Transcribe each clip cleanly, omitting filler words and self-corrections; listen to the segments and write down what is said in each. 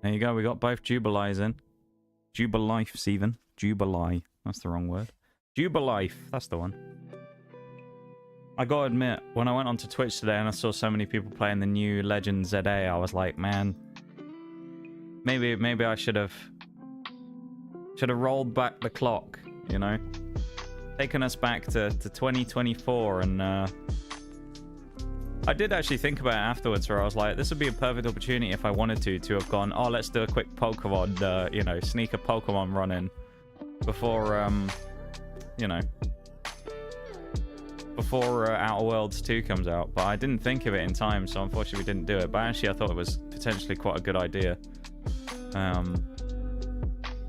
There you go. We got both Jubilies in. Jubilifes even. Jubilee. That's the wrong word. Jubilife. That's the one. I gotta admit, when I went onto Twitch today and I saw so many people playing the new Legend ZA, I was like, man, maybe I should have rolled back the clock, you know, taken us back to 2024. And I did actually think about it afterwards, where I was like, this would be a perfect opportunity if I wanted to have gone, oh, let's do a quick Pokemon, you know, sneak a Pokemon run in before, you know, before Outer Worlds 2 comes out. But I didn't think of it in time, so unfortunately we didn't do it. But actually I thought it was potentially quite a good idea.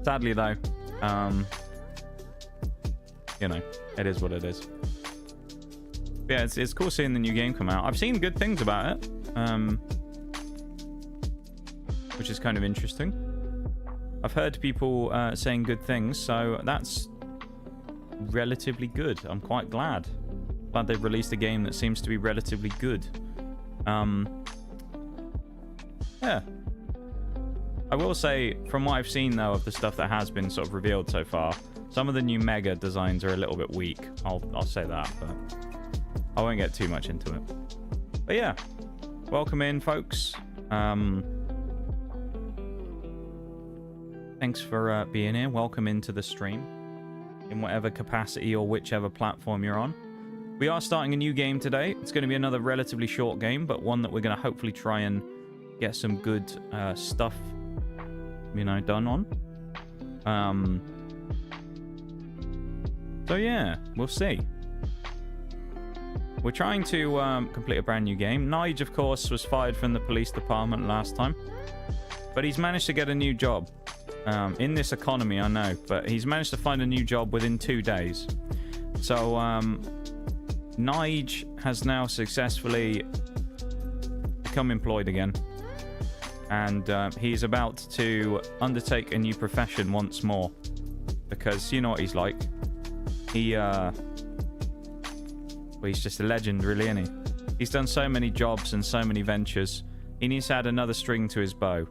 Sadly though, you know, it is what it is. But yeah, it's cool seeing the new game come out. I've seen good things about it, which is kind of interesting. I've heard people saying good things, so that's relatively good. I'm quite glad they've released a game that seems to be relatively good. Yeah. I will say, from what I've seen though of the stuff that has been sort of revealed so far, some of the new Mega designs are a little bit weak. I'll say that, but I won't get too much into it. But yeah, welcome in, folks. Thanks for being here. Welcome into the stream, in whatever capacity or whichever platform you're on. We are starting a new game today. It's going to be another relatively short game, but one that we're going to hopefully try and get some good stuff, you know, done on. So yeah, we'll see. We're trying to complete a brand new game. Nige, of course, was fired from the police department last time, but he's managed to get a new job. In this economy, I know, but he's managed to find a new job within 2 days. So Nige has now successfully become employed again, and he's about to undertake a new profession once more, because you know what he's like. Well, he's just a legend, really, isn't he? He's done so many jobs and so many ventures. He needs to add another string to his bow.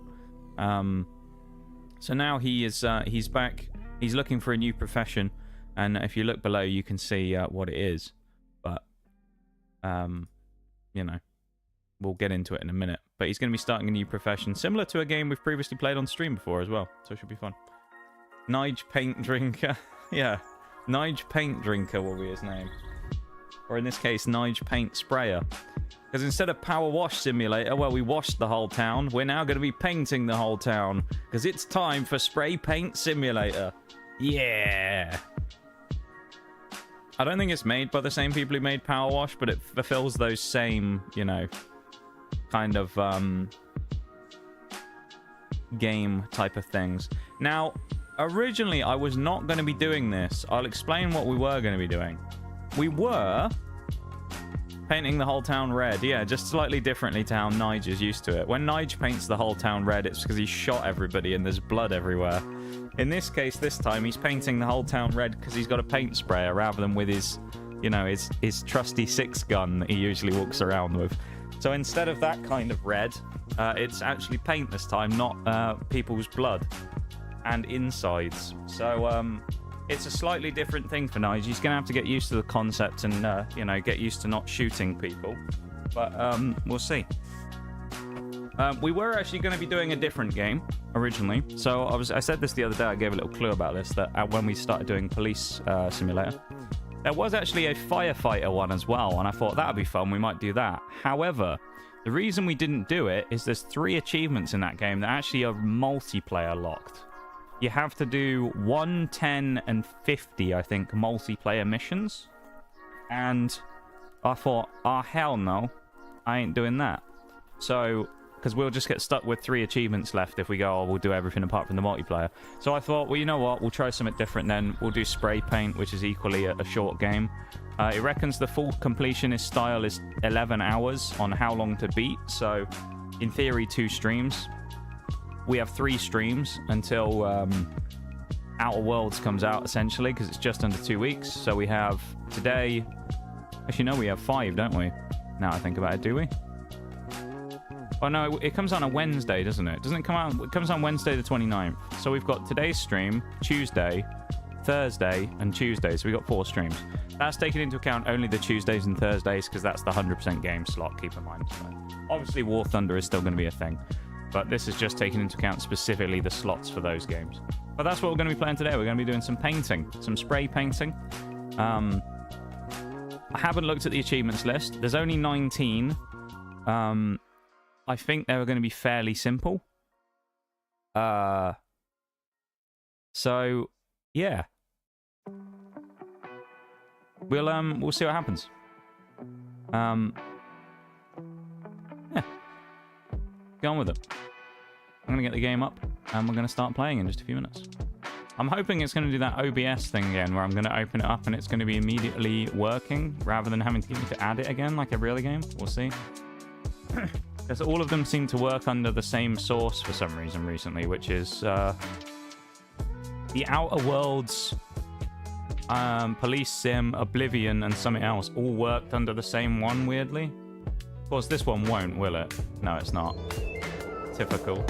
So now he's back. He's looking for a new profession, and if you look below, you can see what it is. But you know, we'll get into it in a minute. But he's going to be starting a new profession, similar to a game we've previously played on stream before as well. So it should be fun. Nige Paint Drinker, yeah, Nige Paint Drinker will be his name, or in this case, Nige Paint Sprayer. Because instead of Power Wash Simulator, where we washed the whole town, we're now going to be painting the whole town. Because it's time for Spray Paint Simulator. Yeah! I don't think it's made by the same people who made Power Wash, but it fulfills those same, you know, kind of game type of things. Now, originally I was not going to be doing this. I'll explain what we were going to be doing. We were painting the whole town red. Yeah, just slightly differently to how Nige is used to it. When Nige paints the whole town red, it's because he shot everybody and there's blood everywhere. In this case, this time, he's painting the whole town red because he's got a paint sprayer rather than with his, you know, his trusty 6-gun that he usually walks around with. So instead of that kind of red, it's actually paint this time, not people's blood and insides. So, it's a slightly different thing for Nige. He's going to have to get used to the concept and, you know, get used to not shooting people. But we'll see. We were actually going to be doing a different game originally. So I said this the other day. I gave a little clue about this, that when we started doing Police Simulator, there was actually a firefighter one as well. And I thought that would be fun. We might do that. However, the reason we didn't do it is there's 3 achievements in that game that actually are multiplayer locked. You have to do 1, 10, and 50, I think, multiplayer missions. And I thought, oh, hell no. I ain't doing that. So, because we'll just get stuck with 3 achievements left if we go, oh, we'll do everything apart from the multiplayer. So I thought, well, you know what? We'll try something different then. We'll do spray paint, which is equally a short game. It reckons the full completionist style is 11 hours on how long to beat. So, in theory, 2 streams. We have 3 streams until Outer Worlds comes out, essentially, because it's just under 2 weeks. So we have today... Actually, no, we have 5, don't we? Now I think about it, do we? Oh, no, it comes out on a Wednesday, doesn't it? Doesn't it come out? It comes on Wednesday the 29th. So we've got today's stream, Tuesday, Thursday, and Tuesday. So we've got 4 streams. That's taking into account only the Tuesdays and Thursdays because that's the 100% game slot, keep in mind. So obviously, War Thunder is still going to be a thing. But this is just taking into account specifically the slots for those games. But that's what we're going to be playing today. We're going to be doing some painting, some spray painting. I haven't looked at the achievements list. There's only 19. I think they were going to be fairly simple. So yeah, we'll see what happens. Yeah, get on with it. I'm gonna get the game up and we're gonna start playing in just a few minutes. I'm hoping it's gonna do that OBS thing again, where I'm gonna open it up and it's gonna be immediately working rather than having to get me to add it again like every other game. We'll see. Because all of them seem to work under the same source for some reason recently, which is the Outer Worlds, Police Sim, Oblivion, and something else all worked under the same one, weirdly. Of course, this one won't, will it? No, it's not. Typical.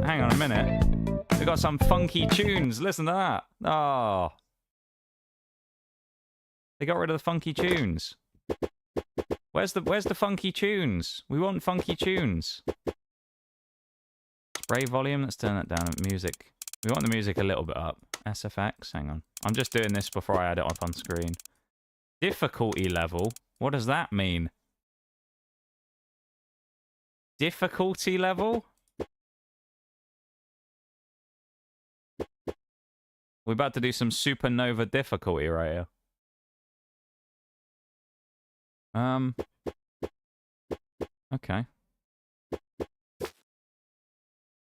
Hang on a minute. We got some funky tunes. Listen to that. Oh. They got rid of the funky tunes. Where's the funky tunes? We want funky tunes. Spray volume. Let's turn that down. Music. We want the music a little bit up. SFX. Hang on. I'm just doing this before I add it up on screen. Difficulty level. What does that mean? Difficulty level? We're about to do some supernova difficulty right here. Okay.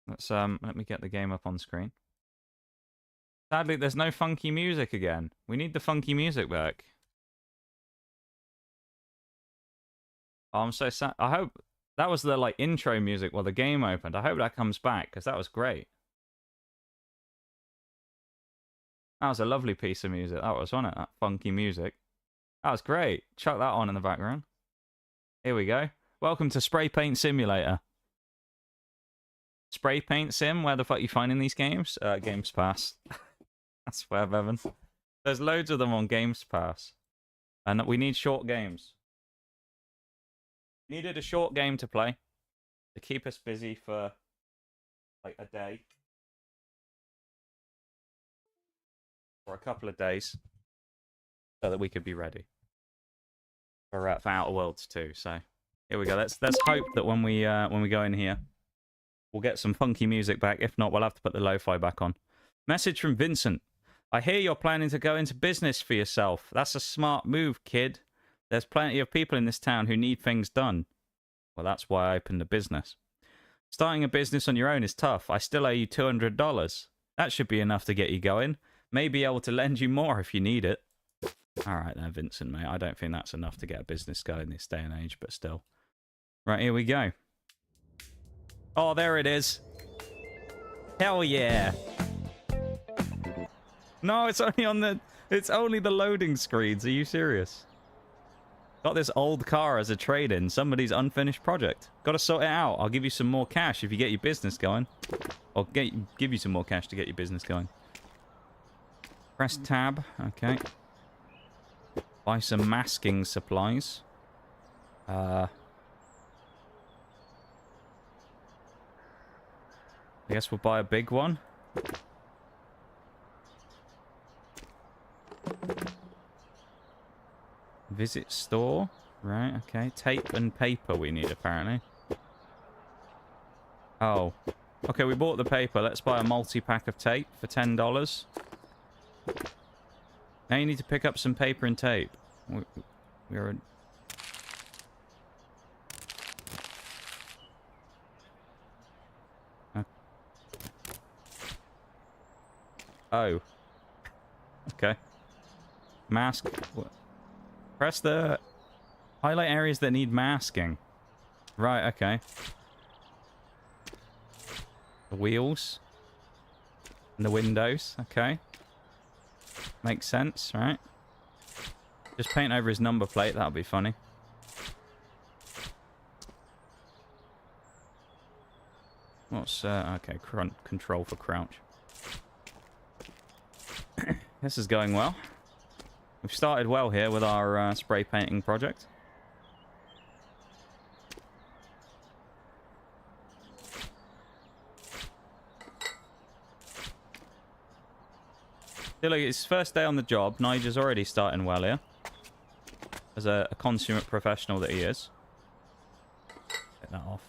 Let's let me get the game up on screen. Sadly, there's no funky music again. We need the funky music back. Oh, I'm so sad. I hope that was the like intro music while the game opened. I hope that comes back because that was great. That was a lovely piece of music. That was, wasn't it? That funky music. That was great. Chuck that on in the background. Here we go. Welcome to Spray Paint Simulator. Spray Paint Sim? Where the fuck are you finding these games? Games Pass. I swear, Bevan. There's loads of them on Games Pass. And we need short games. Needed a short game to play. To keep us busy for like a day. Or a couple of days. So that we could be ready. For Outer Worlds 2. So here we go. Let's hope that when we go in here, we'll get some funky music back. If not, we'll have to put the lo-fi back on. Message from Vincent. I hear you're planning to go into business for yourself. That's a smart move, kid. There's plenty of people in this town who need things done. Well, that's why I opened a business. Starting a business on your own is tough. I still owe you $200. That should be enough to get you going. May be able to lend you more if you need it. All right there, Vincent, mate. I don't think that's enough to get a business going this day and age, but still. Right, here we go. Oh, there it is. Hell yeah. No, it's only the loading screens. Are you serious? Got this old car as a trade-in. Somebody's unfinished project. Got to sort it out. I'll give you some more cash if you get your business going. I'll give you some more cash to get your business going. Press tab. Okay. Buy some masking supplies. I guess we'll buy a big one. Visit store. Right, okay. Tape and paper we need, apparently. Oh. Okay, we bought the paper. Let's buy a multi-pack of tape for $10. Now you need to pick up some paper and tape. We're... Oh. Okay. Mask. Press the... Highlight areas that need masking. Right, okay. The wheels. And the windows. Okay. Makes sense, right? Just paint over his number plate. That'll be funny. What's okay? Control for crouch. This is going well. We've started well here with our spray painting project. Look, it's first day on the job. Nige's already starting well here. As a consummate professional that he is. Take that off.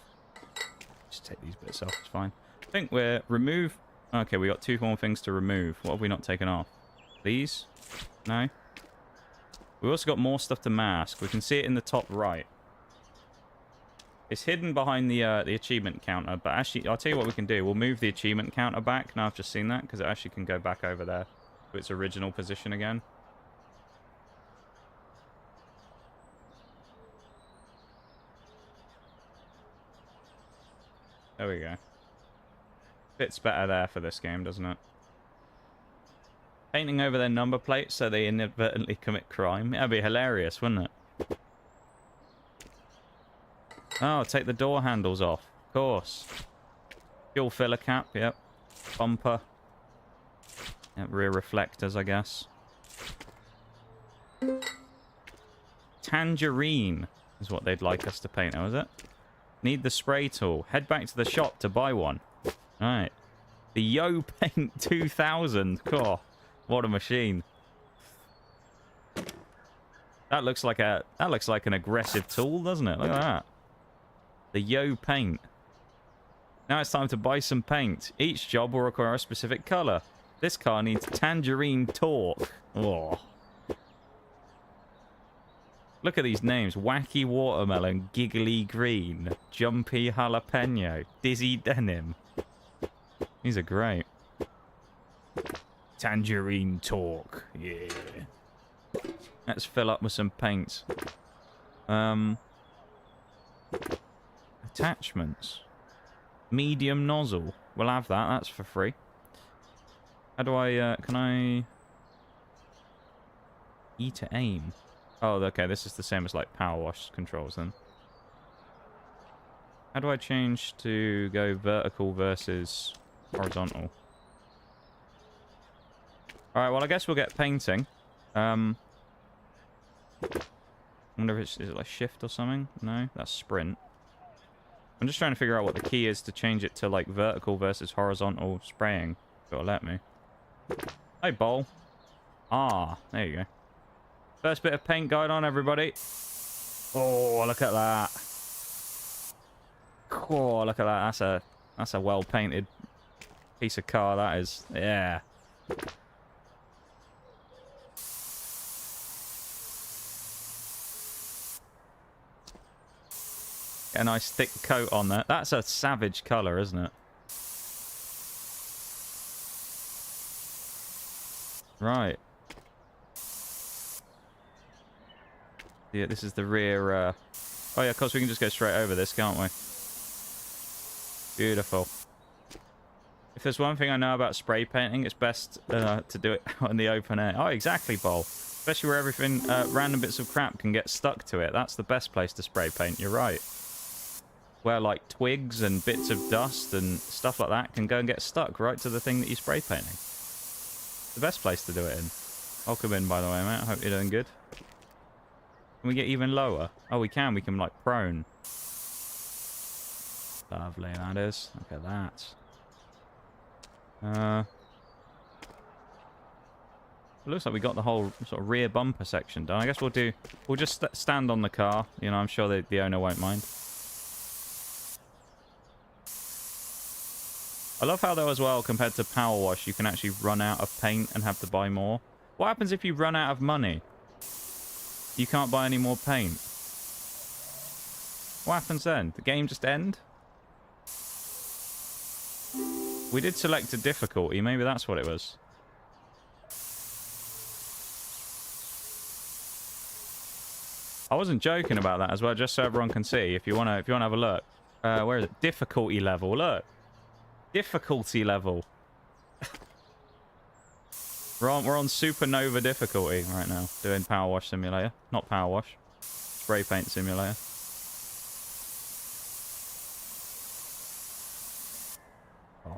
Just take these bits off, it's fine. I think we're remove... Okay, we got 2 more things to remove. What have we not taken off? These? No? We've also got more stuff to mask. We can see it in the top right. It's hidden behind the achievement counter, but actually, I'll tell you what we can do. We'll move the achievement counter back. Now I've just seen that, because it actually can go back over there to its original position again. There we go. Fits better there for this game, doesn't it? Painting over their number plates so they inadvertently commit crime. That'd be hilarious, wouldn't it? Oh, take the door handles off. Of course. Fuel filler cap, yep. Bumper. Yep, rear reflectors, I guess. Tangerine is what they'd like us to paint now, is it? Need the spray tool. Head back to the shop to buy one. Alright. The Yo Paint 2000. Cool. What a machine. That looks like an aggressive tool, doesn't it? Look at that. The Yo Paint. Now it's time to buy some paint. Each job will require a specific color. This car needs tangerine torque. Oh. Look at these names. Wacky watermelon, giggly green, jumpy jalapeno, dizzy denim. These are great. Tangerine torque. Yeah. Let's fill up with some paint. Attachments. Medium nozzle. We'll have that. That's for free. How do I... can I... E to aim. Oh, okay. This is the same as like power wash controls then. How do I change to go vertical versus horizontal? Alright, well I guess we'll get painting. I wonder if is it like shift or something? No, that's sprint. I'm just trying to figure out what the key is to change it to like vertical versus horizontal spraying. Gotta let me. Hey, bowl. Ah, there you go. First bit of paint going on, everybody. Oh, look at that. Oh, look at that. That's a well painted piece of car. That is. Yeah. Get a nice thick coat on that. That's a savage colour, isn't it? Right. Yeah, this is the rear... Oh yeah, of course we can just go straight over this, can't we? Beautiful. If there's one thing I know about spray painting, it's best to do it out in the open air. Oh, exactly, Bowl. Especially where everything, random bits of crap can get stuck to it. That's the best place to spray paint, you're right. Where, like, twigs and bits of dust and stuff like that can go and get stuck right to the thing that you're spray painting. The best place to do it in. Welcome in, by the way, mate. I hope you're doing good. Can we get even lower? Oh, we can. We can, like, prone. Lovely, that is. Look at that. It looks like we got the whole sort of rear bumper section done. I guess we'll just stand on the car. You know, I'm sure the owner won't mind. I love how, though, as well, compared to power wash, you can actually run out of paint and have to buy more. What happens if you run out of money? You can't buy any more paint. What happens then? The game just end? We did select a difficulty. Maybe that's what it was. I wasn't joking about that as well, just so everyone can see. If you wanna have a look, where is it? Difficulty level. Look. Difficulty level. we're on supernova difficulty right now, doing power wash simulator. Not power wash, spray paint simulator.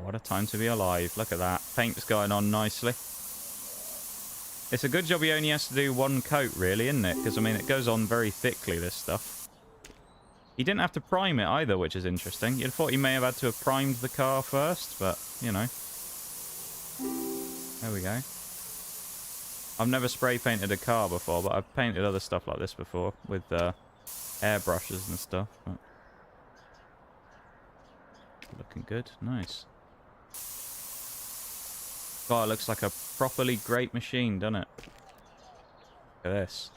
what a time to be alive. Look at that. Paint's going on nicely. It's a good job he only has to do one coat, really, isn't it? Because, I mean, it goes on very thickly, this stuff. He didn't have to prime it either, which is interesting. You'd thought he may have had to have primed the car first, but, you know. There we go. I've never spray painted a car before, but I've painted other stuff like this before with airbrushes and stuff. But... looking good. Nice. God, it looks like a properly great machine, doesn't it? Look at this.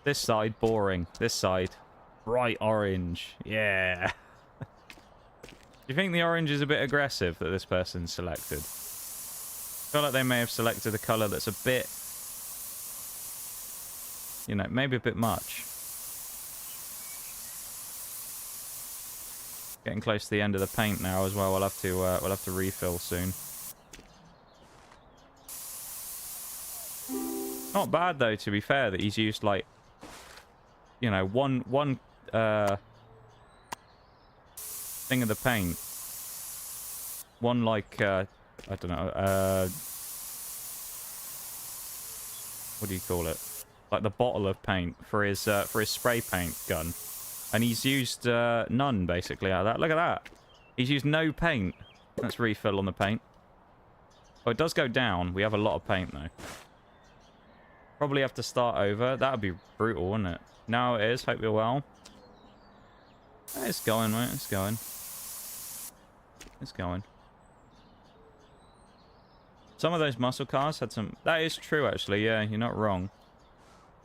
This side, boring. This side, bright orange. Yeah. Do you think the orange is a bit aggressive that this person selected? I feel like they may have selected a colour that's a bit... you know, maybe a bit much. Getting close to the end of the paint now as well. We'll have to refill soon. Not bad though, to be fair, that he's used like, you know, one thing of the paint, one like I don't know, what do you call it? Like the bottle of paint for his spray paint gun, and he's used none basically out of that. Look at that. He's used no paint. Let's refill on the paint. Oh, it does go down. We have a lot of paint though. Probably have to start over. That would be brutal, wouldn't it? Now it is. Hope you're well. It's going, mate. It's going. It's going. Some of those muscle cars had some... that is true, actually. Yeah, you're not wrong.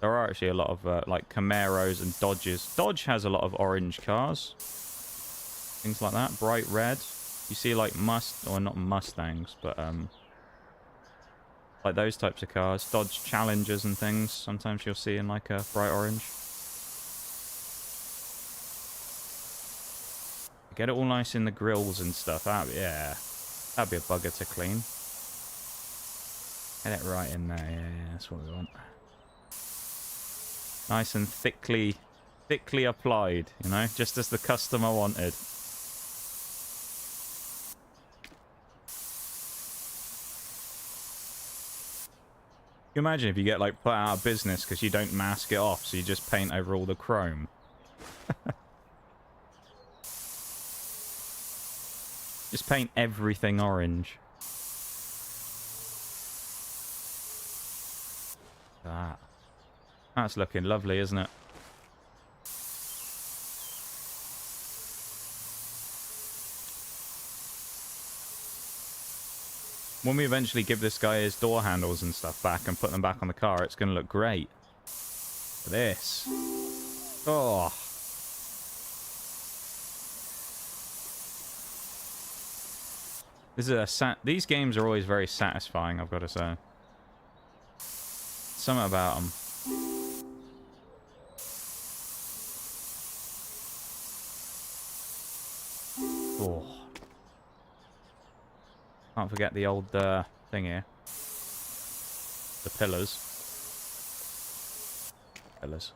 There are actually a lot of, like, Camaros and Dodges. Dodge has a lot of orange cars. Things like that. Bright red. You see, like, or not Mustangs, but, like those types of cars. Dodge Challengers and things. Sometimes you'll see in, like, a bright orange. Get it all nice in the grills and stuff. Yeah. That'd be a bugger to clean. Get it right in there. Yeah, that's what we want. Nice and thickly applied, you know, just as the customer wanted. Can you imagine if you get, like, put out of business because you don't mask it off, so you just paint over all the chrome? Just paint everything orange. That. That's looking lovely, isn't it? When we eventually give this guy his door handles and stuff back and put them back on the car, it's going to look great. This. Oh. This is these games are always very satisfying, I've got to say. Something about them. Oh. Can't forget the old thing here. The pillars. Pillars.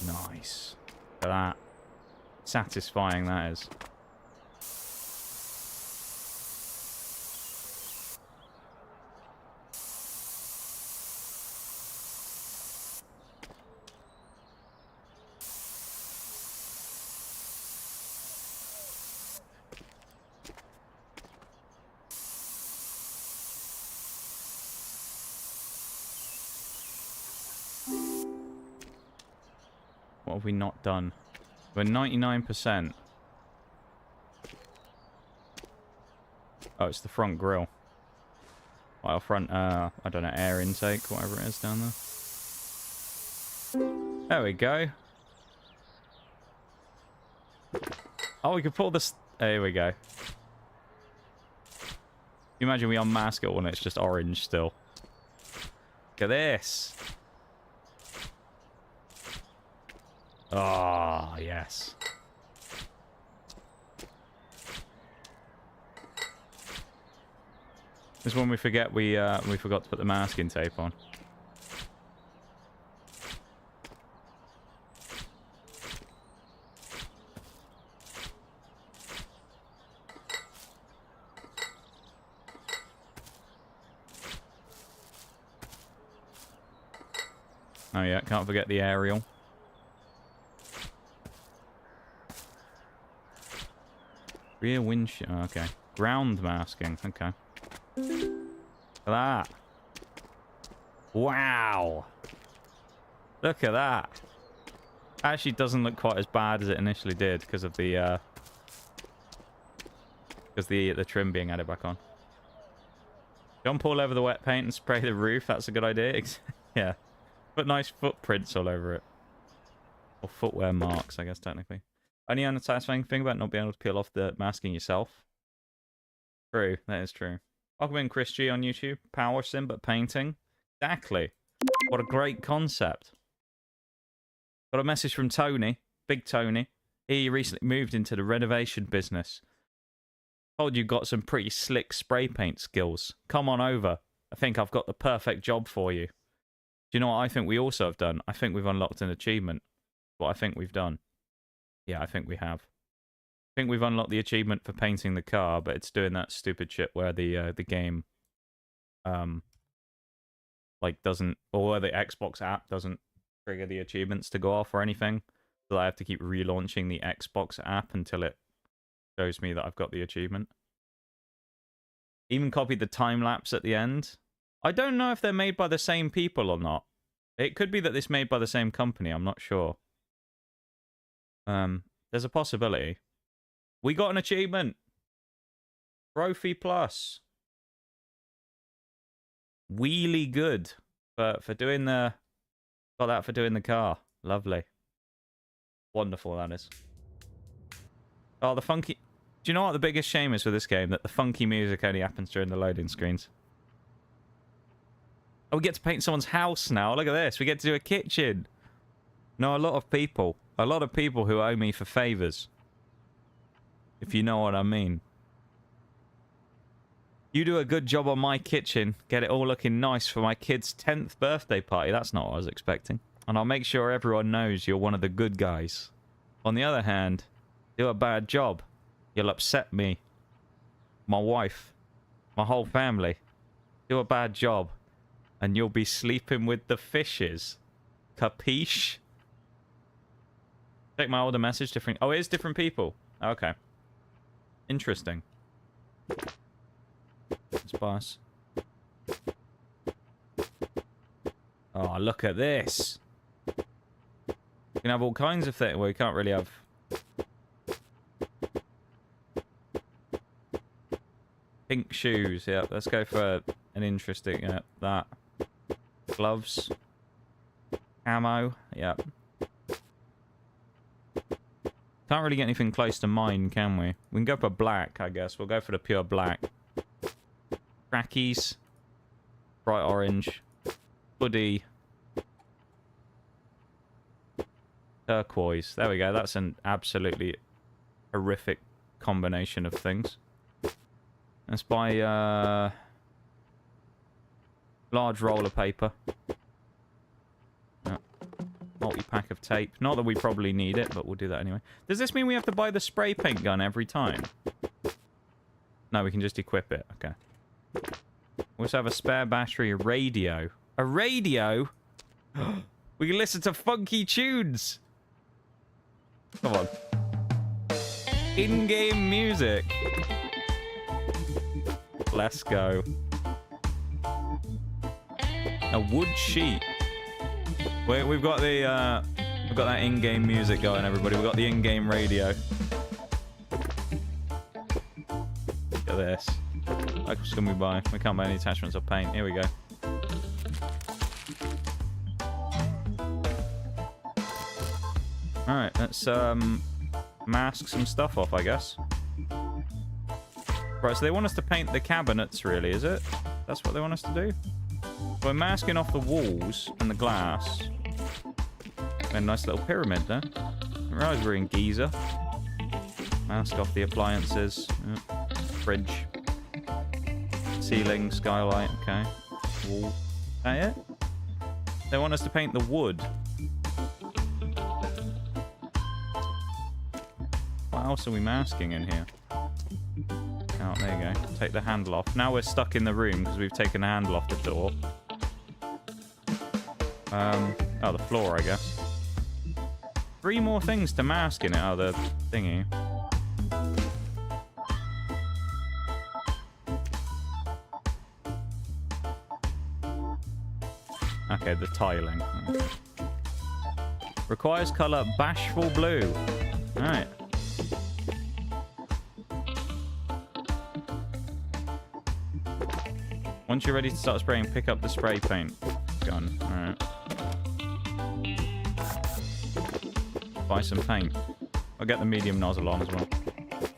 Nice. Look at that. Satisfying that is. What have we not done? We're 99%. Oh, it's the front grille. Well, front, I don't know, air intake, whatever it is down there. There we go. Oh, we could pull this... there we go. You imagine we unmask it all and it's just orange still. Look at this. Oh, yes. This is when we forget we forgot to put the masking tape on. Oh yeah, can't forget the aerial. Rear windshield. Oh, okay. Ground masking. Okay. Look at that. Wow. Look at that. Actually doesn't look quite as bad as it initially did because of the trim being added back on. Jump all over the wet paint and spray the roof. That's a good idea. Yeah. Put nice footprints all over it. Or footwear marks, I guess, technically. Only unsatisfying thing about not being able to peel off the masking yourself. True. That is true. Welcome in Chris G on YouTube. Power sim, but painting. Exactly. What a great concept. Got a message from Tony. Big Tony. He recently moved into the renovation business. Told you got some pretty slick spray paint skills. Come on over. I think I've got the perfect job for you. Do you know what I think we also have done? I think we've unlocked an achievement. What I think we've done. Yeah, I think we have. I think we've unlocked the achievement for painting the car, but it's doing that stupid shit where the game like doesn't, or where the Xbox app doesn't trigger the achievements to go off or anything. So I have to keep relaunching the Xbox app until it shows me that I've got the achievement. Even copied the time lapse at the end. I don't know if they're made by the same people or not. It could be that it's made by the same company. I'm not sure. There's a possibility. We got an achievement. Trophy plus. Wheelie good for doing the. Got that for doing the car. Lovely. Wonderful that is. Oh, the funky. Do you know what the biggest shame is for this game? That the funky music only happens during the loading screens. Oh, we get to paint someone's house now. Look at this. We get to do a kitchen. No, a lot of people who owe me for favors. If you know what I mean. You do a good job on my kitchen. Get it all looking nice for my kid's 10th birthday party. That's not what I was expecting. And I'll make sure everyone knows you're one of the good guys. On the other hand, do a bad job. You'll upset me. My wife. My whole family. Do a bad job. And you'll be sleeping with the fishes. Capiche? Check my older message. Different. Oh, it is different people. Okay. Interesting. Let's pass. Oh, look at this. You can have all kinds of things. Well, you can't really have... Pink shoes. Yeah, let's go for an interesting... that. Gloves. Camo. Yeah. Can't really get anything close to mine, can we? We can go for black, I guess. We'll go for the pure black. Trackies. Bright orange. Hoodie. Turquoise. There we go. That's an absolutely horrific combination of things. Let's buy large roll of paper. Multi-pack of tape. Not that we probably need it, but we'll do that anyway. Does this mean we have to buy the spray paint gun every time? No, we can just equip it. Okay. We also have a spare battery, a radio. A radio? We can listen to funky tunes. Come on. In-game music. Let's go. A wood sheet. We've got the we've got that in-game music going, everybody. We've got the in-game radio. Look at this. What else can we buy? We can't buy any attachments or paint. Here we go. Alright, let's mask some stuff off, I guess. Right, so they want us to paint the cabinets, really, is it? That's what they want us to do? We're masking off the walls and the glass. A nice little pyramid there. I realize we're in Giza. Mask off the appliances. Fridge. Ceiling, skylight, okay. Wall. Is that it? They want us to paint the wood. What else are we masking in here? Oh, there you go. Take the handle off. Now we're stuck in the room because we've taken the handle off the door. Oh, the floor, I guess. 3 more things to mask in it. Oh, the thingy. Okay, the tiling. Requires color bashful blue. Alright. Once you're ready to start spraying, pick up the spray paint gun. Alright. Buy some paint. I'll get the medium nozzle on as well.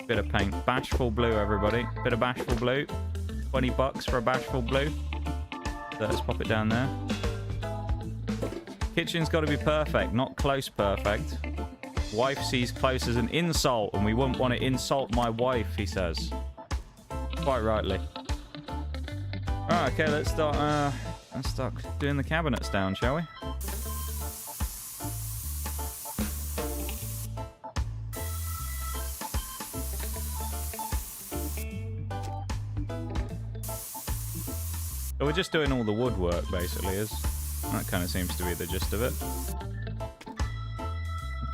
Bit of paint. Bashful blue, everybody. Bit of bashful blue. 20 bucks for a bashful blue. So let's pop it down there. Kitchen's got to be perfect, not close perfect. Wife sees close as an insult, and we wouldn't want to insult my wife, he says. Quite rightly. Alright, okay, let's start doing the cabinets down, shall we? So we're just doing all the woodwork, basically, that kind of seems to be the gist of it.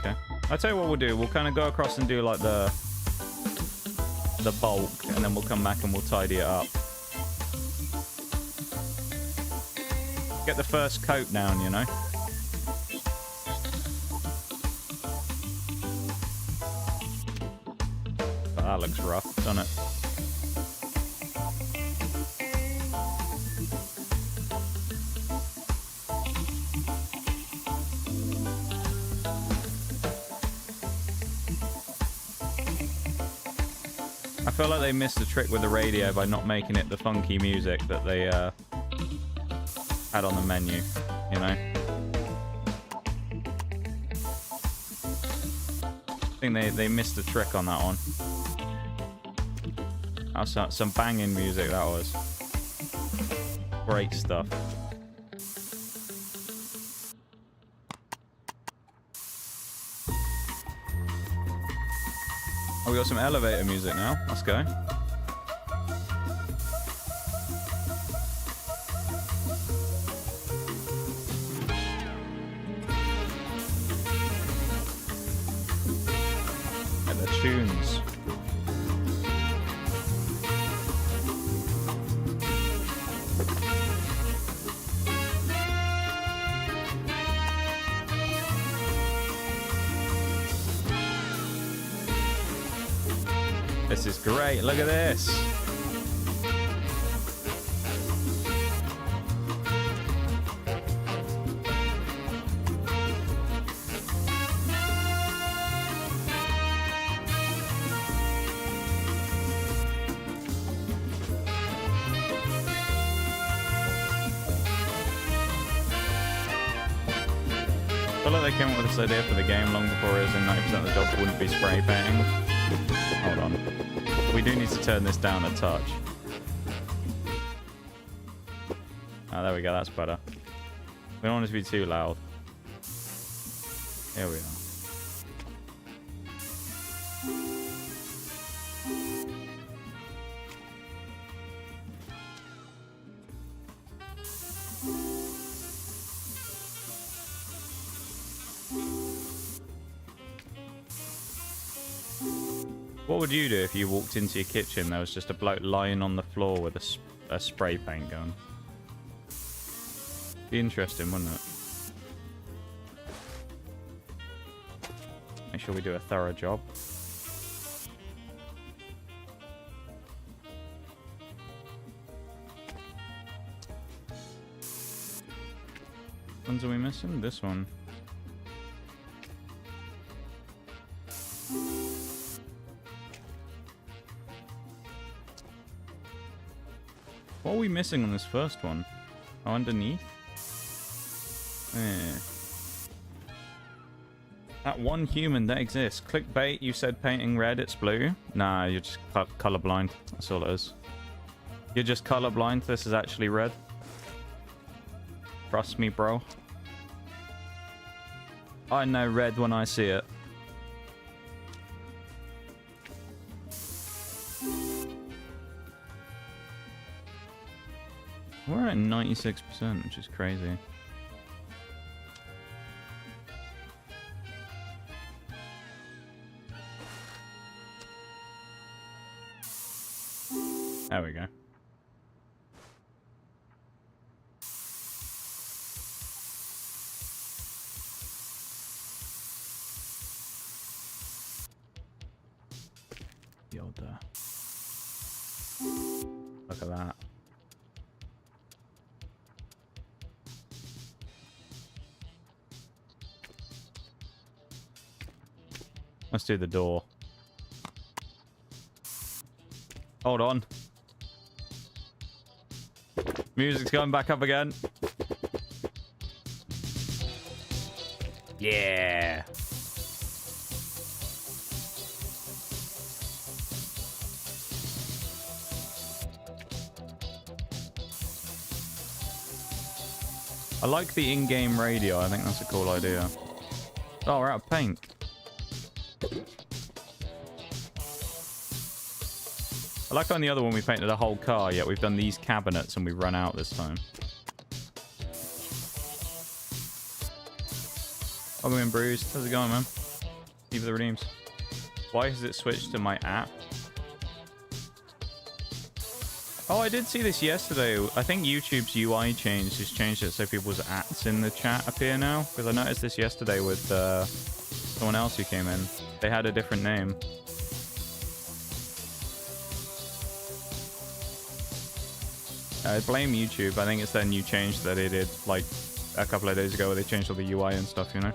Okay. I'll tell you what we'll do. We'll kind of go across and do, like, the bulk, and then we'll come back and we'll tidy it up. Get the first coat down, you know? But that looks rough, doesn't it? I feel like they missed a trick with the radio by not making it the funky music that they had on the menu, you know? I think they missed a trick on that one. That was some banging music, that was. Great stuff. Oh, we got some elevator music now. Let's go. And the tunes. This is great. Look at this. I feel like they came up with this idea for the game long before it was in 90% of the job wouldn't be spray painting. Hold on. We do need to turn this down a touch. Oh, there we go. That's better. We don't want it to be too loud. Here we are. What would you do if you walked into your kitchen, there was just a bloke lying on the floor with a spray paint gun? Be interesting, wouldn't it? Make sure we do a thorough job. Which ones are we missing? This one. What are we missing on this first one? Oh, underneath? That one human that exists. Clickbait, you said painting red, it's blue. Nah, you're just colorblind. That's all it is. You're just colorblind. This is actually red. Trust me, bro. I know red when I see it. We're at 96%, which is crazy. There we go. Yoda. Look at that. Let's do the door. Hold on. Music's going back up again. Yeah. I like the in-game radio. I think that's a cool idea. Oh, we're out of paint. I like on the other one we painted a whole car, yet we've done these cabinets and we've run out this time. Welcome in, Bruised. How's it going, man? Keep the redeems. Why has it switched to my app? Oh, I did see this yesterday. I think YouTube's UI changed. Just changed it so people's ats in the chat appear now. Because I noticed this yesterday with someone else who came in. They had a different name. I blame YouTube. I think it's their new change that they did like a couple of days ago where they changed all the UI and stuff, you know?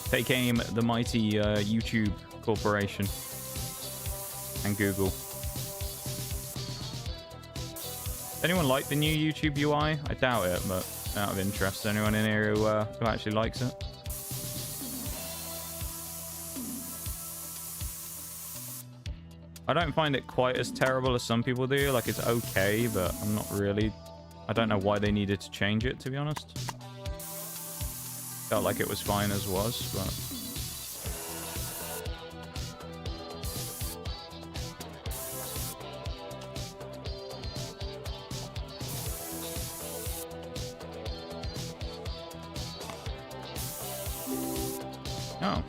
Take aim, the mighty YouTube corporation. And Google. Anyone like the new YouTube UI? I doubt it, but out of interest, anyone in here who actually likes it? I don't find it quite as terrible as some people do. Like, it's okay, but I'm not really... I don't know why they needed to change it, to be honest. Felt like it was fine as was, but... Oh.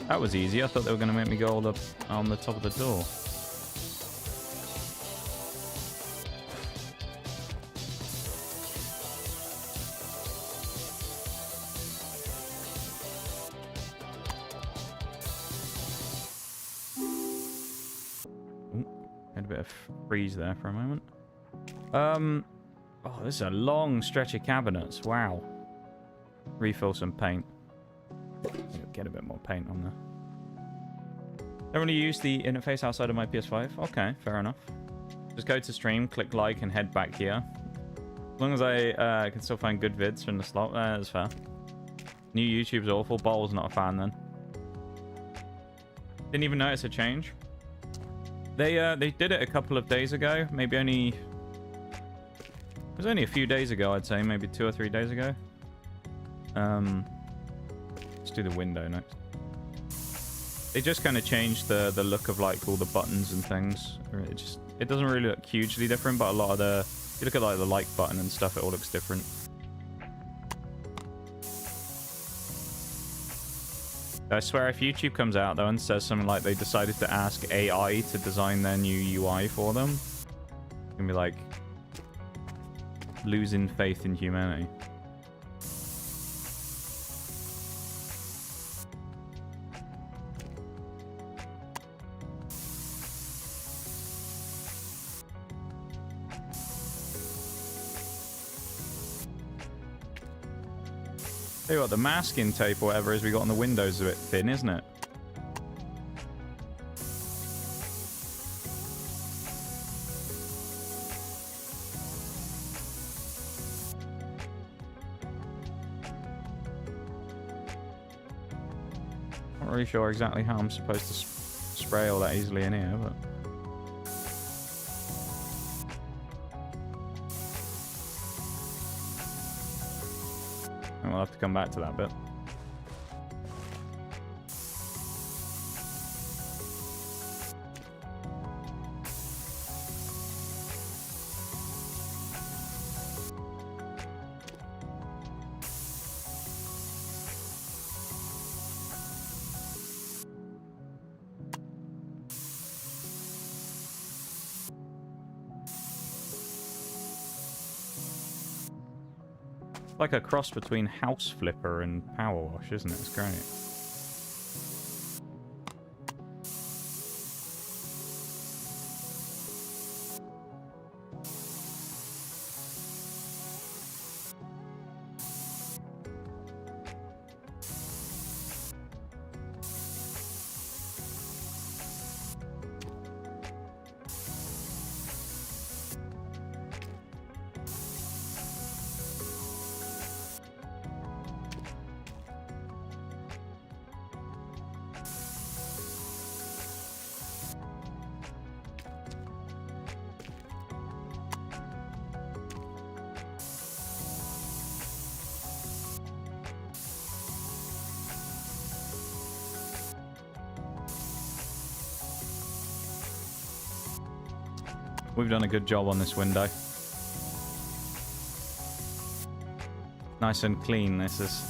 That was easy. I thought they were going to make me go all up on the top of the door. Ooh, had a bit of freeze there for a moment. Oh, this is a long stretch of cabinets. Wow. Refill some paint. Get a bit more paint on there. Don't really use the interface outside of my PS5. Okay, fair enough. Just go to stream, click like, and head back here. As long as I can still find good vids from the slot, that's fair. New YouTube's awful. Bowl's not a fan then. Didn't even notice a change. They did it a couple of days ago. Maybe only... It was only a few days ago, I'd say. Maybe 2 or 3 days ago. Let's do the window next. They just kind of changed the look of like all the buttons and things. It doesn't really look hugely different, but a lot of the... If you look at like the like button and stuff, it all looks different. I swear if YouTube comes out though and says something like they decided to ask AI to design their new UI for them, it's gonna be like losing faith in humanity. Tell you what, the masking tape or whatever is we got on the windows is a bit thin, isn't it? Not really sure exactly how I'm supposed to spray all that easily in here, but... We'll have to come back to that bit. like a cross between house flipper and power wash, isn't it? It's great. We've done a good job on this window. Nice and clean, this is.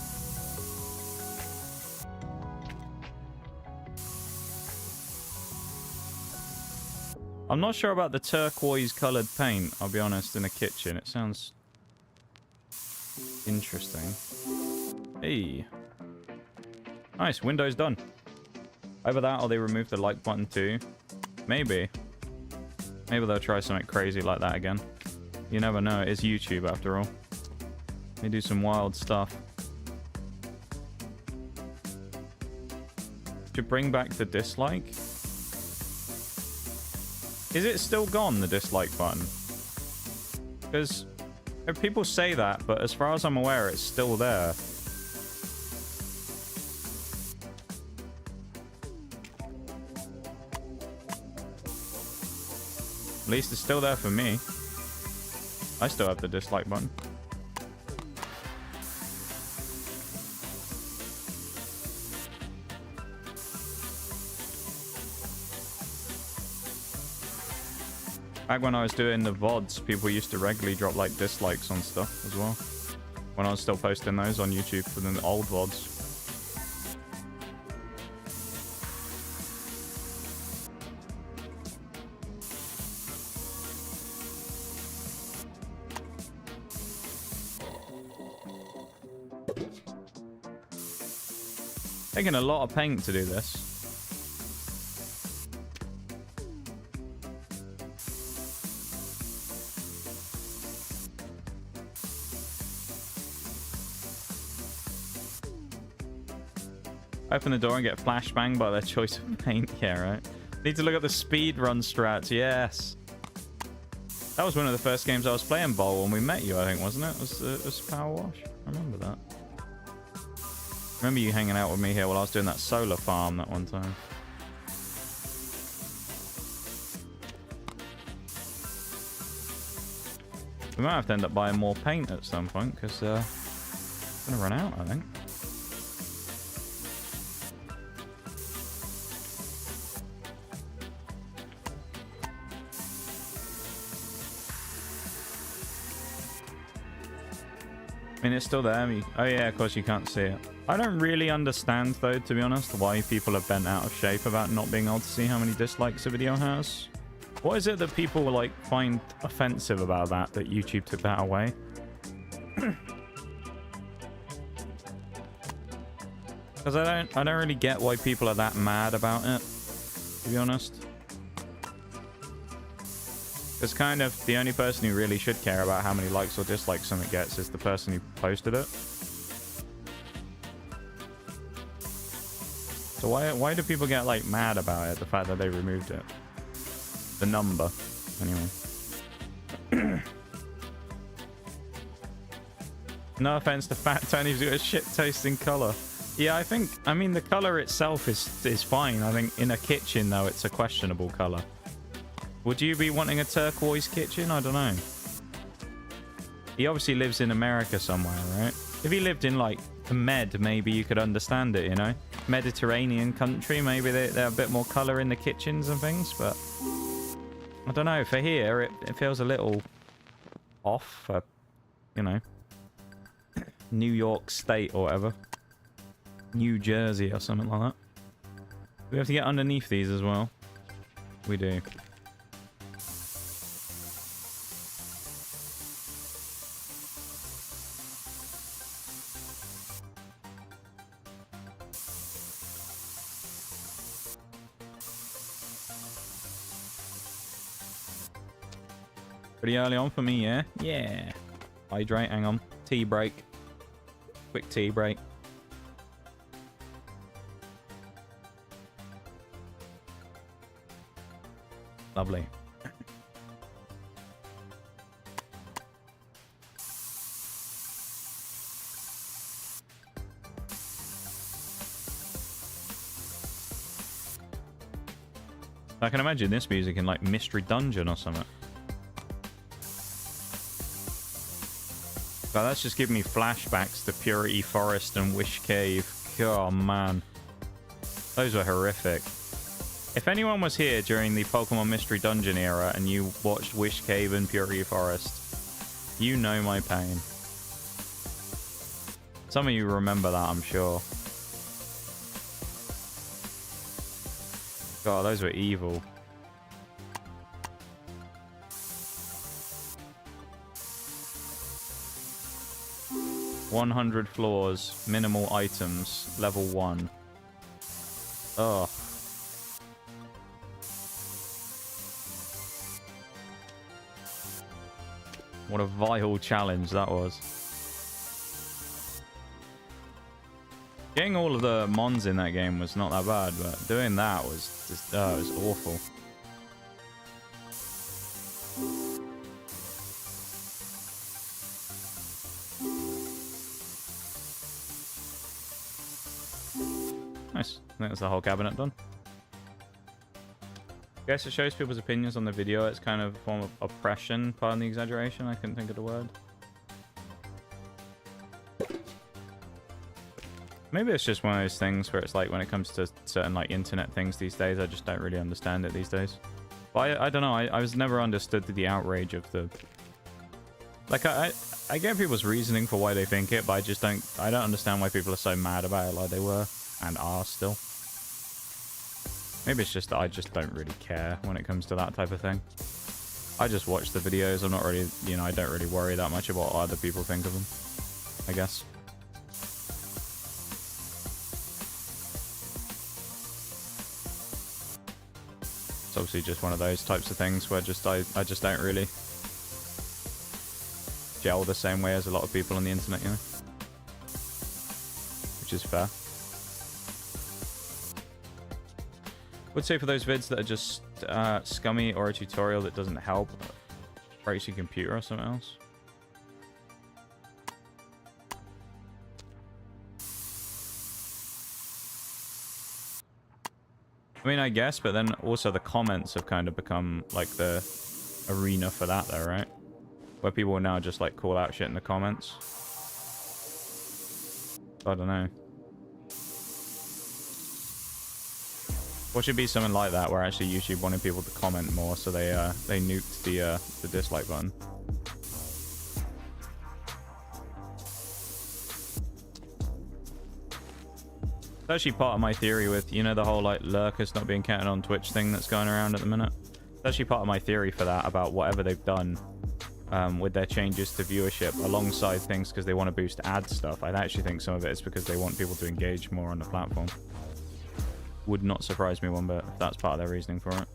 I'm not sure about the turquoise coloured paint, I'll be honest, in the kitchen. It sounds interesting. Hey. Nice, window's done. Either that or they removed the like button too. Maybe. Maybe they'll try something crazy like that again. You never know. It's YouTube after all. They do some wild stuff. To bring back the dislike? Is it still gone, the dislike button? Because people say that, but as far as I'm aware, it's still there. At least it's still there for me. I still have the dislike button. Back when I was doing the VODs, people used to regularly drop like dislikes on stuff as well. When I was still posting those on YouTube for the old VODs. Taking a lot of paint to do this. Open the door and get flashbanged by their choice of paint. Yeah, right. Need to look at the speed run strats. Yes. That was one of the first games I was playing Bowl when we met you, I think, wasn't it? It was Power Wash. I remember that. Remember you hanging out with me here while I was doing that solar farm that one time. We might have to end up buying more paint at some point because it's going to run out, I think. I mean, it's still there. Oh yeah, of course you can't see it. I don't really understand, though, to be honest, why people are bent out of shape about not being able to see how many dislikes a video has. What is it that people like find offensive about that YouTube took that away? Because I don't really get why people are that mad about it, to be honest. It's kind of the only person who really should care about how many likes or dislikes something gets is the person who posted it. So why do people get like mad about it, the fact that they removed it? The number, anyway. No offense to Fat Tony's got a shit tasting color. Yeah, I mean the color itself is fine. I think in a kitchen though it's a questionable color. Would you be wanting a turquoise kitchen? I don't know. He obviously lives in America somewhere, right? If he lived in, like, the Med, maybe you could understand it, you know? Mediterranean country, maybe they have a bit more colour in the kitchens and things, but... I don't know, for here, it feels a little off for, you know, New York State or whatever. New Jersey or something like that. We have to get underneath these as well. We do. Pretty early on for me, yeah? Yeah. Hydrate, hang on. Tea break. Quick tea break. Lovely. I can imagine this music in like Mystery Dungeon or something. But that's just giving me flashbacks to Purity Forest and Wish Cave. Oh man. Those were horrific. If anyone was here during the Pokemon Mystery Dungeon era and you watched Wish Cave and Purity Forest, you know my pain. Some of you remember that, I'm sure. God, those were evil. "100 floors, minimal items, level 1. Ugh. What a vile challenge that was. Getting all of the mons in that game was not that bad, but doing that was just, it was awful. Nice. I think that's the whole cabinet done. Guess it shows people's opinions on the video. It's kind of a form of oppression, pardon the exaggeration. I couldn't think of the word. Maybe it's just one of those things where it's like when it comes to certain like internet things these days, I just don't really understand it these days. But I don't know. I was never understood the outrage of the... Like I get people's reasoning for why they think it, but I don't understand why people are so mad about it like they were and are still. Maybe it's just that I just don't really care when it comes to that type of thing. I just watch the videos. I'm not really, you know, I don't really worry that much about what other people think of them, I guess. It's obviously just one of those types of things where I just don't really gel the same way as a lot of people on the internet, you know? Which is fair. Would say for those vids that are just scummy or a tutorial that doesn't help, breaks your computer or something else. I mean, I guess, but then also the comments have kind of become like the arena for that though, right? Where people will now just like call out shit in the comments. I don't know. What should be something like that, where actually YouTube wanted people to comment more, so they nuked the dislike button. It's actually part of my theory with, you know, the whole like lurkers not being counted on Twitch thing that's going around at the minute. It's actually part of my theory for that, about whatever they've done with their changes to viewership alongside things because they want to boost ad stuff. I actually think some of it is because they want people to engage more on the platform. Would not surprise me one bit if that's part of their reasoning for it.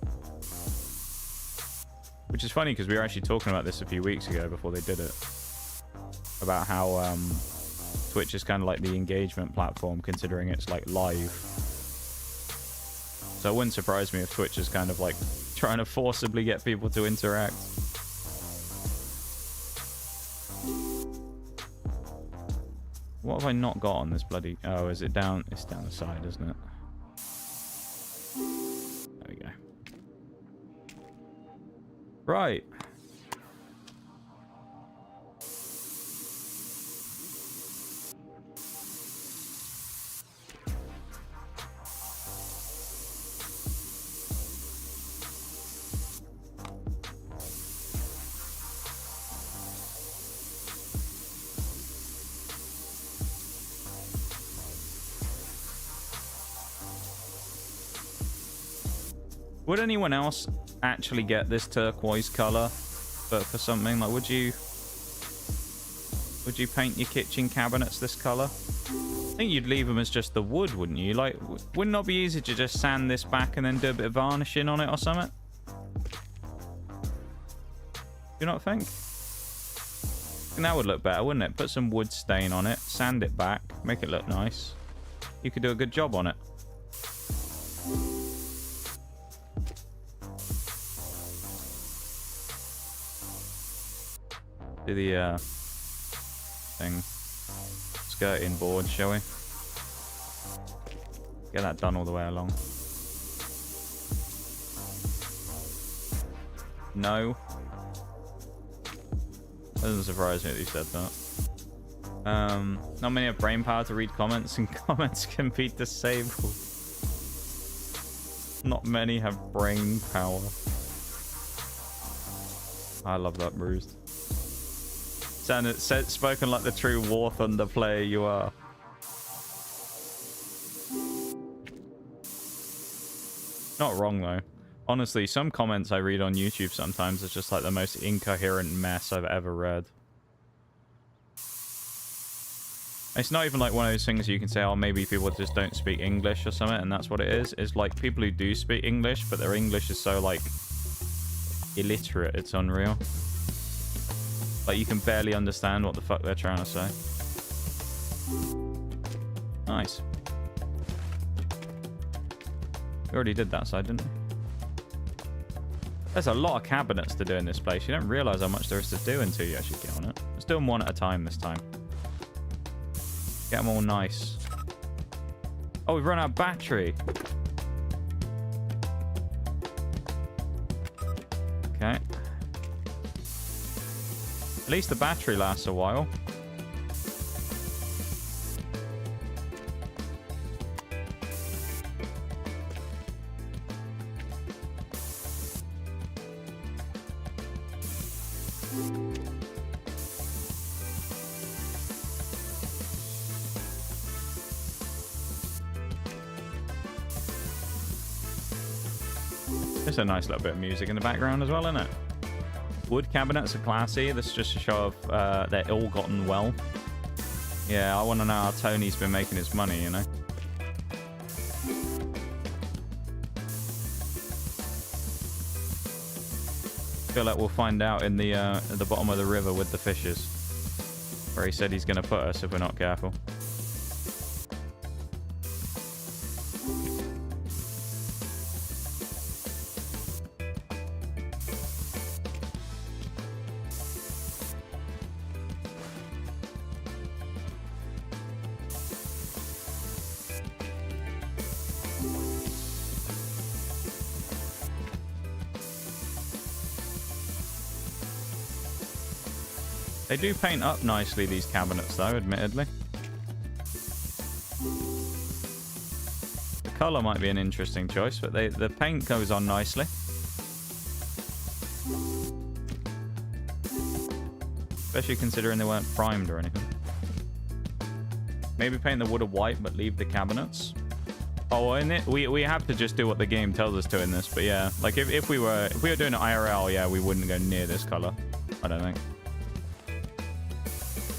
Which is funny because we were actually talking about this a few weeks ago before they did it. About how Twitch is kind of like the engagement platform considering it's like live. So it wouldn't surprise me if Twitch is kind of like trying to forcibly get people to interact. What have I not got on this bloody... Oh, is it down? It's down the side, isn't it? There we go. Right. Would anyone else actually get this turquoise color for something? Like, would you paint your kitchen cabinets this color? I think you'd leave them as just the wood, wouldn't you? Like, wouldn't it be easy to just sand this back and then do a bit of varnishing on it or something? you not think? And that would look better, wouldn't it? Put some wood stain on it, sand it back, make it look nice. You could do a good job on it. Do the thing. Skirting board, shall we? Get that done all the way along. No. Doesn't surprise me that you said that. Not many have brain power to read comments, and comments can be disabled. Not many have brain power. I love that, Bruised. Spoken like the true War Thunder player you are. Not wrong, though. Honestly, some comments I read on YouTube sometimes is just like the most incoherent mess I've ever read. It's not even like one of those things you can say, oh, maybe people just don't speak English or something, and that's what it is. It's like people who do speak English, but their English is so, like, illiterate, it's unreal. Like, you can barely understand what the fuck they're trying to say. Nice. We already did that side, didn't we? There's a lot of cabinets to do in this place. You don't realize how much there is to do until you actually get on it. Let's do them one at a time this time. Get them all nice. Oh, we've run out of battery. Okay. At least the battery lasts a while. There's a nice little bit of music in the background as well, isn't it? Wood cabinets are classy. This is just a show of they're all gotten well. Yeah, I want to know how Tony's been making his money, you know? Feel like we'll find out in the at the bottom of the river with the fishes, where he said he's going to put us if we're not careful. They do paint up nicely, these cabinets, though, admittedly. The colour might be an interesting choice, but the paint goes on nicely. Especially considering they weren't primed or anything. Maybe paint the wood white, but leave the cabinets. Oh, in it, we have to just do what the game tells us to in this, but yeah. Like, if we were doing it IRL, yeah, we wouldn't go near this colour. I don't think.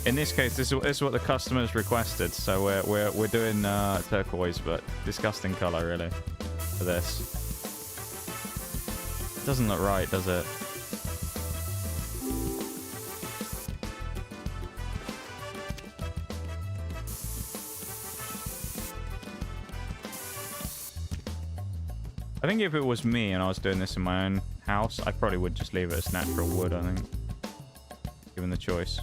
In this case, this is what the customers requested, so we're doing turquoise, but disgusting color really for this. Doesn't look right, does it? I think if it was me and I was doing this in my own house, I probably would just leave it as natural wood, I think, given the choice.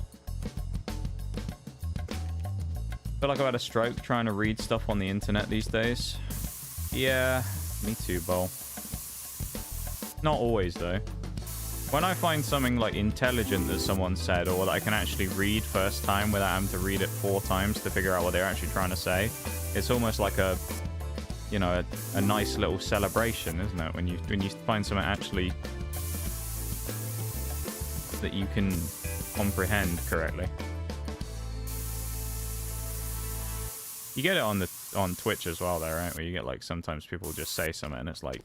I feel like I've had a stroke trying to read stuff on the internet these days. Yeah, me too, Bol. Not always, though. When I find something, like, intelligent that someone said, or that I can actually read first time without having to read it 4 times to figure out what they're actually trying to say, it's almost like a, you know, a nice little celebration, isn't it? When you find something actually that you can comprehend correctly. You get it on Twitch as well, though, right? Where you get, like, sometimes people just say something and it's like,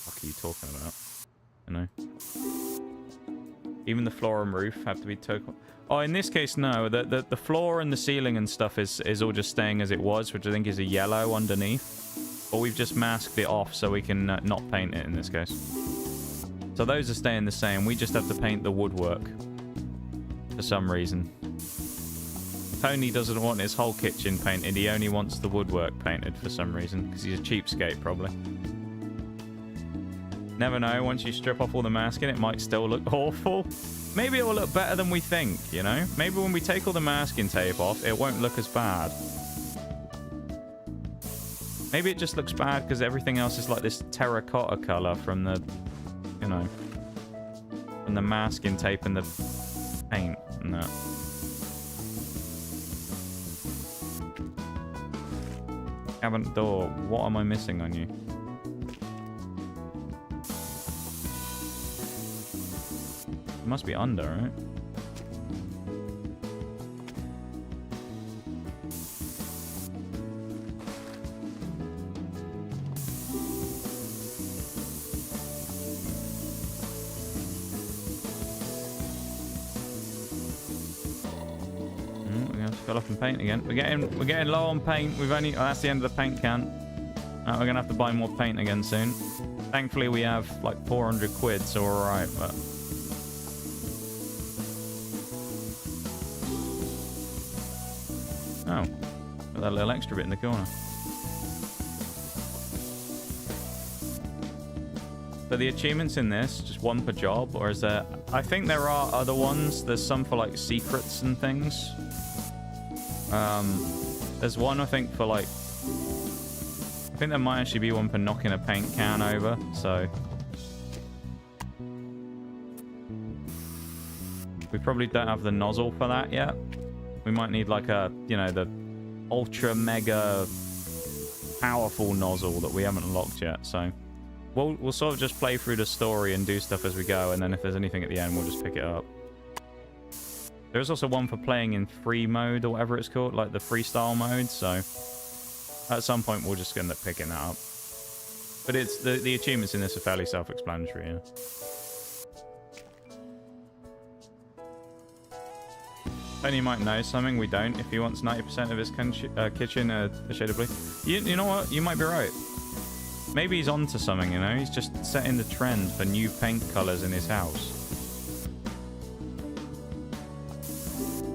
what are you talking about? You know? Even the floor and roof have to be token. Oh, in this case, no. The floor and the ceiling and stuff is all just staying as it was, which I think is a yellow underneath. But we've just masked it off so we can not paint it in this case. So those are staying the same. We just have to paint the woodwork for some reason. Tony doesn't want his whole kitchen painted. He only wants the woodwork painted for some reason, because he's a cheapskate, probably. Never know. Once you strip off all the masking, it might still look awful. Maybe it will look better than we think, you know? Maybe when we take all the masking tape off, it won't look as bad. Maybe it just looks bad because everything else is like this terracotta color from the, you know, from the masking tape and the paint and that. Cabinet door. What am I missing on you? It must be under, right? Fill up and paint again. We're getting low on paint. We've only that's the end of the paint can. We're gonna have to buy more paint again soon. Thankfully we have like 400 quid, so we're alright, but oh, got that little extra bit in the corner. So the achievements in this, just one per job, or is there? I think there are other ones. There's some for like secrets and things. There's one I think for like, I think there might actually be one for knocking a paint can over, so we probably don't have the nozzle for that yet. We might need like a, you know, the ultra mega powerful nozzle that we haven't unlocked yet, so we'll sort of just play through the story and do stuff as we go, and then if there's anything at the end we'll just pick it up. There's also one for playing in free mode or whatever it's called, like the freestyle mode, so at some point we'll just end up picking that up. But it's the achievements in this are fairly self-explanatory, yeah. Tony might know something we don't if he wants 90% of his kitchen a shade of blue. You know what? You might be right. Maybe he's onto something, you know? He's just setting the trend for new paint colours in his house.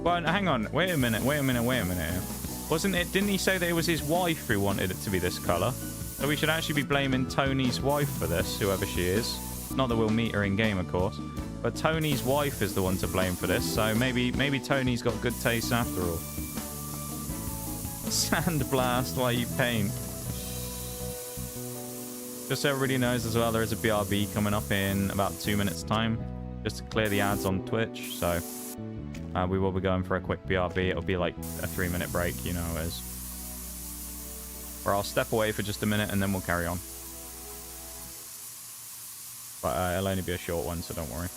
Well, hang on. Wait a minute. Wasn't it? Didn't he say that it was his wife who wanted it to be this colour? So we should actually be blaming Tony's wife for this, whoever she is. Not that we'll meet her in game, of course. But Tony's wife is the one to blame for this. So maybe Tony's got good taste after all. Sandblast while you paint. Just so everybody knows as well, there is a BRB coming up in about 2 minutes time. Just to clear the ads on Twitch, so... we will be going for a quick BRB. It'll be like a 3-minute break, you know how it is. Or I'll step away for just a minute and then we'll carry on. But it'll only be a short one, so don't worry.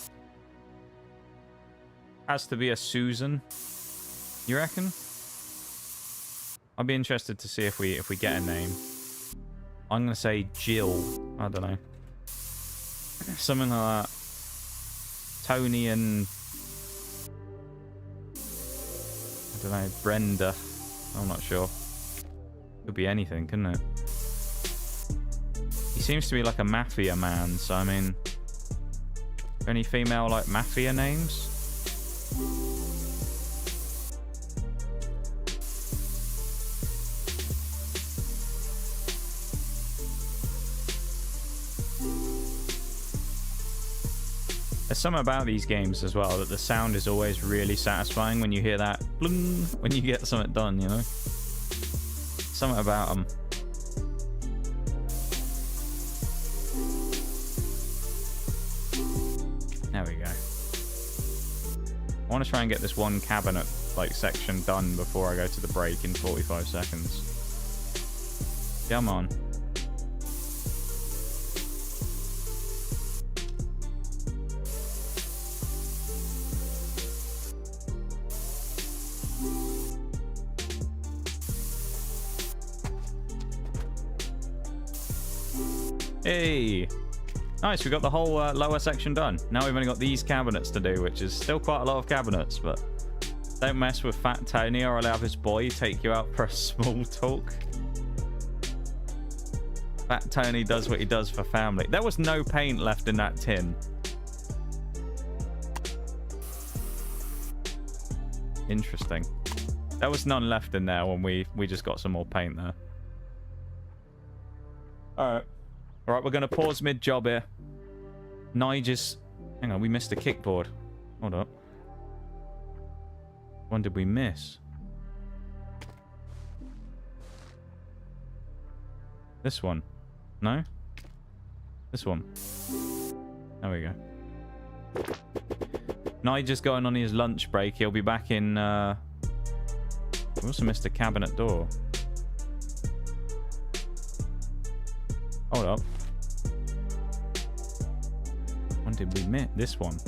Has to be a Susan. You reckon? I'd be interested to see if we get a name. I'm gonna say Jill. I don't know. Something like that. Tony and... I don't know, Brenda. I'm not sure. Could be anything, couldn't it? He seems to be like a mafia man, so I mean... Any female, like, mafia names? There's something about these games as well, that the sound is always really satisfying when you hear that bling, when you get something done, you know? Something about them. There we go. I want to try and get this one cabinet, like, section done before I go to the break in 45 seconds. Come on. Hey! Nice, we got the whole lower section done. Now we've only got these cabinets to do, which is still quite a lot of cabinets, but don't mess with Fat Tony or I'll have his boy take you out for a small talk. Fat Tony does what he does for family. There was no paint left in that tin. Interesting. There was none left in there when we just got some more paint there. Alright. Alright, we're going to pause mid-job here. Nige's... Hang on, we missed a kickboard. Hold up. One did we miss? This one. No? This one. There we go. Nigel's going on his lunch break. He'll be back in... We also missed a cabinet door. Hold up. When did we miss? This one.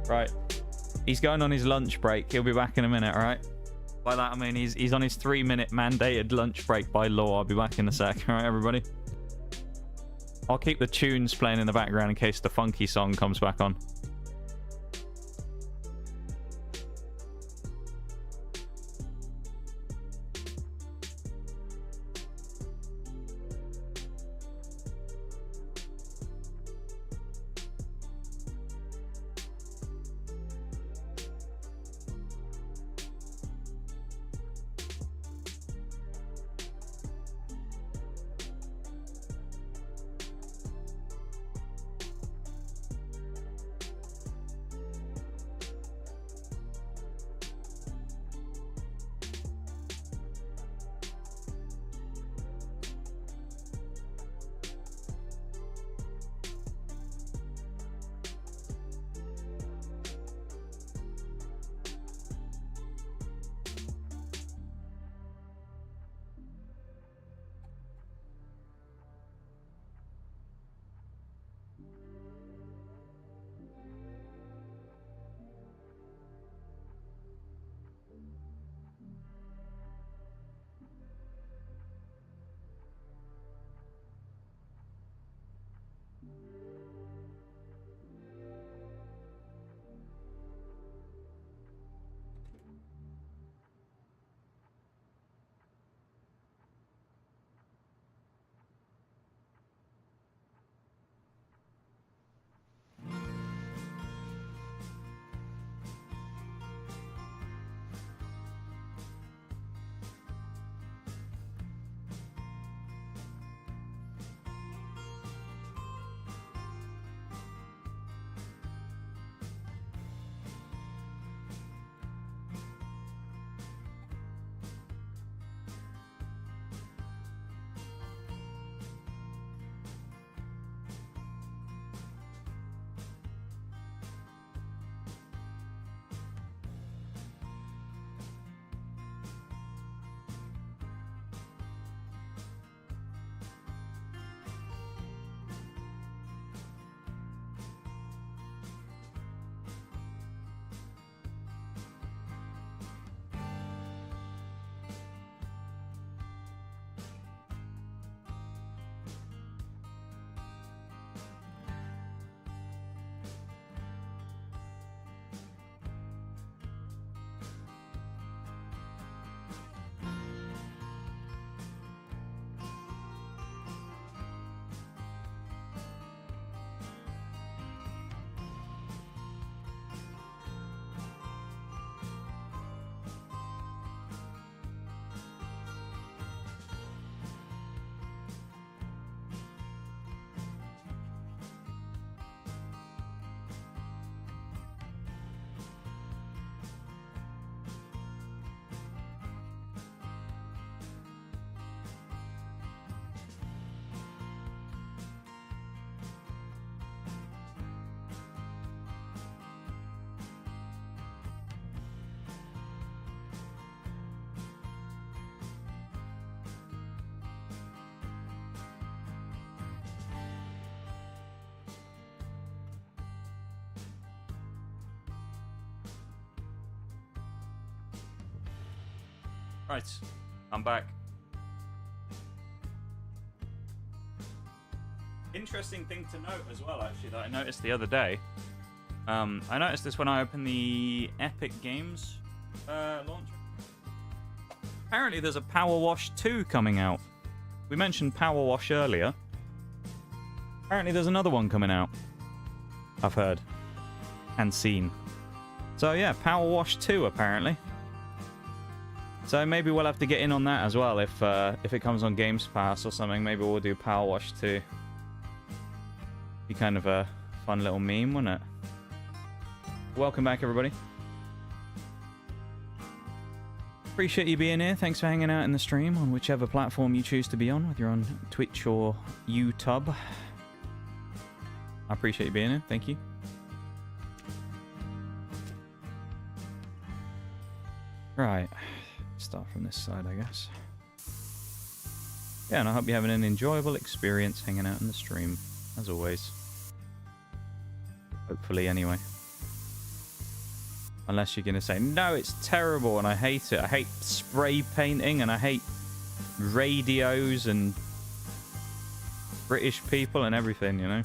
Right. He's going on his lunch break. He'll be back in a minute, alright? By that I mean he's on his 3-minute mandated lunch break by law. I'll be back in a sec. Alright, everybody? I'll keep the tunes playing in the background in case the funky song comes back on. Right, I'm back. Interesting thing to note as well, actually, that I noticed the other day. I noticed this when I opened the Epic Games launcher. Apparently there's a Power Wash 2 coming out. We mentioned Power Wash earlier. Apparently there's another one coming out. I've heard. And seen. So yeah, Power Wash 2 apparently. So maybe we'll have to get in on that as well if it comes on Games Pass or something. Maybe we'll do Power Wash 2. Be kind of a fun little meme, wouldn't it? Welcome back, everybody. Appreciate you being here. Thanks for hanging out in the stream on whichever platform you choose to be on, whether you're on Twitch or YouTube. I appreciate you being here. Thank you. Right. Start from this side, I guess. Yeah, and I hope you're having an enjoyable experience hanging out in the stream, as always. Hopefully, anyway. Unless you're going to say, no, it's terrible and I hate it. I hate spray painting and I hate radios and British people and everything, you know?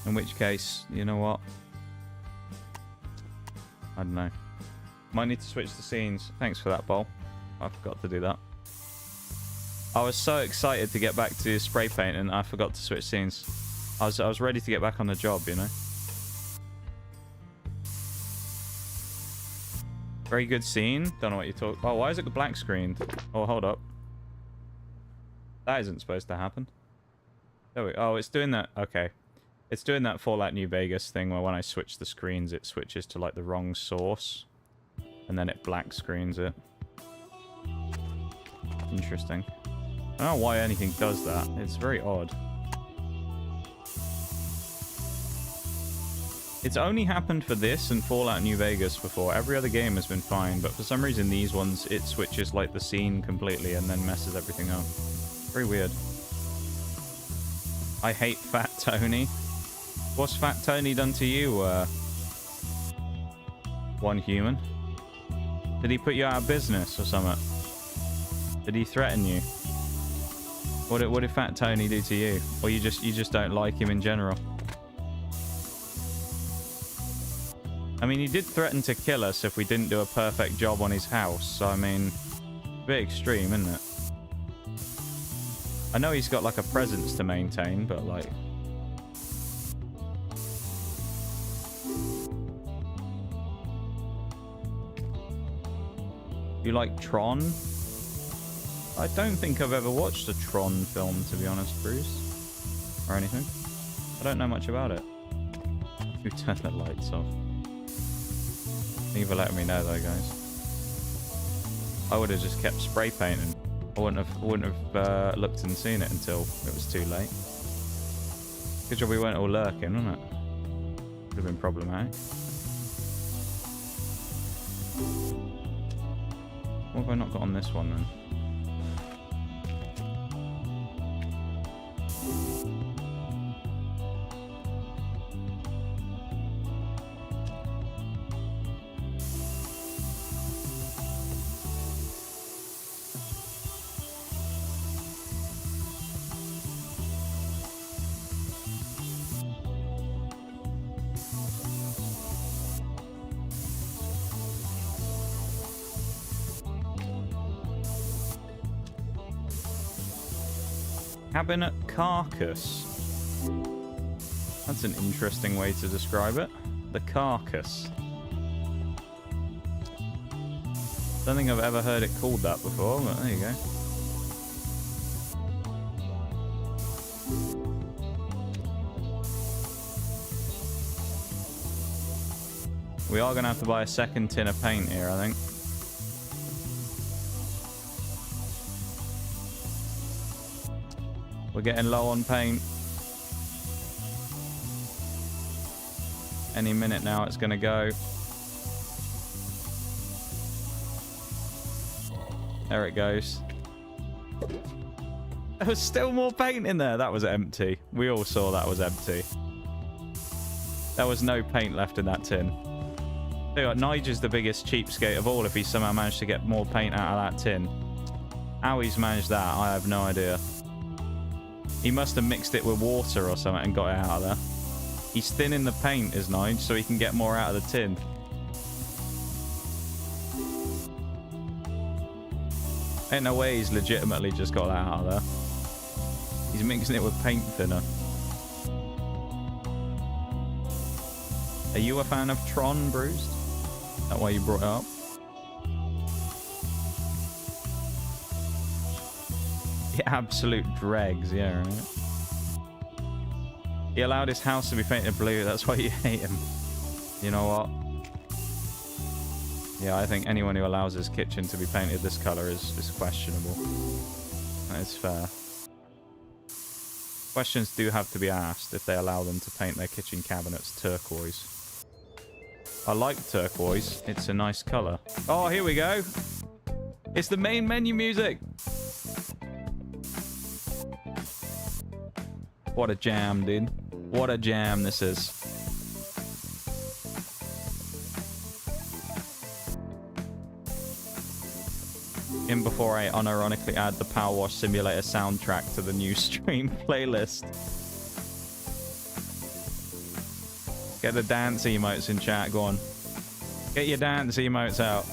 In which case, you know what? I don't know. Might need to switch the scenes. Thanks for that, Bowl. I forgot to do that. I was so excited to get back to spray painting and I forgot to switch scenes. I was ready to get back on the job, you know? Very good scene. Don't know what you talk. Oh, why is it black screened? Oh, hold up. That isn't supposed to happen. There we. Oh, it's doing that. Okay, it's doing that Fallout New Vegas thing where when I switch the screens, it switches to like the wrong source, and then it black screens it. Interesting. I don't know why anything does that. It's very odd. It's only happened for this and Fallout New Vegas before. Every other game has been fine, but for some reason these ones, it switches like the scene completely and then messes everything up. Very weird. I hate Fat Tony. What's Fat Tony done to you, one human? Did he put you out of business or something? Did he threaten you? What did Fat Tony do to you? Or you just don't like him in general? I mean, he did threaten to kill us if we didn't do a perfect job on his house. So, I mean, a bit extreme, isn't it? I know he's got, like, a presence to maintain, but, like... You like Tron? I don't think I've ever watched a Tron film, to be honest, Bruce. Or anything. I don't know much about it. You turn the lights off. Thank you for letting me know, though, guys. I would have just kept spray painting. I wouldn't have looked and seen it until it was too late. Good job we weren't all lurking, wasn't it? Would have been problematic. What have I not got on this one, then? Cabinet carcass. That's an interesting way to describe it. The carcass. Don't think I've ever heard it called that before, but there you go. We are going to have to buy a second tin of paint here, I think. We're getting low on paint. Any minute now it's going to go. There it goes. There was still more paint in there. That was empty. We all saw that was empty. There was no paint left in that tin. Tell you what, Nige's the biggest cheapskate of all if he somehow managed to get more paint out of that tin. How he's managed that, I have no idea. He must have mixed it with water or something and got it out of there. He's thinning the paint, is Nige, so he can get more out of the tin. Ain't no way he's legitimately just got that out of there. He's mixing it with paint thinner. Are you a fan of Tron, Bruised? Is that why you brought it up? Yeah, absolute dregs, yeah, right? He allowed his house to be painted blue, that's why you hate him. You know what? Yeah, I think anyone who allows his kitchen to be painted this colour is questionable. That is fair. Questions do have to be asked if they allow them to paint their kitchen cabinets turquoise. I like turquoise. It's a nice colour. Oh, here we go. It's the main menu music. What a jam, dude. What a jam this is. In before I unironically add the Power Wash Simulator soundtrack to the new stream playlist. Get the dance emotes in chat, go on. Get your dance emotes out.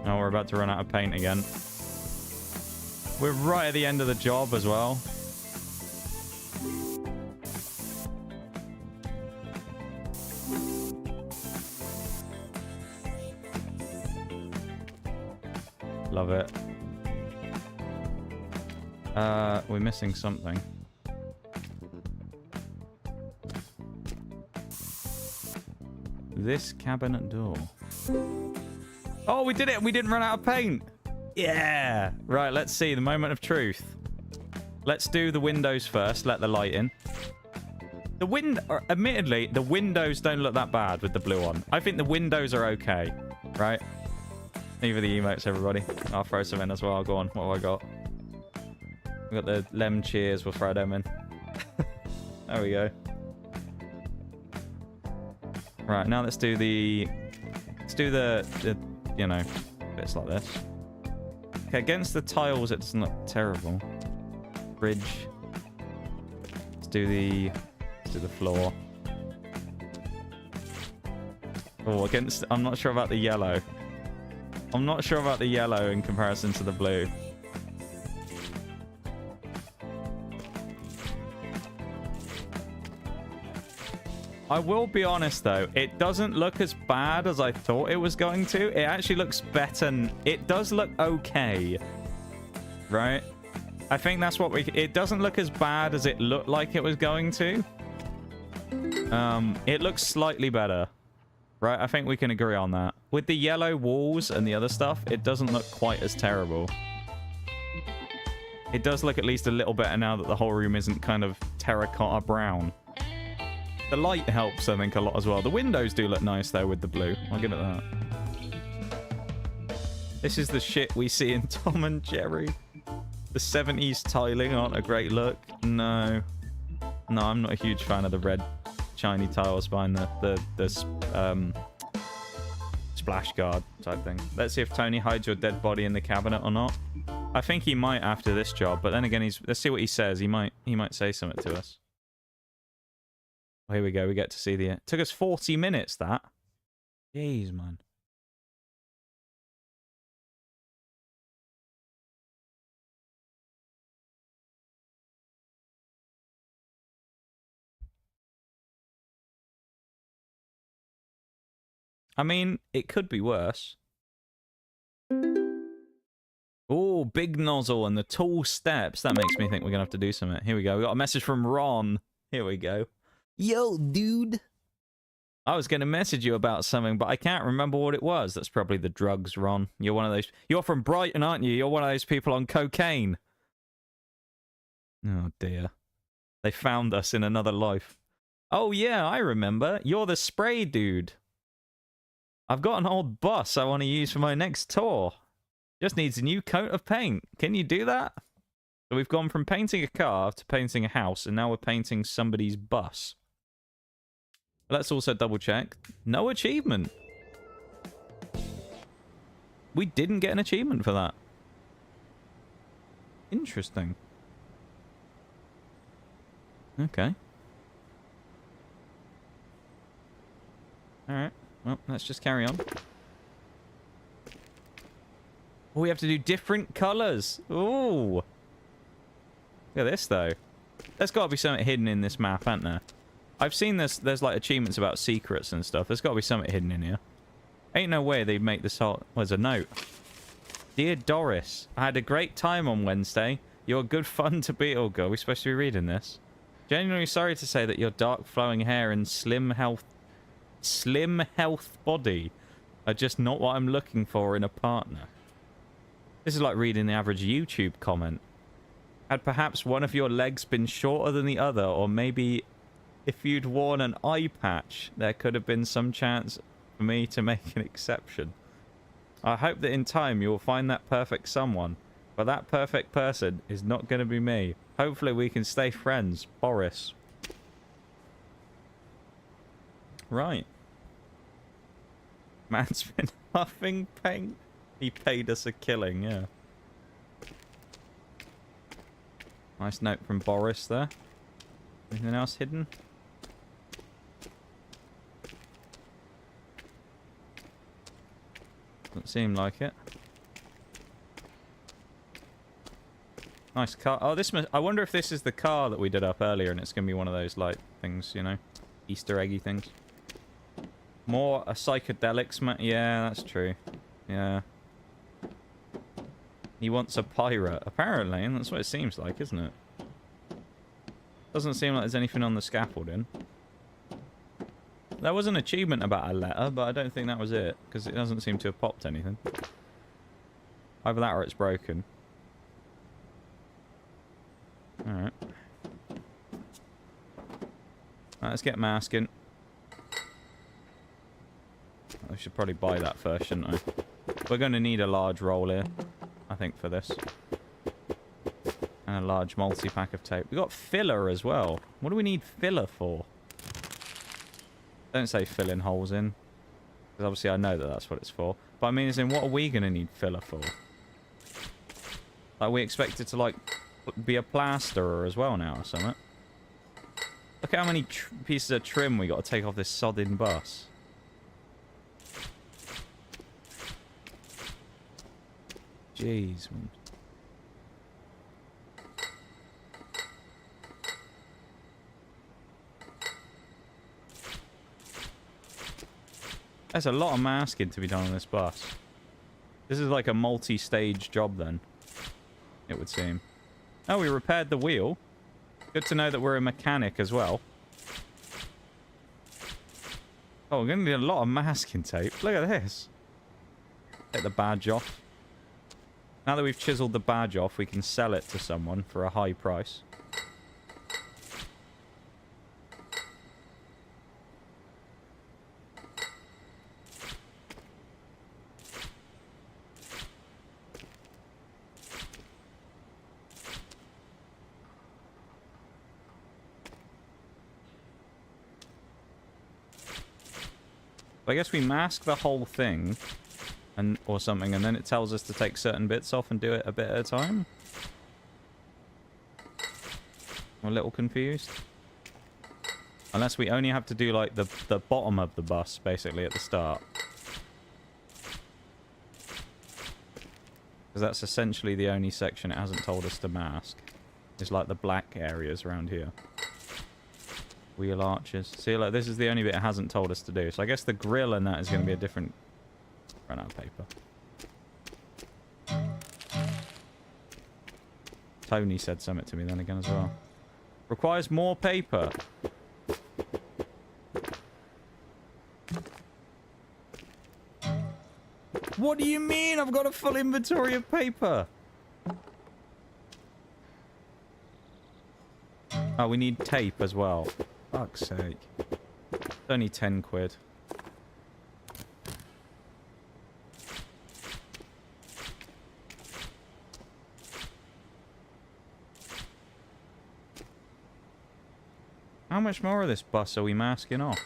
Oh, we're about to run out of paint again. We're right at the end of the job as well. Love it. We're missing something. This cabinet door. Oh, we did it! We didn't run out of paint! Yeah! Right, let's see. The moment of truth. Let's do the windows first. Let the light in. Admittedly, the windows don't look that bad with the blue on. I think the windows are okay. Right? Leave the emotes, everybody. I'll throw some in as well. Go on. What have I got? We got the lem cheers. We'll throw them in. There we go. Right, now let's do the... Let's do the you know, bits like this. Okay, against the tiles, it doesn't look terrible. Bridge. Let's do the floor. Oh, against... I'm not sure about the yellow. I'm not sure about the yellow in comparison to the blue. I will be honest, though. It doesn't look as bad as I thought it was going to. It actually looks better. It does look okay. Right? I think that's what we... It doesn't look as bad as it looked like it was going to. It looks slightly better. Right? I think we can agree on that. With the yellow walls and the other stuff, it doesn't look quite as terrible. It does look at least a little better now that the whole room isn't kind of terracotta brown. The light helps, I think, a lot as well. The windows do look nice, though, with the blue. I'll give it that. This is the shit we see in Tom and Jerry. The 70s tiling aren't a great look. No. No, I'm not a huge fan of the red shiny tiles behind the splash guard type thing. Let's see if Tony hides your dead body in the cabinet or not. I think he might after this job, but then again, let's see what he says. He might say something to us. Oh, here we go. We get to see the... It took us 40 minutes, that. Jeez, man. I mean, it could be worse. Oh, big nozzle and the tall steps. That makes me think we're going to have to do something. Here we go. We got a message from Ron. Here we go. Yo, dude. I was going to message you about something, but I can't remember what it was. That's probably the drugs, Ron. You're one of those... You're from Brighton, aren't you? You're one of those people on cocaine. Oh, dear. They found us in another life. Oh, yeah, I remember. You're the spray dude. I've got an old bus I want to use for my next tour. Just needs a new coat of paint. Can you do that? So we've gone from painting a car to painting a house, and now we're painting somebody's bus. Let's also double check. No achievement. We didn't get an achievement for that. Interesting. Okay. Alright. Well, let's just carry on. Oh, we have to do different colours. Ooh. Look at this, though. There's got to be something hidden in this map, hasn't there? I've seen this. There's, like, achievements about secrets and stuff. There's got to be something hidden in here. Ain't no way they'd make this whole... Oh, there's a note. Dear Doris, I had a great time on Wednesday. You're good fun to be... Oh, God, are we supposed to be reading this? Genuinely sorry to say that your dark flowing hair and slim health body are just not what I'm looking for in a partner. This is like reading the average YouTube comment. Had perhaps one of your legs been shorter than the other, or maybe if you'd worn an eye patch, there could have been some chance for me to make an exception. I hope that in time you will find that perfect someone, but that perfect person is not going to be me. Hopefully we can stay friends. Boris. Right. Man's been huffing paint. He paid us a killing, yeah. Nice note from Boris there. Anything else hidden? Doesn't seem like it. Nice car. Oh, this must... I wonder if this is the car that we did up earlier and it's going to be one of those, like, things, you know? Easter eggy things. More a psychedelics, yeah, that's true. Yeah. He wants a pirate, apparently, and that's what it seems like, isn't it? Doesn't seem like there's anything on the scaffolding. There was an achievement about a letter, but I don't think that was it, because it doesn't seem to have popped anything. Either that or it's broken. Alright. Let's get masking. I should probably buy that first, shouldn't I? We're going to need a large roll here, I think, for this. And a large multi-pack of tape. We've got filler as well. What do we need filler for? Don't say filling holes in. Because obviously I know that that's what it's for. But I mean, as in, what are we going to need filler for? Like, we expect it to, like, be a plasterer as well now or something. Look at how many pieces of trim we got to take off this sodding bus. Jeez, man. There's a lot of masking to be done on this bus. This is like a multi-stage job then, it would seem. Oh, we repaired the wheel. Good to know that we're a mechanic as well. Oh, we're going to need a lot of masking tape. Look at this. Take the badge off. Now that we've chiseled the badge off, we can sell it to someone for a high price. I guess we mask the whole thing, or something, and then it tells us to take certain bits off and do it a bit at a time. I'm a little confused. Unless we only have to do, like, the bottom of the bus, basically, at the start. Because that's essentially the only section it hasn't told us to mask. It's like the black areas around here. Wheel arches. See, like, this is the only bit it hasn't told us to do. So I guess the grill and that is going to be a different... Run out of paper. Tony said something to me then again as well. Requires more paper. What do you mean? I've got a full inventory of paper. Oh, we need tape as well. Fuck's sake. It's only 10 quid. How much more of this bus are we masking off?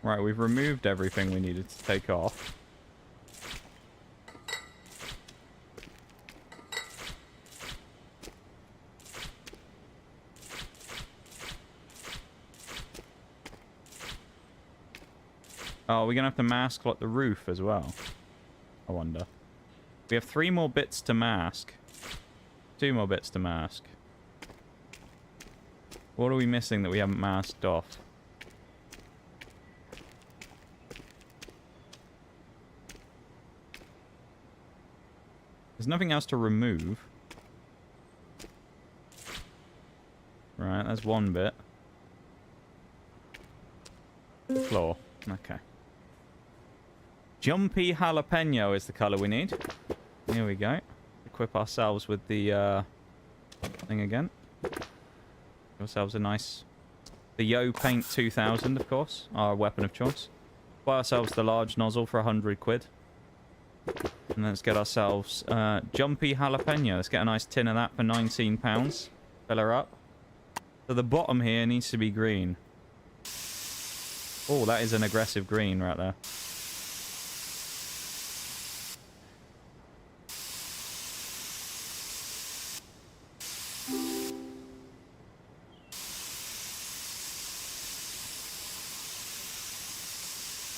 Right, we've removed everything we needed to take off. Oh, we're going to have to mask like the roof as well. I wonder. We have 3 more bits to mask. 2 more bits to mask. What are we missing that we haven't masked off? There's nothing else to remove. Right, that's one bit. Floor. Okay. Jumpy jalapeno is the colour we need. Here we go. Equip ourselves with the thing again. Give ourselves a nice... The Yo Paint 2000, of course. Our weapon of choice. Buy ourselves the large nozzle for 100 quid. And let's get ourselves Jumpy jalapeno. Let's get a nice tin of that for £19. Fill her up. So the bottom here needs to be green. Oh, that is an aggressive green right there.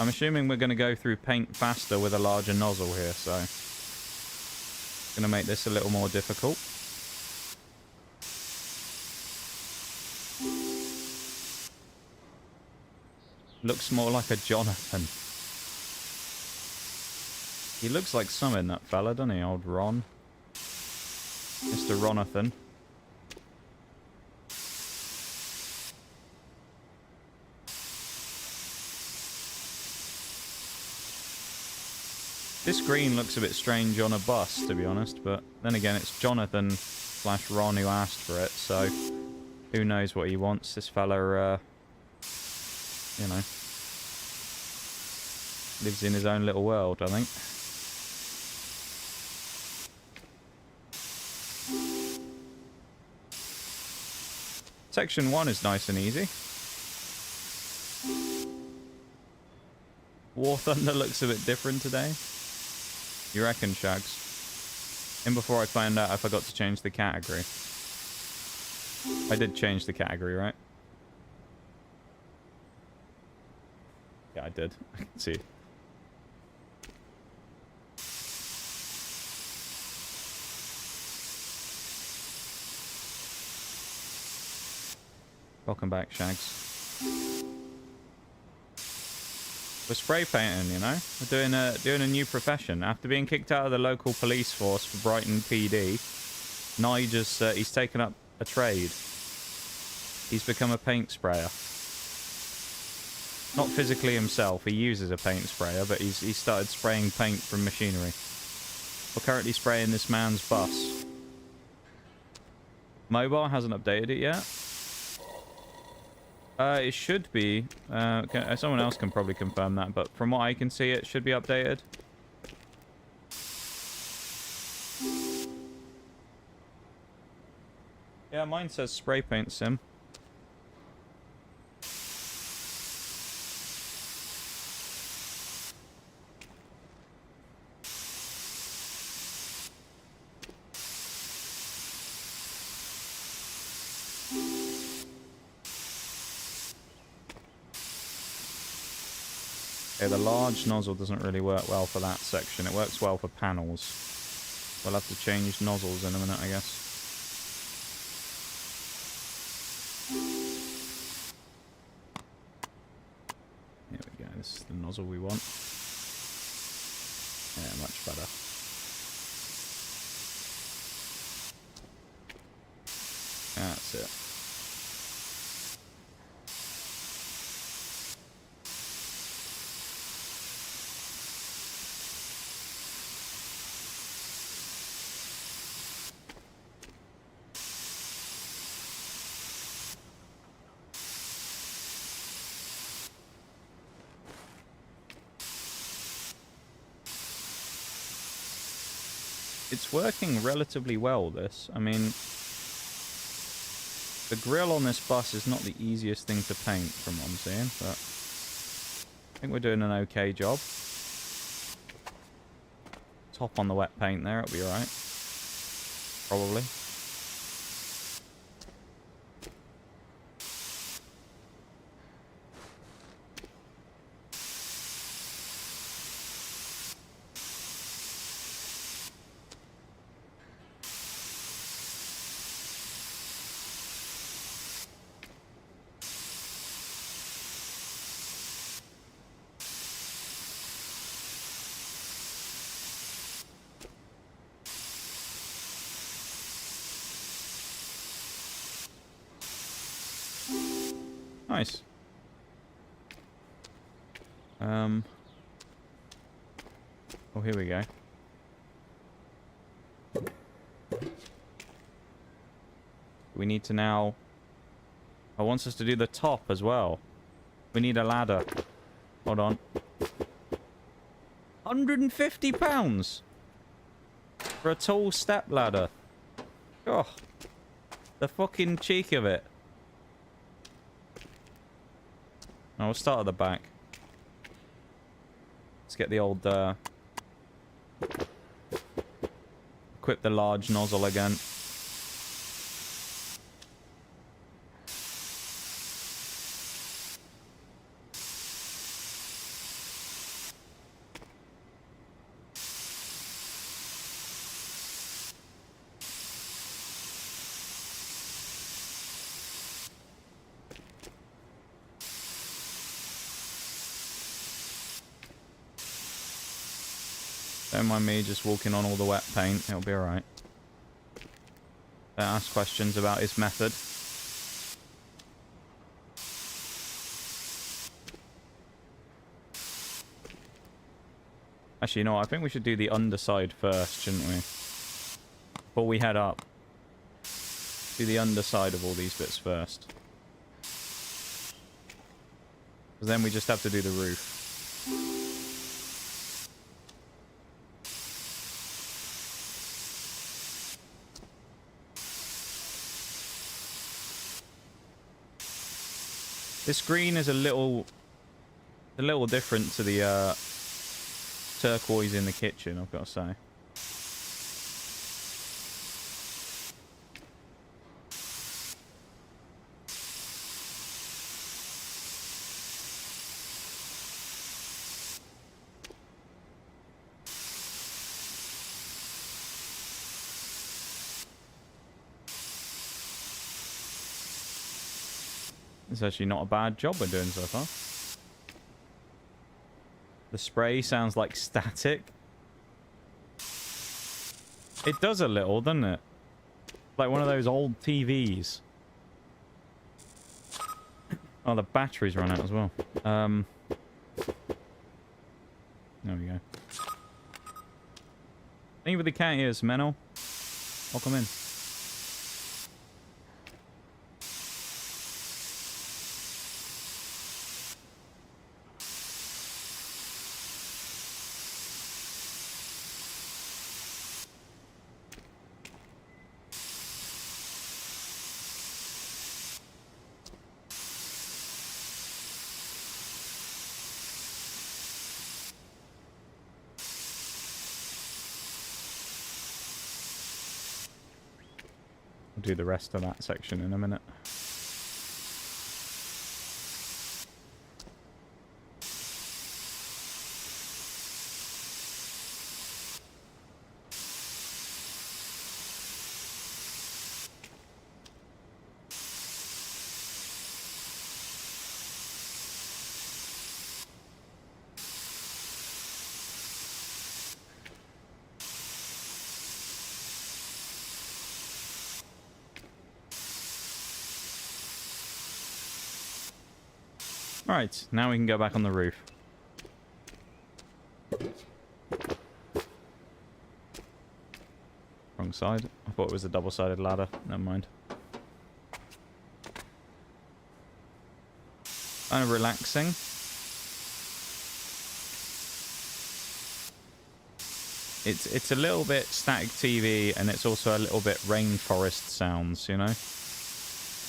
I'm assuming we're going to go through paint faster with a larger nozzle here, so... Going to make this a little more difficult. Looks more like a Jonathan. He looks like something, that fella, doesn't he? Old Ron. Mr. Ronathan. This green looks a bit strange on a bus, to be honest, but then again, it's Jonathan / Ron who asked for it, so who knows what he wants. This fella, you know, lives in his own little world, I think. Section 1 is nice and easy. War Thunder looks a bit different today. You reckon, Shags? And before I find out, I forgot to change the category. I did change the category, right? Yeah, I did. I can see. Welcome back, Shags. We're spray painting, you know? We're doing a new profession. After being kicked out of the local police force for Brighton PD, Nige he's taken up a trade. He's become a paint sprayer. Not physically himself, he uses a paint sprayer, but he's started spraying paint from machinery. We're currently spraying this man's bus. Mobile hasn't updated it yet. It should be. Someone else can probably confirm that, but from what I can see, it should be updated. Yeah, mine says spray paint sim. Okay, the large nozzle doesn't really work well for that section. It works well for panels. We'll have to change nozzles in a minute, I guess. Here we go. This is the nozzle we want. Yeah, much better. That's it. It's working relatively well, this. I mean, the grille on this bus is not the easiest thing to paint, from what I'm seeing, but think we're doing an okay job. Top on the wet paint there, it'll be alright. Probably. Nice. Oh, here we go. We need to now... I wants us to do the top as well. We need a ladder. Hold on. £150 for a tall step ladder. Oh, the fucking cheek of it. Oh, we'll start at the back. Let's get the old... equip the large nozzle again. Don't mind me just walking on all the wet paint. It'll be alright. Don't ask questions about his method. Actually, you know what? I think we should do the underside first, shouldn't we? Before we head up. Do the underside of all these bits first. Because then we just have to do the roof. This green is a little different to the turquoise in the kitchen, I've got to say. It's actually not a bad job we're doing so far. The spray sounds like static. It does a little, doesn't it? Like one of those old TVs. Oh, the batteries run out as well. There we go. Thank you for the cat ears, Menno. Welcome in. Do the rest of that section in a minute. Alright, now we can go back on the roof. Wrong side. I thought it was a double-sided ladder. Never mind. Kind of relaxing. It's a little bit static TV, and it's also a little bit rainforest sounds, you know?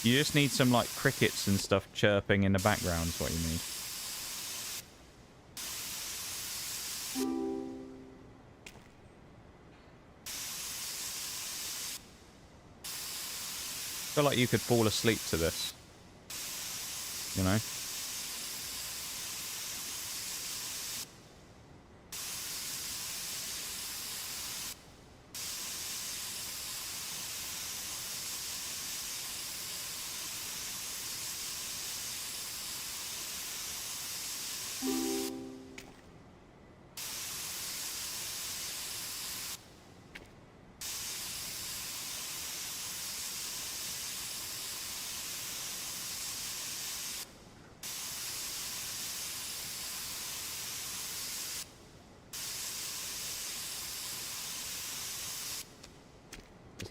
You just need some, like, crickets and stuff chirping in the background is what you need. feel like you could fall asleep to this. You know?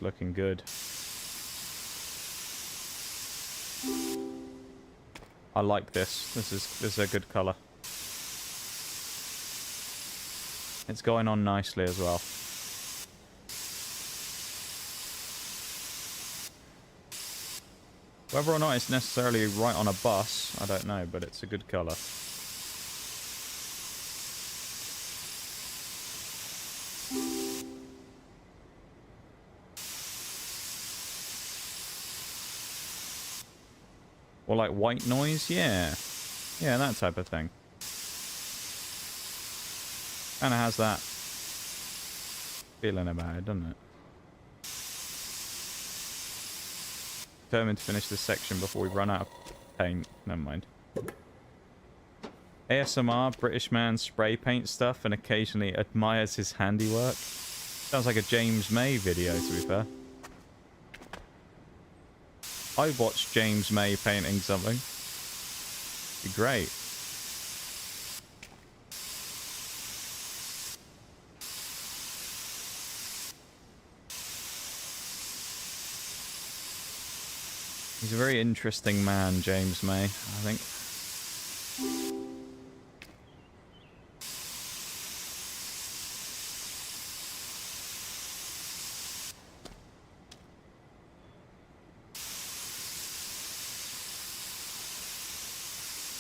Looking good. I like this. This is a good color. It's going on nicely as well. Whether or not it's necessarily right on a bus, I don't know, but it's a good color. Or like white noise, yeah. Yeah, that type of thing. Kinda has that feeling about it, doesn't it? Determined to finish this section before we run out of paint. Never mind. ASMR, British man spray paint stuff and occasionally admires his handiwork. Sounds like a James May video, to be fair. I watched James May painting something. Be great. He's a very interesting man, James May, I think.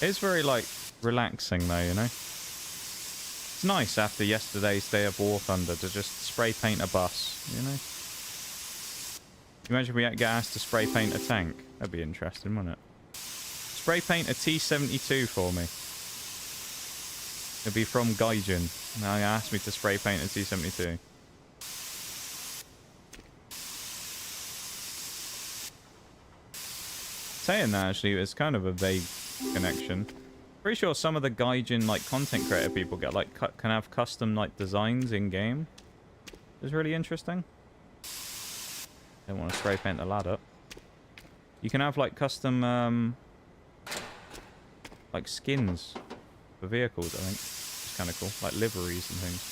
It's very, like, relaxing, though, you know? It's nice after yesterday's Day of War Thunder to just spray paint a bus, you know? Imagine we get asked to spray paint a tank. That'd be interesting, wouldn't it? Spray paint a T-72 for me. It'd be from Gaijin. Now he asked me to spray paint a T-72. Saying that, actually, it's kind of a vague connection. Pretty sure some of the Gaijin, like, content creator people get, like, can have custom, like, designs in-game. It's really interesting. Don't want to spray paint the ladder. You can have, like, custom, like, skins for vehicles, I think. It's kind of cool. Like, liveries and things.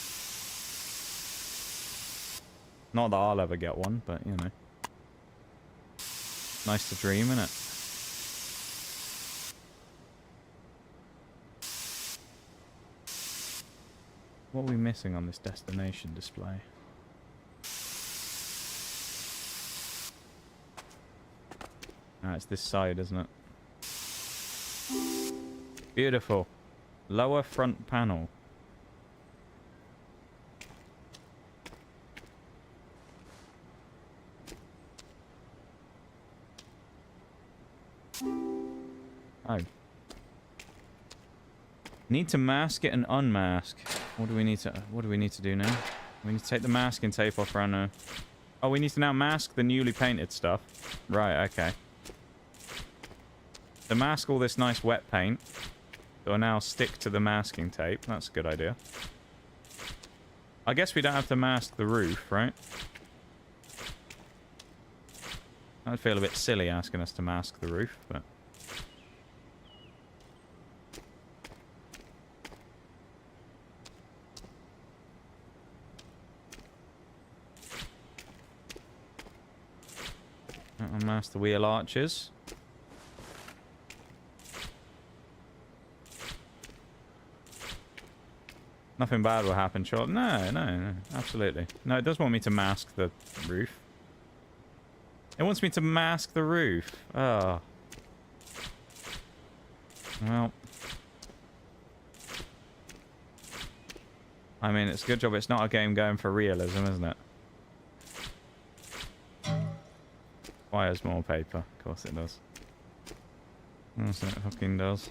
Not that I'll ever get one, but, you know. Nice to dream, innit? What are we missing on this destination display? Ah, it's this side, isn't it? Beautiful. Lower front panel. Oh. Need to mask it and unmask. What do we need to do now? We need to take the masking tape off around now. Oh, we need to now mask the newly painted stuff. Right, okay. To mask all this nice wet paint, it will now stick to the masking tape. That's a good idea. I guess we don't have to mask the roof, right? I'd feel a bit silly asking us to mask the roof, but... Unmask the wheel arches. Nothing bad will happen, sure. No, absolutely. No, it does want me to mask the roof. It wants me to mask the roof. Oh. Well. I mean, it's a good job it's not a game going for realism, isn't it? Requires more paper. Of course it does. That's what it fucking does.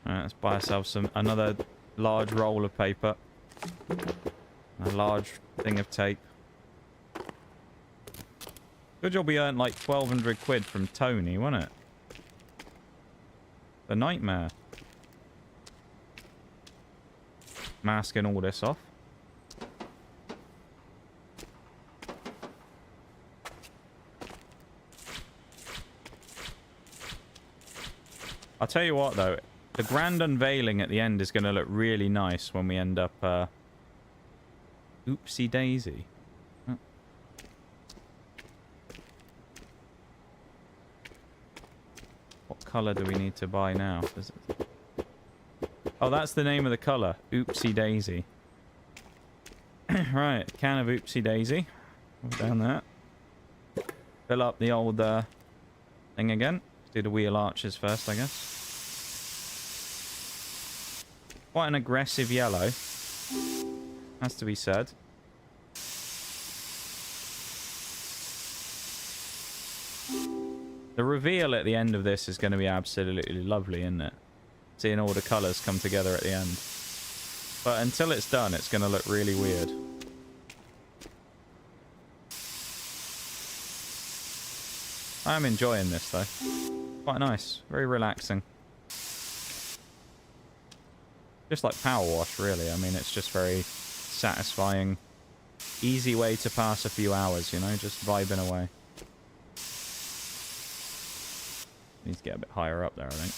Alright, let's buy ourselves another large roll of paper. A large thing of tape. Good job we earned like 1,200 quid from Tony, wasn't it? The nightmare. Masking all this off. I'll tell you what though, the grand unveiling at the end is going to look really nice when we end up oopsie daisy. Oh. What colour do we need to buy now? Oh, that's the name of the colour. Oopsie daisy. Right, can of oopsie daisy. Down there. Fill up the old thing again. Do the wheel arches first, I guess. Quite an aggressive yellow. Has to be said. The reveal at the end of this is going to be absolutely lovely, isn't it? Seeing all the colours come together at the end. But until it's done, it's going to look really weird. I'm enjoying this, though. Quite nice. Very relaxing. Just like power wash, really. I mean, it's just very satisfying. Easy way to pass a few hours, you know? Just vibing away. Needs to get a bit higher up there, I think.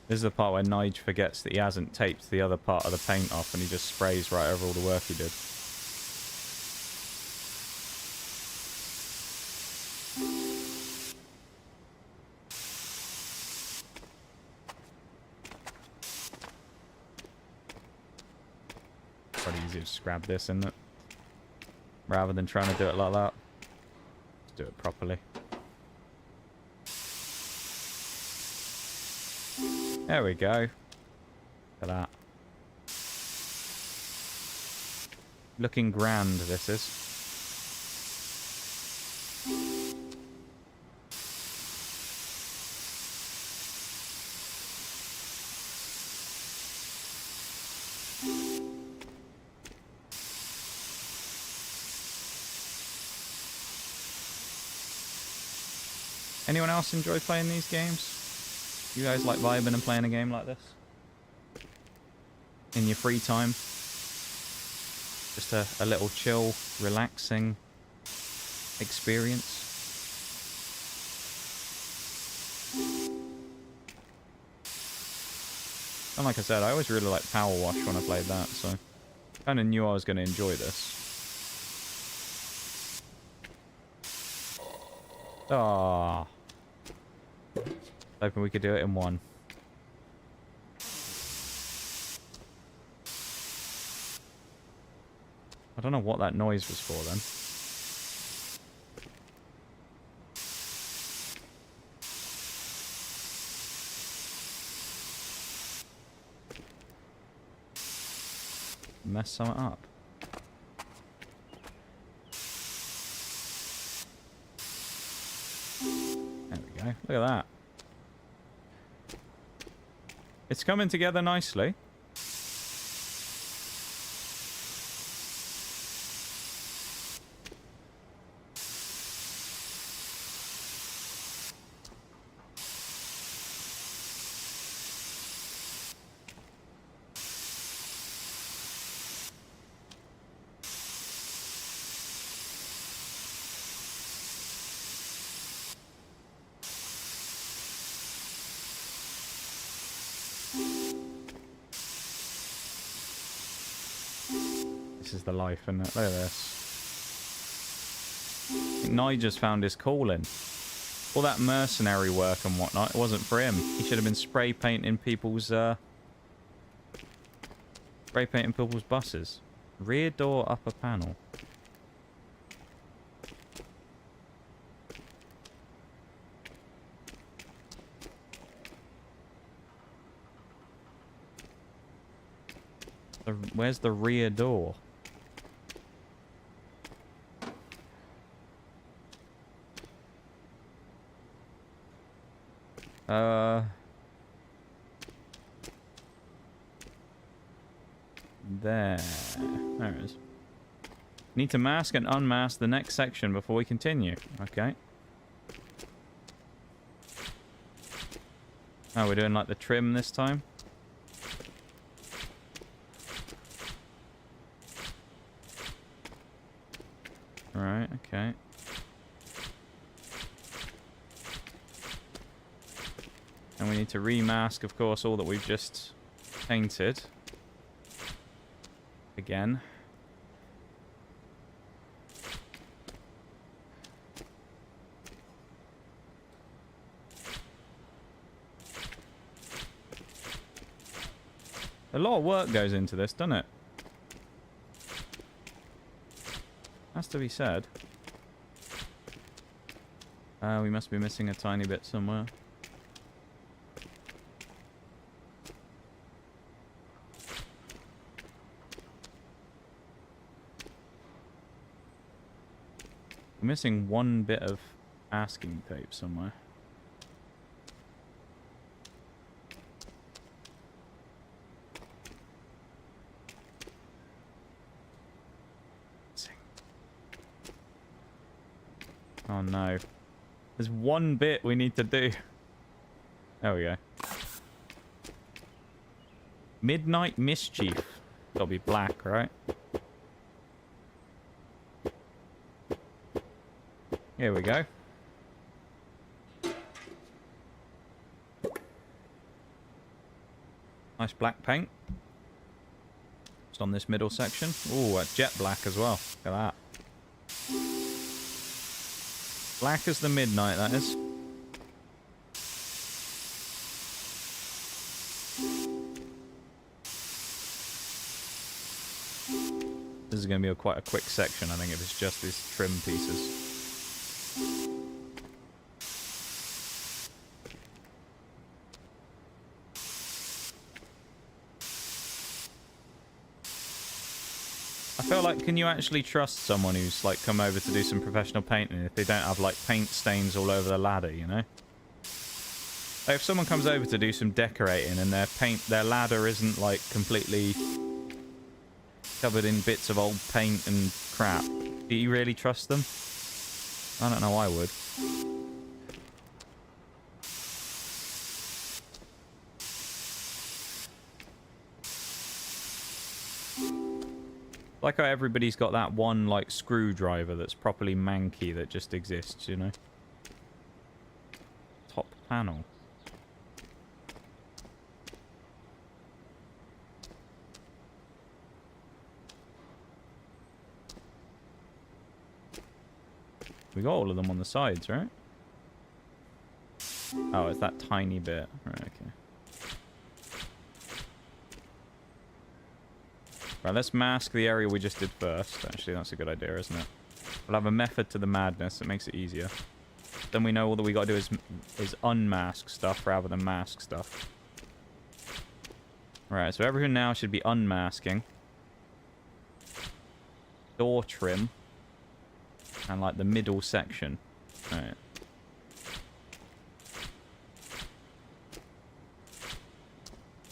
This is the part where Nige forgets that he hasn't taped the other part of the paint off and he just sprays right over all the work he did. Pretty easy to just grab this, isn't it? Rather than trying to do it like that. Just do it properly. There we go. Look at that. Looking grand, this is. Anyone else enjoy playing these games? You guys like vibing and playing a game like this? In your free time? Just a little chill, relaxing experience? And like I said, I always really liked Power Wash when I played that, so kind of knew I was going to enjoy this. Ah. Hoping we could do it in one. I don't know what that noise was for then. Mess something up. There we go. Look at that. It's coming together nicely. This is the life, isn't it? Look at this. I think Nige just found his calling. All that mercenary work and whatnot, it wasn't for him. He should have been spray painting people's buses. Rear door upper panel. Where's the rear door? There. There it is. Need to mask and unmask the next section before we continue. Okay. Oh, we're doing like the trim this time? Right, okay. And we need to remask, of course, all that we've just painted. Again. A lot of work goes into this, doesn't it? Has to be said. We must be missing a tiny bit somewhere. We're missing one bit of masking tape somewhere. Oh no. There's one bit we need to do. There we go. Midnight Mischief. Gotta be black, right? Here we go. Nice black paint. Just on this middle section. Ooh, a jet black as well. Look at that. Black as the midnight, that is. This is going to be quite a quick section, I think, if it's just these trim pieces. I feel like, can you actually trust someone who's like come over to do some professional painting if they don't have like paint stains all over the ladder, you know? Like, if someone comes over to do some decorating and their ladder isn't like completely covered in bits of old paint and crap, do you really trust them? I don't know, I would. Like how everybody's got that one, like, screwdriver that's properly manky that just exists, you know? Top panel. We got all of them on the sides, right? Oh, it's that tiny bit. Right, okay. Right, let's mask the area we just did first. Actually, that's a good idea, isn't it? We'll have a method to the madness that makes it easier. Then we know all that we got to do is unmask stuff rather than mask stuff. Right, so everything now should be unmasking. Door trim. And like the middle section. Right.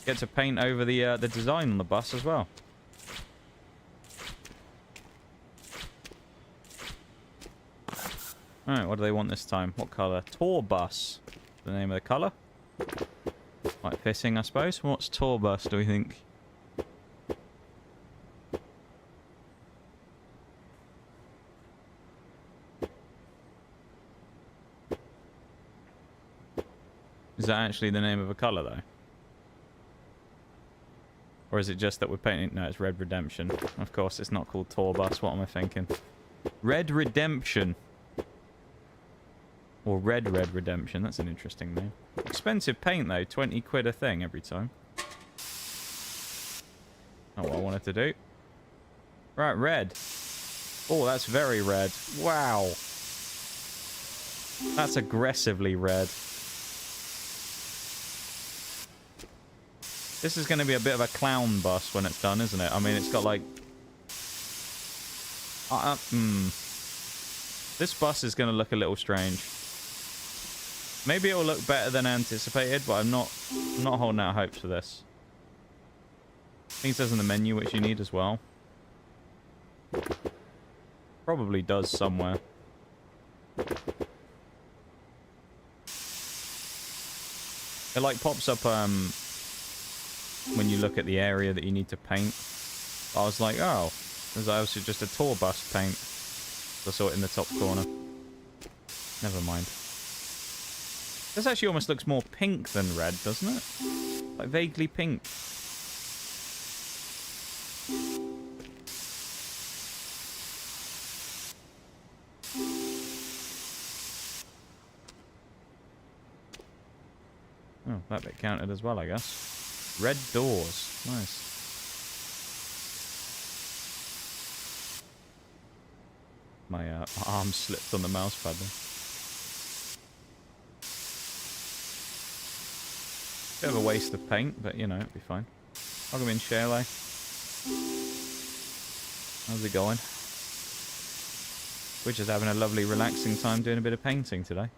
Get to paint over the design on the bus as well. Alright, what do they want this time? What colour? Tour bus. The name of the colour? Quite fitting, I suppose. What's tour bus, do we think? Is that actually the name of a colour, though? Or is it just that we're painting... No, it's Red Redemption. Of course, it's not called Tour Bus. What am I thinking? Red Redemption. Or Red Redemption. That's an interesting name. Expensive paint, though. 20 quid a thing every time. Not what I wanted to do. Right, red. Oh, that's very red. Wow. That's aggressively red. This is going to be a bit of a clown bus when it's done, isn't it? I mean, it's got like... This bus is going to look a little strange. Maybe it will look better than anticipated, but I'm not holding out hopes for this. I think it says in the menu which you need as well. Probably does somewhere. It like pops up when you look at the area that you need to paint. I was like, oh, there's obviously just a tour bus paint. I saw it in the top corner. Never mind. This actually almost looks more pink than red, doesn't it? Like vaguely pink. Oh, that bit counted as well, I guess. Red doors. Nice. My arm slipped on the mouse pad there. Bit of a waste of paint, but you know, it'll be fine. Welcome in, Shirley. How's it going? We're just having a lovely, relaxing time doing a bit of painting today.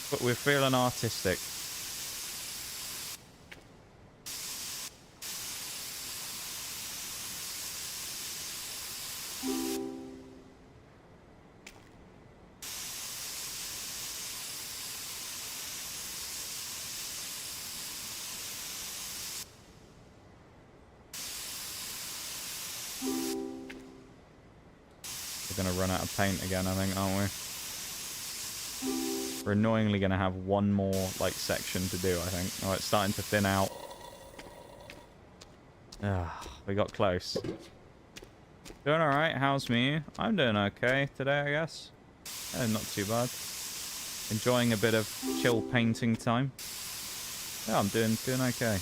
But we're feeling artistic. We're going to run out of paint again, I think, aren't we? We're annoyingly going to have one more, like, section to do, I think. Oh, it's starting to thin out. We got close. Doing alright, how's me? I'm doing okay today, I guess. Not too bad. Enjoying a bit of chill painting time. Yeah, I'm doing okay.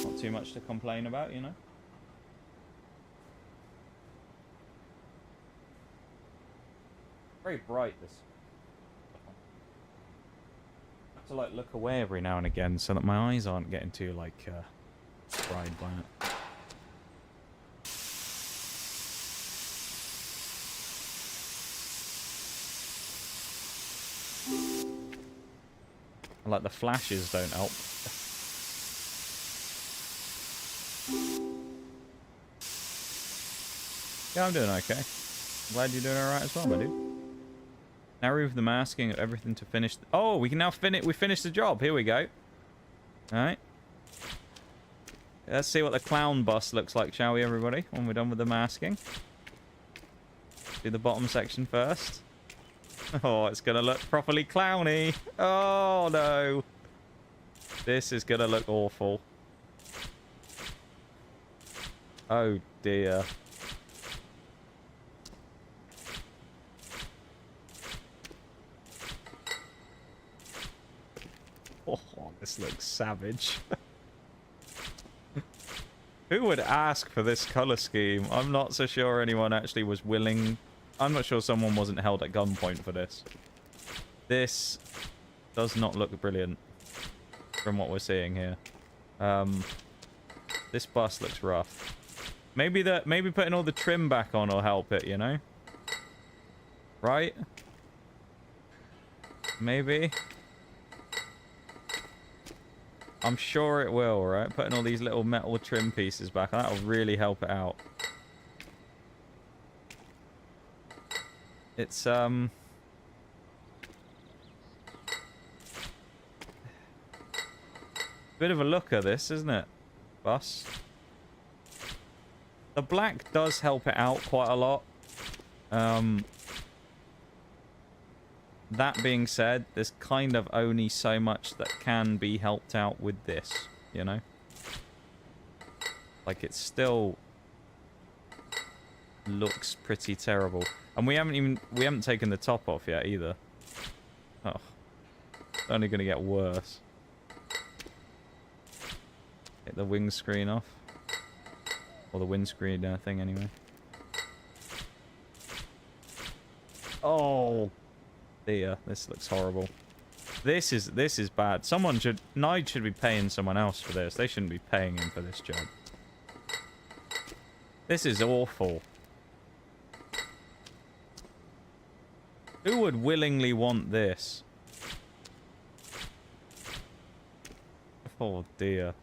Not too much to complain about, you know? Very bright, this. I have to like look away every now and again so that my eyes aren't getting too like fried by it. Like the flashes don't help. Yeah, I'm doing okay. Glad you're doing alright as well, my dude. Now remove the masking of everything to finish. Oh, we can now finish. We finished the job. Here we go. All right. Let's see what the clown bus looks like, shall we, everybody? When we're done with the masking. Do the bottom section first. Oh, it's gonna look properly clowny. Oh no. This is gonna look awful. Oh dear. Oh, this looks savage. Who would ask for this color scheme? I'm not so sure anyone actually was willing. I'm not sure someone wasn't held at gunpoint for this. This does not look brilliant from what we're seeing here. This bus looks rough. Maybe putting all the trim back on will help it, you know? Right? Maybe. I'm sure it will, right? Putting all these little metal trim pieces back, that'll really help it out. It's, bit of a looker, this, isn't it? Bus. The black does help it out quite a lot. That being said, there's kind of only so much that can be helped out with this, you know? Like, it still looks pretty terrible. And we haven't taken the top off yet either. Oh. It's only gonna get worse. Get the windscreen off. Or the windscreen thing anyway. Oh dear, this looks horrible. This is bad. Someone should... Nige should be paying someone else for this. They shouldn't be paying him for this job. This is awful. Who would willingly want this? Oh dear.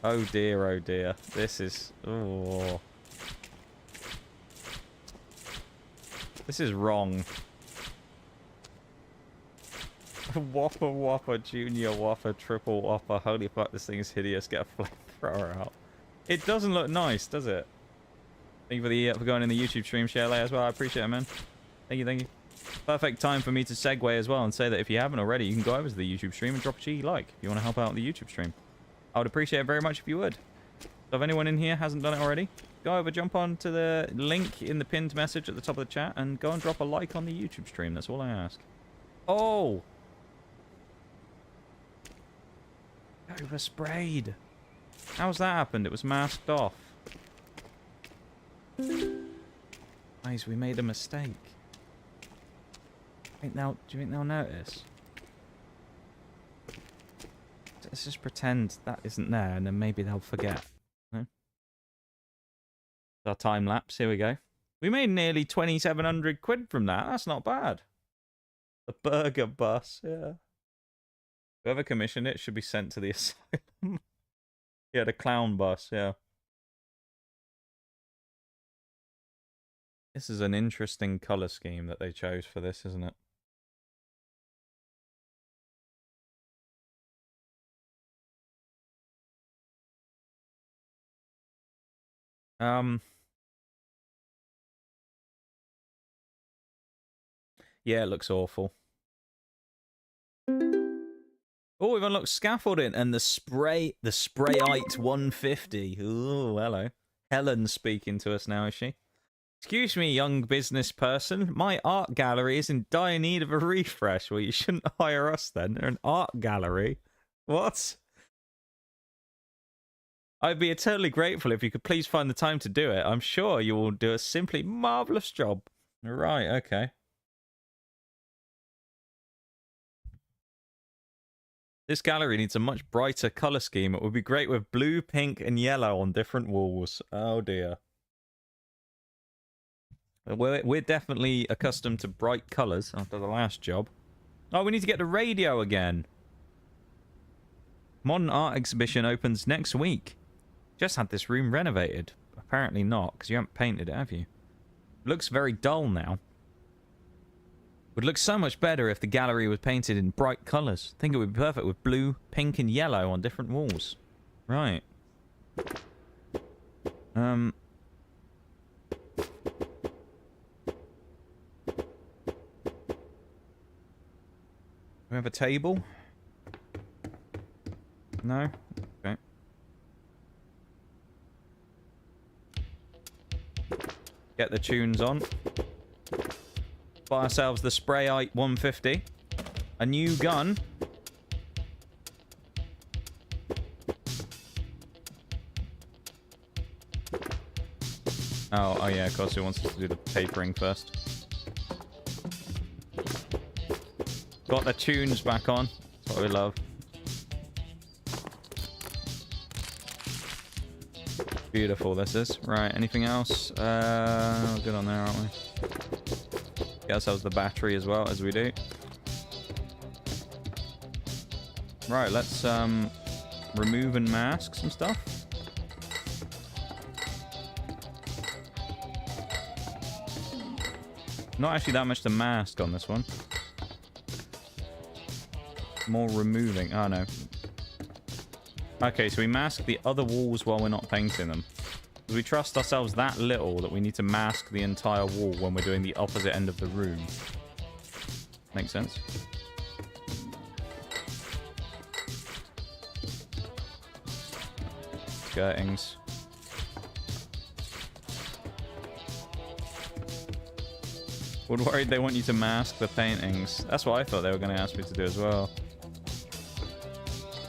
Oh dear, oh dear. This is... Oh. This is wrong. Whopper, Whopper, Junior Whopper, Triple Whopper. Holy fuck, this thing is hideous. Get a flamethrower out. It doesn't look nice, does it? Thank you for going in the YouTube stream share later as well. I appreciate it, man. Thank you, thank you. Perfect time for me to segue as well and say that if you haven't already, you can go over to the YouTube stream and drop a cheeky like if you want to help out the YouTube stream. I would appreciate it very much if you would. So if anyone in here hasn't done it already, go over, jump on to the link in the pinned message at the top of the chat and go and drop a like on the YouTube stream. That's all I ask. Oh! Oversprayed. How's that happened? It was masked off. Guys, we made a mistake. Do you think they'll notice? Let's just pretend that isn't there, and then maybe they'll forget. No? Our time lapse. Here we go. We made nearly 2,700 quid from that. That's not bad. The burger bus, yeah. Whoever commissioned it should be sent to the asylum. Yeah, the clown bus, yeah. This is an interesting colour scheme that they chose for this, isn't it? Yeah, it looks awful. Oh, we've unlocked scaffolding and the Sprayite 150. Ooh, hello. Helen's speaking to us now, is she? Excuse me, young business person. My art gallery is in dire need of a refresh. Well, you shouldn't hire us then. They're an art gallery. What? I'd be eternally grateful if you could please find the time to do it. I'm sure you will do a simply marvellous job. Right, okay. This gallery needs a much brighter colour scheme. It would be great with blue, pink, and yellow on different walls. Oh dear. We're definitely accustomed to bright colours after the last job. Oh, we need to get the radio again. Modern art exhibition opens next week. Just had this room renovated. Apparently not, because you haven't painted it, have you? It looks very dull now. Would look so much better if the gallery was painted in bright colours. I think it would be perfect with blue, pink, and yellow on different walls. Right. We have a table? No? Okay. Get the tunes on. Buy ourselves the Sprayite 150. A new gun. Oh yeah, of course he wants us to do the papering first. Got the tunes back on. That's what we love. Beautiful, this is. Right, anything else? Good on there, aren't we? Get ourselves the battery as well, as we do. Right, let's remove and mask some stuff. Not actually that much to mask on this one. More removing. Oh, no. Okay, so we mask the other walls while we're not painting them. We trust ourselves that little that we need to mask the entire wall when we're doing the opposite end of the room. Makes sense? Skirtings. Would worried they want you to mask the paintings. That's what I thought they were going to ask me to do as well.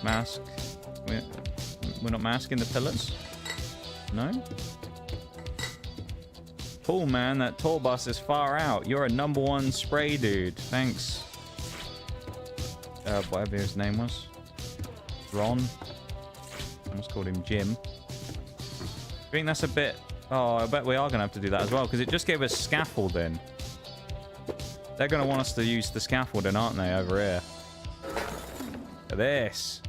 Mask. We're not masking the pillars? No? Cool, man. That tour bus is far out. You're a #1 spray dude. Thanks. Whatever his name was. Ron. I almost called him Jim. I think that's a bit... Oh, I bet we are going to have to do that as well, because it just gave us scaffolding. They're going to want us to use the scaffolding, aren't they, over here? Look at this.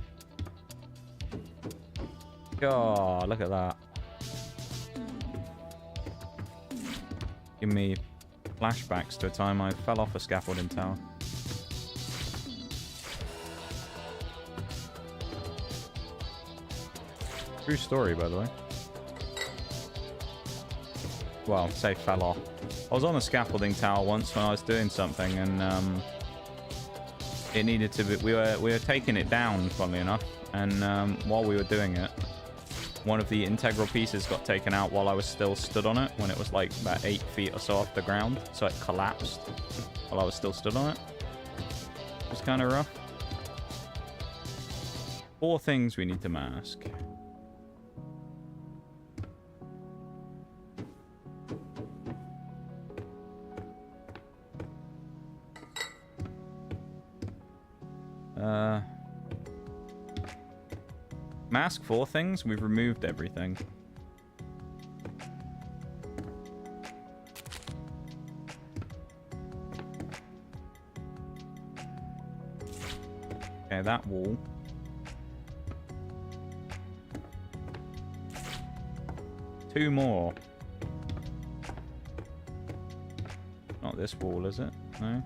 God, look at that. Give me flashbacks to a time I fell off a scaffolding tower. True story, by the way. Well, say fell off. I was on a scaffolding tower once when I was doing something, and it needed to be... We were taking it down, funnily enough, and while we were doing it, one of the integral pieces got taken out while I was still stood on it, when it was like about 8 feet or so off the ground, so it collapsed while I was still stood on it. It was kind of rough. 4 things we need to mask. Mask 4 things? We've removed everything. Okay, that wall. Two more. Not this wall, is it? No.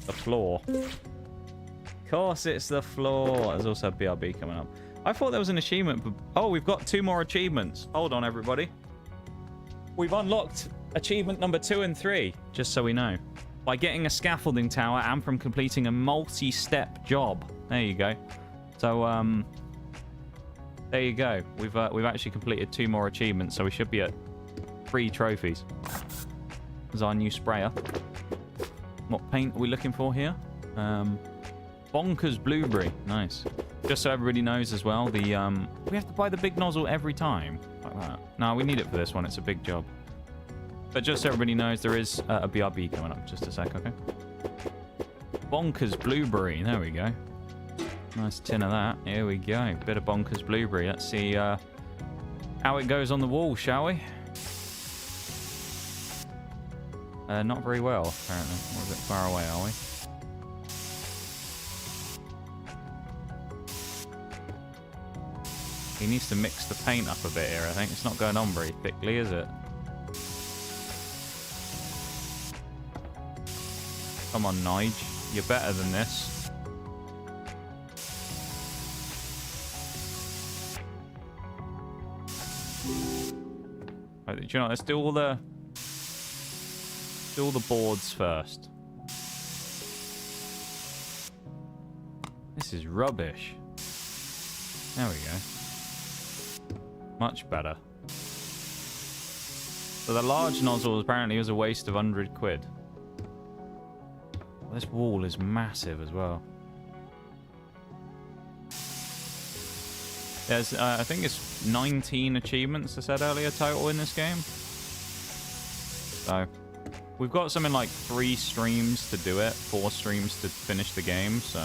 The floor. Of course it's the floor. There's also a BRB coming up. I thought there was an achievement, but... Oh, we've got 2 more achievements. Hold on, everybody. We've unlocked achievement number 2 and 3, just so we know. By getting a scaffolding tower and from completing a multi-step job. There you go. So, there you go. We've actually completed 2 more achievements, so we should be at 3 trophies. There's our new sprayer. What paint are we looking for here? Bonkers Blueberry. Nice. Just so everybody knows as well, the we have to buy the big nozzle every time. Like that. No, we need it for this one. It's a big job. But just so everybody knows, there is a BRB coming up. Just a sec, okay? Bonkers Blueberry. There we go. Nice tin of that. Here we go. Bit of Bonkers Blueberry. Let's see how it goes on the wall, shall we? Not very well, apparently. We're a bit far away, are we? He needs to mix the paint up a bit here, I think. It's not going on very thickly, is it? Come on, Nige. You're better than this. Right, do you know what? Let's do all the boards first. This is rubbish. There we go. Much better. So the large nozzle apparently was a waste of 100 quid. This wall is massive as well. There's, I think it's 19 achievements, I said earlier, total in this game. So, we've got something like 3 streams to do it, 4 streams to finish the game, so...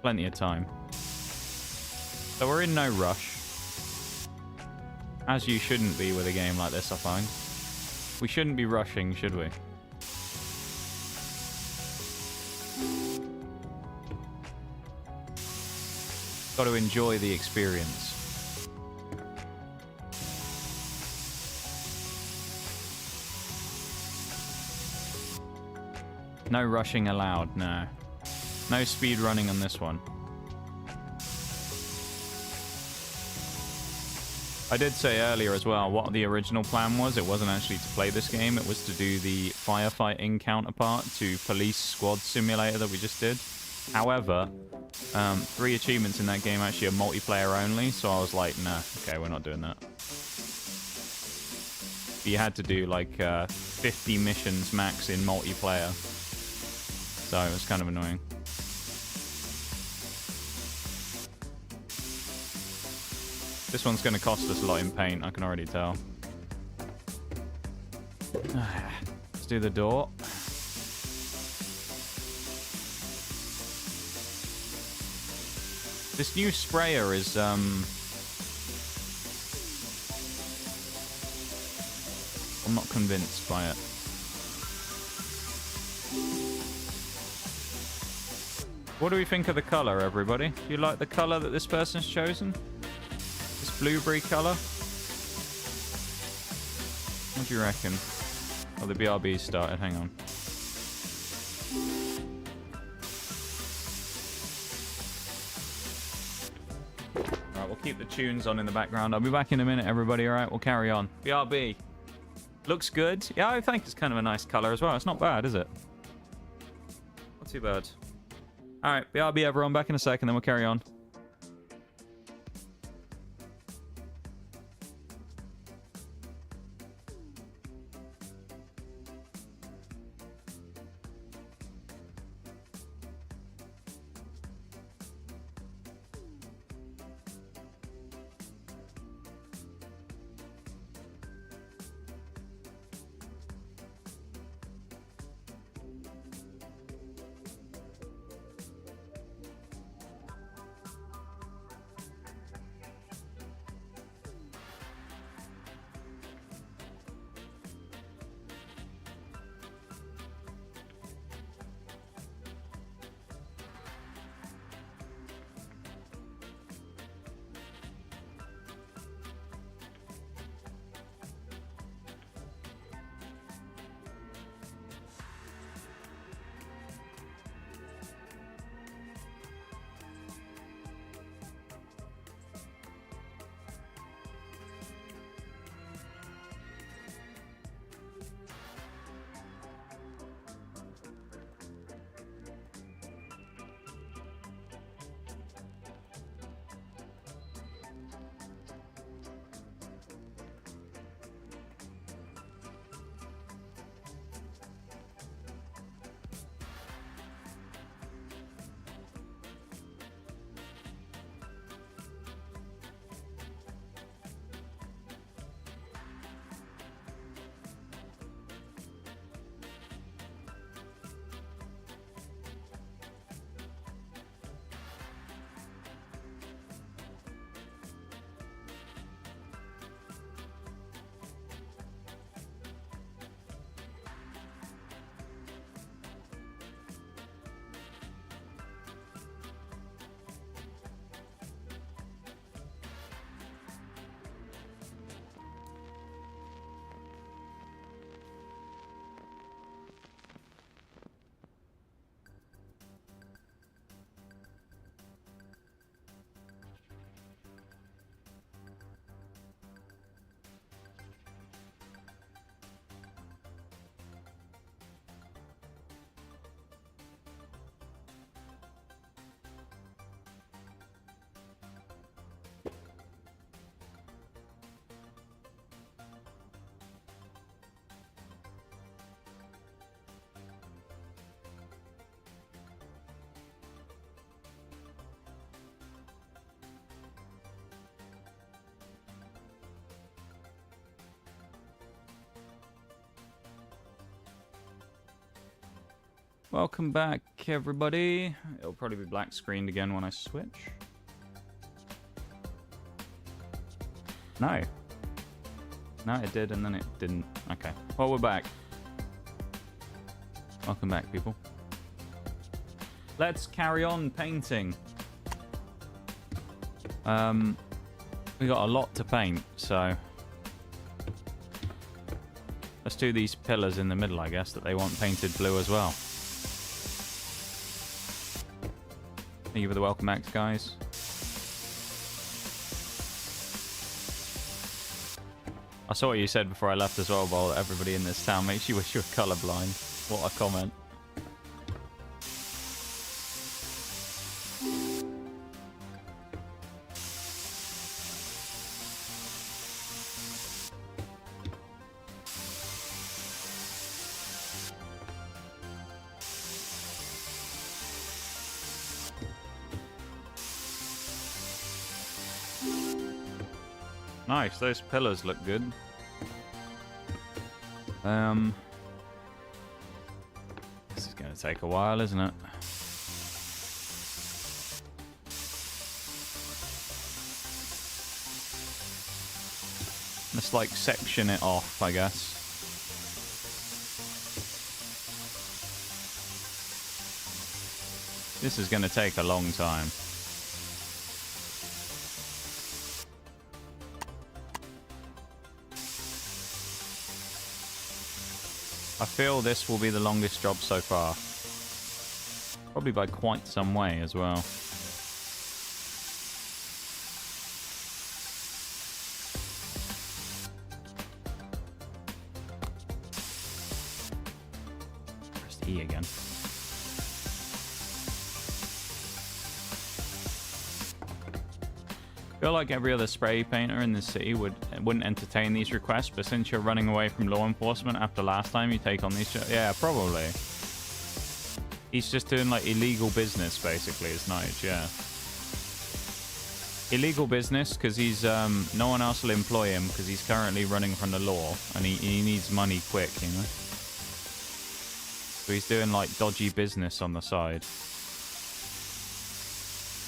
Plenty of time. So we're in no rush. As you shouldn't be with a game like this, I find. We shouldn't be rushing, should we? Got to enjoy the experience. No rushing allowed, no. No speed running on this one. I did say earlier as well what the original plan was. It wasn't actually to play this game. It was to do the firefighting counterpart to Police Squad Simulator that we just did. However, 3 achievements in that game actually are multiplayer only, so I was like, nah, okay, we're not doing that. But you had to do like 50 missions max in multiplayer. So it was kind of annoying. This one's going to cost us a lot in paint, I can already tell. Let's do the door. This new sprayer is, I'm not convinced by it. What do we think of the color, everybody? Do you like the color that this person's chosen? This blueberry color? What do you reckon? Oh, the BRB started. Hang on. Alright, we'll keep the tunes on in the background. I'll be back in a minute, everybody. Alright, we'll carry on. BRB. Looks good. Yeah, I think it's kind of a nice color as well. It's not bad, is it? Not too bad. Alright, BRB, everyone. Back in a second, then we'll carry on. Welcome back, everybody. It'll probably be black screened again when I switch. No. No, it did, and then it didn't. Okay. Well, we're back. Welcome back, people. Let's carry on painting. We got a lot to paint, so let's do these pillars in the middle, I guess, that they want painted blue as well. Thank you for the welcome back, guys. I saw what you said before I left as well, Bol. Everybody in this town makes you wish you were colorblind. What a comment. Nice, those pillars look good. This is going to take a while, isn't it? Let's like section it off, I guess. This is going to take a long time. I feel this will be the longest job so far. Probably by quite some way as well. Press E again. I feel like every other spray painter in the city wouldn't entertain these requests, but since you're running away from law enforcement after last time you take on these... Yeah, probably. He's just doing, like, illegal business, basically, is Nige, yeah. Illegal business, because he's... no one else will employ him, because he's currently running from the law, and he needs money quick, you know? So he's doing, like, dodgy business on the side.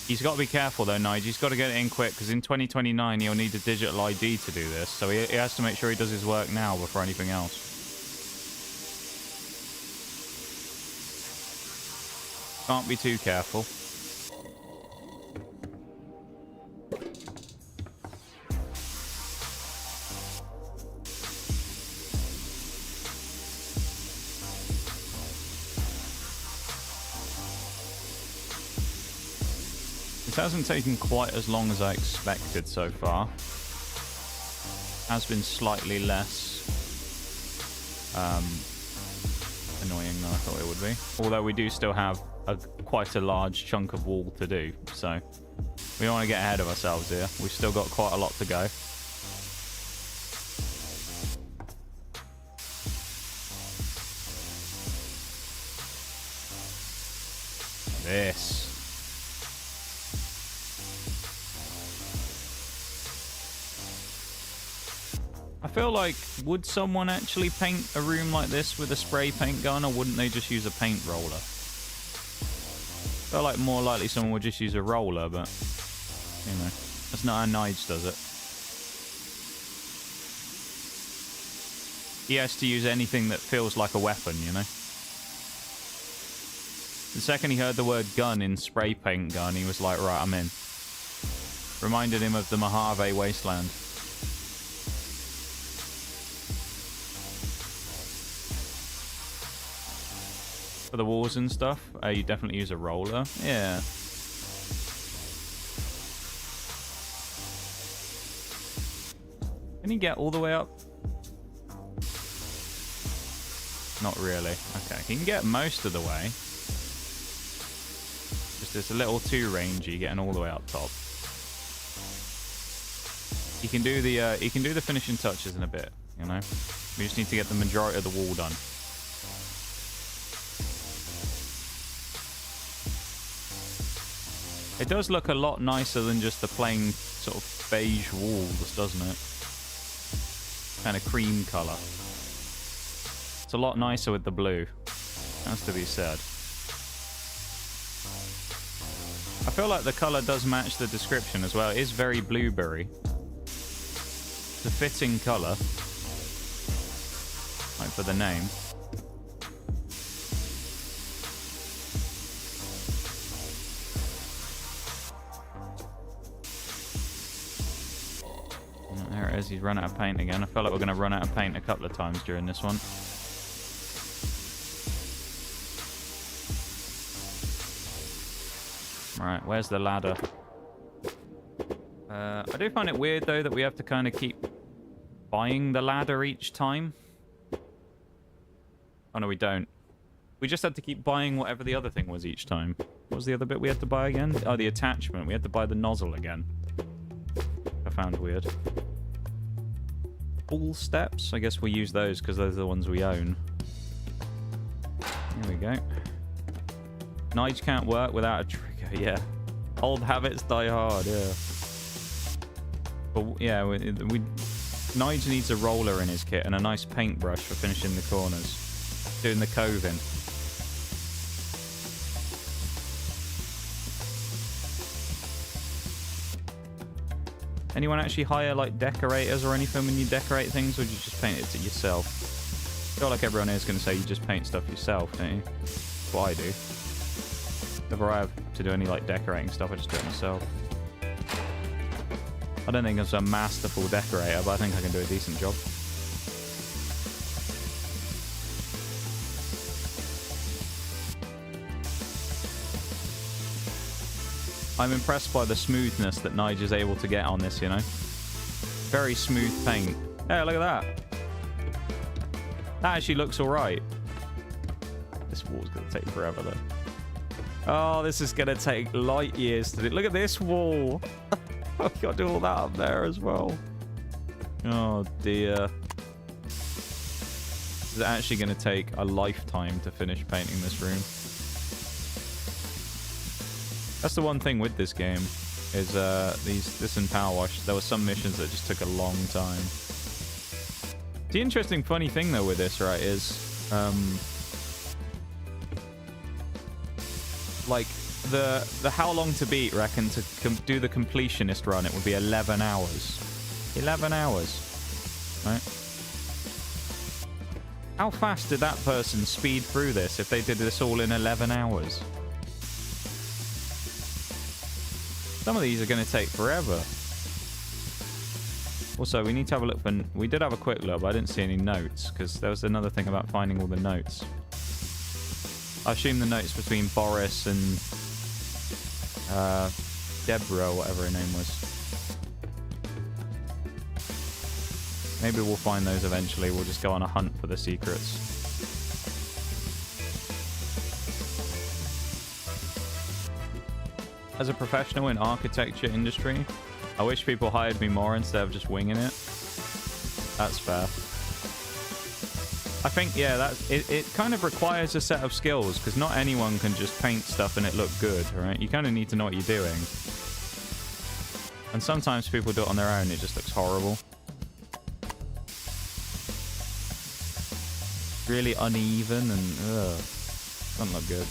He's got to be careful, though, Nige. He's got to get it in quick, because in 2029, he'll need a digital ID to do this. So he has to make sure he does his work now before anything else. Can't be too careful. This hasn't taken quite as long as I expected so far. Has been slightly less annoying than I thought it would be. Although we do still have quite a large chunk of wall to do, so we don't want to get ahead of ourselves here. We've still got quite a lot to go. This. I feel like, would someone actually paint a room like this with a spray paint gun, or wouldn't they just use a paint roller? I feel like more likely someone would just use a roller, but, you know, that's not how Nige does it. He has to use anything that feels like a weapon, you know? The second he heard the word gun in spray paint gun, he was like, right, I'm in. Reminded him of the Mojave Wasteland. For the walls and stuff, you definitely use a roller. Yeah. Can you get all the way up? Not really. Okay, he can get most of the way. Just it's a little too rangy getting all the way up top. He can do the finishing touches in a bit, you know? We just need to get the majority of the wall done. It does look a lot nicer than just the plain sort of beige walls, doesn't it? Kind of cream colour. It's a lot nicer with the blue. Has to be said. I feel like the colour does match the description as well. It is very blueberry. It's a fitting colour. Like for the name. There it is, he's run out of paint again. I feel like we're going to run out of paint a couple of times during this one. Right, where's the ladder? I do find it weird, though, that we have to kind of keep buying the ladder each time. Oh, no, we don't. We just had to keep buying whatever the other thing was each time. What was the other bit we had to buy again? Oh, the attachment. We had to buy the nozzle again. I found weird. All steps? I guess we use those because those are the ones we own. Here we go. Nige can't work without a trigger, yeah. Old habits die hard, yeah. But yeah, Nige needs a roller in his kit and a nice paintbrush for finishing the corners. Doing the coving. Anyone actually hire like decorators or anything when you decorate things, or do you just paint it to yourself? I feel like everyone here is going to say you just paint stuff yourself, don't you? That's what I do. Whenever I have to do any like decorating stuff, I just do it myself. I don't think I'm a masterful decorator, but I think I can do a decent job. I'm impressed by the smoothness that Nige is able to get on this, you know? Very smooth paint. Hey, look at that. That actually looks alright. This wall's going to take forever, though. Oh, this is going to take light years to do. Look at this wall. I've got to do all that up there as well. Oh, dear. This is actually going to take a lifetime to finish painting this room. That's the one thing with this game, is this and Power Wash, there were some missions that just took a long time. The interesting funny thing though with this, right, is like the how long to beat, reckon, to do the completionist run, it would be 11 hours. 11 hours, right? How fast did that person speed through this if they did this all in 11 hours? Some of these are going to take forever. Also, we need to have a look for... We did have a quick look, but I didn't see any notes, because there was another thing about finding all the notes. I assume the notes between Boris and Deborah, or whatever her name was. Maybe we'll find those eventually. We'll just go on a hunt for the secrets. As a professional in architecture industry, I wish people hired me more instead of just winging it. That's fair. I think, yeah, it kind of requires a set of skills, because not anyone can just paint stuff and it look good, right? You kind of need to know what you're doing. And sometimes people do it on their own, it just looks horrible. Really uneven and, doesn't look good.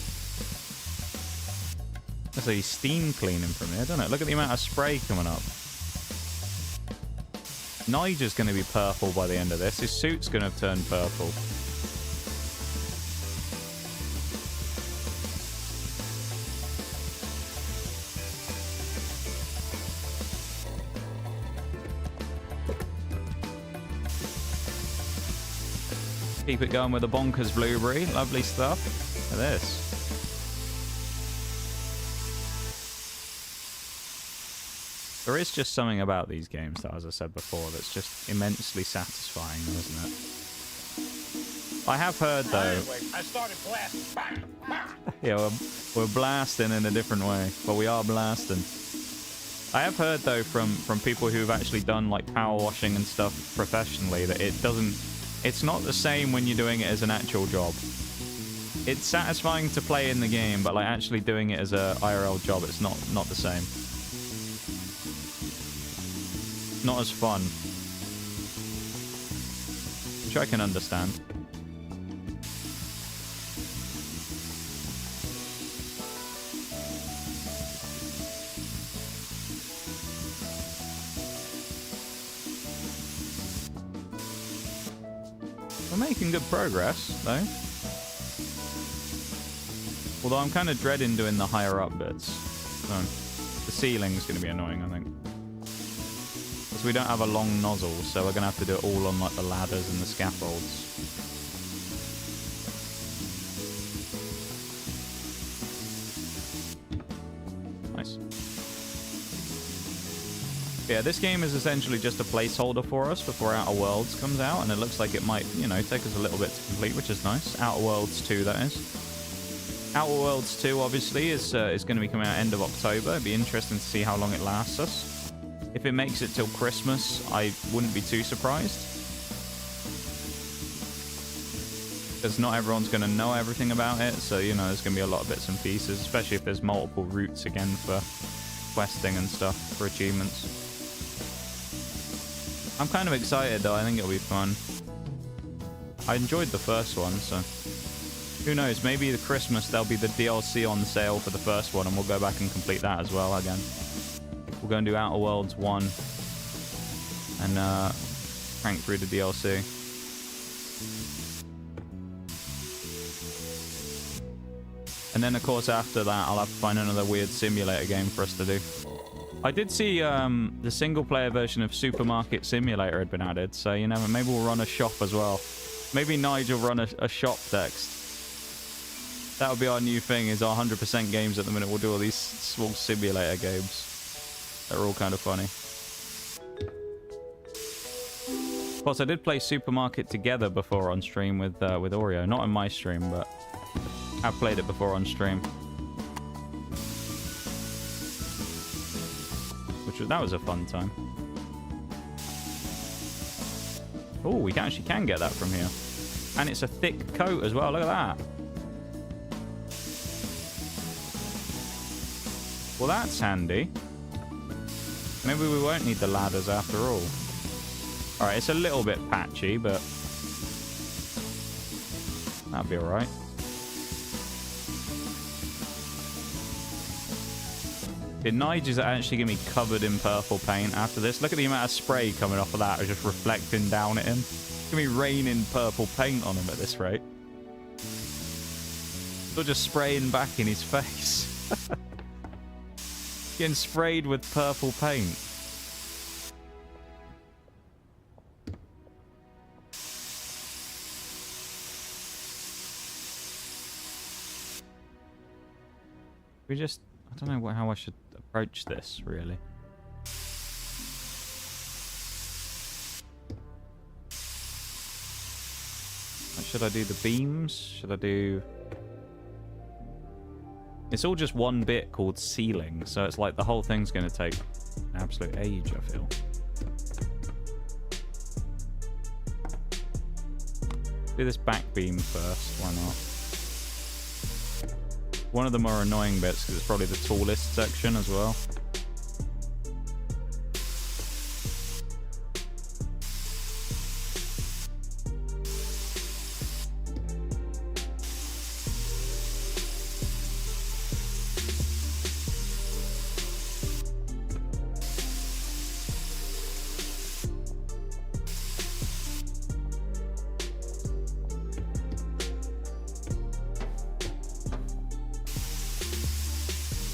There's a steam cleaning from here, don't it? Look at the amount of spray coming up. Nige's going to be purple by the end of this. His suit's going to turn purple. Keep it going with the bonkers blueberry. Lovely stuff. Look at this. There is just something about these games, that, as I said before, that's just immensely satisfying, isn't it? I have heard, though... I started blasting. Yeah, we're blasting in a different way, but we are blasting. I have heard, though, from people who've actually done, like, power washing and stuff professionally, that it doesn't... It's not the same when you're doing it as an actual job. It's satisfying to play in the game, but, like, actually doing it as a IRL job, it's not the same. Not as fun. Which I can understand. We're making good progress, though. Although I'm kind of dreading doing the higher up bits. So the ceiling's going to be annoying, I think. Because we don't have a long nozzle, so we're going to have to do it all on like the ladders and the scaffolds. Nice. Yeah, this game is essentially just a placeholder for us before Outer Worlds comes out, and it looks like it might, you know, take us a little bit to complete, which is nice. Outer Worlds 2, that is. Outer Worlds 2, obviously, is going to be coming out end of October. It'd be interesting to see how long it lasts us. If it makes it till Christmas, I wouldn't be too surprised. Because not everyone's going to know everything about it, so, you know, there's going to be a lot of bits and pieces, especially if there's multiple routes again for questing and stuff, for achievements. I'm kind of excited though. I think it'll be fun. I enjoyed the first one, so who knows? Maybe the Christmas there'll be the DLC on sale for the first one, and we'll go back and complete that as well again. We'll go and do Outer Worlds 1 and crank through the DLC. And then, of course, after that, I'll have to find another weird simulator game for us to do. I did see the single-player version of Supermarket Simulator had been added, so, you know, maybe we'll run a shop as well. Maybe Nige will run a shop next. That'll be our new thing, is our 100% games at the minute. We'll do all these small simulator games. They're all kind of funny. Of course, I did play Supermarket Together before on stream with Oreo. Not in my stream, but I've played it before on stream. That was a fun time. Oh, we actually can get that from here. And it's a thick coat as well. Look at that. Well, that's handy. Maybe we won't need the ladders after all. Alright, it's a little bit patchy, but that'll be alright. Nige is actually going to be covered in purple paint after this. Look at the amount of spray coming off of that. It's just reflecting down at him. It's going to be raining purple paint on him at this rate. Or just spraying back in his face. Getting sprayed with purple paint. We just... I don't know how I should approach this, really. Should I do the beams? Should I do... It's all just one bit called ceiling, so it's like the whole thing's going to take an absolute age, I feel. Do this back beam first, why not? One of the more annoying bits, because it's probably the tallest section as well.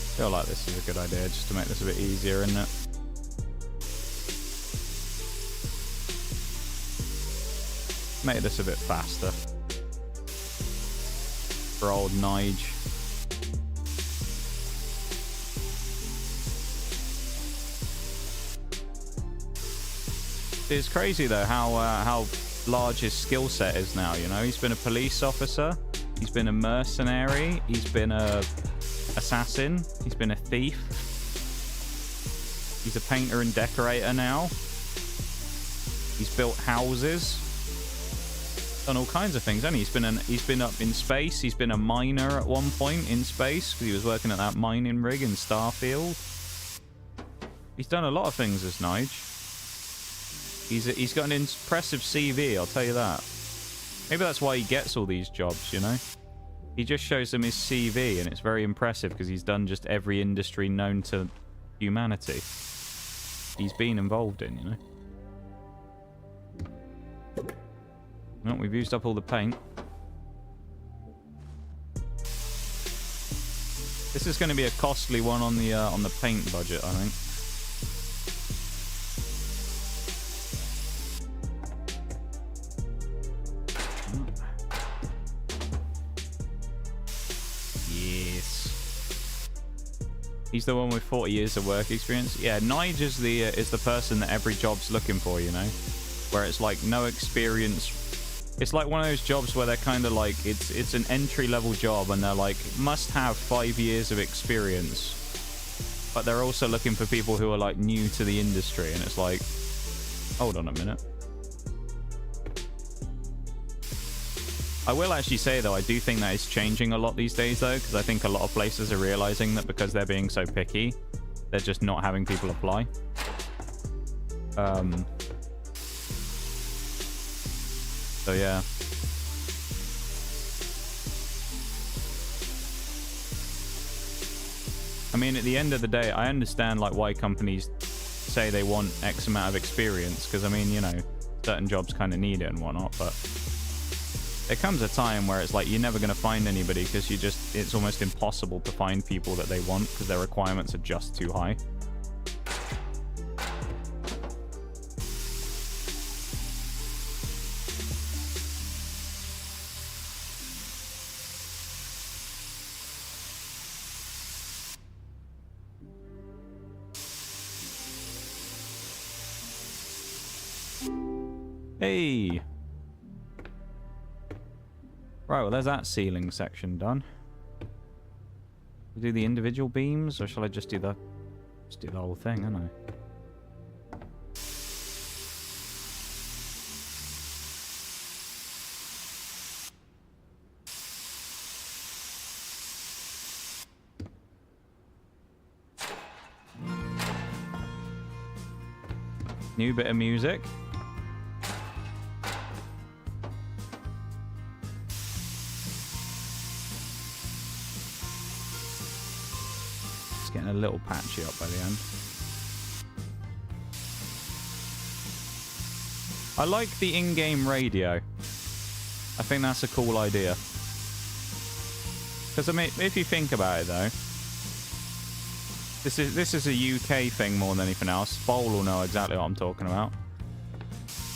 I feel like this is a good idea, just to make this a bit easier, isn't it? Make this a bit faster. For old Nige. It's crazy though how large his skill set is now, you know? He's been a police officer, he's been a mercenary, he's been a assassin, he's been a thief, he's a painter and decorator now, he's built houses, done all kinds of things, hasn't he? He's been up in space, he's been a miner at one point in space because he was working at that mining rig in Starfield. He's done a lot of things as Nige. He's got an impressive CV, I'll tell you that. Maybe that's why he gets all these jobs, you know? He just shows them his CV, and it's very impressive because he's done just every industry known to humanity. He's been involved in, you know. Well, we've used up all the paint. This is going to be a costly one on the paint budget, I think. He's the one with 40 years of work experience. Yeah, Nige is the person that every job's looking for, you know? Where it's like no experience. It's like one of those jobs where they're kind of like, it's an entry-level job and they're like, must have 5 years of experience. But they're also looking for people who are like new to the industry, and it's like, hold on a minute. I will actually say, though, I do think that is changing a lot these days, though, because I think a lot of places are realizing that because they're being so picky, they're just not having people apply. So yeah. I mean, at the end of the day, I understand like why companies say they want X amount of experience, because I mean, you know, certain jobs kind of need it and whatnot, but there comes a time where it's like you're never going to find anybody because it's almost impossible to find people that they want because their requirements are just too high. Hey! Right, well, there's that ceiling section done. Do the individual beams, or shall I just do the whole thing, don't I? New bit of music. Getting a little patchy up by the end. I like the in-game radio. I think that's a cool idea. Because I mean, if you think about it though, this is a UK thing more than anything else. Bowl will know exactly what I'm talking about.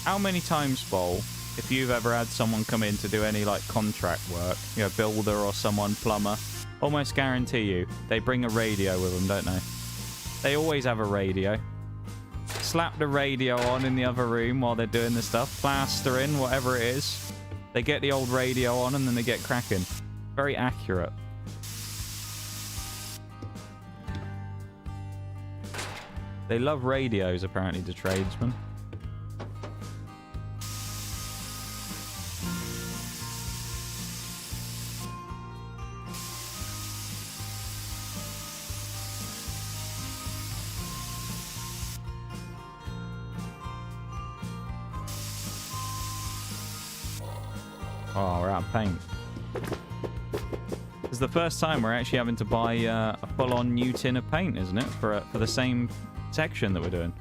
How many times, Bowl, if you've ever had someone come in to do any like contract work, you know, builder or someone, plumber, almost guarantee you, they bring a radio with them, don't they? They always have a radio. Slap the radio on in the other room while they're doing the stuff. Plastering, whatever it is. They get the old radio on and then they get cracking. Very accurate. They love radios, apparently, the tradesmen. Oh, we're out of paint. It's the first time we're actually having to buy a full-on new tin of paint, isn't it? For the same section that we're doing.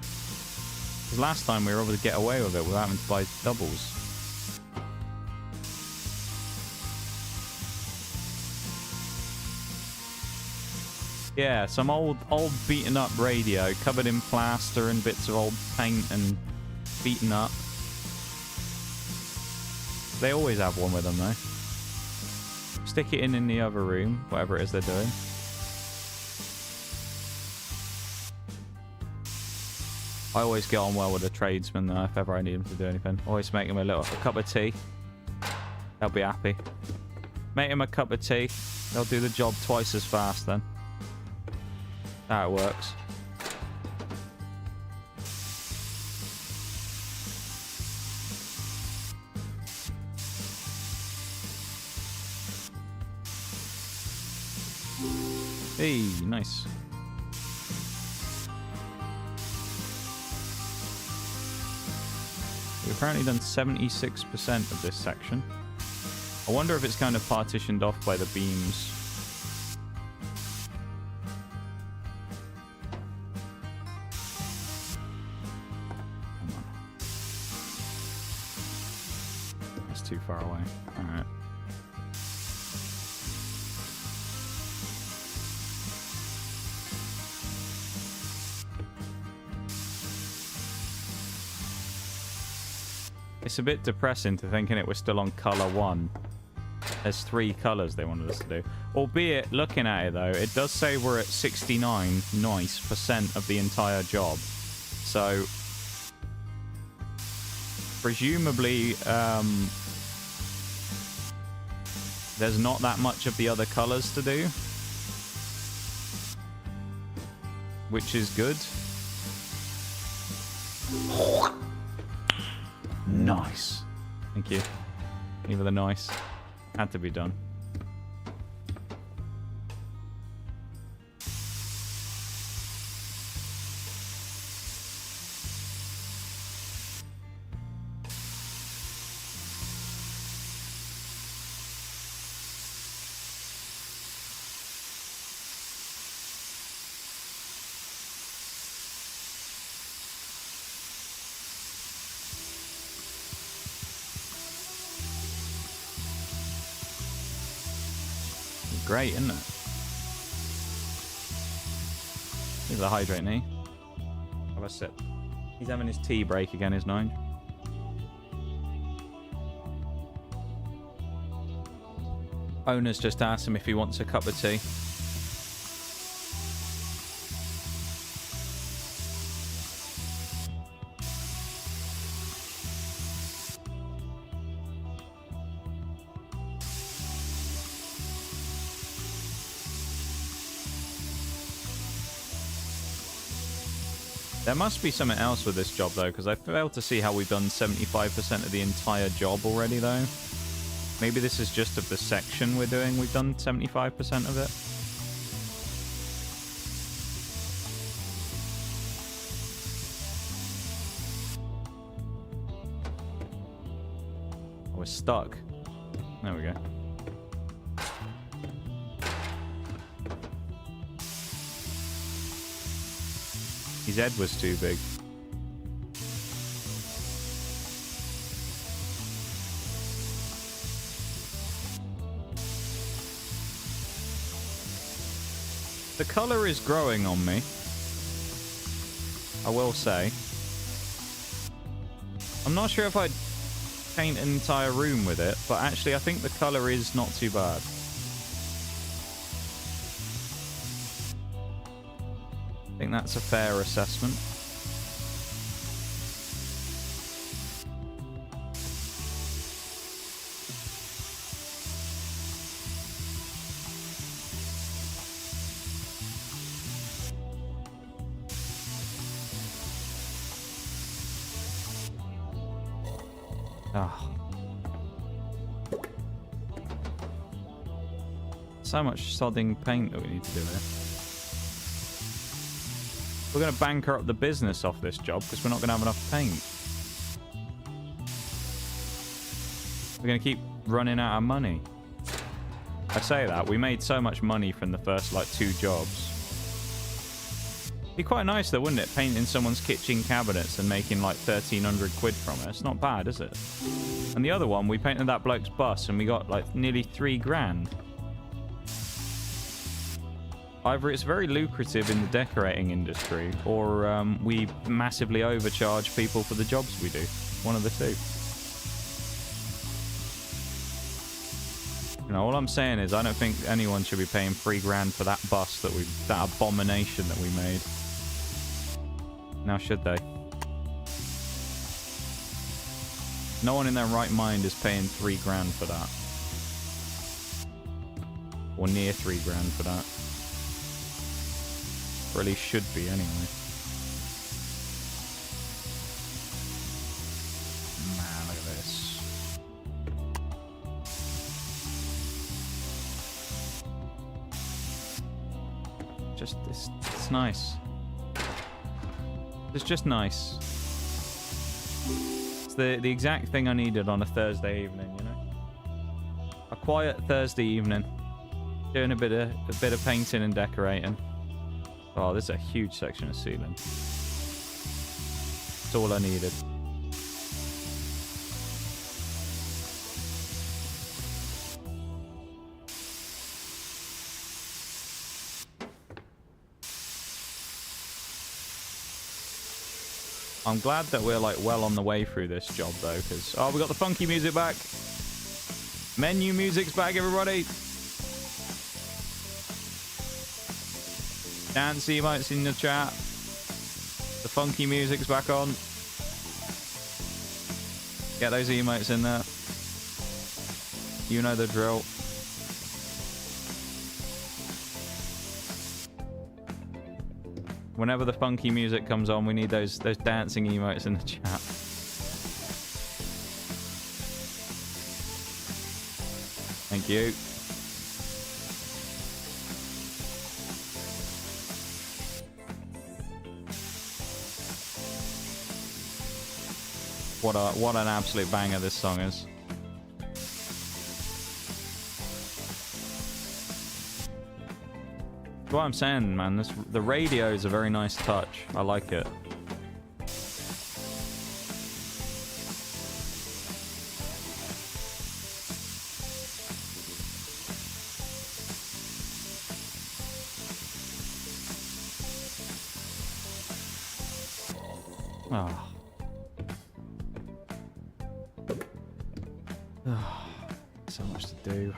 Because last time we were able to get away with it without having to buy doubles. Yeah, some old beaten up radio covered in plaster and bits of old paint and beaten up. They always have one with them, though. Stick it in the other room, whatever it is they're doing. I always get on well with the tradesmen, though, if ever I need them to do anything. Always make them a cup of tea. They'll be happy. Make them a cup of tea. They'll do the job twice as fast, then. That's how it works. Hey, nice. We've apparently done 76% of this section. I wonder if it's kind of partitioned off by the beams. Come on. That's too far away. Alright. It's a bit depressing to thinking it was still on colour 1. There's 3 colours they wanted us to do. Albeit, looking at it though, it does say we're at 69 nice% of the entire job. So, presumably, there's not that much of the other colours to do. Which is good. Nice. Thank you. Even the nice. Had to be done. great, isn't it? Look at the hydrate knee. Have a sip. He's having his tea break again, is Nige. Owner's just asked him if he wants a cup of tea. There must be something else with this job, though, because I failed to see how we've done 75% of the entire job already, though. Maybe this is just of the section we're doing. We've done 75% of it. Oh, we're stuck. There we go. His head was too big. The color is growing on me, I will say. I'm not sure if I'd paint an entire room with it, but actually I think the color is not too bad. I think that's a fair assessment. So much sodding paint that we need to do here. We're going to banker up the business off this job because we're not going to have enough paint. We're going to keep running out of money. I say that. We made so much money from the first, like, 2 jobs. It'd be quite nice, though, wouldn't it? Painting someone's kitchen cabinets and making, like, 1,300 quid from it. It's not bad, is it? And the other one, we painted that bloke's bus and we got, like, nearly 3 grand. Either it's very lucrative in the decorating industry, or we massively overcharge people for the jobs we do. One of the two. You know, all I'm saying is I don't think anyone should be paying 3 grand for that bus that abomination that we made. Now should they? No one in their right mind is paying 3 grand for that. Or near 3 grand for that. Really should be, anyway. Man, look at this. Just, it's nice. It's just nice. It's the exact thing I needed on a Thursday evening, you know? A quiet Thursday evening. Doing a bit of painting and decorating. Oh, this is a huge section of ceiling. That's all I needed. I'm glad that we're like well on the way through this job though, because we got the funky music back. Menu music's back, everybody. Dance emotes in the chat. The funky music's back on. Get those emotes in there. You know the drill. Whenever the funky music comes on, we need those dancing emotes in the chat. Thank you. What an absolute banger this song is. That's what I'm saying, man. The radio is a very nice touch. I like it. Oh. So much to do.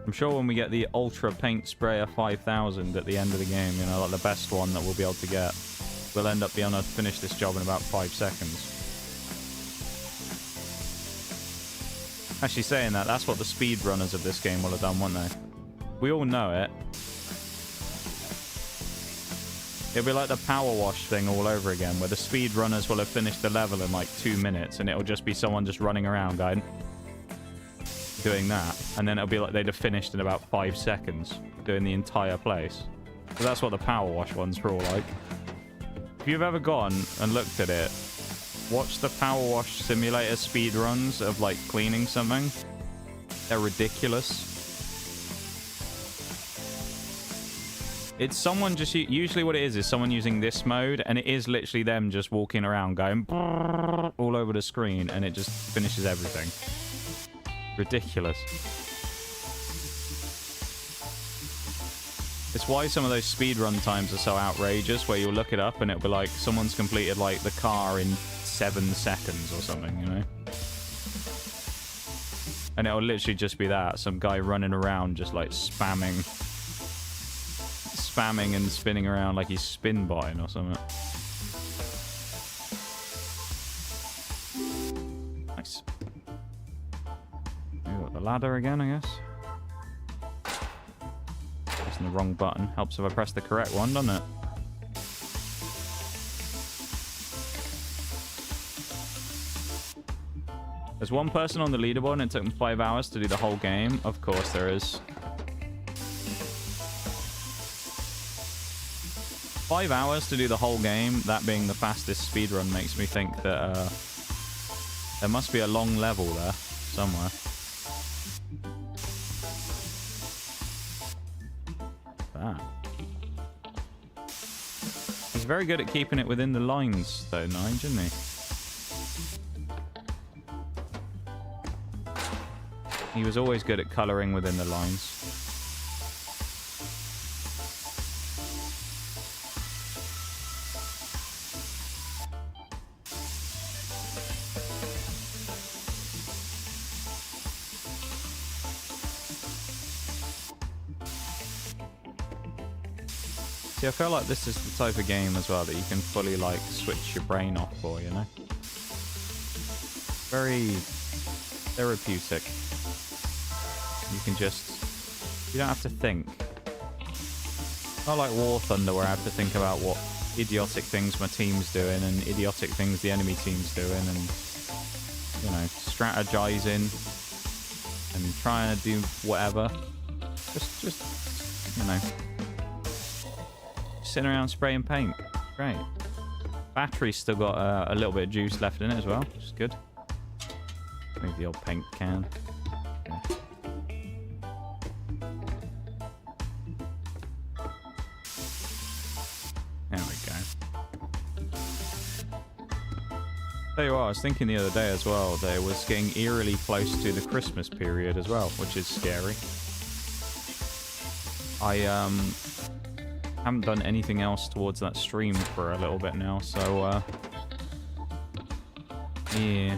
I'm sure when we get the Ultra Paint Sprayer 5000 at the end of the game, you know, like the best one that we'll be able to get, we'll end up being able to finish this job in about 5 seconds. Actually, saying that, that's what the speedrunners of this game will have done, won't they? We all know it. It'll be like the power wash thing all over again, where the speedrunners will have finished the level in like 2 minutes, and it'll just be someone just running around going, doing that, and then it'll be like they'd have finished in about 5 seconds doing the entire place. So that's what the power wash ones are all like. If you've ever gone and looked at it, watch the power wash simulator speed runs of like cleaning something. They're ridiculous. It's someone just, usually what it is someone using this mode, and it is literally them just walking around going all over the screen, and it just finishes everything. Ridiculous. It's why some of those speedrun times are so outrageous, where you'll look it up and it'll be like someone's completed like the car in 7 seconds or something, you know? And it'll literally just be that, some guy running around just like spamming and spinning around like he's spin botting or something. Nice. We got the ladder again, I guess. Pressing the wrong button. Helps if I press the correct one, doesn't it? There's one person on the leaderboard and it took them 5 hours to do the whole game. Of course there is. 5 hours to do the whole game, that being the fastest speedrun, makes me think that there must be a long level there somewhere. That. He's very good at keeping it within the lines, though, Nige, isn't he? He was always good at colouring within the lines. See, I feel like this is the type of game as well that you can fully, like, switch your brain off for, you know? Very therapeutic. You can just... You don't have to think. Not like War Thunder, where I have to think about what idiotic things my team's doing and idiotic things the enemy team's doing and, you know, strategizing and trying to do whatever. Just you know... Sitting around spraying paint. Great. Battery's still got a little bit of juice left in it as well, which is good. Move the old paint can. Okay. There we go. Tell you what, I was thinking the other day as well that it was getting eerily close to the Christmas period as well, which is scary. I haven't done anything else towards that stream for a little bit now, so yeah,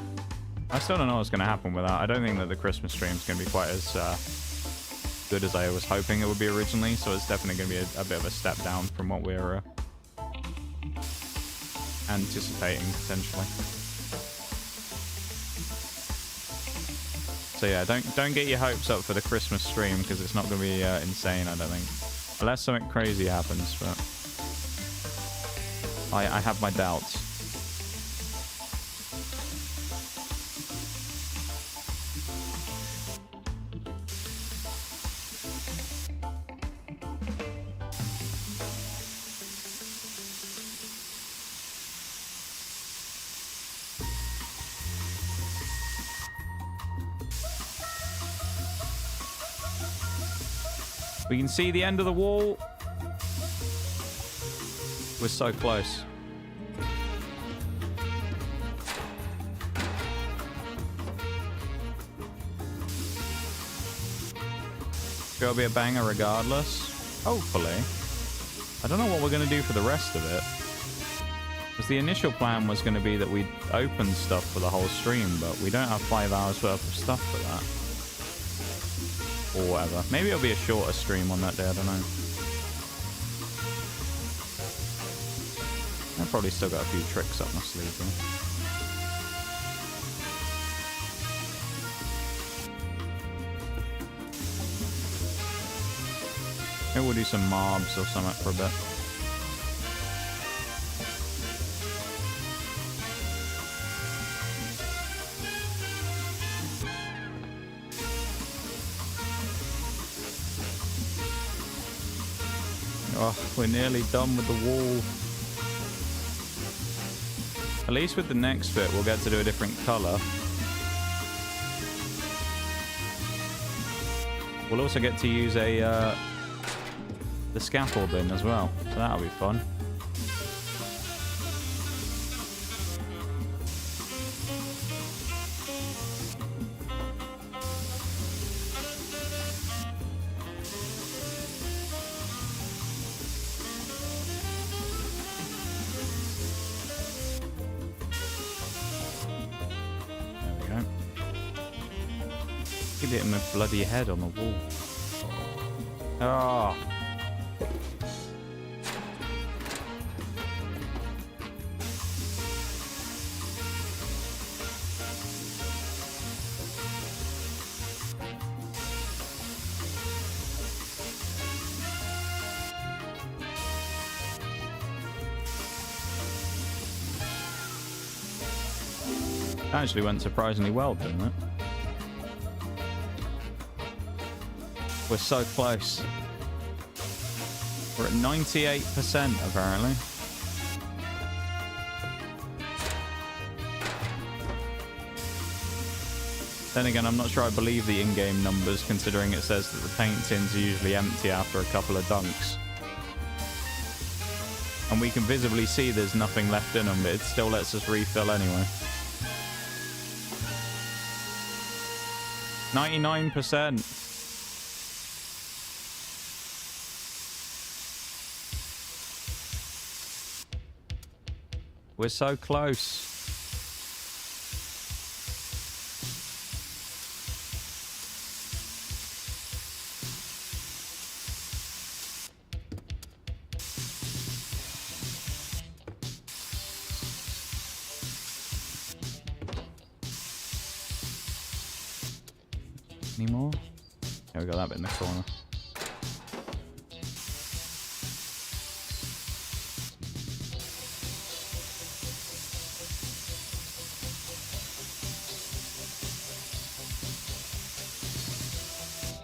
I still don't know what's going to happen with that. I don't think that the Christmas stream's going to be quite as good as I was hoping it would be originally, so it's definitely going to be a bit of a step down from what we're anticipating potentially. So yeah, don't get your hopes up for the Christmas stream, because it's not going to be insane, I don't think. Unless something crazy happens, but I have my doubts. We can see the end of the wall. We're so close. Sure it'll be a banger regardless. Hopefully. I don't know what we're going to do for the rest of it. Because the initial plan was going to be that we'd open stuff for the whole stream, but we don't have 5 hours worth of stuff for that. Or whatever. Maybe it'll be a shorter stream on that day, I don't know. I've probably still got a few tricks up my sleeve here. Maybe we'll do some mobs or something for a bit. Oh, we're nearly done with the wall. At least with the next bit, we'll get to do a different color. We'll also get to use the scaffolding as well, so that'll be fun. Hitting my bloody head on the wall. Oh. Actually went surprisingly well, didn't it? We're so close. We're at 98% apparently. Then again, I'm not sure I believe the in-game numbers, considering it says that the paint tins are usually empty after a couple of dunks. And we can visibly see there's nothing left in them, but it still lets us refill anyway. 99%. We're so close. Any more? Yeah, we got that bit in the corner.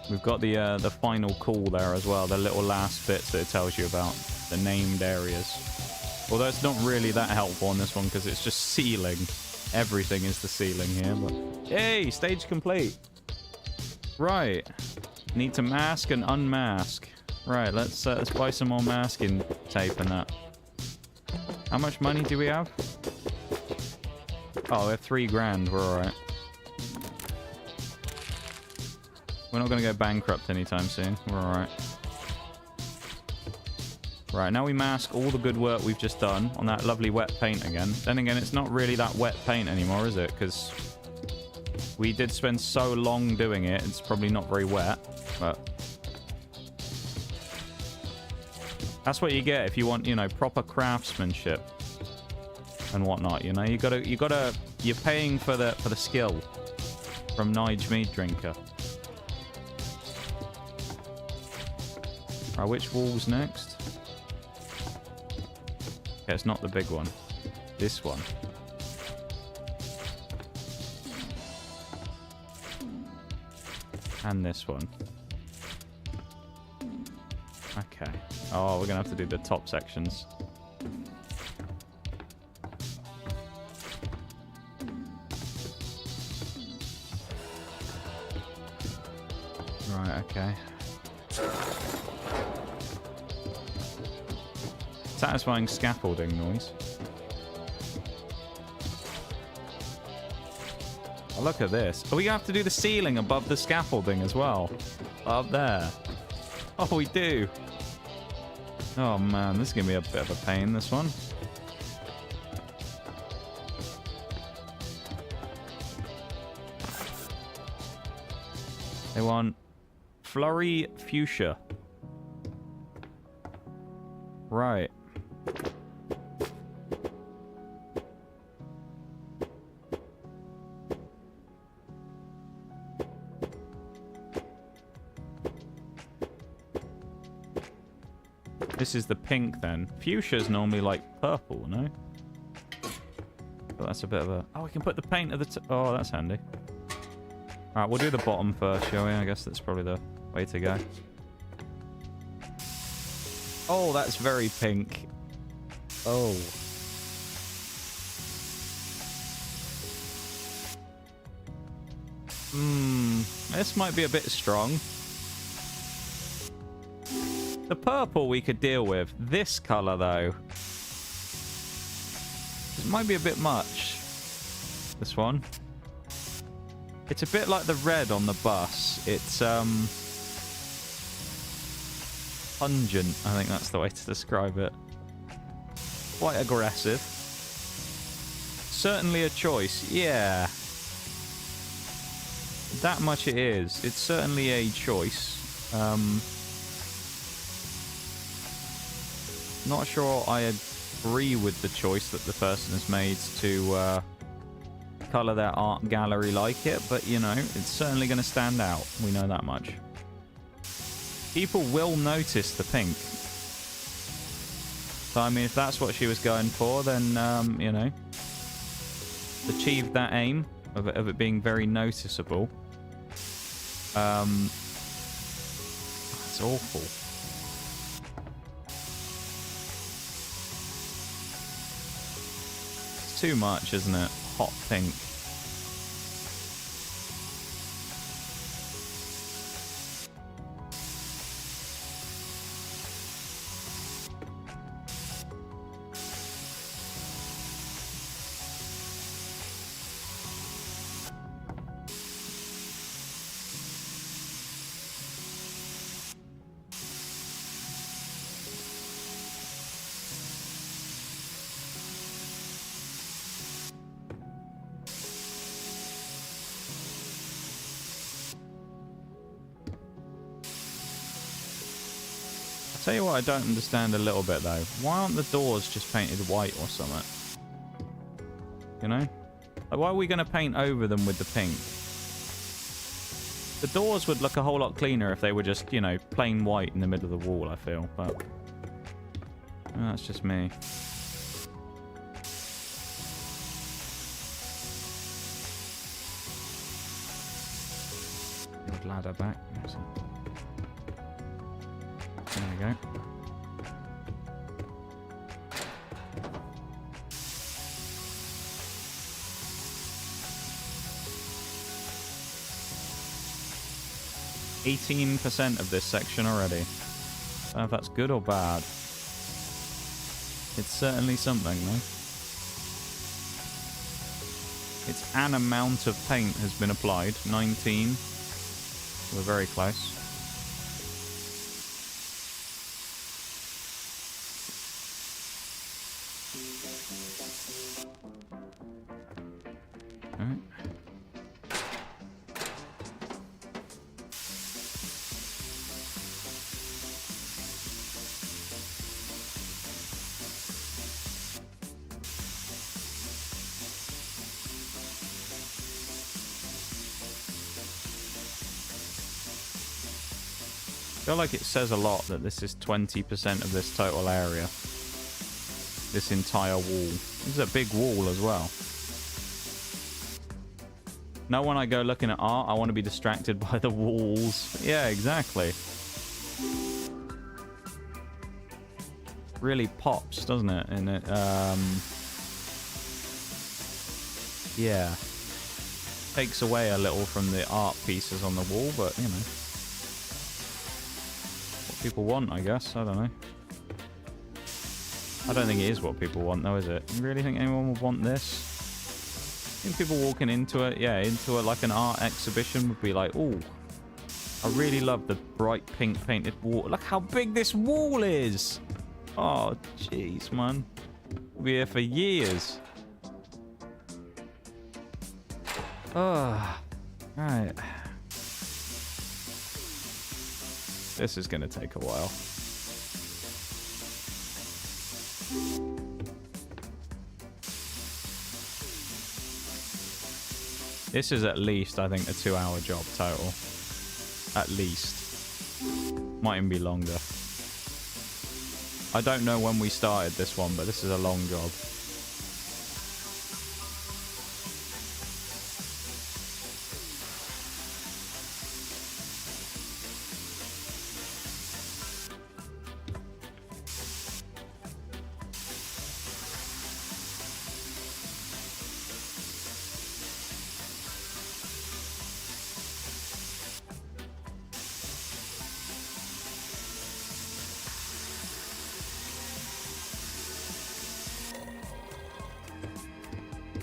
We've got the final call there as well, the little last bits that it tells you about, the named areas. Although it's not really that helpful on this one because it's just ceiling. Everything is the ceiling here, but... Hey, stage complete! Right. Need to mask and unmask. Right, let's buy some more masking tape and that. How much money do we have? Oh, we have 3 grand, we're alright. We're not going to go bankrupt anytime soon. We're alright. Right, now we mask all the good work we've just done on that lovely wet paint again. Then again, it's not really that wet paint anymore, is it? Because we did spend so long doing it, it's probably not very wet. But that's what you get if you want, you know, proper craftsmanship and whatnot. You know, you're paying for the skill from Nige Mead Drinker. Right, which wall's next? Okay, it's not the big one. This one. And this one. Okay. Oh, we're gonna have to do the top sections. Right, okay. Satisfying scaffolding noise. Oh, look at this. Oh, we have to do the ceiling above the scaffolding as well. Up there. Oh, we do. Oh, man. This is going to be a bit of a pain, this one. They want Flurry Fuchsia. Right. This is the pink then. Fuchsia is normally like purple, no? But that's a bit of a... Oh, we can put the paint at the... Oh, that's handy. Alright, we'll do the bottom first, shall we? I guess that's probably the way to go. Oh, that's very pink. Oh. This might be a bit strong. The purple we could deal with. This colour, though. It might be a bit much. This one. It's a bit like the red on the bus. It's, pungent, I think that's the way to describe it. Quite aggressive. Certainly a choice, yeah. That much it is. It's certainly a choice. Not sure I agree with the choice that the person has made to colour their art gallery like it, but you know, it's certainly going to stand out. We know that much. People will notice the pink. So, I mean, if that's what she was going for, then, you know, achieved that aim of it being very noticeable. That's awful. It's too much, isn't it? Hot pink. Tell you what I don't understand a little bit though. Why aren't the doors just painted white or something? You know? Like, why are we going to paint over them with the pink? The doors would look a whole lot cleaner if they were just, you know, plain white in the middle of the wall, I feel. But that's just me. Build ladder back. There we go. %18% of this section already. I don't know if that's good or bad. It's certainly something, though. It's an amount of paint has been applied. 19. We're very close. I feel like it says a lot that this is 20% of this total area. This entire wall. This is a big wall as well. Now when I go looking at art, I want to be distracted by the walls. Yeah, exactly. Really pops, doesn't it? And it, yeah. Takes away a little from the art pieces on the wall, but, you know. People want, I guess. I don't know. I don't think it is what people want, though, is it? You really think anyone would want this? think people walking into it, yeah, into it like an art exhibition would be like, ooh, I really love the bright pink painted wall. Look how big this wall is. Oh, jeez, man. We'll be here for years. Oh, right. This is going to take a while. This is at least, I think, a 2-hour job total. At least. Might even be longer. I don't know when we started this one, but this is a long job.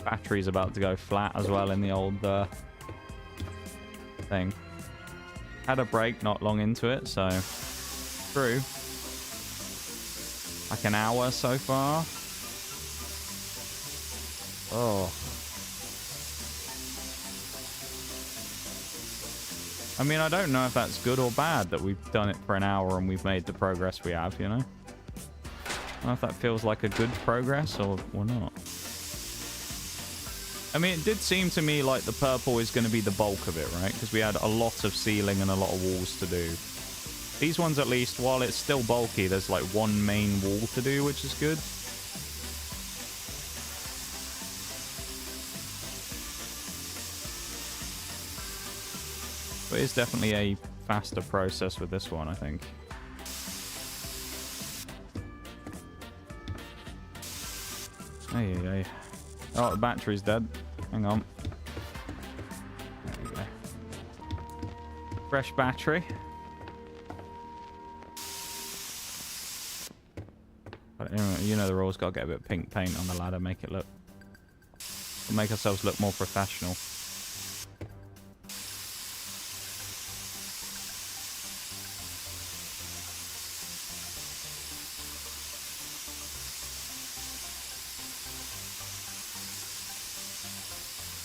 Battery's about to go flat as well in the old thing. Had a break not long into it, so through. Like an hour so far. Oh. I mean, I don't know if that's good or bad that we've done it for an hour and we've made the progress we have, you know? I don't know if that feels like a good progress or not. I mean, it did seem to me like the purple is going to be the bulk of it, right? Because we had a lot of ceiling and a lot of walls to do. These ones, at least, while it's still bulky, there's like one main wall to do, which is good. But it's definitely a faster process with this one, I think. Hey. Oh, the battery's dead. Hang on. There we go. Fresh battery. But anyway, you know the rules. Got to get a bit of pink paint on the ladder. Make it look... We'll make ourselves look more professional.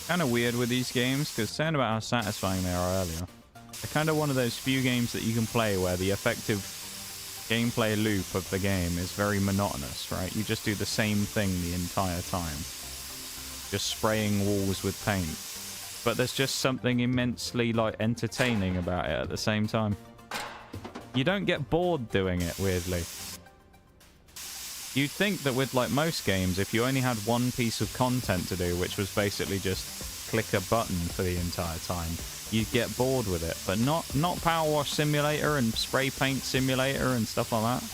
Kind of weird with these games, because saying about how satisfying they are earlier, they're kind of one of those few games that you can play where the effective gameplay loop of the game is very monotonous, right? You just do the same thing the entire time. Just spraying walls with paint. But there's just something immensely, like, entertaining about it at the same time. You don't get bored doing it, weirdly. You'd think that with, like, most games, if you only had one piece of content to do, which was basically just click a button for the entire time, you'd get bored with it. But not Power Wash Simulator and Spray Paint Simulator and stuff like that.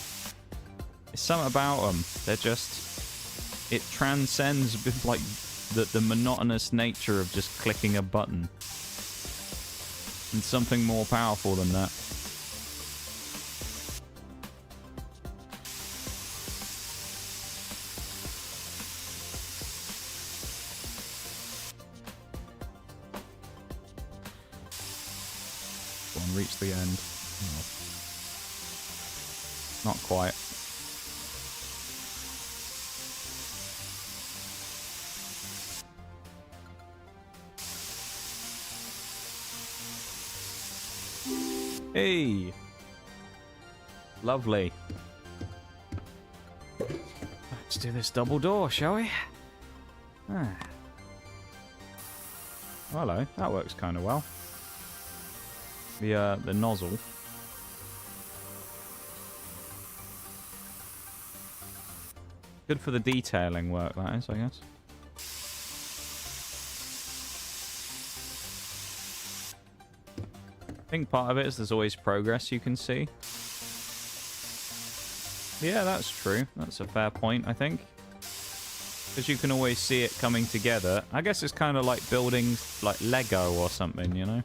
There's something about them. They're just... It transcends, like, the monotonous nature of just clicking a button. And something more powerful than that. Reach the end. Oh. Not quite. Hey! Lovely. Let's do this double door, shall we? Ah. Hello, that works kind of well. The nozzle. Good for the detailing work, that is, I guess. I think part of it is there's always progress you can see. Yeah, that's true. That's a fair point, I think. Because you can always see it coming together. I guess it's kind of like building like Lego or something, you know?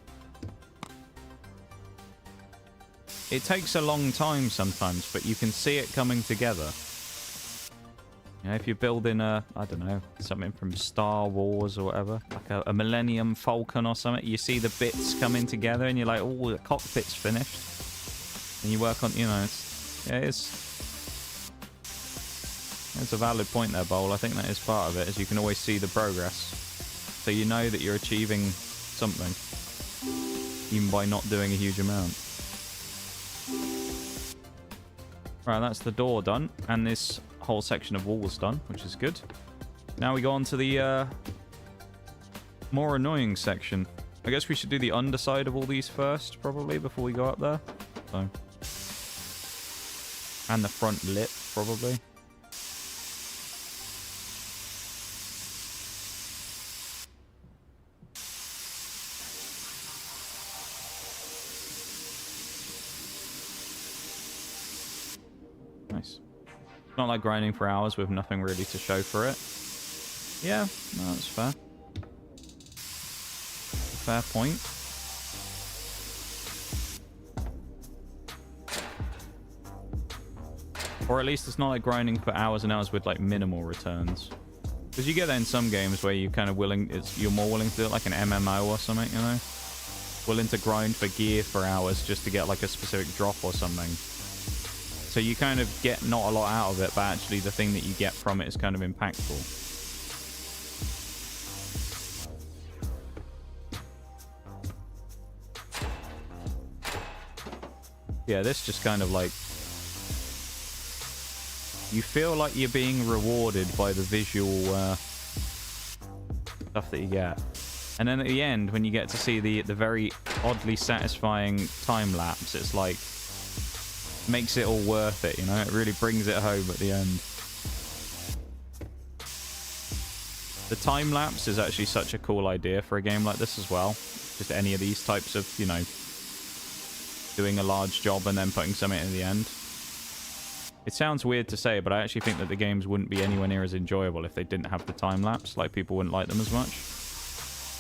It takes a long time sometimes, but you can see it coming together. You know, if you're building a, I don't know, something from Star Wars or whatever, like a Millennium Falcon or something, you see the bits coming together and you're like, oh, the cockpit's finished. And you work on, you know, it's a valid point there, Bowl. I think that is part of it, is you can always see the progress. So you know that you're achieving something, even by not doing a huge amount. Right, that's the door done, and this whole section of walls done, which is good. Now we go on to the more annoying section. I guess we should do the underside of all these first, probably, before we go up there. So, and the front lip, probably. Nice. Not like grinding for hours with nothing really to show for it. Yeah, no, that's fair. Fair point. Or at least it's not like grinding for hours and hours with like minimal returns. Because you get that in some games where you kind of you're more willing to do it, like an MMO or something, you know? Willing to grind for gear for hours just to get like a specific drop or something. So you kind of get not a lot out of it, but actually the thing that you get from it is kind of impactful. Yeah, this just kind of like... You feel like you're being rewarded by the visual stuff that you get. And then at the end, when you get to see the very oddly satisfying time lapse, it's like... makes it all worth it, you know? It really brings it home at the end. The time lapse is actually such a cool idea for a game like this as well. Just any of these types of, you know, doing a large job and then putting something at the end. It sounds weird to say, but I actually think that the games wouldn't be anywhere near as enjoyable if they didn't have the time lapse. Like, people wouldn't like them as much.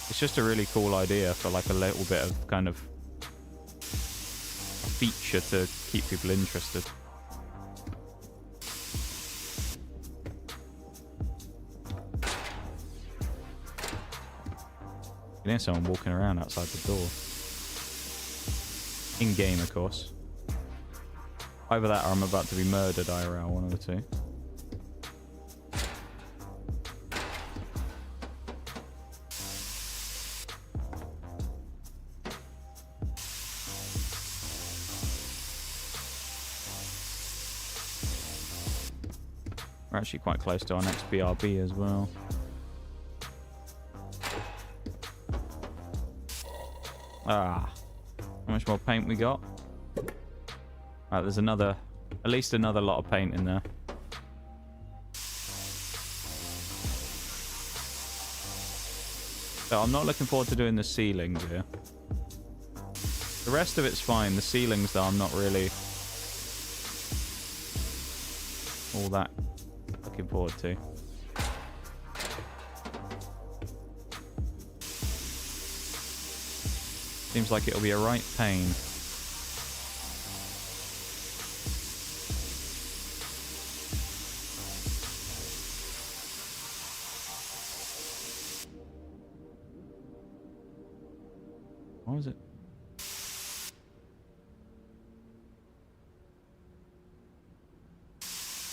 It's just a really cool idea for like a little bit of kind of feature to keep people interested. You can hear someone walking around outside the door. In game, of course. Either that or I'm about to be murdered IRL, one of the two. We're actually quite close to our next BRB as well. Ah. How much more paint we got? Right, there's another... at least another lot of paint in there. So I'm not looking forward to doing the ceilings here. The rest of it's fine. The ceilings, though, I'm not really... all that looking forward to. Seems like it'll be a right pain. What was it?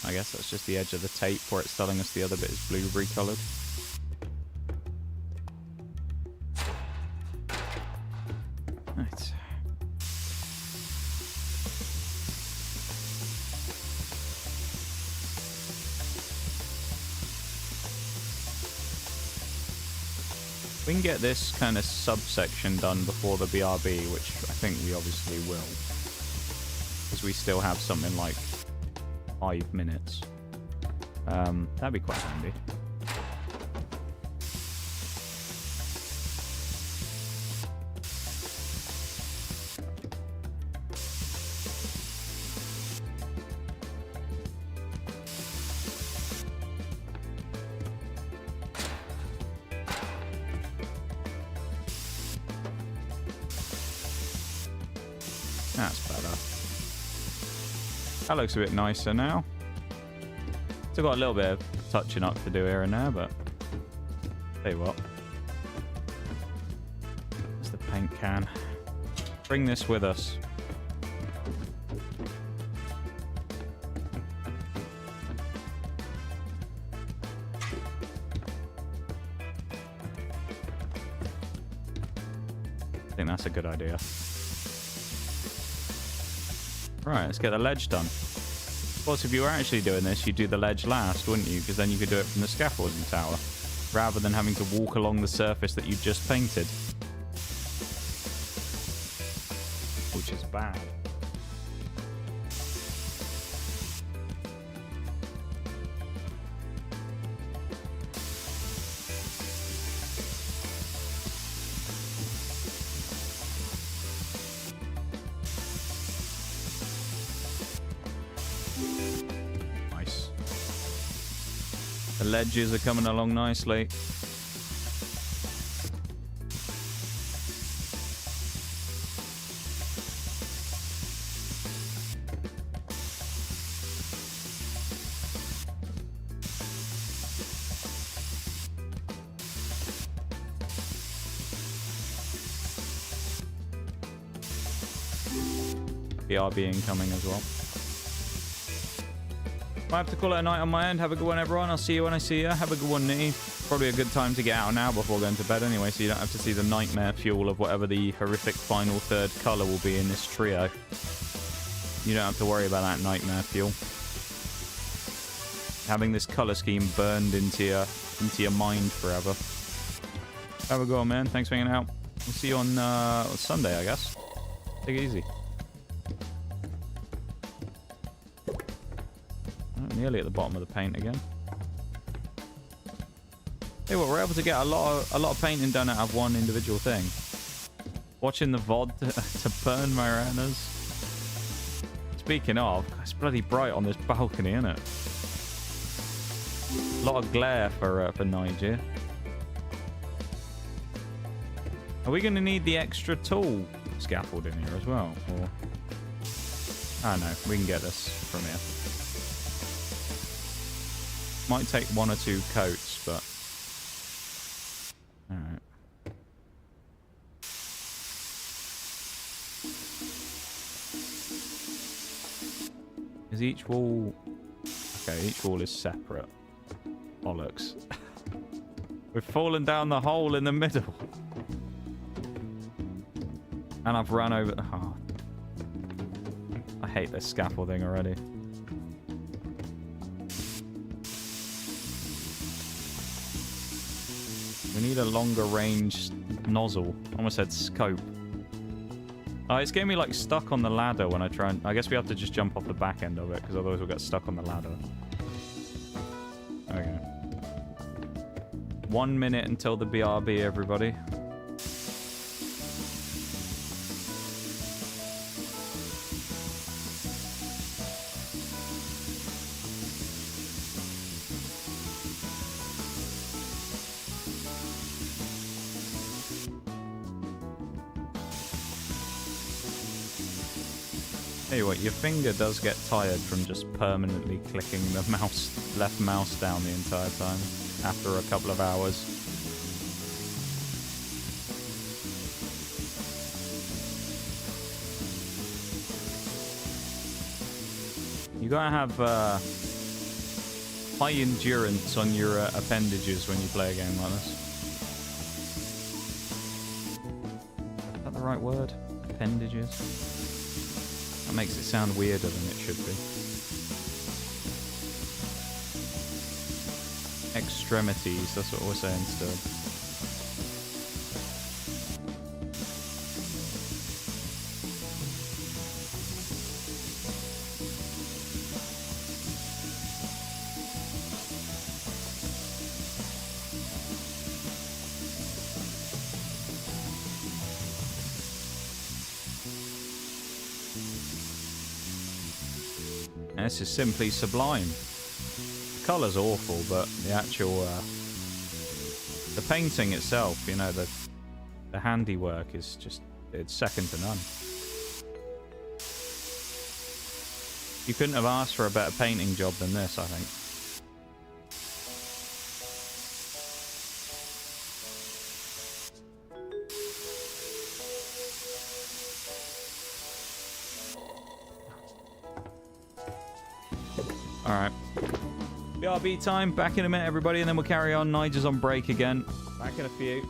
I guess that's just the edge of the tape where it's telling us the other bit is blueberry coloured. Right. We can get this kind of subsection done before the BRB, which I think we obviously will. Because we still have something like 5 minutes. That'd be quite handy. That's better. That looks a bit nicer now. Still got a little bit of touching up to do here and there, but tell you what. There's the paint can. Bring this with us. I think that's a good idea. Right, let's get the ledge done. Of course, if you were actually doing this, you'd do the ledge last, wouldn't you? Because then you could do it from the scaffolding tower, rather than having to walk along the surface that you've just painted. Which is bad. The ledges are coming along nicely. BRB incoming as well. I have to call it a night on my end. Have a good one, everyone. I'll see you when I see you. Have a good one, Nige. Probably a good time to get out now before going to bed anyway, so you don't have to see the nightmare fuel of whatever the horrific final third colour will be in this trio. You don't have to worry about that nightmare fuel. Having this colour scheme burned into your mind forever. Have a good one, man. Thanks for hanging out. We'll see you on Sunday, I guess. Take it easy. Nearly at the bottom of the paint again. Hey, well, we're able to get a lot of painting done out of one individual thing. Watching the VOD to burn my retinas. Speaking of, it's bloody bright on this balcony, isn't it? A lot of glare for Nige. Are we going to need the extra tool scaffold in here as well? Or... I don't know. We can get this from here. Might take one or two coats, but... Alright. Is each wall... Okay, each wall is separate. Bollocks. We've fallen down the hole in the middle. And I've run over... Oh. I hate this scaffolding already. We need a longer range nozzle. Almost said scope. Oh, it's getting me like stuck on the ladder when I try and... I guess we have to just jump off the back end of it, because otherwise we'll get stuck on the ladder. Okay. 1 minute until the BRB, everybody. Anyway, your finger does get tired from just permanently clicking the left mouse down the entire time after a couple of hours. You gotta have high endurance on your appendages when you play a game like this. Is that the right word? Appendages? That makes it sound weirder than it should be. Extremities, that's what we're saying still. This is simply sublime. The colour's awful, but the actual... the painting itself, you know, the handiwork is just... It's second to none. You couldn't have asked for a better painting job than this, I think. Alright. BRB time. Back in a minute, everybody, and then we'll carry on. Nigel's on break again. Back in a few.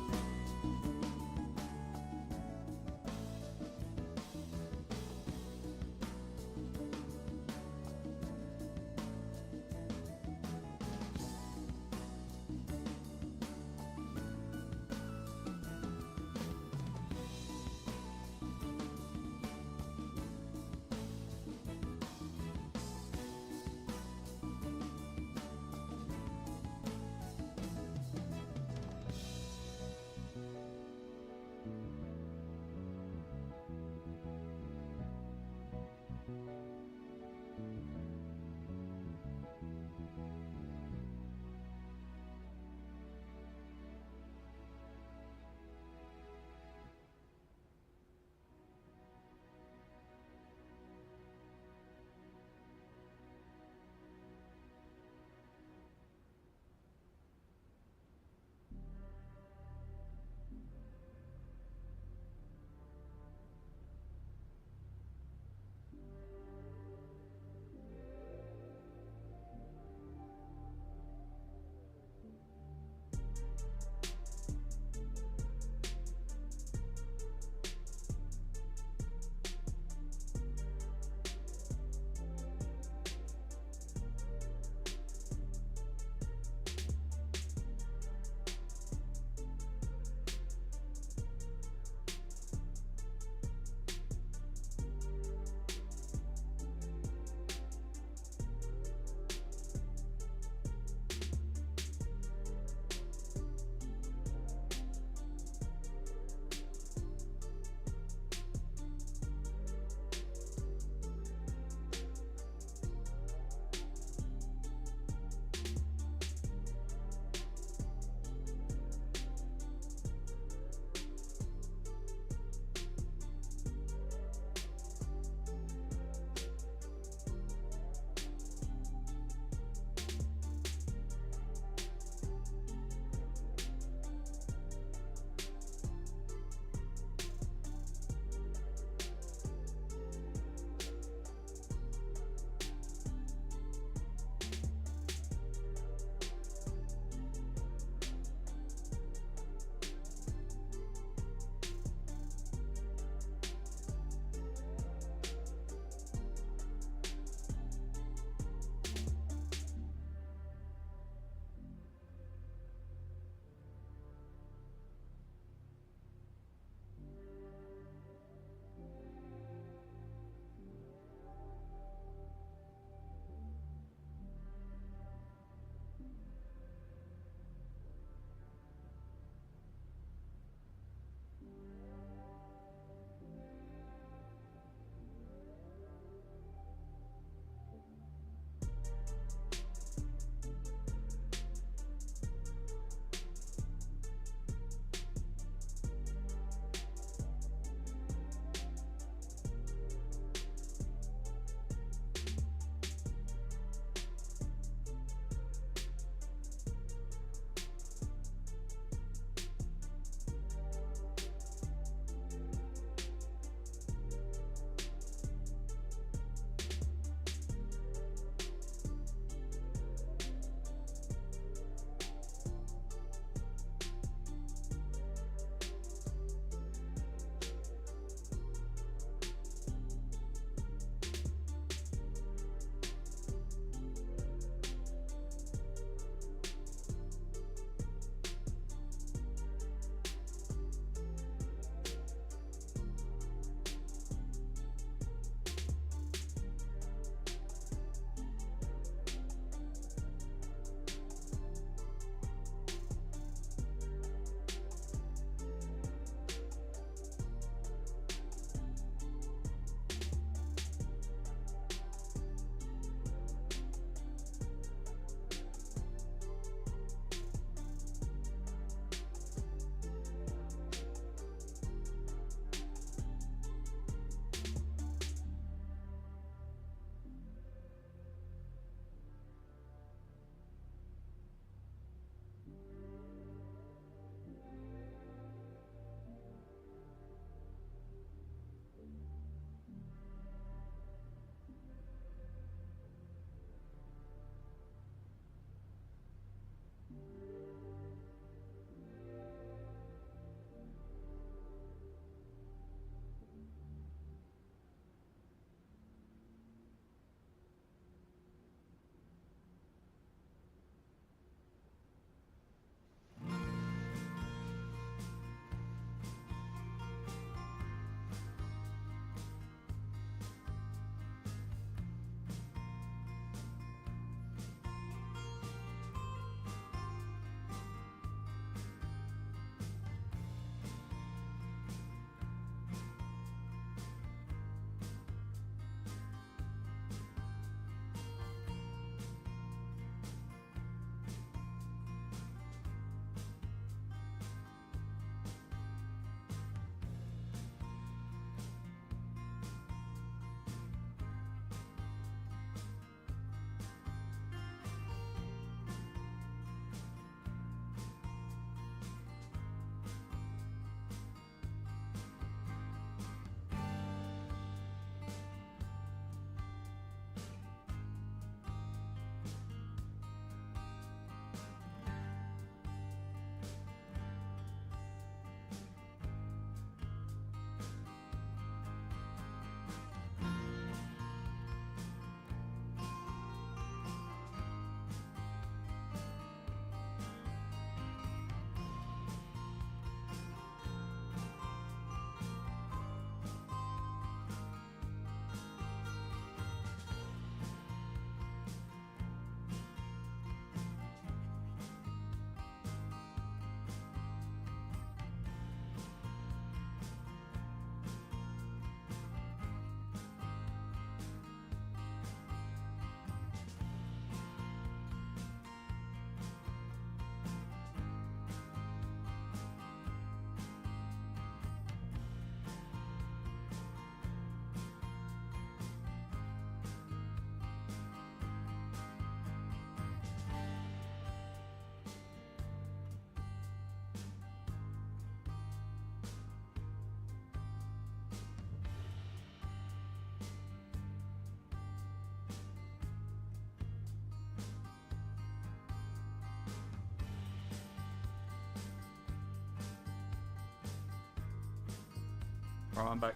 Right, I'm back.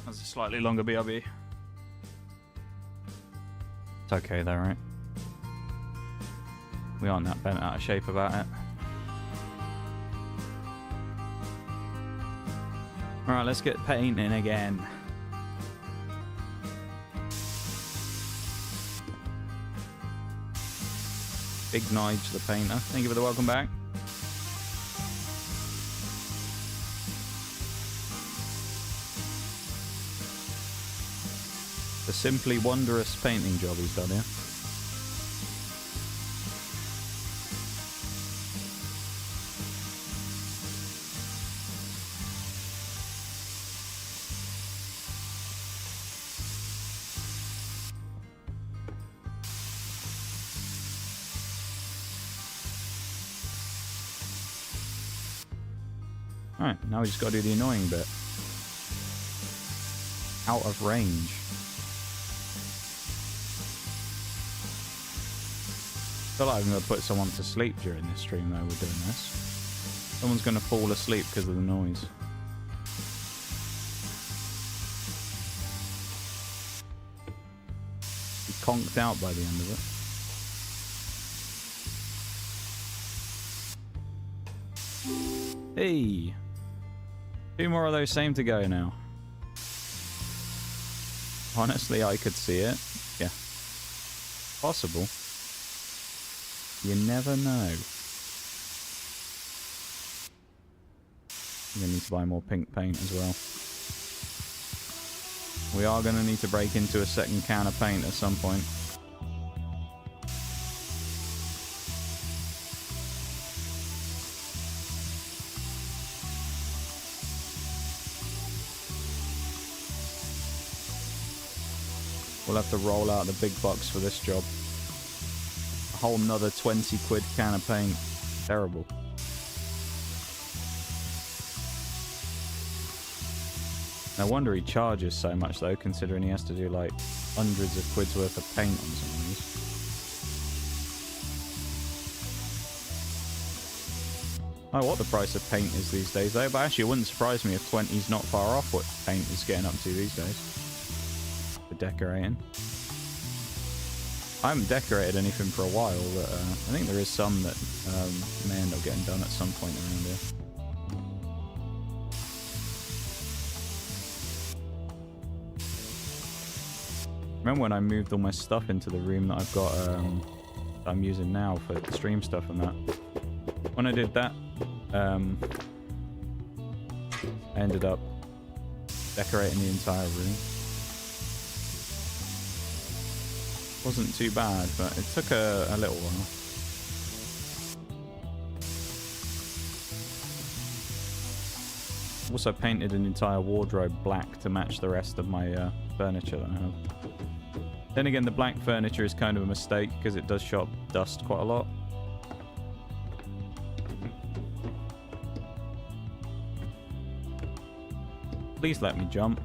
That's a slightly longer BRB. It's okay though, right? We aren't that bent out of shape about it. Alright, let's get painting again. Big Nige the painter. Thank you for the welcome back. The simply wondrous painting job he's done here. Alright, now we just gotta do the annoying bit. Out of range. I feel like I'm gonna put someone to sleep during this stream though, we're doing this. Someone's gonna fall asleep because of the noise. Be conked out by the end of it. Hey! 2 more of those same to go now. Honestly, I could see it. Yeah. Possible. You never know. I'm gonna need to buy more pink paint as well. We are gonna need to break into a second can of paint at some point. We'll have to roll out the big bucks for this job. A whole nother 20 quid can of paint. Terrible. No wonder he charges so much though, considering he has to do like hundreds of quid's worth of paint on some of these. I don't know what the price of paint is these days though, but actually it wouldn't surprise me if 20's not far off what paint is getting up to these days. For decorating. I haven't decorated anything for a while, but I think there is some that may end up getting done at some point around here. Remember when I moved all my stuff into the room that I've got, that I'm using now for stream stuff and that? When I did that, I ended up decorating the entire room. Wasn't too bad, but it took a little while. Also painted an entire wardrobe black to match the rest of my furniture that I have. Then again, the black furniture is kind of a mistake because it does show up dust quite a lot. Please let me jump.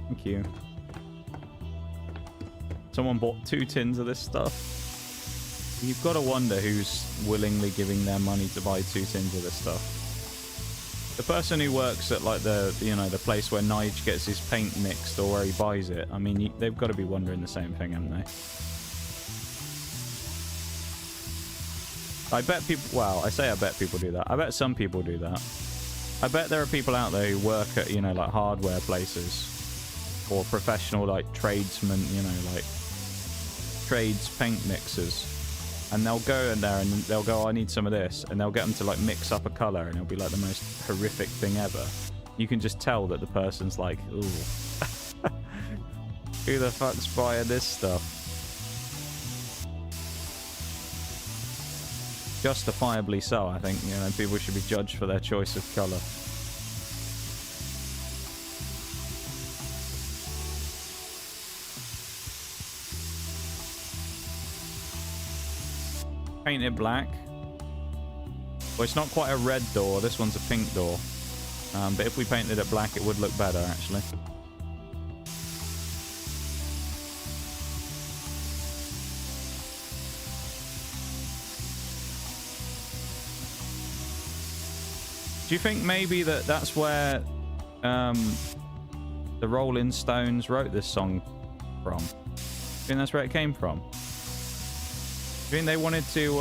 Thank you. Someone bought 2 tins of this stuff. You've got to wonder who's willingly giving their money to buy 2 tins of this stuff. The person who works at like the, you know, the place where Nige gets his paint mixed or where he buys it, I mean, they've got to be wondering the same thing, haven't they? I bet people, well, I say I bet people do that. I bet some people do that. I bet there are people out there who work at, you know, like hardware places or professional like tradesmen, you know, like trades paint mixers. And they'll go in there and they'll go, oh, I need some of this. And they'll get them to like mix up a color and it'll be like the most horrific thing ever. You can just tell that the person's like, ooh, who the fuck's buying this stuff? Justifiably so, I think. You know, people should be judged for their choice of color. Painted black. Well, it's not quite a red door. This one's a pink door. But if we painted it black, it would look better, actually. Do you think maybe that's where the Rolling Stones wrote this song from? Do you think that's where it came from? Do you think they wanted to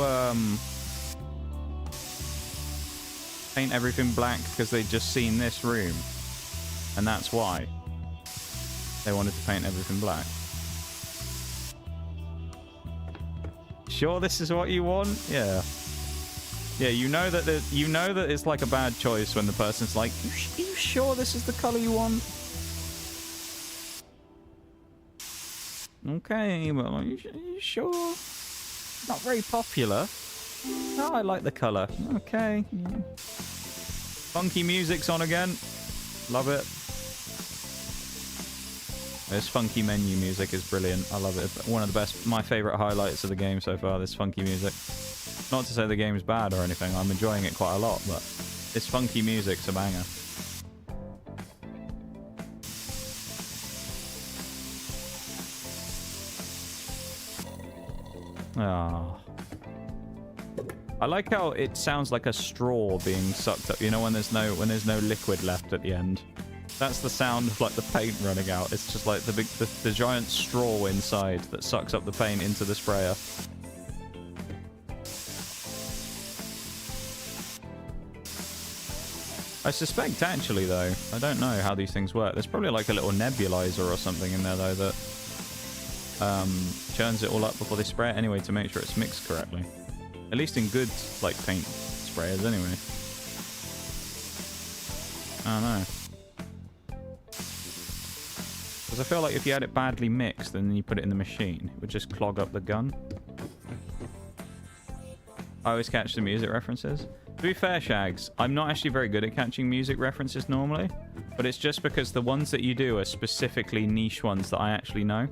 paint everything black because they'd just seen this room? And that's why they wanted to paint everything black. Sure this is what you want? Yeah. Yeah, you know that it's like a bad choice when the person's like, you sure this is the color you want? Okay, but are you sure? Not very popular. Oh, I like the color. Okay. Funky music's on again. Love it. This funky menu music is brilliant. I love it. One of the best, my favorite highlights of the game so far, this funky music. Not to say the game's bad or anything. I'm enjoying it quite a lot, but this funky music's a banger. Ah. I like how it sounds like a straw being sucked up. You know, when there's no liquid left at the end. That's the sound of like the paint running out. It's just like the giant straw inside that sucks up the paint into the sprayer. I suspect actually though, I don't know how these things work. There's probably like a little nebulizer or something in there though that churns it all up before they spray it anyway to make sure it's mixed correctly. At least in good like paint sprayers anyway. I don't know. Because I feel like if you had it badly mixed and then you put it in the machine, it would just clog up the gun. I always catch the music references. To be fair, Shags, I'm not actually very good at catching music references normally, but it's just because the ones that you do are specifically niche ones that I actually know.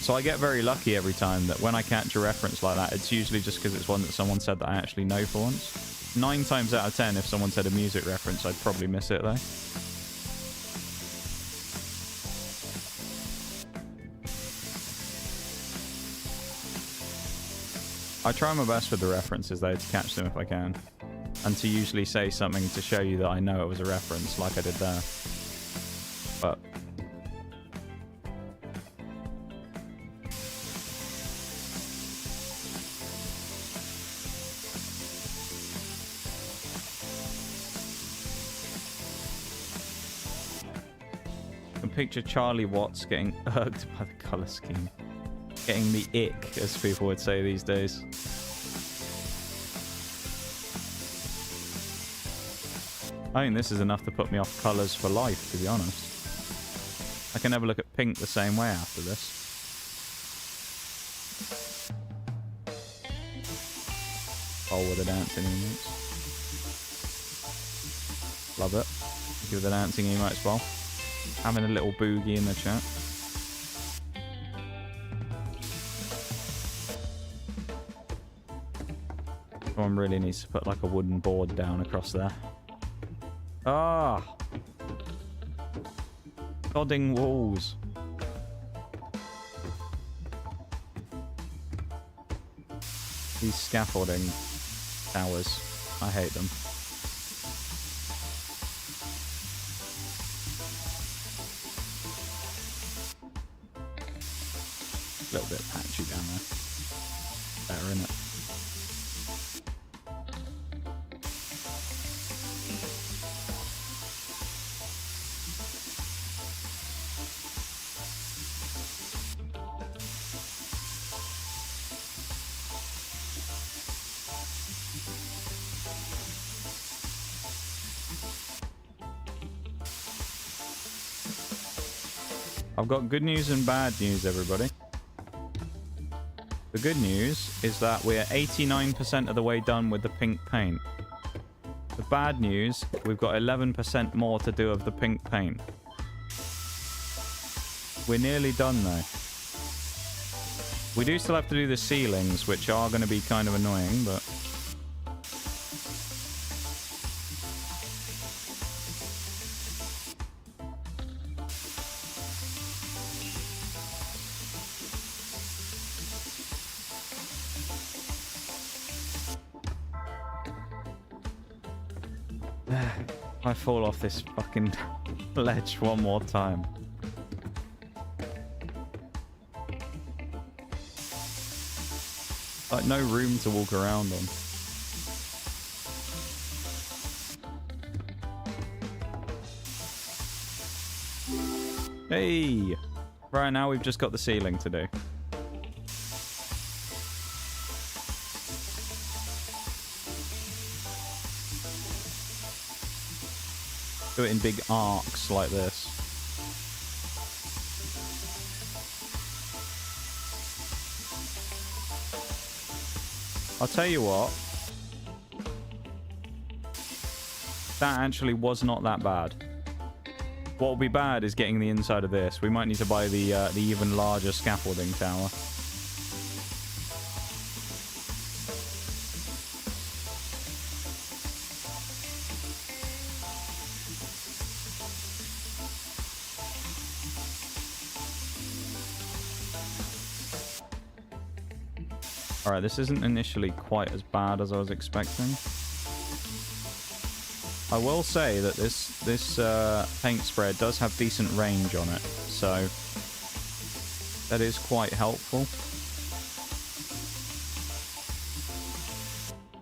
So I get very lucky every time that when I catch a reference like that, it's usually just because it's one that someone said that I actually know for once. 9 times out of 10, if someone said a music reference, I'd probably miss it though. I try my best with the references though to catch them if I can. And to usually say something to show you that I know it was a reference like I did there. But I can picture Charlie Watts getting irked by the colour scheme. Getting the ick, as people would say these days. I think this is enough to put me off colours for life, to be honest. I can never look at pink the same way after this. Oh, with the dancing emotes. Love it. Give the dancing emotes, well. Having a little boogie in the chat. Someone really needs to put like a wooden board down across there. Ah! Godding walls. These scaffolding towers. I hate them. A little bit patchy down there. Better, innit? I've got good news and bad news, everybody. The good news is that we're 89% of the way done with the pink paint. The bad news, we've got 11% more to do of the pink paint. We're nearly done though. We do still have to do the ceilings, which are going to be kind of annoying, but... I fall off this fucking ledge one more time. Like, no room to walk around on. Hey! Right, now we've just got the ceiling to do. Do it in big arcs like this. I'll tell you what. That actually was not that bad. What will be bad is getting the inside of this. We might need to buy the even larger scaffolding tower. Alright, this isn't initially quite as bad as I was expecting. I will say that this paint spread does have decent range on it, so that is quite helpful.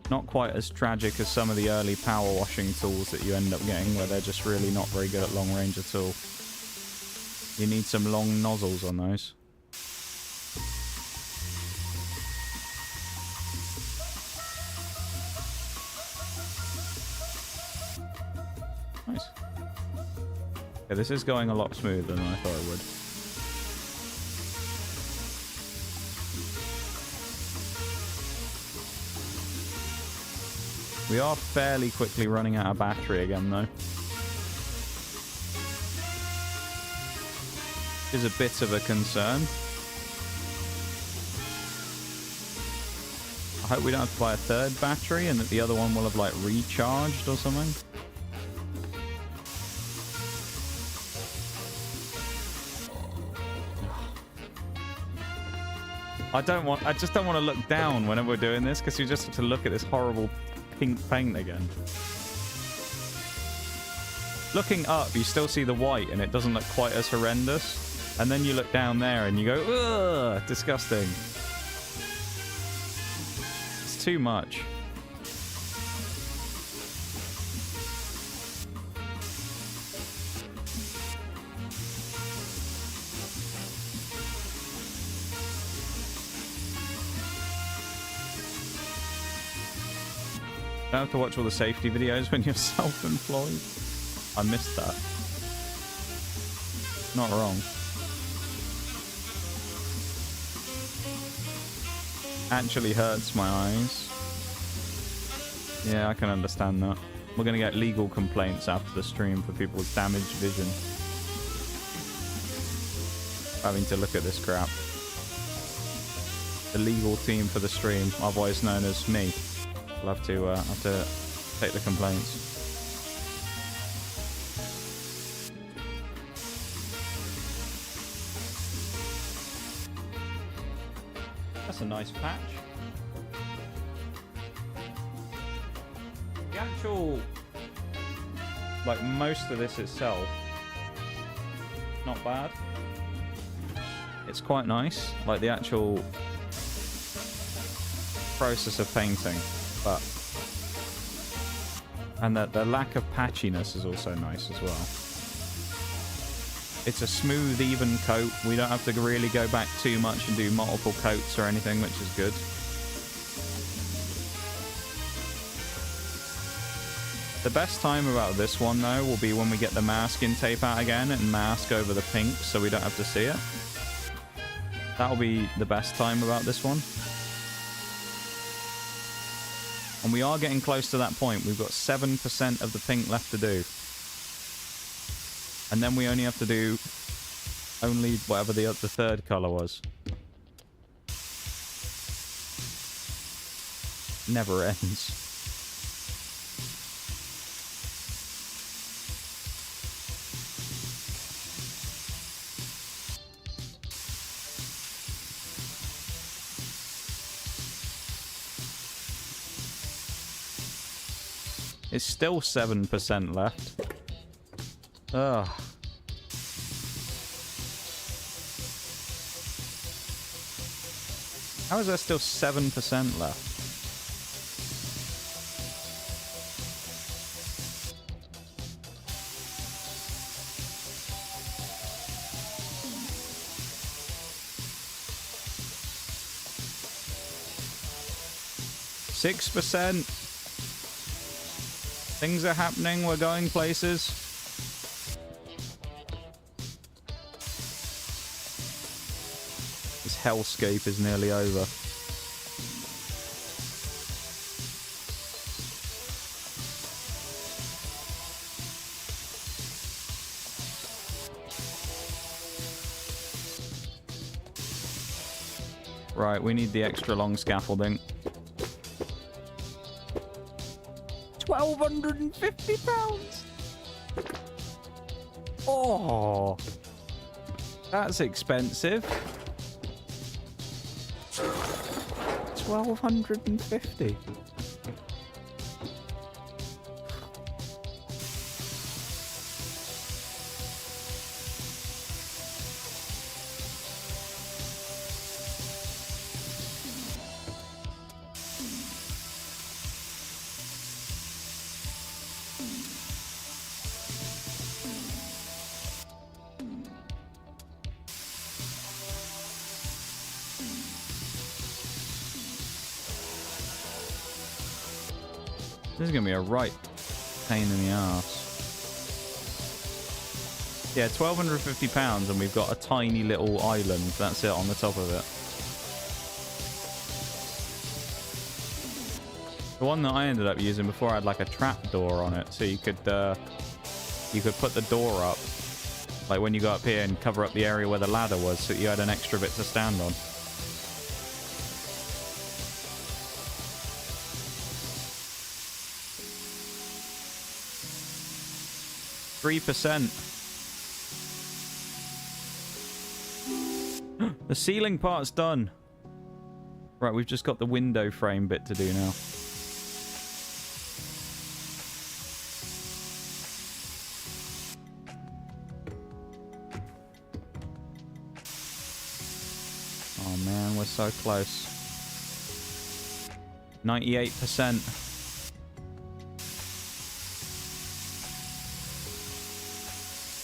Not quite as tragic as some of the early power washing tools that you end up getting, where they're just really not very good at long range at all. You need some long nozzles on those. Nice. Yeah, this is going a lot smoother than I thought it would. We are fairly quickly running out of battery again, though. Is a bit of a concern. I hope we don't have to buy a third battery and that the other one will have, like, recharged or something. I just don't want to look down whenever we're doing this, because you just have to look at this horrible pink paint again. Looking up, you still see the white and it doesn't look quite as horrendous. And then you look down there and you go, ugh, disgusting. It's too much. Don't have to watch all the safety videos when you're self-employed. I missed that. Not wrong. Actually hurts my eyes. Yeah, I can understand that. We're going to get legal complaints after the stream for people with damaged vision. Having to look at this crap. The legal team for the stream, otherwise known as me. We'll have to take the complaints. That's a nice patch. The actual, like, most of this itself, not bad. It's quite nice, like the actual process of painting. But and the lack of patchiness is also nice as well. It's a smooth, even coat. We don't have to really go back too much and do multiple coats or anything, which is good. The best time about this one, though, will be when we get the masking tape out again and mask over the pink so we don't have to see it. That'll be the best time about this one. And we are getting close to that point. We've got 7% of the pink left to do. And then we only have to do only whatever the third colour was. Never ends. It's still 7% left. Ugh. How is there still 7% left? %. Things are happening. We're going places. This hellscape is nearly over. Right, we need the extra long scaffolding. £1,250. Oh, that's expensive. 1,250. This is going to be a right pain in the ass. Yeah, £1,250 and we've got a tiny little island. That's it on the top of it. The one that I ended up using before had like a trap door on it. So you could put the door up. Like when you go up here and cover up the area where the ladder was so you had an extra bit to stand on. %. The ceiling part's done. Right, we've just got the window frame bit to do now. Oh man, we're so close. 98%.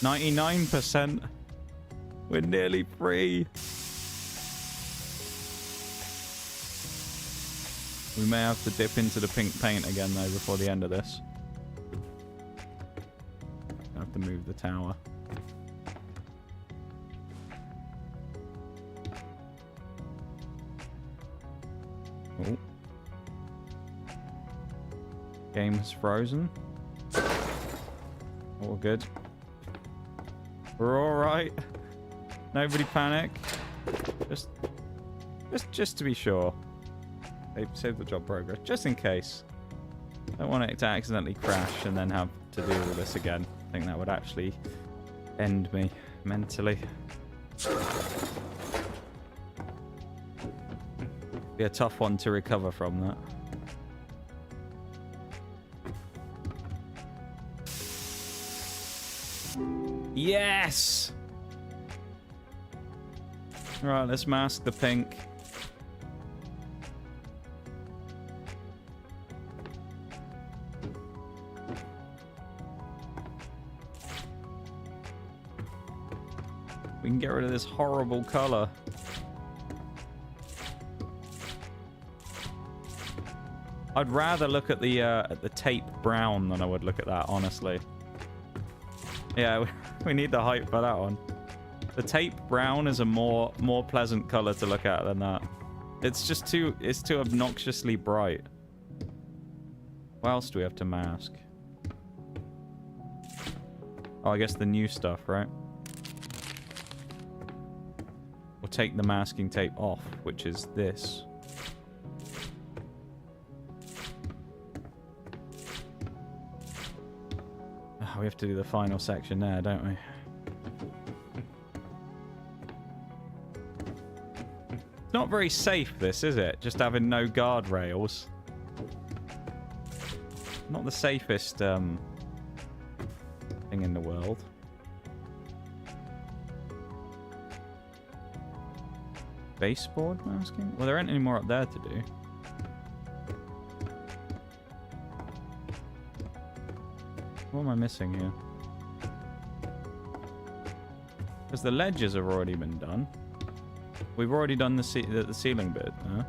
99%. We're nearly free. We may have to dip into the pink paint again though before the end of this. I have to move the tower. Oh. Game has frozen. All good. We're all right. Nobody panic. Just to be sure. Save the job progress, just in case. I don't want it to accidentally crash and then have to do all this again. I think that would actually end me mentally. Be a tough one to recover from that. Yes! Right, let's mask the pink. We can get rid of this horrible color. I'd rather look at the tape brown than I would look at that, honestly. Yeah, we need the height for that one. The tape brown is a more pleasant color to look at than that. It's just too obnoxiously bright. What else do we have to mask? Oh, I guess the new stuff, right? We'll take the masking tape off, which is this. Oh, we have to do the final section there, don't we? It's not very safe, this, is it? Just having no guardrails. Not the safest thing in the world. Baseboard masking? Well, there aren't any more up there to do. What am I missing here? Because the ledges have already been done. We've already done the ceiling bit. Huh?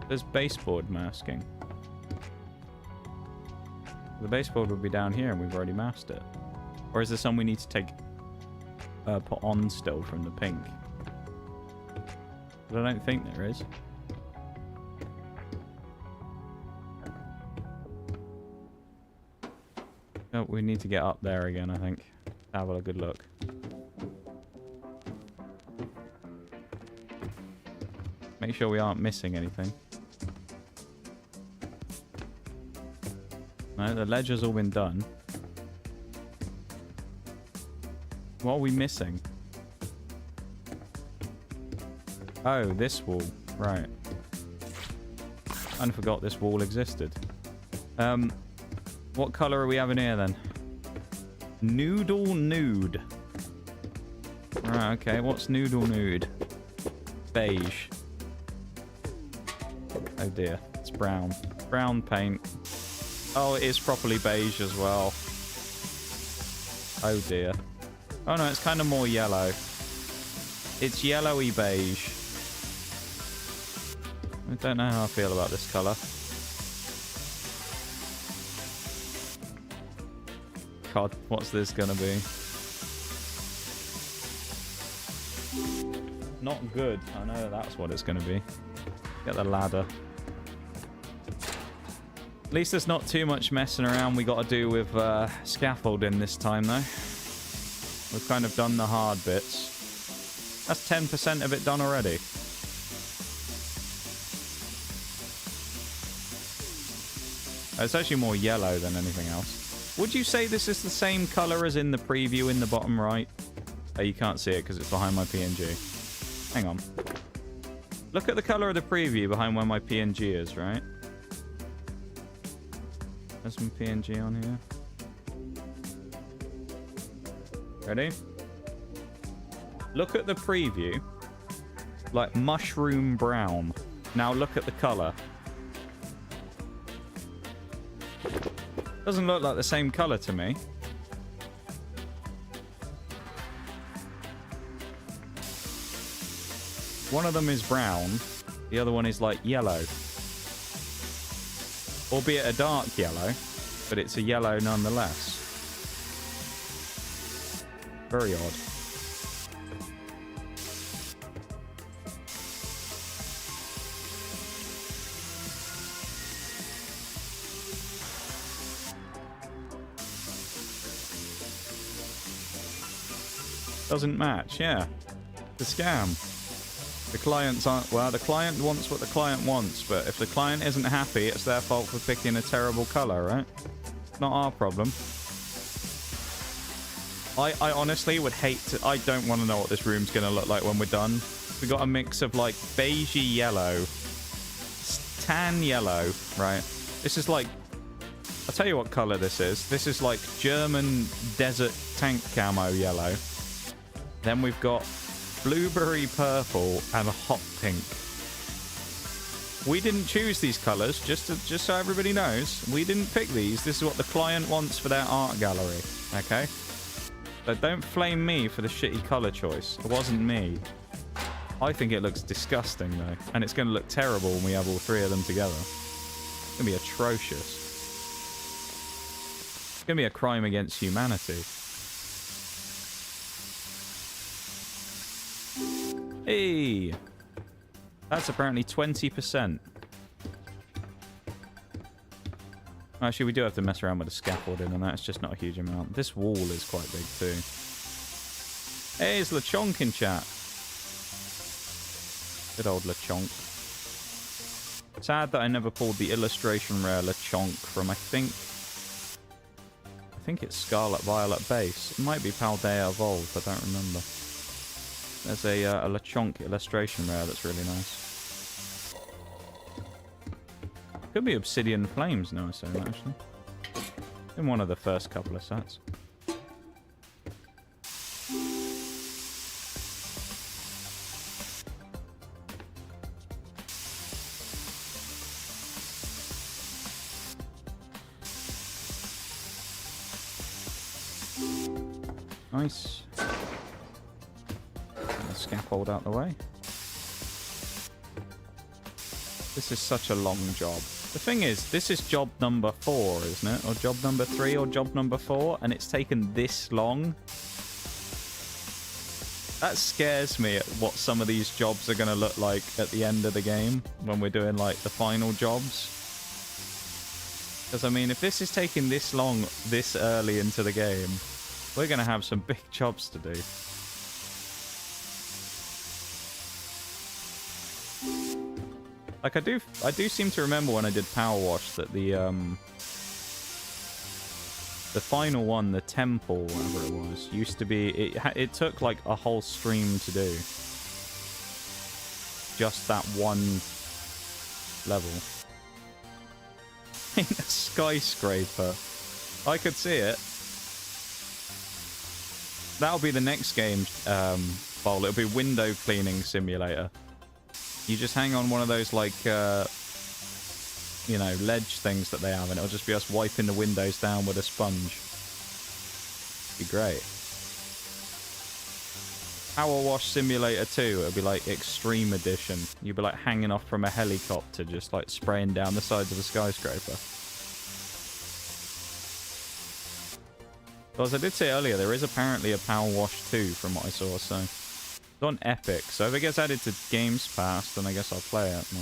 There's baseboard masking. The baseboard would be down here and we've already masked it. Or is there some we need to take put on still from the pink? But I don't think there is. Oh, we need to get up there again, I think. Have a good look. Make sure we aren't missing anything. No, the ledge has all been done. What are we missing? Oh, this wall. Right. I forgot this wall existed. What colour are we having here then? Noodle nude. Right, okay. What's noodle nude? Beige. Oh dear. It's brown. Brown paint. Oh, it is properly beige as well. Oh dear. Oh no, it's kind of more yellow. It's yellowy beige. I don't know how I feel about this colour. God, what's this gonna be? Not good. I know that's what it's gonna be. Get the ladder. At least there's not too much messing around we got to do with scaffolding this time, though. We've kind of done the hard bits. That's 10% of it done already. It's actually more yellow than anything else. Would you say this is the same color as in the preview in the bottom right? Oh, you can't see it because it's behind my PNG. Hang on. Look at the color of the preview behind where my PNG is, right? There's some PNG on here. Ready? Look at the preview. Like mushroom brown. Now look at the color. Doesn't look like the same color to me. One of them is brown. The other one is like yellow. Albeit a dark yellow, but it's a yellow nonetheless. Very odd. Doesn't match, yeah. It's a scam. The clients aren't... Well, the client wants what the client wants, but if the client isn't happy, it's their fault for picking a terrible colour, right? Not our problem. I honestly would hate to... I don't want to know what this room's going to look like when we're done. We got a mix of, like, beigey yellow, tan yellow, right? This is like... I'll tell you what colour this is. This is, like, German desert tank camo yellow. Then we've got blueberry purple and a hot pink. We didn't choose these colours, just so everybody knows. We didn't pick these. This is what the client wants for their art gallery, okay? But don't flame me for the shitty colour choice. It wasn't me. I think it looks disgusting, though. And it's going to look terrible when we have all three of them together. It's going to be atrocious. It's going to be a crime against humanity. Hey! That's apparently 20%. Actually, we do have to mess around with the scaffolding, and that's just not a huge amount. This wall is quite big, too. Hey, it's LeChonk in chat. Good old LeChonk. Sad that I never pulled the illustration rare LeChonk from, I think it's Scarlet Violet Base. It might be Paldea Evolved, I don't remember. There's a LeChonk illustration rare that's really nice. Could be Obsidian Flames now, I say that, actually. In one of the first couple of sets. Nice. The scaffold out the way. This is such a long job. The thing is, this is job number 4, isn't it? Or job number 3 or job number 4, and it's taken this long. That scares me at what some of these jobs are going to look like at the end of the game when we're doing like the final jobs. Because I mean, if this is taking this long this early into the game, we're going to have some big jobs to do. Like, I do seem to remember when I did Power Wash that the final one, the temple, whatever it was, used to be, it took like a whole stream to do. Just that one level. In a skyscraper. I could see it. That'll be the next game, Bowl. It'll be window cleaning simulator. You just hang on one of those, like, you know, ledge things that they have, and it'll just be us wiping the windows down with a sponge. Be great. Power Wash Simulator 2, it'll be like Extreme Edition. You'll be like hanging off from a helicopter, just like spraying down the sides of a skyscraper. But as I did say earlier, there is apparently a Power Wash 2 from what I saw, so... It's on Epic, so if it gets added to Games Pass, then I guess I'll play it. No.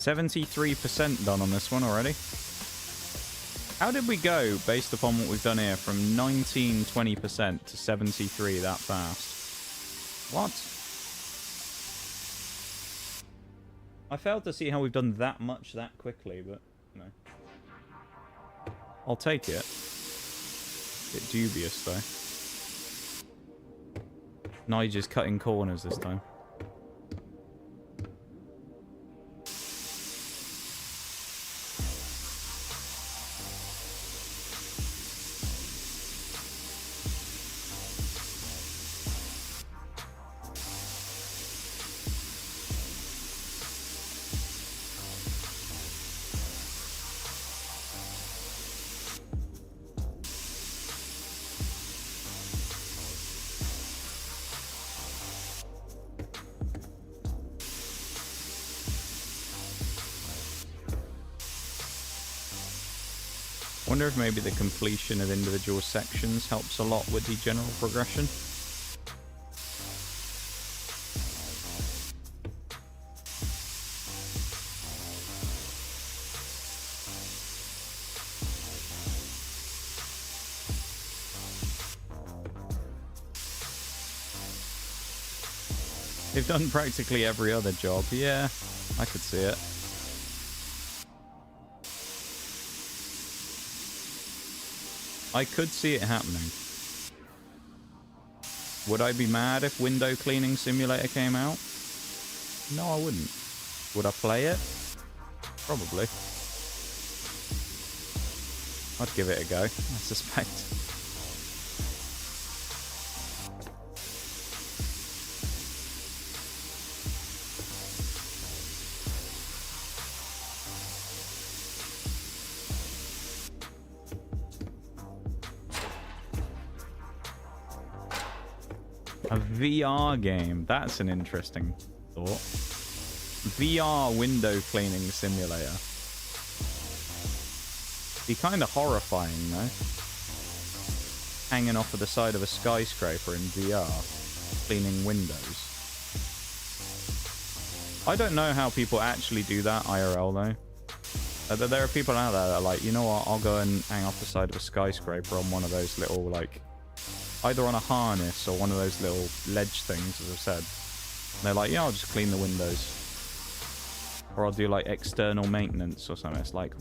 73% done on this one already. How did we go, based upon what we've done here, from 19-20% to 73 that fast? What? I failed to see how we've done that much that quickly, but, you know. I'll take it. Bit dubious, though. Nige's cutting corners this time. Wonder if maybe the completion of individual sections helps a lot with the general progression. They've done practically every other job. Yeah, I could see it. I could see it happening. Would I be mad if Window Cleaning Simulator came out? No, I wouldn't. Would I play it? Probably. I'd give it a go, I suspect. A VR game. That's an interesting thought. VR window cleaning simulator. Be kind of horrifying, though. Hanging off of the side of a skyscraper in VR. Cleaning windows. I don't know how people actually do that IRL, though. There are people out there that are like, you know what, I'll go and hang off the side of a skyscraper on one of those little, like, either on a harness or one of those little ledge things, as I've said. And they're like, yeah, I'll just clean the windows. Or I'll do, like, external maintenance or something. It's like,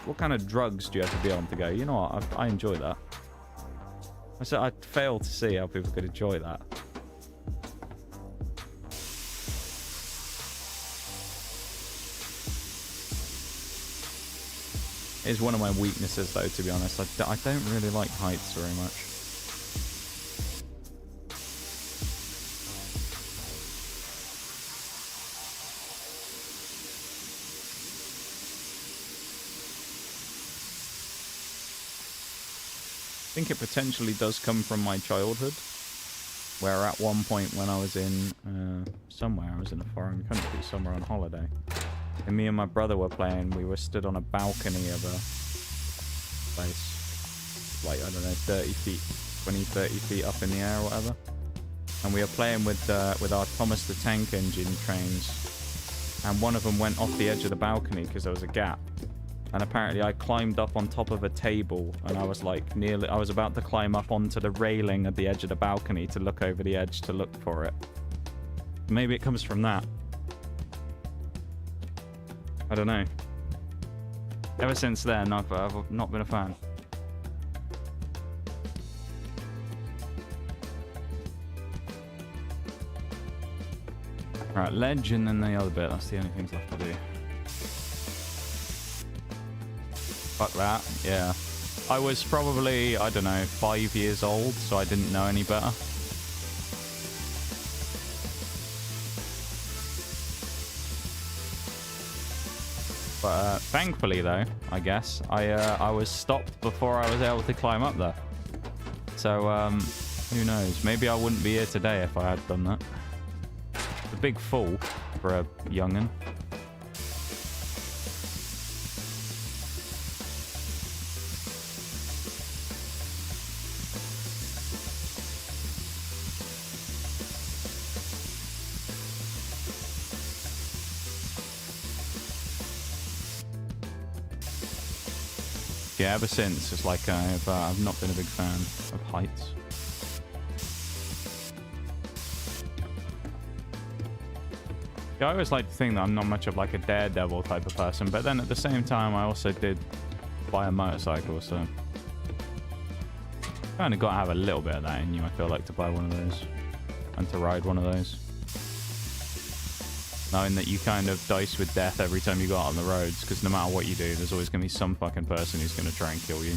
what kind of drugs do you have to be on to go, you know what, I enjoy that. I fail to see how people could enjoy that. It's one of my weaknesses, though, to be honest. I don't really like heights very much. I think it potentially does come from my childhood, where at one point when I was in somewhere, I was in a foreign country, somewhere on holiday, and me and my brother were playing. We were stood on a balcony of a place, like, I don't know, 30 feet, 20, 30 feet up in the air or whatever. And we were playing with our Thomas the Tank Engine trains. And one of them went off the edge of the balcony because there was a gap. And apparently I climbed up on top of a table, and I was like I was about to climb up onto the railing at the edge of the balcony to look over the edge to look for it. Maybe it comes from that. I don't know. Ever since then, I've not been a fan. Alright, ledge and then the other bit. That's the only things left to do. Fuck that. Yeah. I was probably, I don't know, 5 years old, so I didn't know any better. But thankfully, though, I guess, I was stopped before I was able to climb up there. So, who knows? Maybe I wouldn't be here today if I had done that. It's a big fall for a young'un. Yeah, ever since, it's like I've not been a big fan of heights. Yeah, I always like to think that I'm not much of like a daredevil type of person, but then at the same time, I also did buy a motorcycle, so kind of got to have a little bit of that in you, I feel like, to buy one of those and to ride one of those. Knowing that you kind of dice with death every time you go out on the roads, because no matter what you do, there's always going to be some fucking person who's going to try and kill you.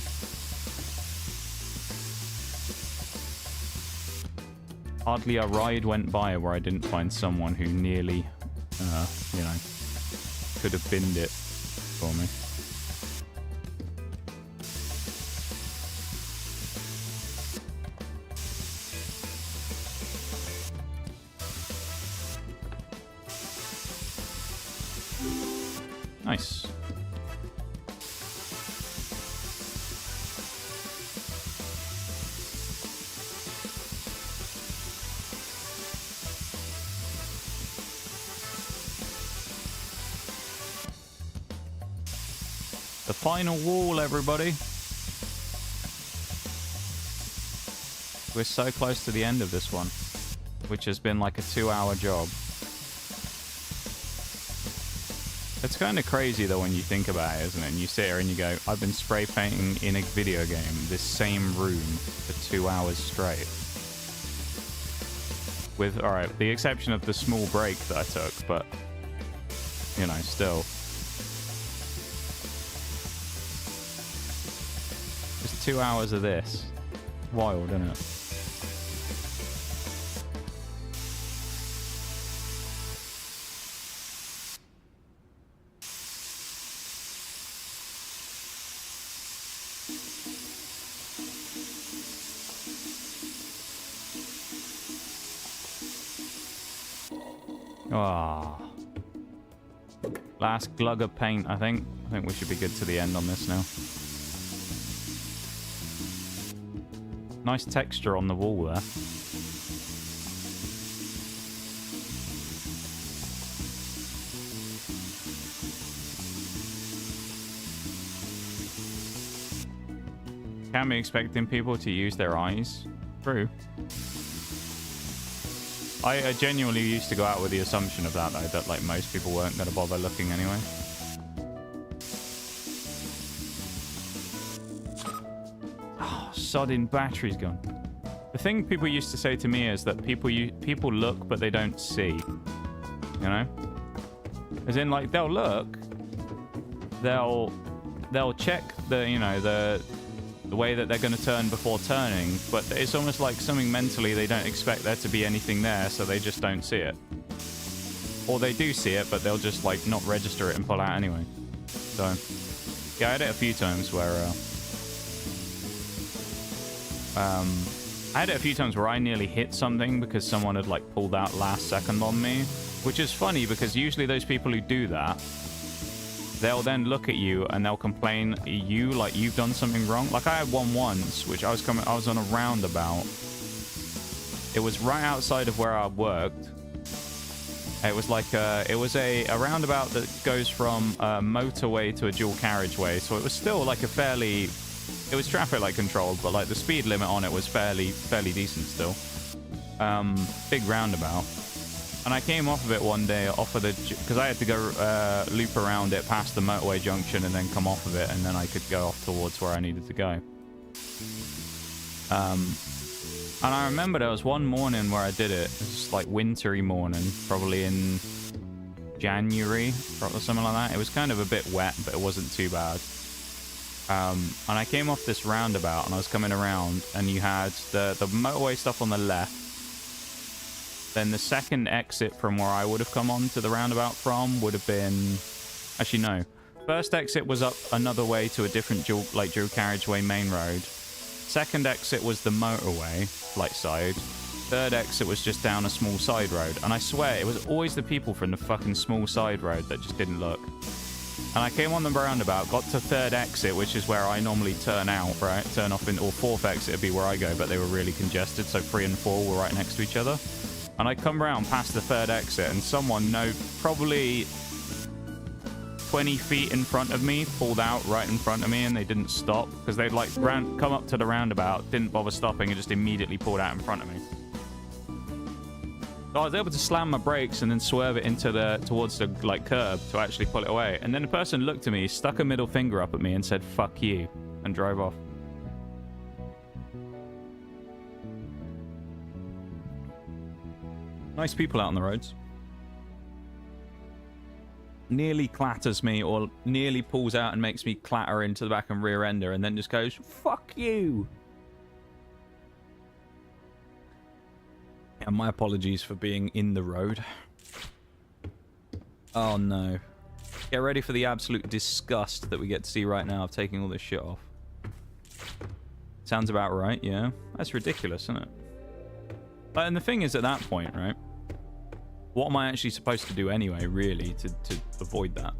Hardly a ride went by where I didn't find someone who nearly, you know, could have binned it for me. Nice. The final wall, everybody. We're so close to the end of this one, which has been like a 2-hour job. It's kind of crazy, though, when you think about it, isn't it? And you sit here and you go, I've been spray painting in a video game this same room for 2 hours straight. With, alright, the exception of the small break that I took, but, you know, still. Just 2 hours of this. Wild, isn't it? Ah, last glug of paint, I think. I think we should be good to the end on this now. Nice texture on the wall there. Can't be expecting people to use their eyes. True. I genuinely used to go out with the assumption of that, though, that like most people weren't going to bother looking anyway. Oh, sodding battery's gone. The thing people used to say to me is that people look, but they don't see. You know? As in, like, they'll look, they'll check the, you know, the way that they're going to turn before turning, but it's almost like something mentally they don't expect there to be anything there, so they just don't see it. Or they do see it, but they'll just, like, not register it and pull out anyway. So, yeah, I had it a few times where, I had it a few times where I nearly hit something because someone had, like, pulled out last second on me, which is funny because usually those people who do that, they'll then look at you and they'll complain you like you've done something wrong. Like I had one once, which I was on a roundabout. It was right outside of where I worked. It was like it was a roundabout that goes from a motorway to a dual carriageway. So it was still like it was traffic light controlled, but like the speed limit on it was fairly decent still. Big roundabout. And I came off of it one day, because I had to go loop around it past the motorway junction and then come off of it, and then I could go off towards where I needed to go. And I remember there was one morning where I did it. It was like wintry morning, probably in January or something like that. It was kind of a bit wet, but it wasn't too bad. And I came off this roundabout and I was coming around, and you had the motorway stuff on the left. Then the second exit from where I would have come on to the roundabout from would have been... Actually, no. First exit was up another way to a different dual carriageway main road. Second exit was the motorway, like side. Third exit was just down a small side road. And I swear, it was always the people from the fucking small side road that just didn't look. And I came on the roundabout, got to third exit, which is where I normally turn out, right? Turn off in... Or fourth exit would be where I go, but they were really congested, so 3 and 4 were right next to each other. And I come around past the third exit, and someone, probably 20 feet in front of me, pulled out right in front of me, and they didn't stop because they'd like come up to the roundabout, didn't bother stopping, and just immediately pulled out in front of me. So I was able to slam my brakes and then swerve it towards the like curb to actually pull it away. And then the person looked at me, stuck a middle finger up at me, and said "fuck you," and drove off. Nice people out on the roads. Nearly clatters me, or nearly pulls out and makes me clatter into the back and rear ender, and then just goes, "Fuck you." Yeah, my apologies for being in the road. Oh no. Get ready for the absolute disgust that we get to see right now of taking all this shit off. Sounds about right, yeah. That's ridiculous, isn't it? But, and the thing is, at that point, right, what am I actually supposed to do anyway, really, to avoid that?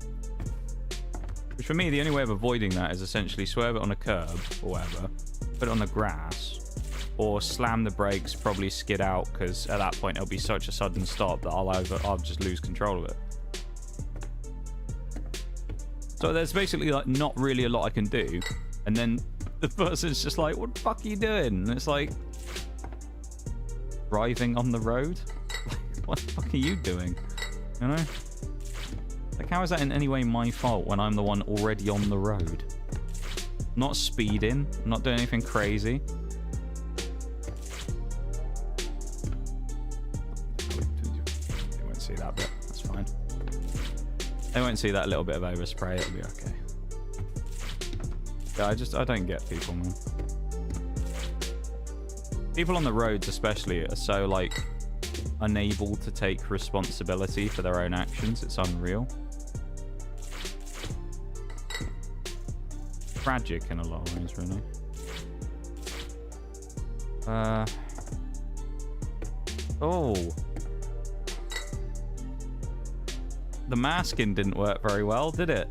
Which for me, the only way of avoiding that is essentially swerve it on a curb or whatever, put it on the grass, or slam the brakes, probably skid out, because at that point it'll be such a sudden stop that I'll just lose control of it. So there's basically like not really a lot I can do, and then the person's just like, "What the fuck are you doing?" And it's like, driving on the road? What the fuck are you doing? You know? Like, how is that in any way my fault when I'm the one already on the road? I'm not speeding. I'm not doing anything crazy. They won't see that bit. That's fine. They won't see that little bit of overspray. It'll be okay. Yeah, I don't get people, man. People on the roads especially are so, like, unable to take responsibility for their own actions. It's unreal. Tragic in a lot of ways, really. Oh. The masking didn't work very well, did it?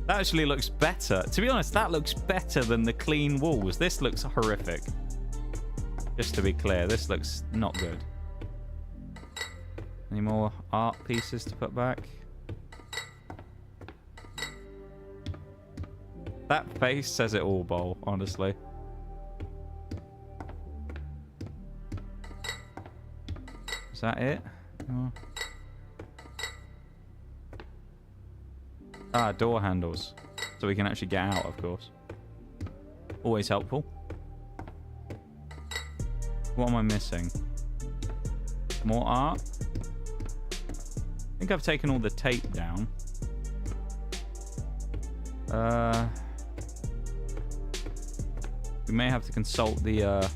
That actually looks better. To be honest, that looks better than the clean walls. This looks horrific. Just to be clear, this looks not good. Any more art pieces to put back? That face says it all, Bowl, honestly. Is that it? Oh. Ah, door handles. So we can actually get out, of course. Always helpful. What am I missing? More art? I think I've taken all the tape down. We may have to consult the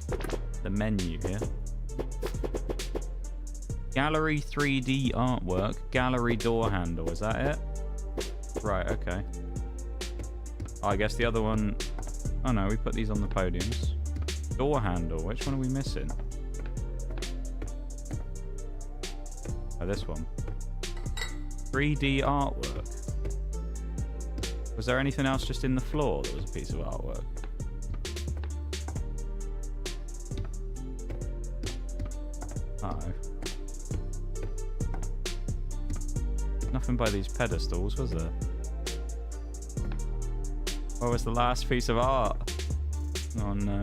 menu here. Gallery 3D artwork. Gallery door handle. Is that it? Right, okay. Oh, I guess the other one... Oh no, we put these on the podiums. Door handle. Which one are we missing? Oh, this one. 3D artwork. Was there anything else just in the floor that was a piece of artwork? Uh-oh. Nothing by these pedestals, was there? Where was the last piece of art? Oh no.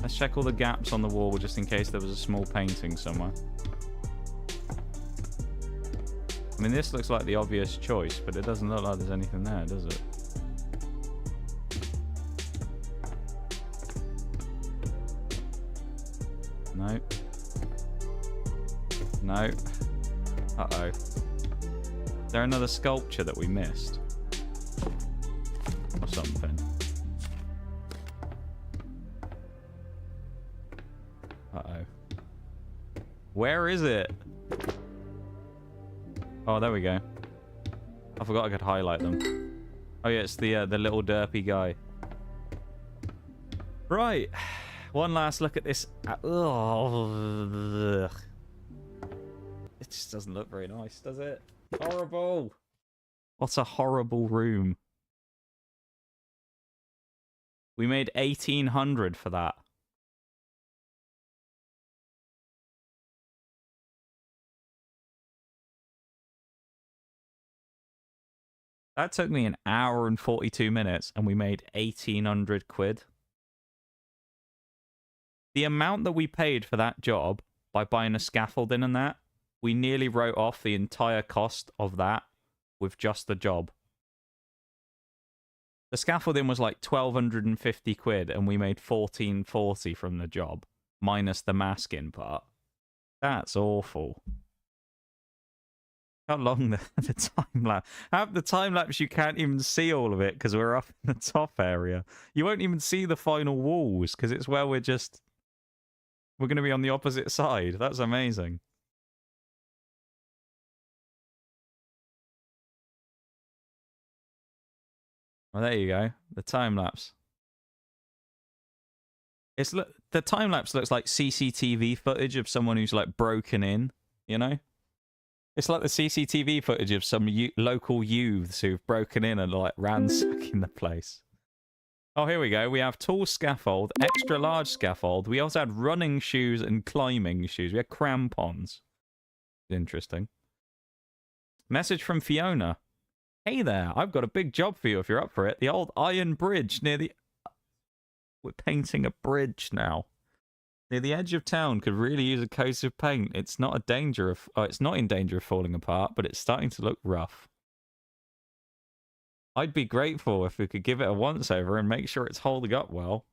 Let's check all the gaps on the wall just in case there was a small painting somewhere. I mean, this looks like the obvious choice, but it doesn't look like there's anything there, does it? No. No. Uh-oh. Is there another sculpture that we missed? Or something? Uh-oh. Where is it? Oh, there we go. I forgot I could highlight them. Oh yeah, it's the little derpy guy. Right. One last look at this. Ugh. It just doesn't look very nice, does it? Horrible. What a horrible room. We made 1,800 for that. That took me 1 hour and 42 minutes, and we made 1,800 quid. The amount that we paid for that job by buying a scaffolding and that, we nearly wrote off the entire cost of that with just the job. The scaffolding was like 1,250 quid, and we made 1,440 from the job, minus the masking part. That's awful. How long the time lapse? Have the time lapse, you can't even see all of it because we're up in the top area. You won't even see the final walls because it's where we're going to be on the opposite side. That's amazing. Well, there you go. The time lapse. The time lapse looks like CCTV footage of someone who's like broken in, you know? It's like the CCTV footage of some local youths who've broken in and like ransacking the place. Oh, here we go. We have tall scaffold, extra large scaffold. We also had running shoes and climbing shoes. We had crampons. Interesting. Message from Fiona. Hey there, I've got a big job for you if you're up for it. The old iron bridge near the... We're painting a bridge now. Near the edge of town could really use a coat of paint. It's not in danger of falling apart, but it's starting to look rough. I'd be grateful if we could give it a once over and make sure it's holding up well.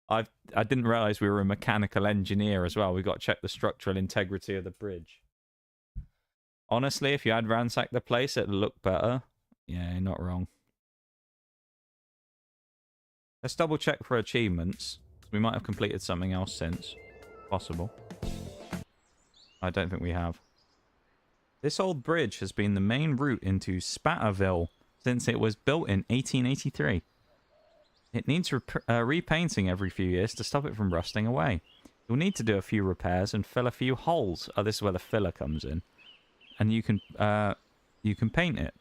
I didn't realize we were a mechanical engineer as well. We got to check the structural integrity of the bridge. Honestly, if you had ransacked the place, it'd look better. Yeah, you're not wrong. Let's double check for achievements. We might have completed something else since. Possible. I don't think we have. This old bridge has been the main route into Spatterville since it was built in 1883. It needs repainting every few years to stop it from rusting away. You'll need to do a few repairs and fill a few holes. Oh, this is where the filler comes in. And you can paint it.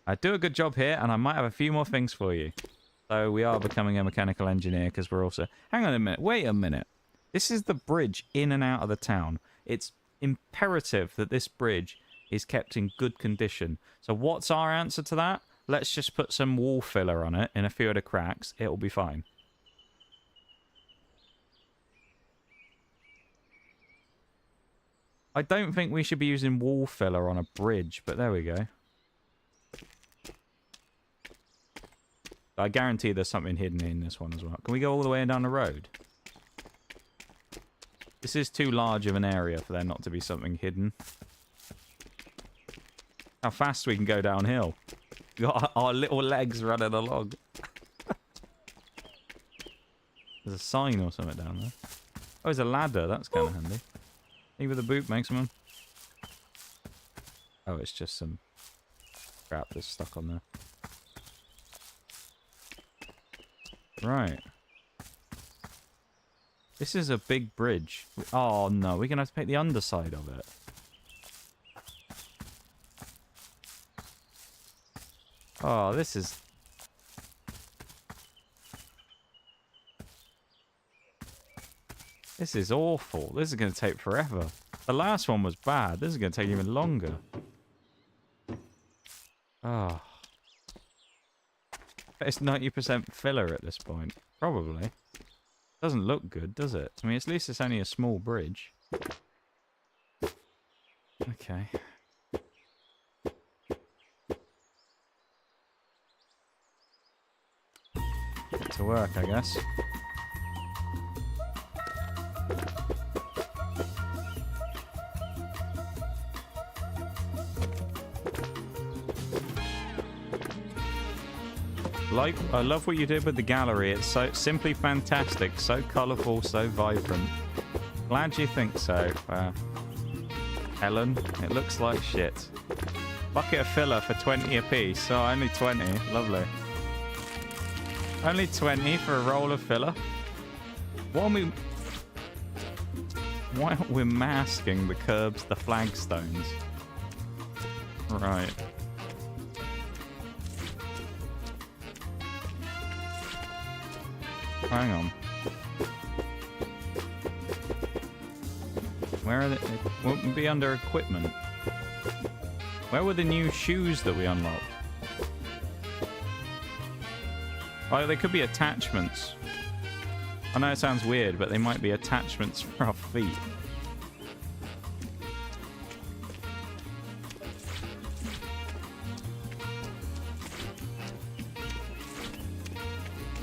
I do a good job here, and I might have a few more things for you. So we are becoming a mechanical engineer because we're also... Hang on a minute. Wait a minute. This is the bridge in and out of the town. It's imperative that this bridge is kept in good condition. So what's our answer to that? Let's just put some wall filler on it in a few of the cracks. It'll be fine. I don't think we should be using wall filler on a bridge, but there we go. I guarantee there's something hidden in this one as well. Can we go all the way down the road? This is too large of an area for there not to be something hidden. How fast we can go downhill. We got our little legs running along. There's a sign or something down there. Oh, there's a ladder. That's kind of handy. Hey, with a boot, maximum. Oh, it's just some crap that's stuck on there. Right. This is a big bridge. Oh, no. We're going to have to pick the underside of it. Oh, this is... This is awful. This is going to take forever. The last one was bad. This is going to take even longer. Oh. It's 90% filler at this point. Probably. Doesn't look good, does it? I mean, at least it's only a small bridge. Okay. Get to work, I guess. I love what you did with the gallery. It's so simply fantastic, so colourful, so vibrant. Glad you think so. Helen, it looks like shit. Bucket of filler for 20 apiece. Oh, only 20. Lovely. Only 20 for a roll of filler. Why aren't we masking the curbs, the flagstones? Right. Hang on. Where are they? It won't be under equipment. Where were the new shoes that we unlocked? Oh, they could be attachments. I know it sounds weird, but they might be attachments for our feet.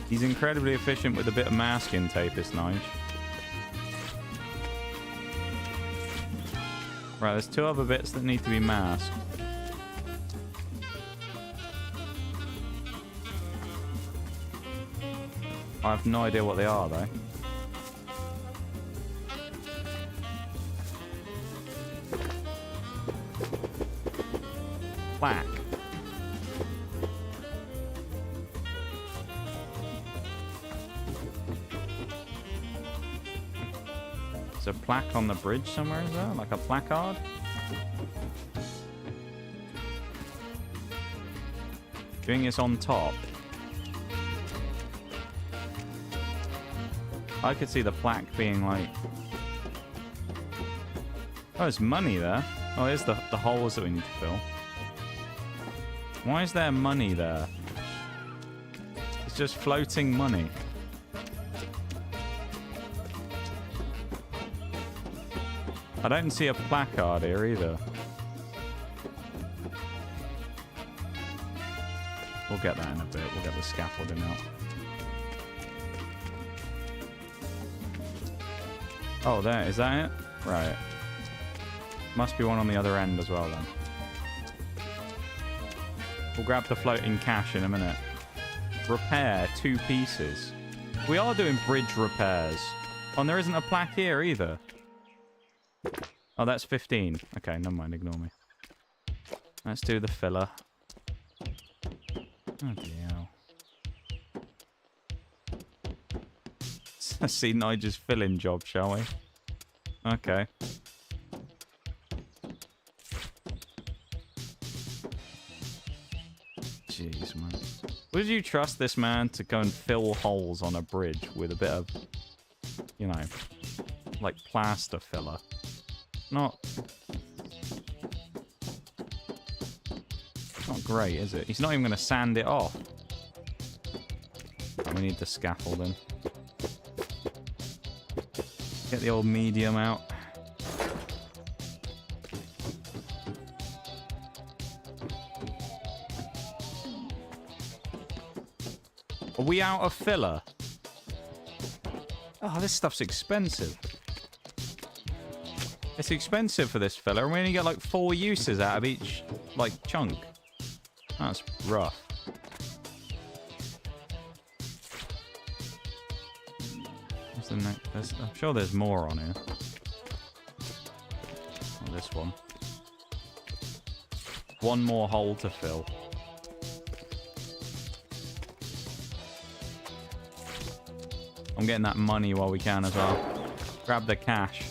He's incredibly efficient with a bit of masking tape, this Nige. Right, there's two other bits that need to be masked. I have no idea what they are, though. Plaque. There's a plaque on the bridge somewhere, is there? Like a placard? Doing this on top. I could see the plaque being like... Oh, there's money there. Oh, there's the holes that we need to fill. Why is there money there? It's just floating money. I don't see a placard here either. We'll get that in a bit. We'll get the scaffolding out. Oh, there. Is that it? Right. Must be one on the other end as well, then. We'll grab the floating cash in a minute. Repair 2 pieces. We are doing bridge repairs. Oh, and there isn't a plaque here either. Oh, that's 15. Okay, never mind. Ignore me. Let's do the filler. Oh, dear. Let's see Nige's filling job, shall we? Okay. Jeez, man. Would you trust this man to go and fill holes on a bridge with a bit of, you know, like plaster filler? Not great, is it? He's not even going to sand it off. We need the scaffolding. Get the old medium out. Are we out of filler? Oh, this stuff's expensive. It's expensive for this filler, and we only get like 4 uses out of each, like, chunk. That's rough. What's the next? I'm sure there's more on here. Oh, this one. One more hole to fill. I'm getting that money while we can as well. Grab the cash.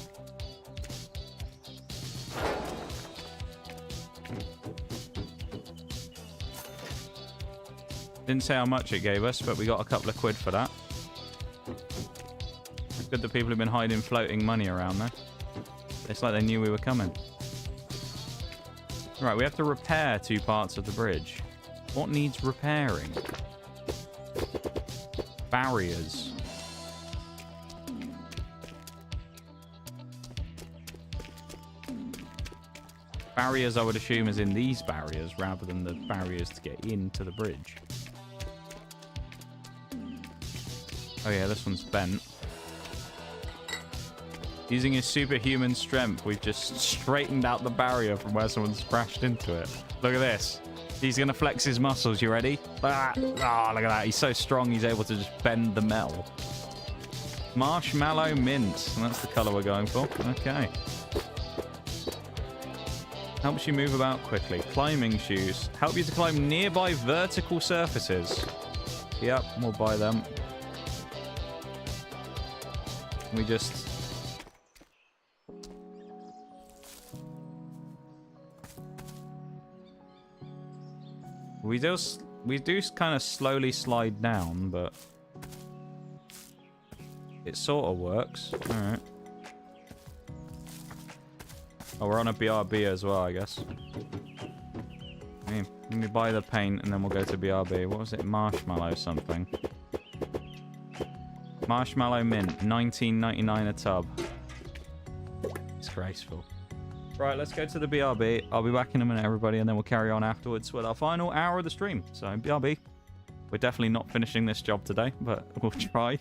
Didn't say how much it gave us, but we got a couple of quid for that. It's good that people have been hiding floating money around there. It's like they knew we were coming. Right, we have to repair 2 parts of the bridge. What needs repairing? Barriers. Barriers, I would assume, is in these barriers rather than the barriers to get into the bridge. Oh yeah, this one's bent. Using his superhuman strength, we've just straightened out the barrier from where someone's crashed into it. Look at this. He's going to flex his muscles. You ready? Ah, oh, look at that. He's so strong, he's able to just bend the metal. Marshmallow mint. And that's the color we're going for. Okay. Helps you move about quickly. Climbing shoes. Help you to climb nearby vertical surfaces. Yep, we'll buy them. We just... We do kind of slowly slide down, but... It sort of works. Alright. Oh, we're on a BRB as well, I guess. Let me buy the paint and then we'll go to BRB. What was it? Marshmallow something. Marshmallow mint. $19.99 a tub. Disgraceful. Right, let's go to the BRB. I'll be back in a minute, everybody, and then we'll carry on afterwards with our final hour of the stream. So, BRB. We're definitely not finishing this job today, but we'll try.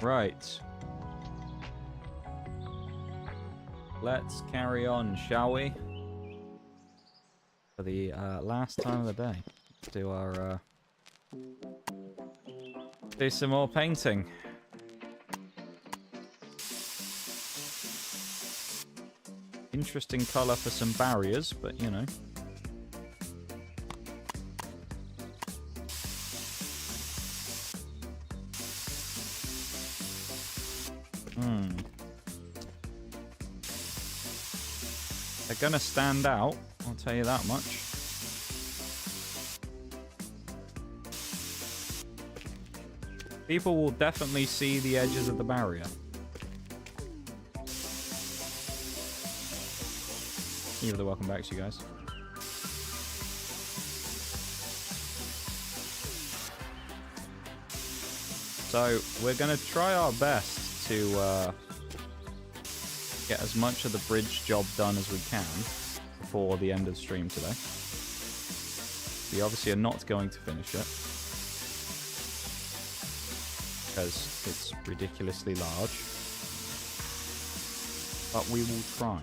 Right. Let's carry on, shall we? For the last time of the day. Do our... do some more painting. Interesting colour for some barriers, but you know. They're gonna stand out, I'll tell you that much. People will definitely see the edges of the barrier. You're the welcome back to you guys. So we're going to try our best to get as much of the bridge job done as we can before the end of the stream today. We obviously are not going to finish it because it's ridiculously large, but we will try.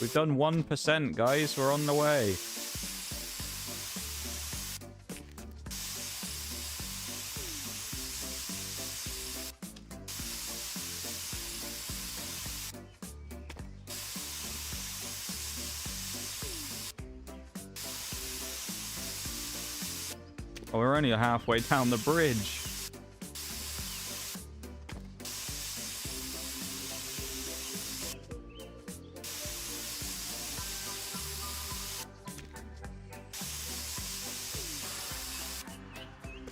We've done 1%, guys. We're on the way. Oh, we're only halfway down the bridge.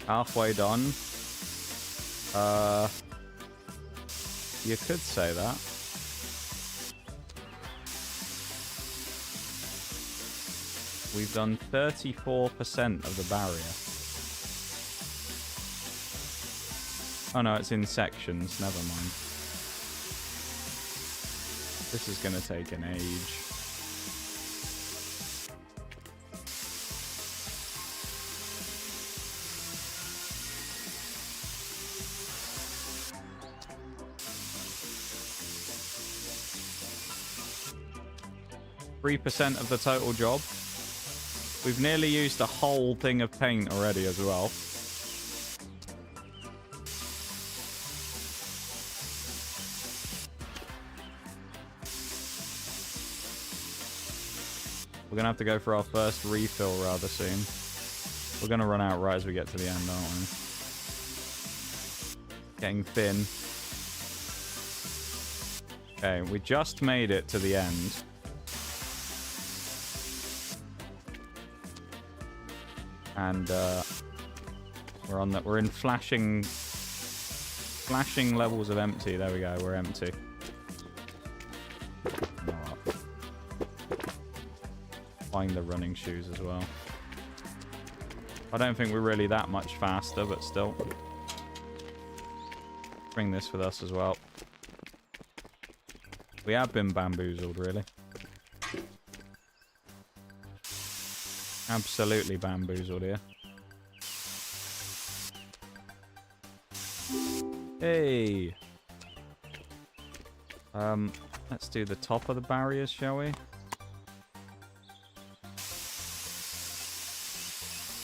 Halfway done. You could say that. We've done 34% of the barrier. Oh no, it's in sections. Never mind. This is going to take an age. % of the total job. We've nearly used a whole thing of paint already as well. We're going to have to go for our first refill rather soon. We're going to run out right as we get to the end, aren't we? Getting thin. Okay, we just made it to the end. And we're in flashing levels of empty. There we go, we're empty. Buying the running shoes as well. I don't think we're really that much faster, but still. Bring this with us as well. We have been bamboozled, really. Absolutely bamboozled here. Hey! Let's do the top of the barriers, shall we?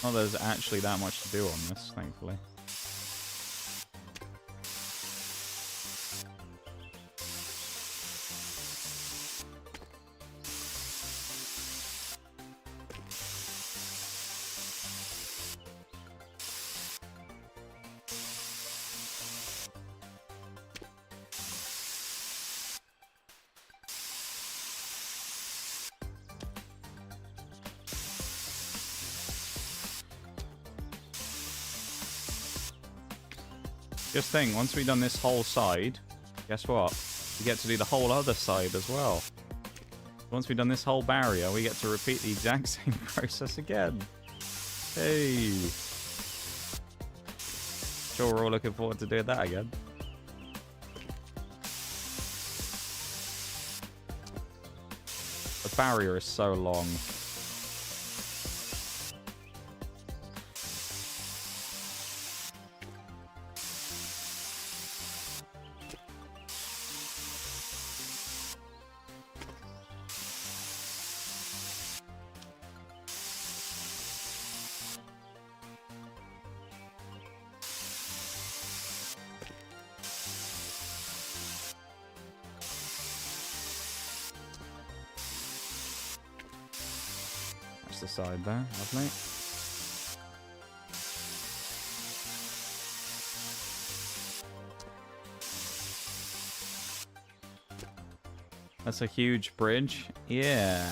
Not that there's actually that much to do on this, thankfully. Just think, once we've done this whole side, guess what? We get to do the whole other side as well. Once we've done this whole barrier, we get to repeat the exact same process again. Hey! Sure, we're all looking forward to doing that again. The barrier is so long. across the side there. Lovely. That's a huge bridge. Yeah,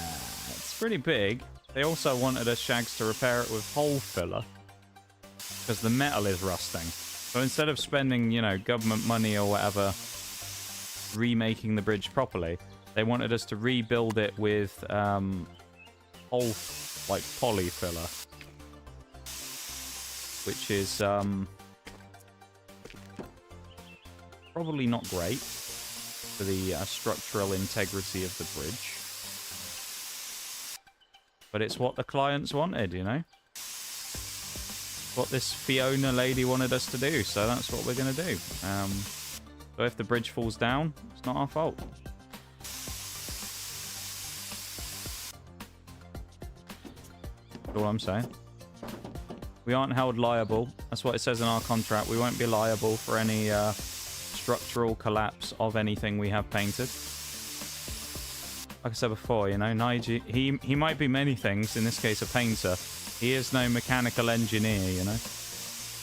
it's pretty big. They also wanted us, Shags, to repair it with hole filler because the metal is rusting. So instead of spending, you know, government money or whatever remaking the bridge properly, they wanted us to rebuild it with hole, like, poly filler, which is probably not great for the structural integrity of the bridge. But it's what the clients wanted, you know? What this Fiona lady wanted us to do, so that's what we're going to do. So if the bridge falls down, it's not our fault. That's all I'm saying. We aren't held liable. That's what it says in our contract. We won't be liable for any structural collapse of anything we have painted. Like I said before, you know, Nige, he might be many things, in this case a painter. He is no mechanical engineer, you know.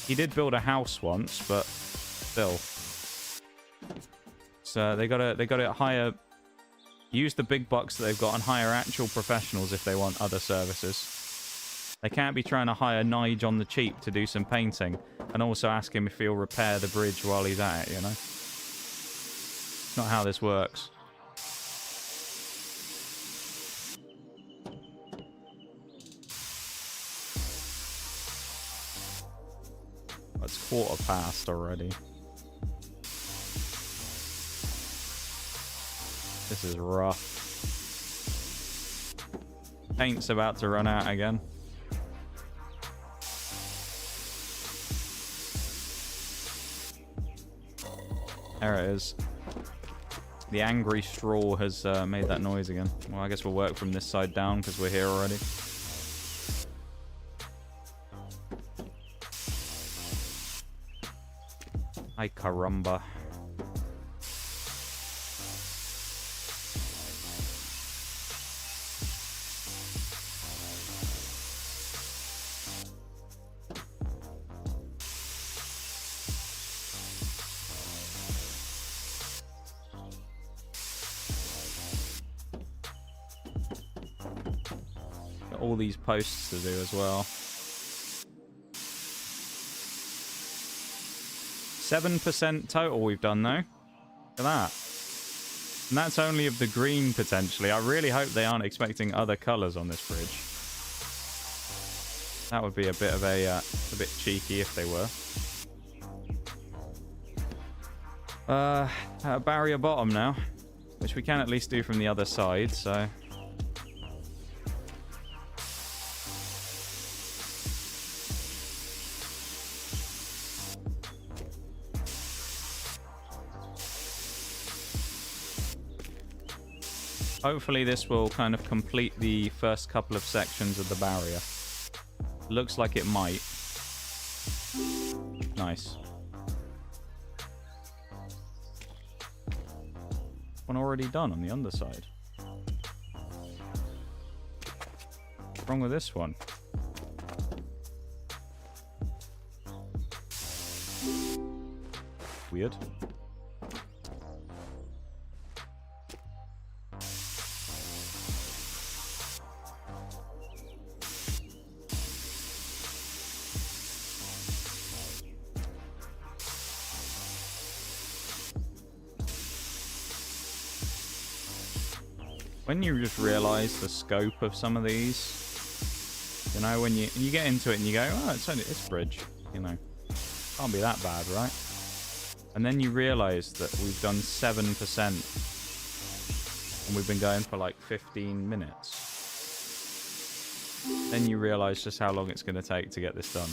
He did build a house once, but still. So they gotta hire, use the big bucks that they've got and hire actual professionals if they want other services. They can't be trying to hire Nige on the cheap to do some painting and also ask him if he'll repair the bridge while he's at it, you know. It's not how this works. It's 1:15 already. This is rough. Paint's about to run out again. There it is. The angry straw has made that noise again. Well, I guess we'll work from this side down because we're here already. Ay caramba. Got all these posts to do as well. 7% total we've done, though. Look at that. And that's only of the green, potentially. I really hope they aren't expecting other colours on this bridge. That would be a bit of a bit cheeky if they were. Barrier bottom now, which we can at least do from the other side, so... Hopefully this will kind of complete the first couple of sections of the barrier. Looks like it might. Nice. One already done on the underside. What's wrong with this one? Weird. When you just realise the scope of some of these, you know, when you get into it and you go, oh, it's only this bridge, you know, can't be that bad, right? And then you realise that we've done 7% and we've been going for like 15 minutes. Then you realise just how long it's going to take to get this done.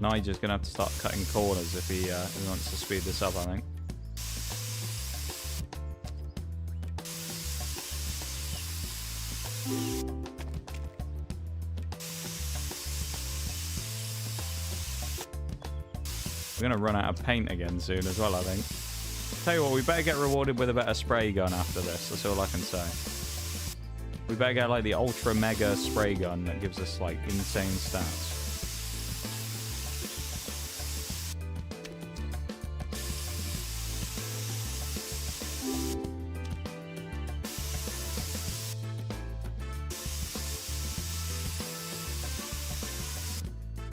Nigel's going to have to start cutting corners if he wants to speed this up, I think. We're going to run out of paint again soon as well, I think. Tell you what, we better get rewarded with a better spray gun after this. That's all I can say. We better get like the ultra mega spray gun that gives us like insane stats.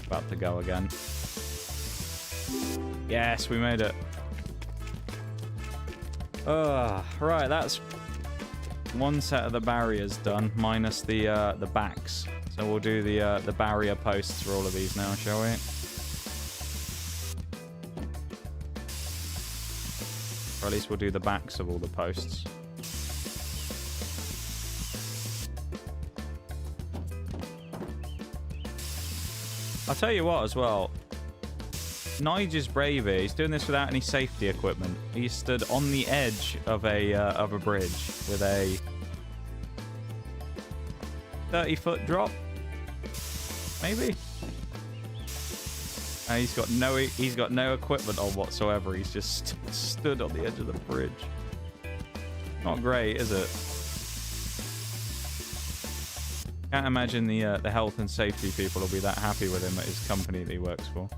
About to go again. Yes, we made it. Right, that's one set of the barriers done, minus the backs. So we'll do the barrier posts for all of these now, shall we? Or at least we'll do the backs of all the posts. I'll tell you what as well. Nige is brave here. He's doing this without any safety equipment. He stood on the edge of a bridge with a 30-foot drop, maybe. And he's got no equipment on whatsoever. He's just stood on the edge of the bridge. Not great, is it? Can't imagine the health and safety people will be that happy with him at his company that he works for.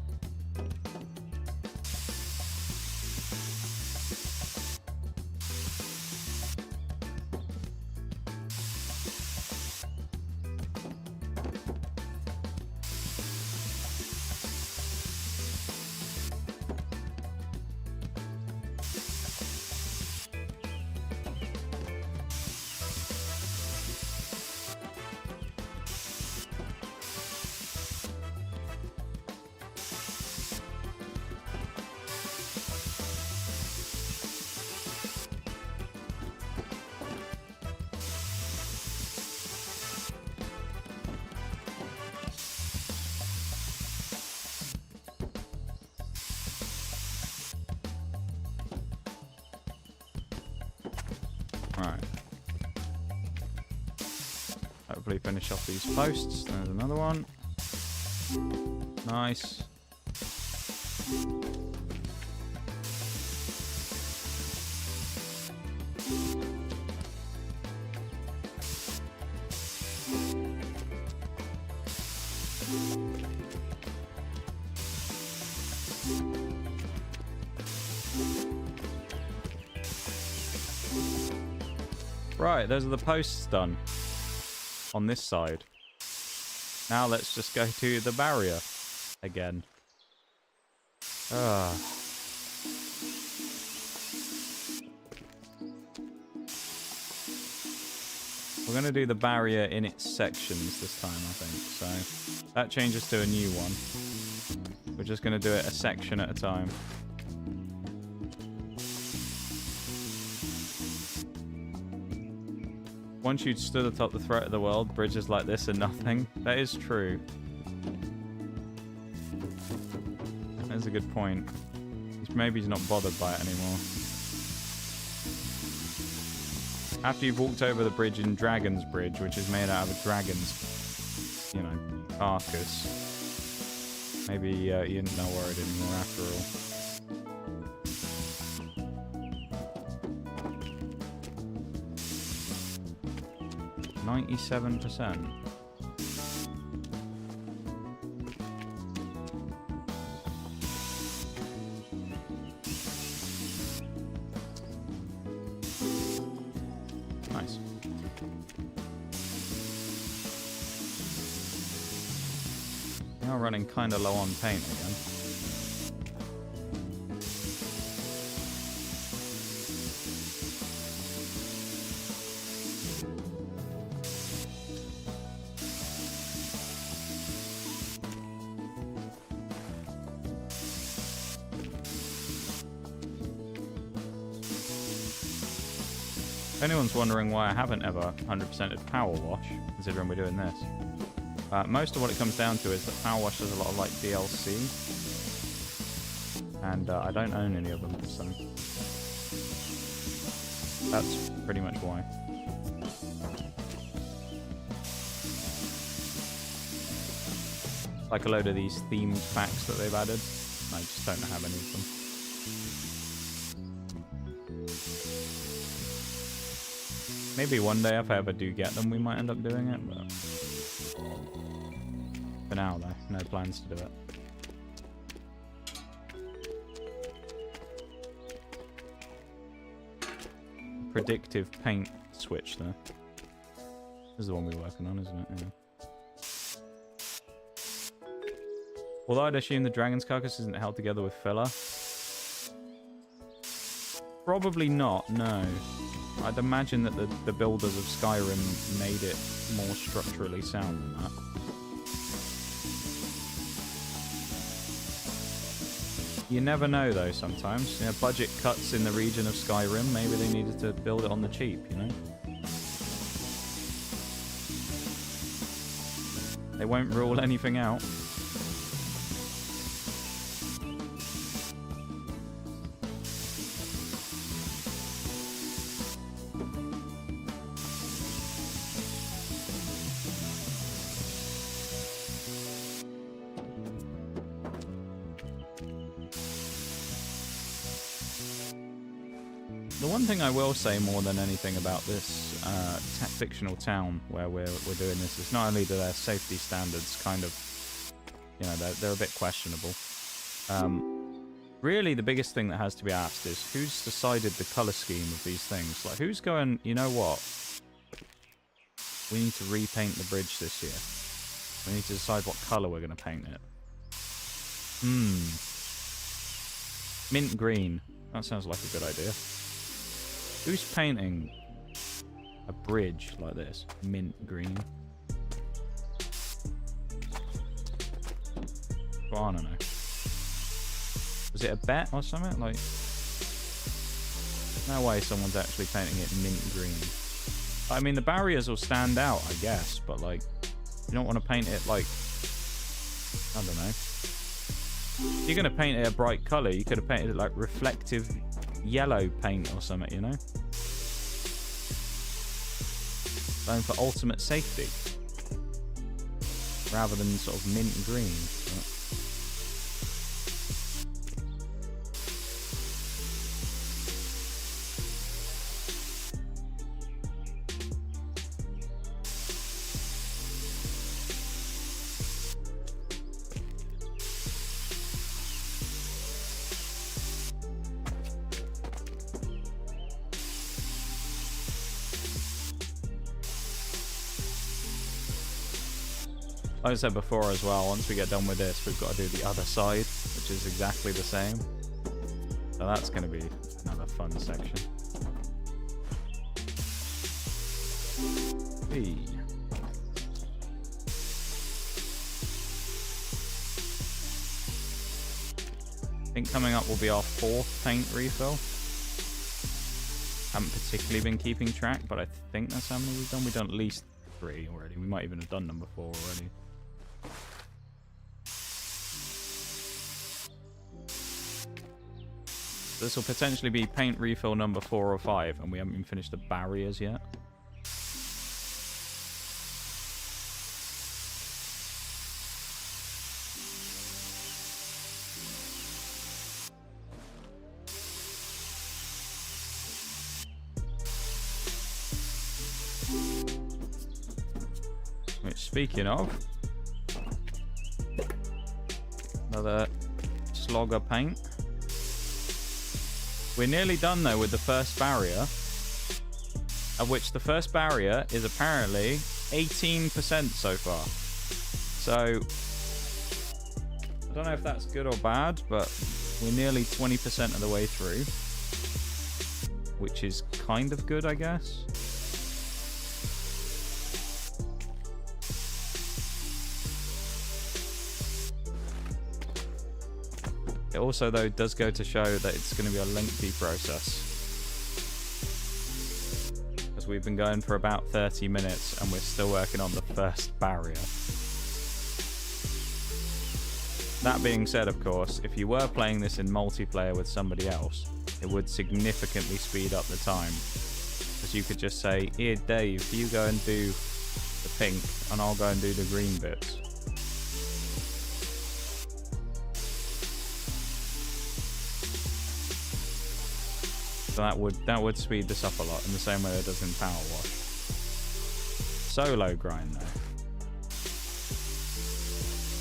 Right. Hopefully finish off these posts. There's another one. Nice. Right, those are the posts done on this side. Now let's just go to the barrier again. We're going to do the barrier in its sections this time, I think. So that changes to a new one. We're just going to do it a section at a time. Once you'd stood atop the threat of the world, bridges like this are nothing. That is true. That's a good point. Maybe he's not bothered by it anymore. After you've walked over the bridge in Dragon's Bridge, which is made out of a dragon's, you know, carcass, maybe you didn't know worried anymore after all. 97%. Nice. Now running kind of low on paint again. If anyone's wondering why I haven't ever 100%ed power wash, considering we're doing this, Most of what it comes down to is that Power Wash does a lot of like DLC, and I don't own any of them, so that's pretty much why. Like a load of these themed packs that they've added. I just don't have any of them. Maybe one day if I ever do get them, we might end up doing it, but for now, though, no plans to do it. Predictive paint switch, though. This is the one we're working on, isn't it? Yeah. Although I'd assume the dragon's carcass isn't held together with filler. Probably not, no. I'd imagine that the builders of Skyrim made it more structurally sound than that. You never know, though, sometimes. You know, budget cuts in the region of Skyrim, maybe they needed to build it on the cheap, you know? They won't rule anything out. The one thing I will say more than anything about this fictional town where we're doing this is not only do their safety standards kind of, you know, they're a bit questionable. Really, the biggest thing that has to be asked is who's decided the color scheme of these things? Like, who's going, you know what? We need to repaint the bridge this year. We need to decide what color we're going to paint it. Mint green. That sounds like a good idea. Who's painting a bridge like this? Mint green. Well, I don't know. Was it a bet or something? Like, no way someone's actually painting it mint green. I mean, the barriers will stand out, I guess, but like, you don't want to paint it like, I don't know. If you're going to paint it a bright colour, you could have painted it like reflective yellow paint or something, you know? Going for ultimate safety. Rather than sort of mint green. Like I said before as well, once we get done with this, we've got to do the other side, which is exactly the same. So that's going to be another fun section. Hey. I think coming up will be our 4th paint refill. Haven't particularly been keeping track, but I think that's how many we've done. We've done at least 3 already. We might even have done number 4 already. This will potentially be paint refill number 4 or 5, and we haven't even finished the barriers yet. Which, speaking of, another slogger paint. We're nearly done though with the first barrier, of which the first barrier is apparently 18% so far. So I don't know if that's good or bad, but we're nearly 20% of the way through, which is kind of good, I guess. It also, though, does go to show that it's going to be a lengthy process. Because we've been going for about 30 minutes and we're still working on the first barrier. That being said, of course, if you were playing this in multiplayer with somebody else, it would significantly speed up the time. Because you could just say, here, Dave, you go and do the pink, and I'll go and do the green bits. So that would speed this up a lot, in the same way that it does in Power Wash. Solo grind, though.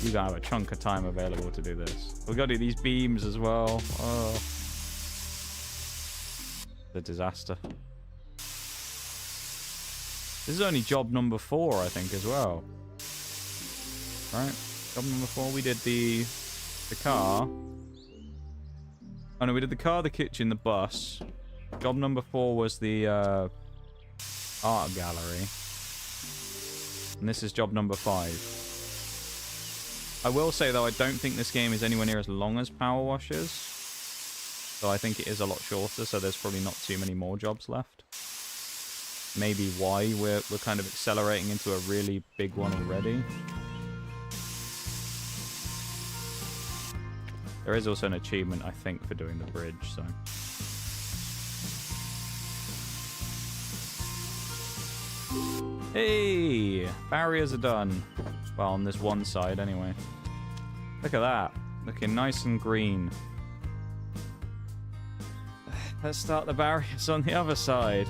You gotta have a chunk of time available to do this. We gotta do these beams as well. Oh. The disaster. This is only job number 4, I think, as well. Right? Job number 4, we did the car. Oh no, we did the car, the kitchen, the bus. Job number 4 was the art gallery. And this is job number 5. I will say, though, I don't think this game is anywhere near as long as Power Wash is. So I think it is a lot shorter, so there's probably not too many more jobs left. Maybe why we're kind of accelerating into a really big one already. There is also an achievement, I think, for doing the bridge, so... Hey! Barriers are done. Well, on this one side, anyway. Look at that. Looking nice and green. Let's start the barriers on the other side.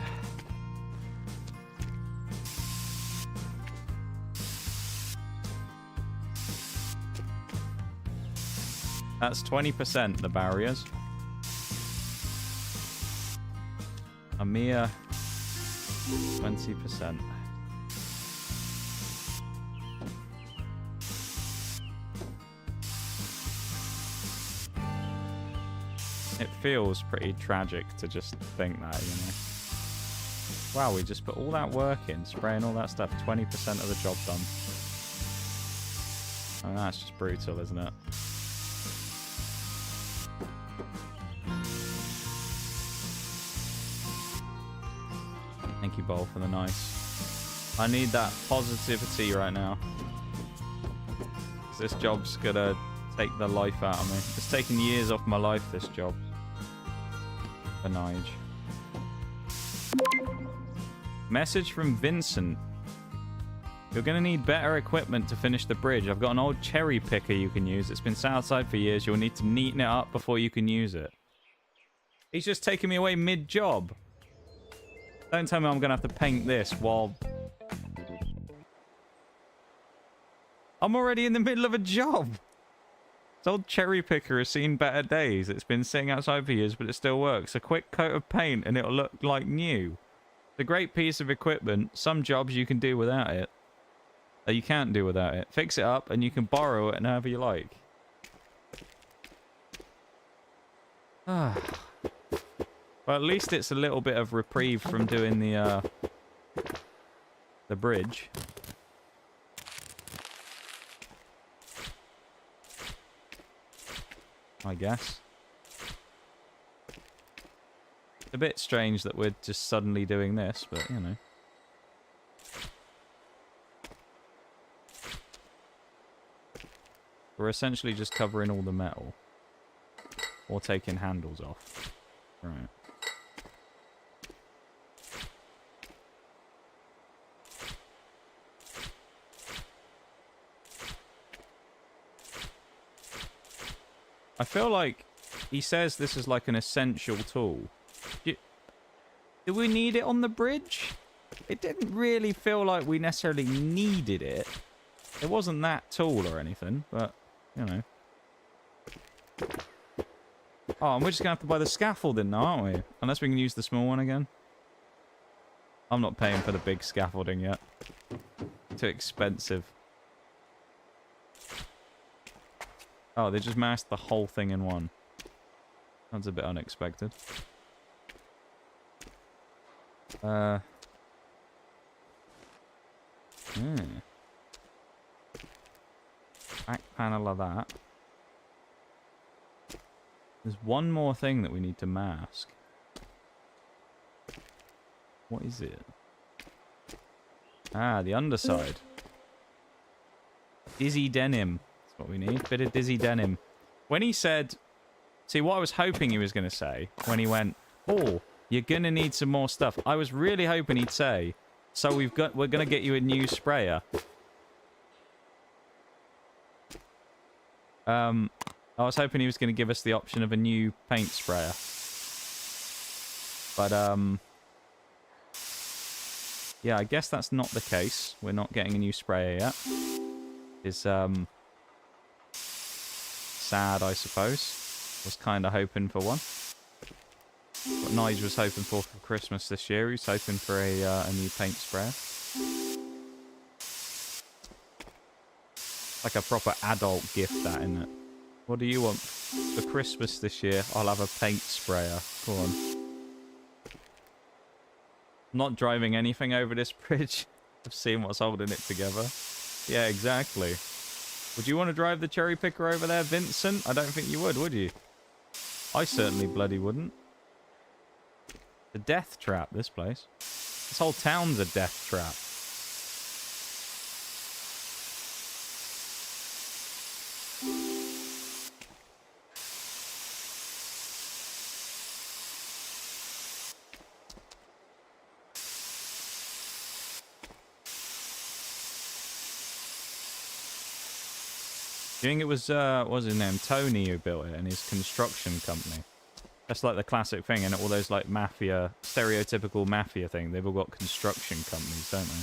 That's 20%, the barriers. A mere 20%. It feels pretty tragic to just think that, you know. Wow, we just put all that work in, spraying all that stuff, 20% of the job done. I mean, that's just brutal, isn't it? Thank you, Bowl, for the nice. I need that positivity right now. This job's gonna take the life out of me. It's taken years off my life, this job. For Nige. Message from Vincent. You're gonna need better equipment to finish the bridge. I've got an old cherry picker you can use. It's been sat outside for years. You'll need to neaten it up before you can use it. He's just taking me away mid-job. Don't tell me I'm gonna have to paint this while... I'm already in the middle of a job. This old cherry picker has seen better days. It's been sitting outside for years, but it still works. A quick coat of paint and it'll look like new. It's a great piece of equipment. Some jobs you can do without it. You can't do without it. Fix it up and you can borrow it however you like. Well, at least it's a little bit of reprieve from doing the bridge. I guess. It's a bit strange that we're just suddenly doing this, but you know. We're essentially just covering all the metal. Or taking handles off. Right. I feel like he says this is like an essential tool. Do we need it on the bridge? It didn't really feel like we necessarily needed it. It wasn't that tall or anything, but, you know. Oh, and we're just going to have to buy the scaffolding now, aren't we? Unless we can use the small one again. I'm not paying for the big scaffolding yet. Too expensive. Oh, they just mashed the whole thing in one. That's a bit unexpected. Back panel of that. There's one more thing that we need to mask. What is it? Ah, the underside. Dizzy denim. What we need. Bit of Dizzy Denim. When he said... See, what I was hoping he was going to say when he went, oh, you're going to need some more stuff. I was really hoping he'd say, so we're going to get you a new sprayer. I was hoping he was going to give us the option of a new paint sprayer. But, yeah, I guess that's not the case. We're not getting a new sprayer yet. It's, sad, I suppose. Was kind of hoping for one. What Nige was hoping for Christmas this year. He was hoping for a new paint sprayer. Like a proper adult gift, that, isn't it? What do you want for Christmas this year? I'll have a paint sprayer. Go on. Not driving anything over this bridge. I've seen what's holding it together. Yeah, exactly. Would you want to drive the cherry picker over there, Vincent? I don't think you would you? I certainly bloody wouldn't. The death trap, this place. This whole town's a death trap. Do you think it was, what was his name? Tony who built it and his construction company? That's like the classic thing, and all those like mafia, stereotypical mafia thing. They've all got construction companies, don't they?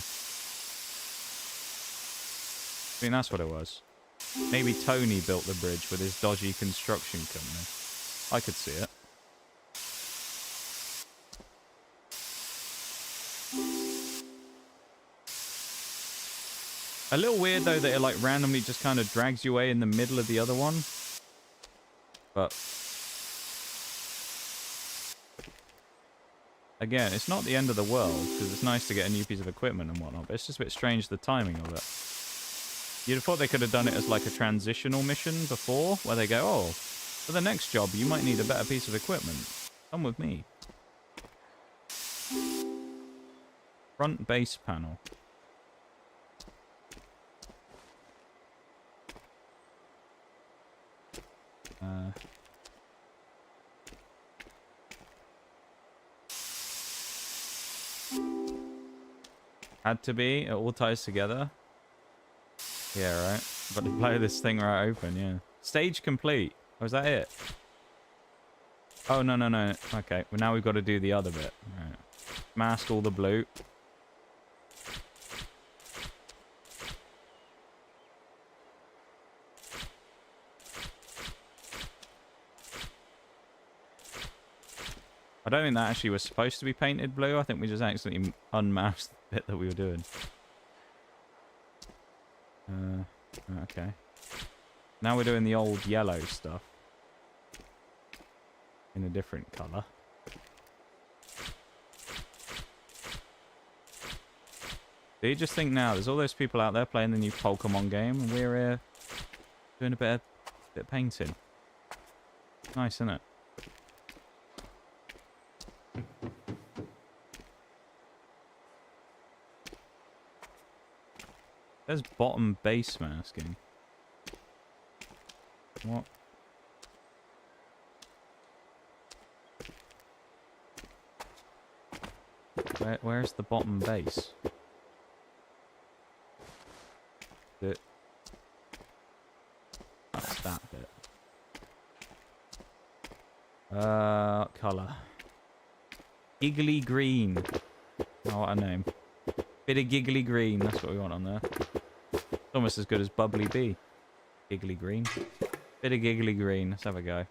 I think that's what it was. Maybe Tony built the bridge with his dodgy construction company. I could see it. A little weird, though, that it, like, randomly just kind of drags you away in the middle of the other one. But... again, it's not the end of the world, because it's nice to get a new piece of equipment and whatnot, but it's just a bit strange, the timing of it. You'd have thought they could have done it as, like, a transitional mission before, where they go, oh, for the next job, you might need a better piece of equipment. Come with me. Front base panel. Had to be. It all ties together. Yeah, right. But to blow this thing right open, yeah. Stage complete. Was that it? Oh, no, no, no. Okay. Well, now we've got to do the other bit. Right. Mask all the blue. I don't think that actually was supposed to be painted blue. I think we just accidentally unmasked the bit that we were doing. Okay. Now we're doing the old yellow stuff. In a different colour. Do you just think now, there's all those people out there playing the new Pokemon game, and we're here doing a bit of painting. Nice, isn't it? There's bottom base masking. What? Where's the bottom base? That's that bit. Colour. Giggly green. Oh, what a name. Bit of giggly green. That's what we want on there. It's almost as good as bubbly bee. Giggly green. Bit of giggly green. Let's have a go.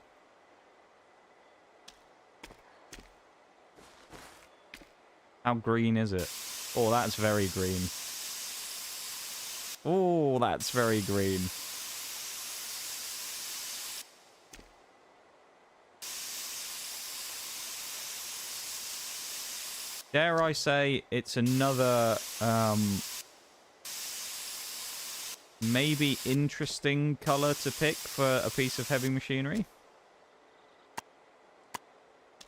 How green is it? Oh, that's very green. Oh, that's very green. Dare I say it's another, maybe interesting colour to pick for a piece of heavy machinery?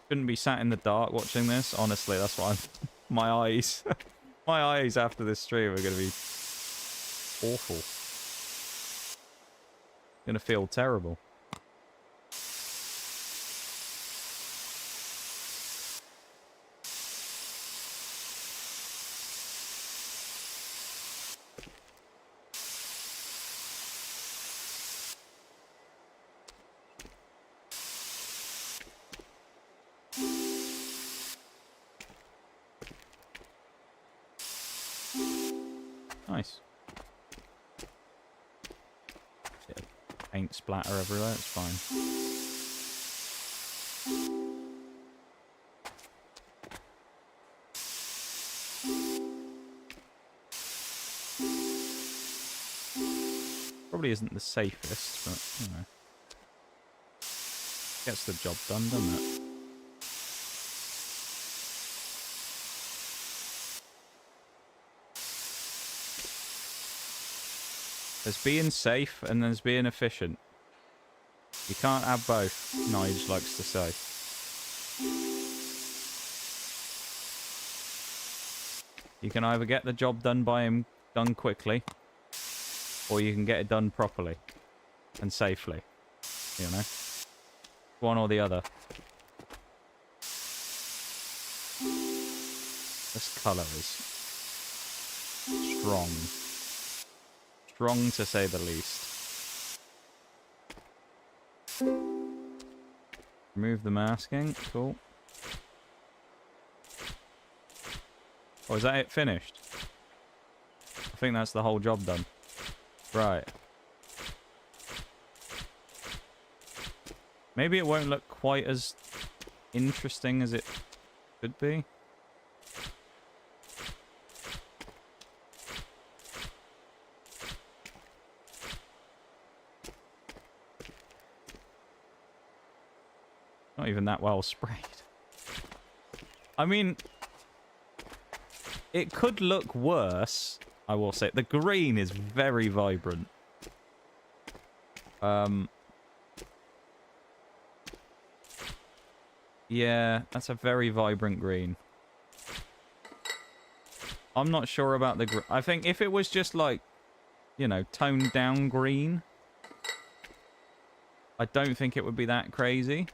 Couldn't be sat in the dark watching this. Honestly, that's what I'm... my eyes. My eyes after this stream are going to be awful. Gonna feel terrible. Nice. Bit of paint splatter everywhere, it's fine. Probably isn't the safest, but, you know. Gets the job done, doesn't it? There's being safe and there's being efficient. You can't have both, Nige likes to say. You can either get the job done by him done quickly, or you can get it done properly and safely. You know? One or the other. This colour is strong. Strong to say the least. Remove the masking. Cool. Oh, is that it finished? I think that's the whole job done. Right. Maybe it won't look quite as interesting as it could be. Not even that well sprayed. I mean, it could look worse, I will say. The green is very vibrant. Yeah, that's a very vibrant green. I'm not sure about the green. I think if it was just like, you know, toned down green, I don't think it would be that crazy.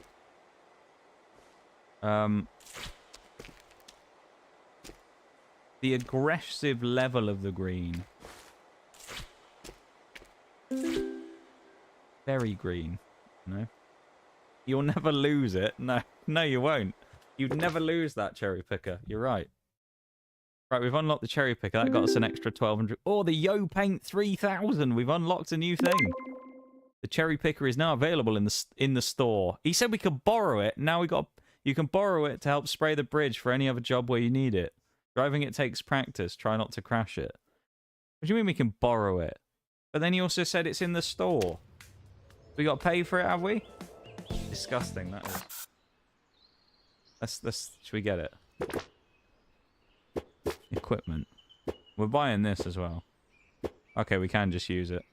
The aggressive level of the green. Very green, you know? You'll never lose it. No, no, you won't. You'd never lose that cherry picker. You're right. Right, we've unlocked the cherry picker. That got us an extra 1,200. Oh, the Yo Paint 3000. We've unlocked a new thing. The cherry picker is now available in the store. He said we could borrow it. Now you can borrow it to help spray the bridge for any other job where you need it. Driving it takes practice. Try not to crash it. What do you mean we can borrow it? But then he also said it's in the store. We got to pay for it, have we? Disgusting, that is. Should we get it? Equipment. We're buying this as well. Okay, we can just use it.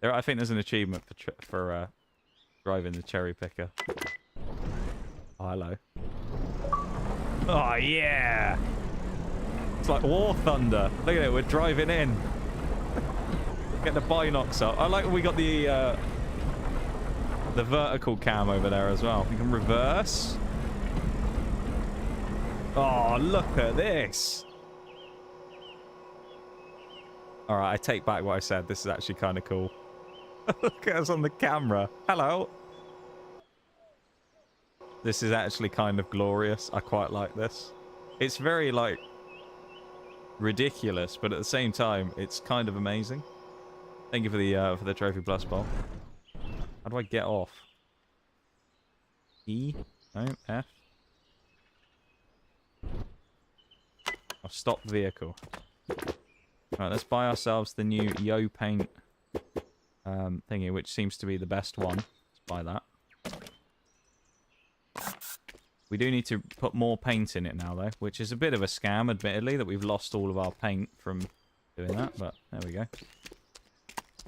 I think there's an achievement for driving the cherry picker. Oh, hello. Oh, yeah! It's like War Thunder. Look at it, we're driving in. Get the binocs up. I like we got the vertical cam over there as well. We can reverse. Oh, look at this. Alright, I take back what I said. This is actually kind of cool. Look at us on the camera. Hello. This is actually kind of glorious. I quite like this. It's very, like, ridiculous, but at the same time, it's kind of amazing. Thank you for the Trophy Plus bowl. How do I get off? E? No, F? I'll stop vehicle. Right, let's buy ourselves the new Yo Paint thingy, which seems to be the best one. Let's buy that. We do need to put more paint in it now, though, which is a bit of a scam, admittedly, that we've lost all of our paint from doing that, but there we go.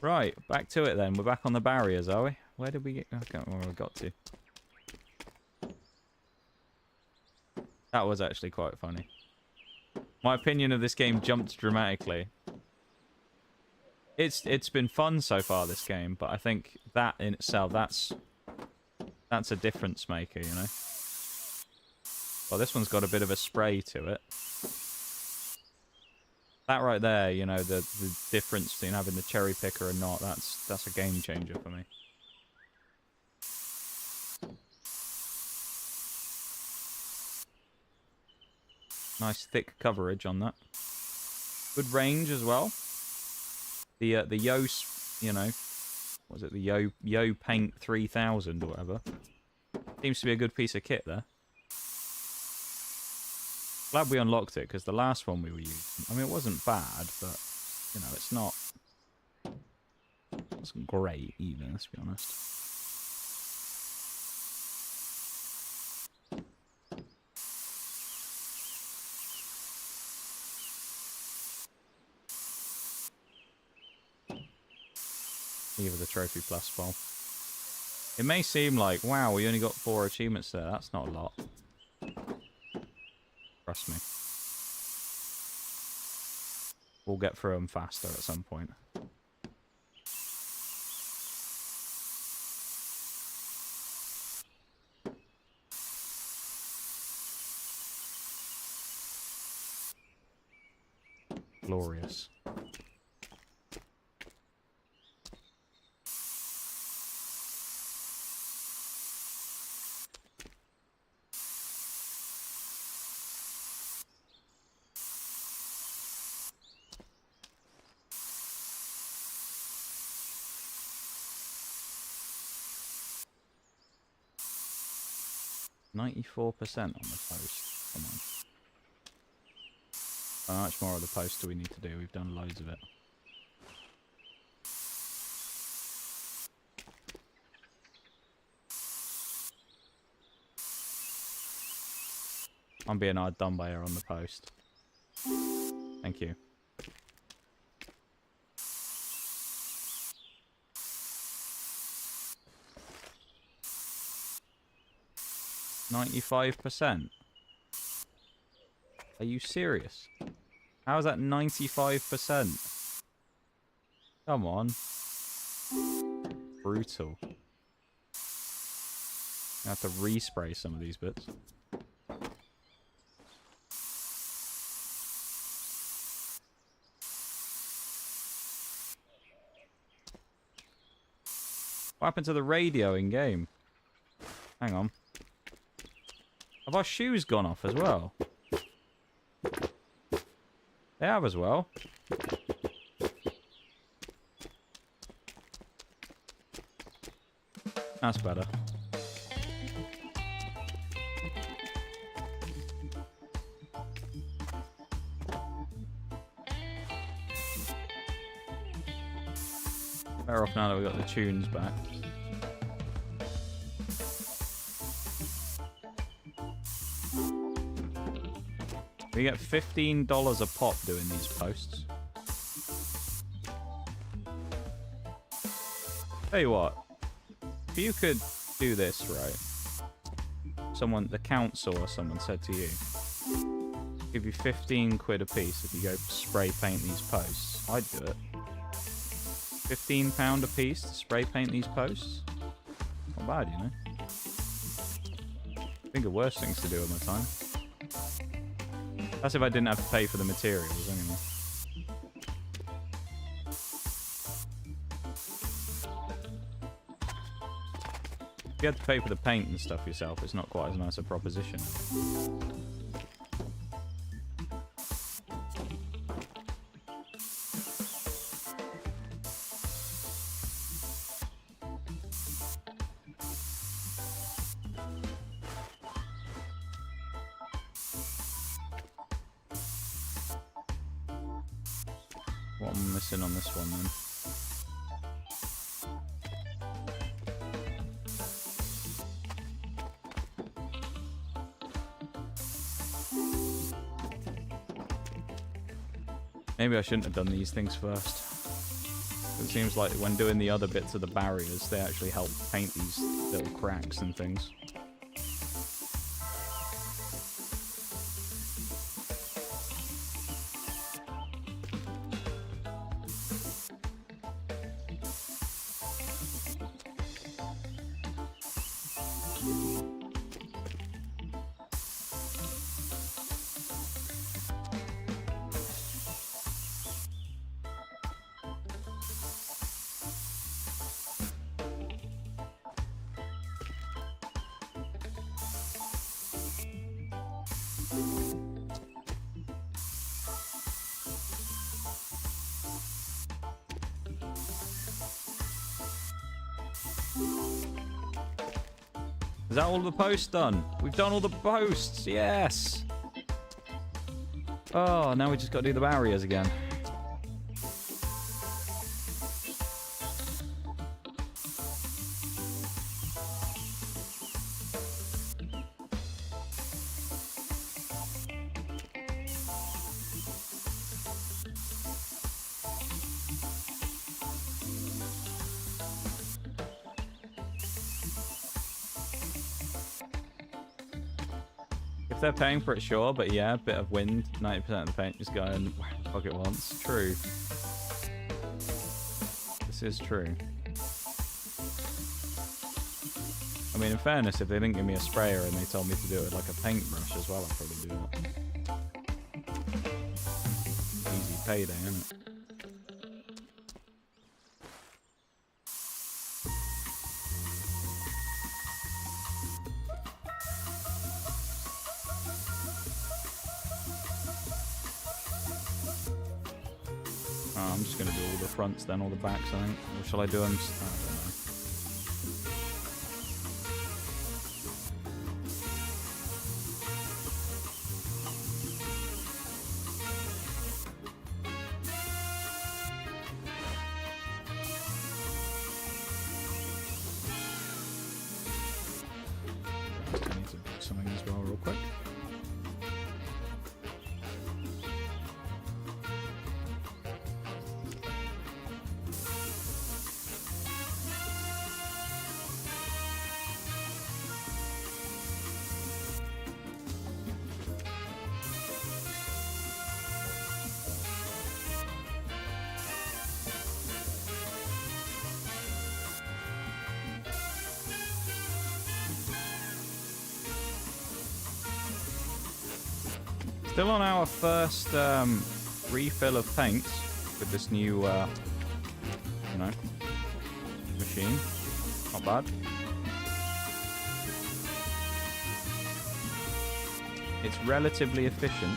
Right, back to it then. We're back on the barriers, are we? Where did we get... Okay, where we got to. That was actually quite funny. My opinion of this game jumped dramatically. It's been fun so far, this game, but I think that in itself, that's a difference maker, you know? Well, this one's got a bit of a spray to it. That right there, you know, the difference between having the cherry picker and not, that's a game changer for me. Nice thick coverage on that. Good range as well. The Yo, you know, what was it, the Yo Paint 3000 or whatever. Seems to be a good piece of kit there. Glad we unlocked it, because the last one we were using, I mean, it wasn't bad, but, you know, it's not... It wasn't great, even, let's be honest. Either the Trophy Plus bowl. It may seem like, wow, we only got 4 achievements there. That's not a lot. Trust me. We'll get through them faster at some point. Glorious. .94% on the post. Come on. How much more of the post do we need to do? We've done loads of it. I'm being hard done by her on the post. Thank you. %. Are you serious? How is that 95%? Come on. Brutal. I have to respray some of these bits. What happened to the radio in game? Hang on. Have our shoes gone off as well? They have as well. That's better. Better off now that we've got the tunes back. We get $15 a pop doing these posts. Tell you what, if you could do this, right? Someone, the council or someone said to you, give you 15 quid a piece if you go spray paint these posts. I'd do it. £15 a piece to spray paint these posts? Not bad, you know? Think of worse things to do with my time. That's if I didn't have to pay for the materials, anyway. If you had to pay for the paint and stuff yourself, it's not quite as nice a proposition. What am I missing on this one then? Maybe I shouldn't have done these things first. It seems like when doing the other bits of the barriers, they actually help paint these little cracks and things. Is that all the posts done? We've done all the posts. Yes. Oh, now we just got to do the barriers again. If they're paying for it, sure, but yeah, a bit of wind, 90% of the paint just going where the fuck it wants. True. This is true. I mean, in fairness, if they didn't give me a sprayer and they told me to do it with like a paintbrush as well, I'd probably do it. Easy payday, isn't it? I'm just going to do all the fronts then, all the backs, I think. Or shall I do them? I don't know. I need to put something as well real quick. Still on our first refill of paints with this new, you know, machine. Not bad. It's relatively efficient.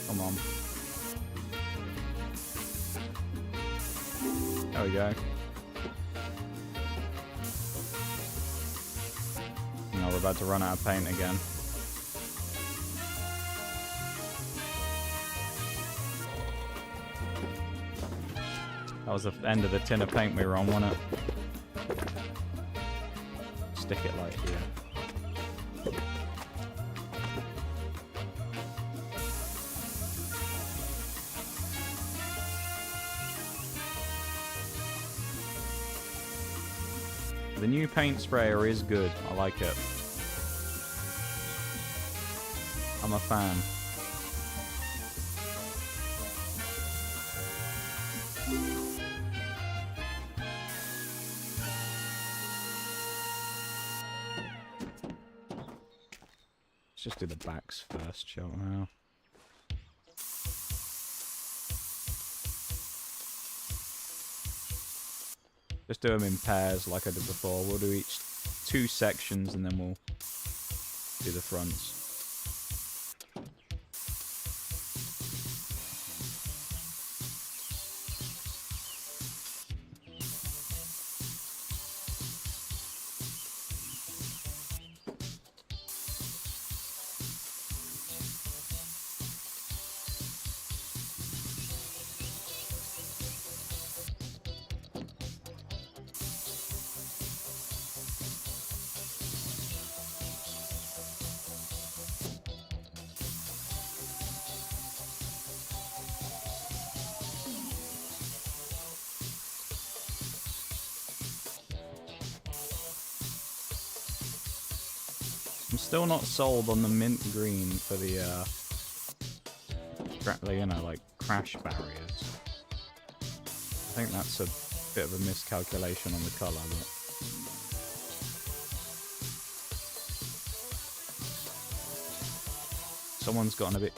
Come on. There we go. Now we're about to run out of paint again. That was the end of the tin of paint we were on, wasn't it? Stick it like here. The new paint sprayer is good. I like it. I'm a fan. Let's just do the backs first, shall we now? Just do them in pairs like I did before. We'll do each 2 sections and then we'll do the fronts. I'm still not sold on the mint green for the, you know, like crash barriers. I think that's a bit of a miscalculation on the colour, but Someone's gotten a bit...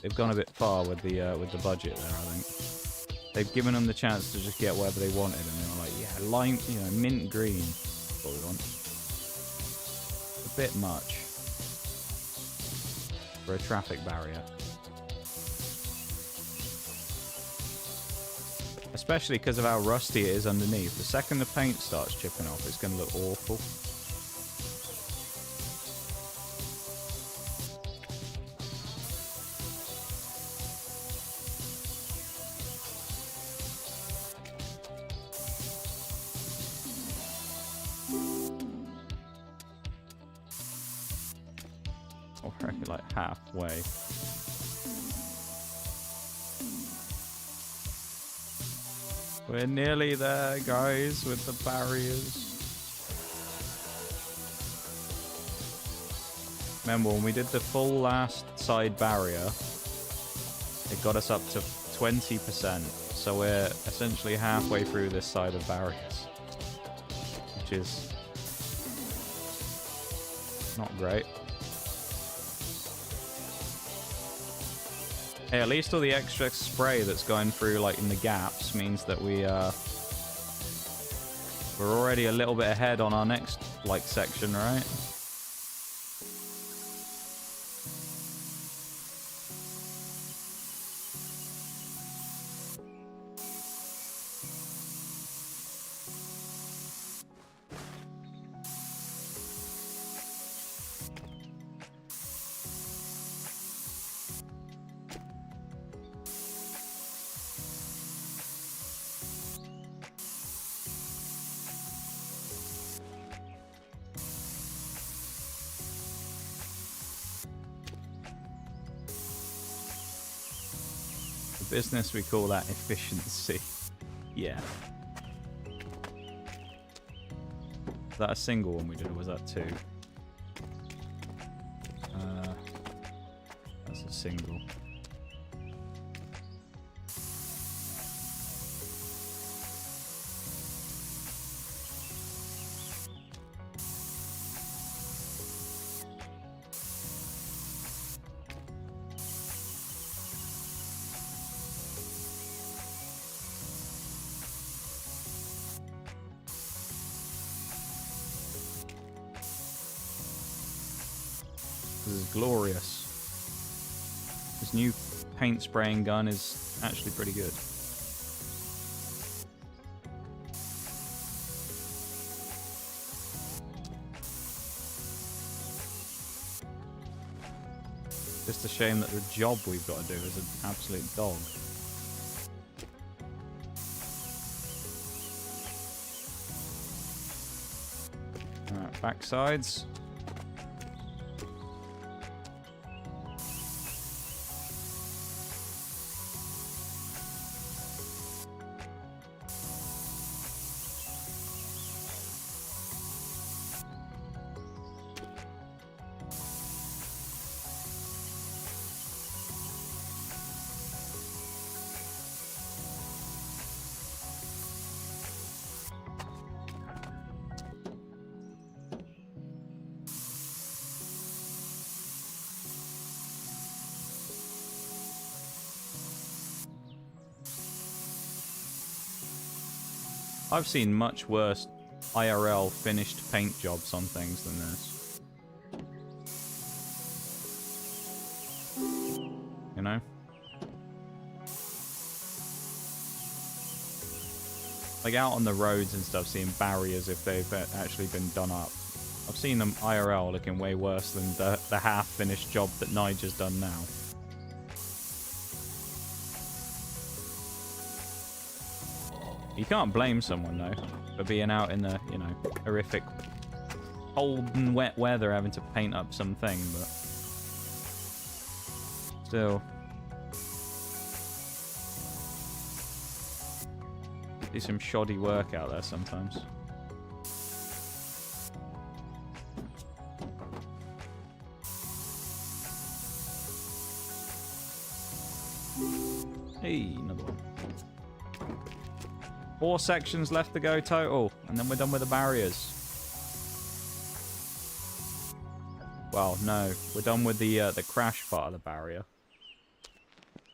They've gone a bit far with the budget there, I think. They've given them the chance to just get whatever they wanted, and they were like, yeah, lime, you know, mint green. That's what we want. A bit much for a traffic barrier. Especially because of how rusty it is underneath. The second the paint starts chipping off, it's going to look awful. Or like halfway. We're nearly there, guys, with the barriers. Remember, when we did the full last side barrier, it got us up to 20%. So we're essentially halfway through this side of barriers. Which is not great. Hey, at least all the extra spray that's going through, like, in the gaps means that we're already a little bit ahead on our next, like, section, right? Business, we call that efficiency. Yeah. Was that a single one we did, or was that two? That's a single. This is glorious. This new paint spraying gun is actually pretty good. Just a shame that the job we've got to do is an absolute dog. Alright, back sides. I've seen much worse IRL finished paint jobs on things than this. You know? Like out on the roads and stuff, seeing barriers if they've actually been done up. I've seen them IRL looking way worse than the half-finished job that Nige's done now. You can't blame someone, though, for being out in the, you know, horrific cold and wet weather having to paint up something, but still. Do some shoddy work out there sometimes. Hey, another one. 4 sections left to go total, and then we're done with the barriers. Well, no. We're done with the crash part of the barrier.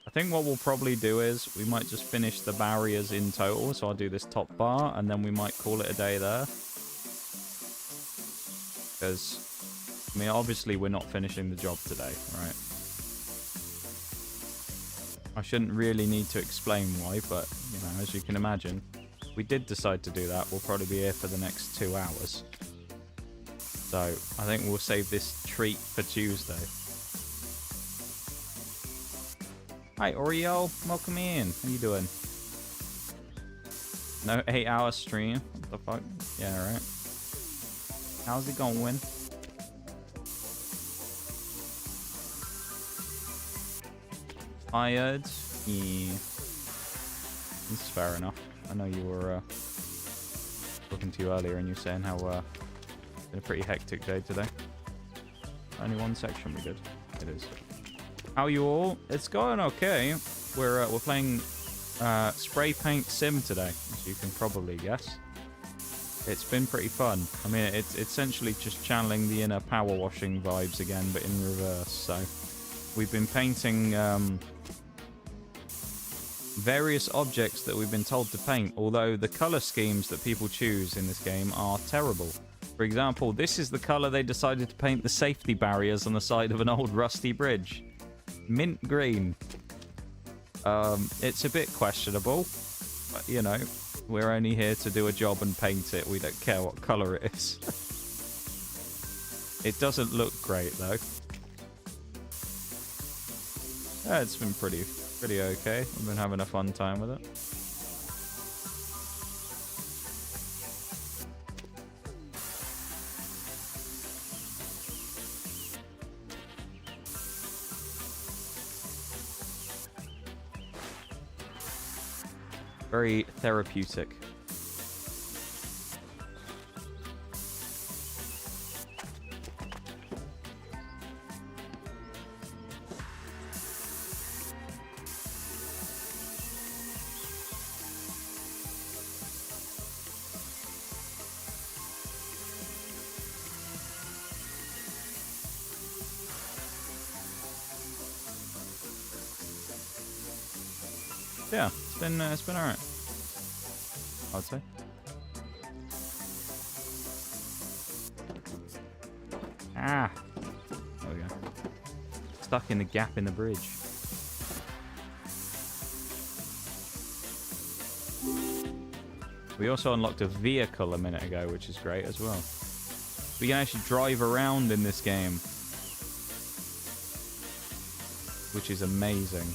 I think what we'll probably do is we might just finish the barriers in total. So I'll do this top bar and then we might call it a day there. Because, I mean, obviously we're not finishing the job today, right? I shouldn't really need to explain why, but, you know, as you can imagine, if we did decide to do that, we'll probably be here for the next 2 hours. So, I think we'll save this treat for Tuesday. Hi, Oreo. Welcome in. How you doing? No 8-hour stream? What the fuck? Yeah, right. How's it going? Tired? Yeah. That's fair enough. I know you were talking to you earlier and you were saying how it's been a pretty hectic day today. Only one section we did. It is. How are you all? It's going okay. We're playing spray paint sim today, as you can probably guess. It's been pretty fun. I mean, it's essentially just channeling the inner power washing vibes again, but in reverse. So we've been painting various objects that we've been told to paint, although the color schemes that people choose in this game are terrible. For example, this is the color they decided to paint the safety barriers on the side of an old rusty bridge. Mint green. It's a bit questionable, but you know, we're only here to do a job and paint it. We don't care what color it is. It doesn't look great though. Yeah, it's been pretty okay. I've been having a fun time with it. Very therapeutic. Yeah, it's been alright, I would say. Ah, there we go. Stuck in the gap in the bridge. We also unlocked a vehicle a minute ago, which is great as well. We can actually drive around in this game, which is amazing.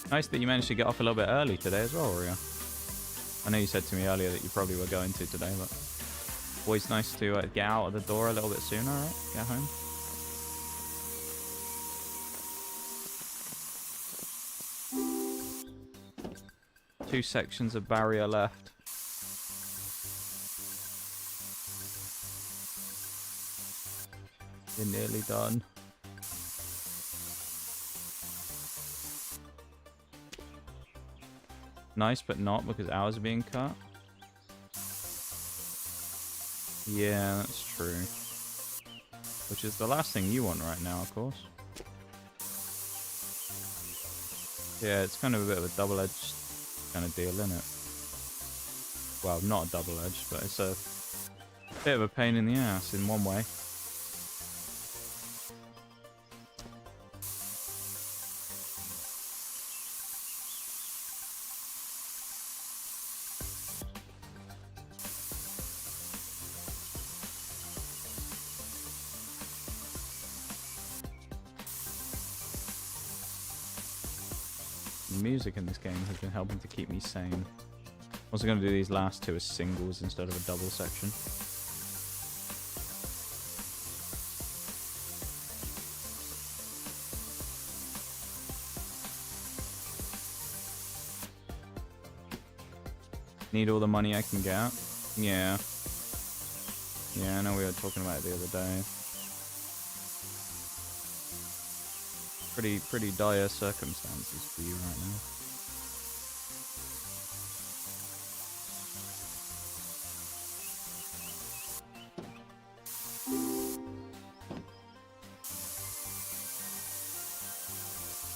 Nice that you managed to get off a little bit early today as well, Ria. I know you said to me earlier that you probably were going to today, but always nice to get out of the door a little bit sooner, right? Get home. Two sections of barrier left. We're nearly done. Nice, but not, because ours are being cut. Yeah, that's true. Which is the last thing you want right now, of course. Yeah, it's kind of a bit of a double-edged kind of deal, isn't it? Well, not a double-edged, but it's a bit of a pain in the ass in one way. Music in this game has been helping to keep me sane. Also going to do these last two as singles instead of a double section. Need all the money I can get. Yeah. Yeah, I know we were talking about it the other day. Pretty dire circumstances for you right now.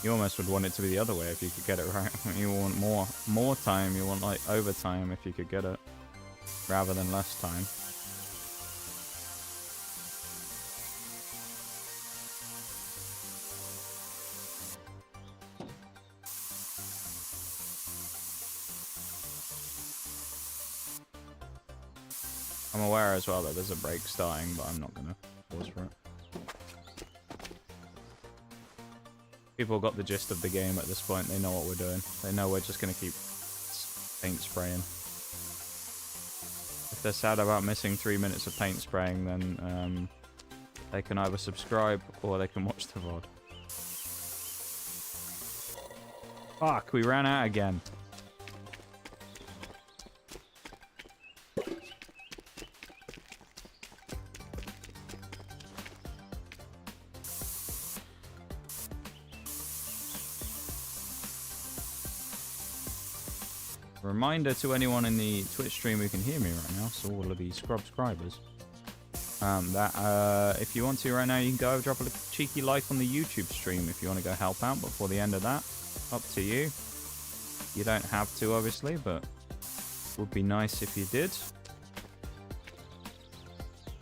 You almost would want it to be the other way if you could get it right. You want more time. You want like overtime if you could get it, rather than less time. I'm aware as well that there's a break starting, but I'm not gonna pause for it. People got the gist of the game at this point. They know what we're doing. They know we're just going to keep paint spraying. If they're sad about missing 3 minutes of paint spraying, then they can either subscribe or they can watch the VOD. Fuck, we ran out again. Reminder to anyone in the Twitch stream who can hear me right now, so all of the subscribers, that if you want to right now, you can go drop a cheeky like on the YouTube stream if you want to go help out before the end of that. Up to you. You don't have to, obviously, but it would be nice if you did.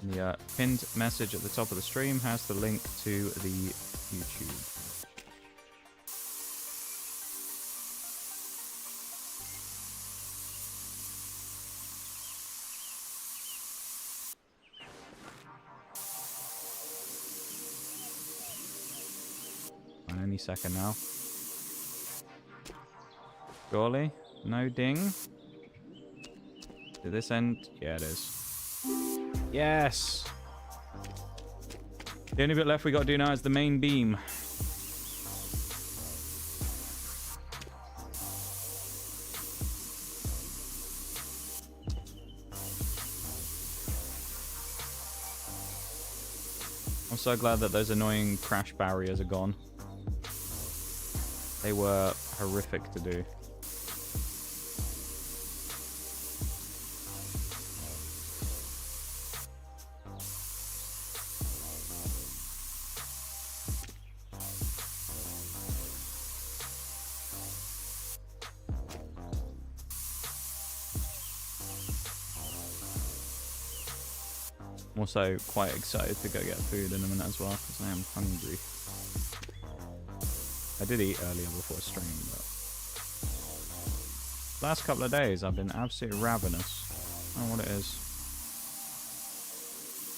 The pinned message at the top of the stream has the link to the YouTube. Any second now. Surely? No ding? Did this end? Yeah, it is. Yes! The only bit left we got to do now is the main beam. I'm so glad that those annoying crash barriers are gone. They were horrific to do. I'm also quite excited to go get food in a minute as well, because I am hungry. I did eat earlier before stream, but last couple of days I've been absolutely ravenous. I don't know what it is.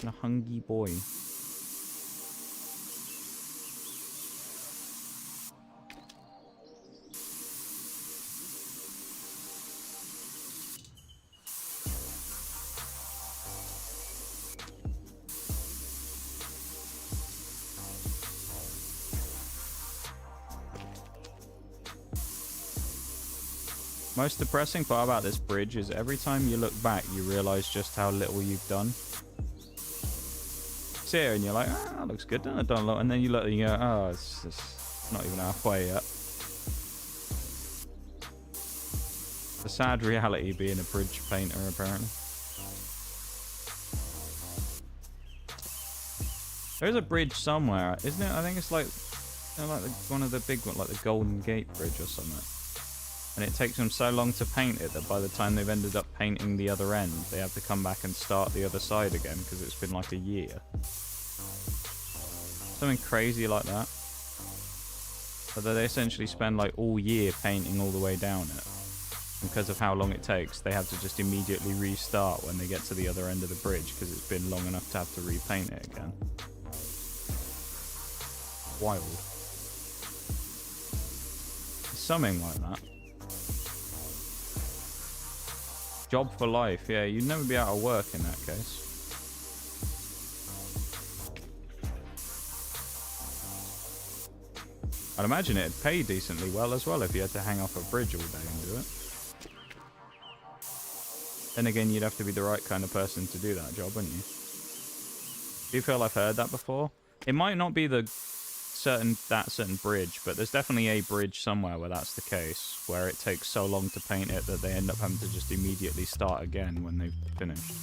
I'm a hungry boy. Most depressing part about this bridge is every time you look back, you realize just how little you've done. Sit here and you're like, ah, that looks good, doesn't it? Done a lot. And then you look and you go, oh, it's just not even halfway yet. The sad reality being a bridge painter, apparently. There's a bridge somewhere, isn't it? I think it's like, you know, like one of the big ones, like the Golden Gate Bridge or something. And it takes them so long to paint it that by the time they've ended up painting the other end, they have to come back and start the other side again because it's been like a year. Something crazy like that. But they essentially spend like all year painting all the way down it. And because of how long it takes, they have to just immediately restart when they get to the other end of the bridge because it's been long enough to have to repaint it again. Wild. Something like that. Job for life, yeah, you'd never be out of work in that case. I'd imagine it'd pay decently well as well if you had to hang off a bridge all day and do it. Then again, you'd have to be the right kind of person to do that job, wouldn't you? Do you feel I've heard that before? It might not be the that certain bridge, but there's definitely a bridge somewhere where that's the case, where it takes so long to paint it that they end up having to just immediately start again when they've finished.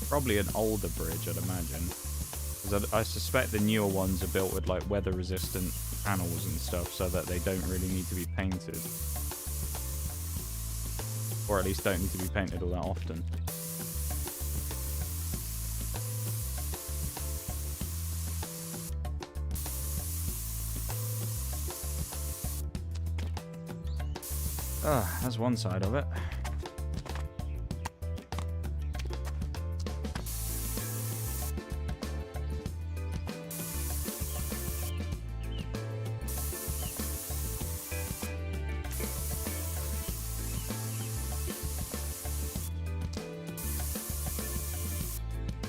Probably an older bridge, I'd imagine. Because I suspect the newer ones are built with like weather-resistant panels and stuff, so that they don't really need to be painted. Or at least don't need to be painted all that often. That's one side of it.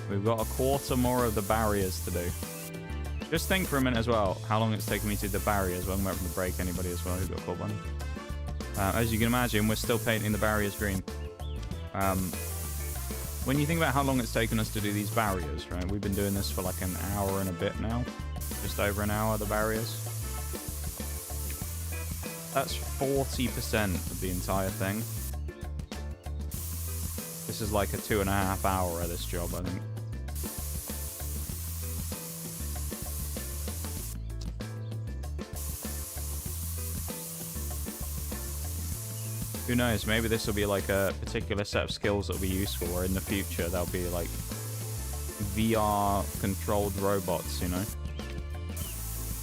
We've got a quarter more of the barriers to do. Just think for a minute as well how long it's taken me to do the barriers when we're having to break anybody as well who got caught by them. As you can imagine, we're still painting the barriers green. When you think about how long it's taken us to do these barriers, right? We've been doing this for like an hour and a bit now. Just over an hour, the barriers. That's 40% of the entire thing. This is like a 2.5 hour of this job, I think. Who knows, maybe this will be like a particular set of skills that will be useful, or in the future there'll be like VR controlled robots, you know?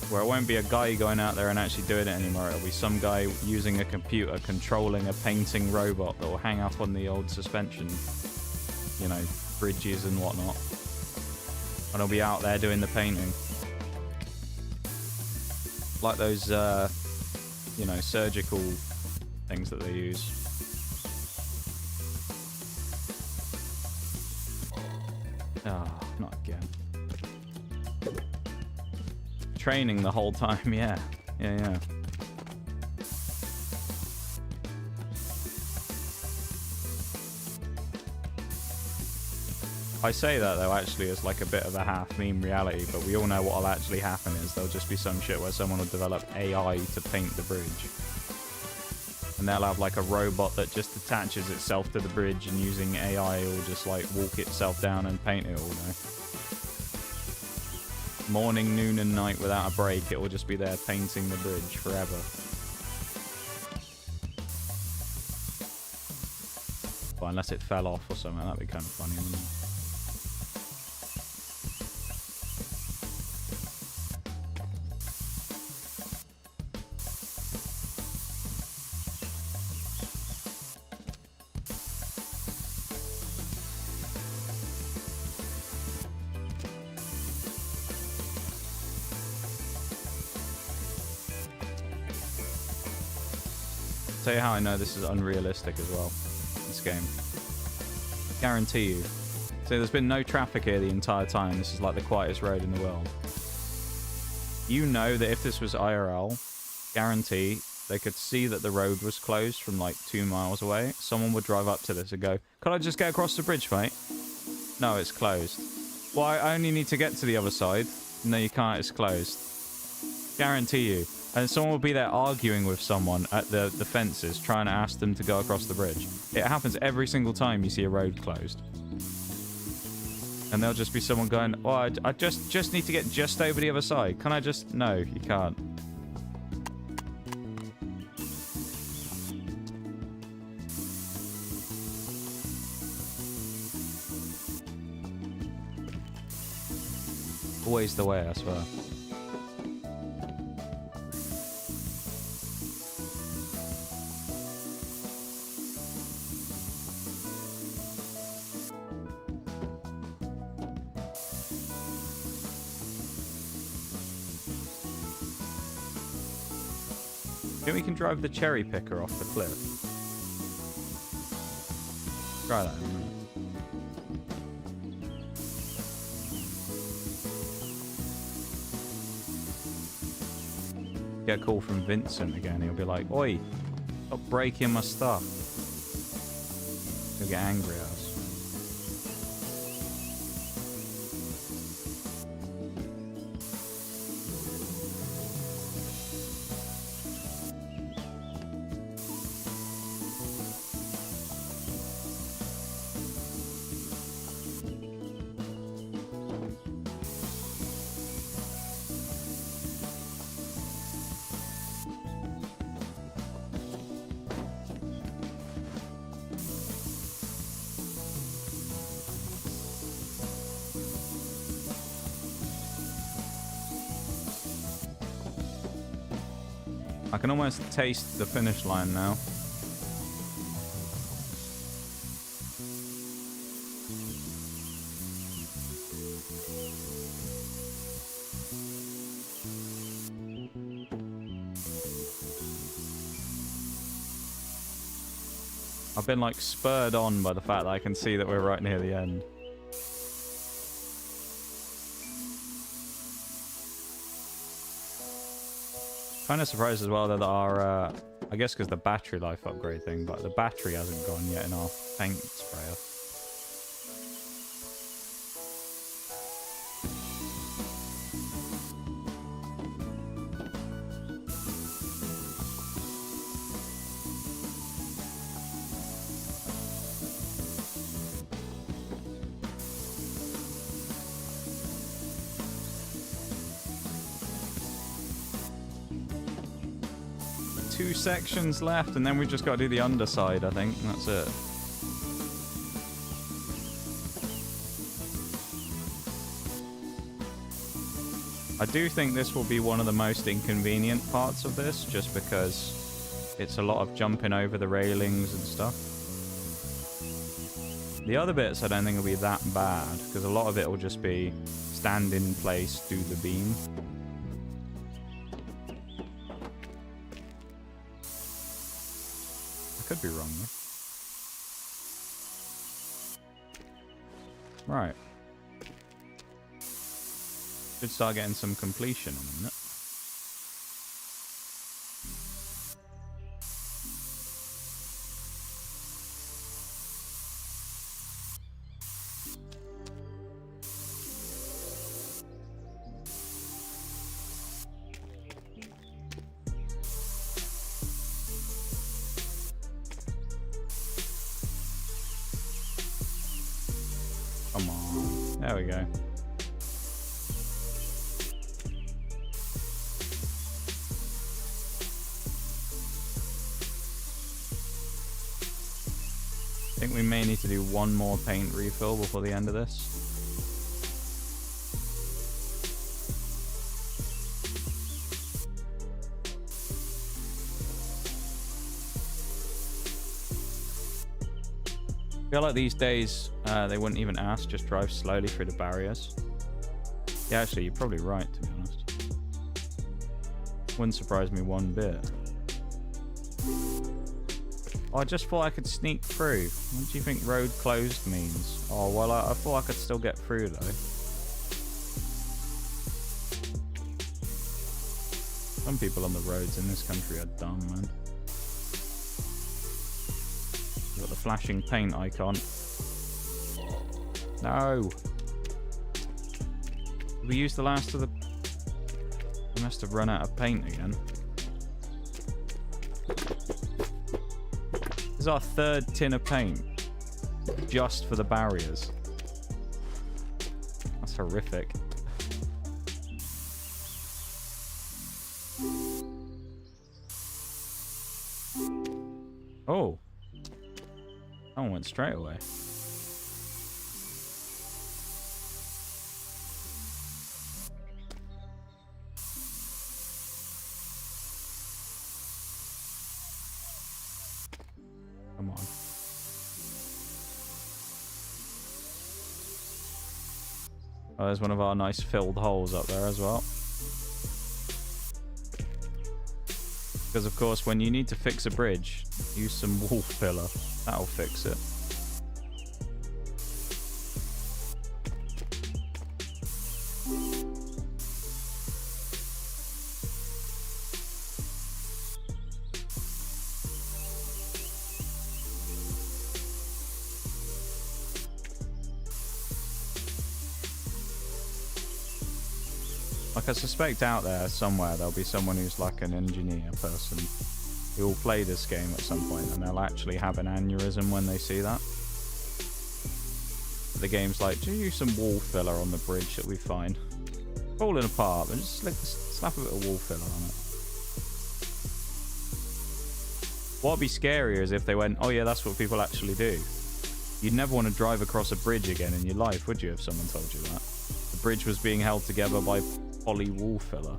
Where it won't be a guy going out there and actually doing it anymore, it'll be some guy using a computer controlling a painting robot that will hang up on the old suspension, you know, bridges and whatnot. And he'll be out there doing the painting. Like those, you know, surgical things that they use. Oh, not again. Training the whole time, yeah. Yeah. I say that though actually as like a bit of a half meme reality, but we all know what'll actually happen is there'll just be some shit where someone will develop AI to paint the bridge. And they'll have like a robot that just attaches itself to the bridge, and using AI will just like walk itself down and paint it all now. Morning, noon and night without a break, it will just be there painting the bridge forever. Well, unless it fell off or something, that'd be kind of funny, wouldn't it? Tell you how I know this is unrealistic as well, this game. Guarantee you. So there's been no traffic here the entire time. This is like the quietest road in the world. You know that if this was IRL, guarantee they could see that the road was closed from like 2 miles away. Someone would drive up to this and go, "Could I just get across the bridge, mate?" "No, it's closed." "Well, I only need to get to the other side." "No, you can't, it's closed." Guarantee you. And someone will be there arguing with someone at the fences, trying to ask them to go across the bridge. It happens every single time you see a road closed. And there'll just be someone going, "Oh, I just need to get just over the other side. Can I just..." "No, you can't." Always the way, I swear. Think we can drive the cherry picker off the cliff? Try that in a minute. Get a call from Vincent again. He'll be like, "Oi, stop breaking my stuff." He'll get angry at us. I can almost taste the finish line now. I've been like spurred on by the fact that I can see that we're right near the end. Kind of surprised as well that our, I guess because the battery life upgrade thing, but the battery hasn't gone yet in our paint sprayer. Two sections left, and then we've just got to do the underside, I think. And that's it. I do think this will be one of the most inconvenient parts of this, just because it's a lot of jumping over the railings and stuff. The other bits I don't think will be that bad, because a lot of it will just be stand in place, do the beam. Could be wrong though. Right. Should start getting some completion in a minute. Come on. There we go. I think we may need to do one more paint refill before the end of this. I feel like these days they wouldn't even ask, just drive slowly through the barriers. Yeah, actually, you're probably right, to be honest. Wouldn't surprise me one bit. Oh, I just thought I could sneak through. What do you think road closed means? Oh, well, I thought I could still get through, though. Some people on the roads in this country are dumb, man. Got the flashing paint icon. No. Did we use the last of the... We must have run out of paint again. This is our third tin of paint. Just for the barriers. That's horrific. Oh. That one went straight away. Come on. Oh, there's one of our nice filled holes up there as well. Because of course, when you need to fix a bridge, use some wall filler. That'll fix it. Like, I suspect out there somewhere there'll be someone who's like an engineer person who will play this game at some point and they'll actually have an aneurysm when they see that. The game's like, do you use some wall filler on the bridge that we find? Falling apart, but just slap a bit of wall filler on it. What'd be scarier is if they went, oh yeah, that's what people actually do. You'd never want to drive across a bridge again in your life, would you, if someone told you that? The bridge was being held together by poly wall filler.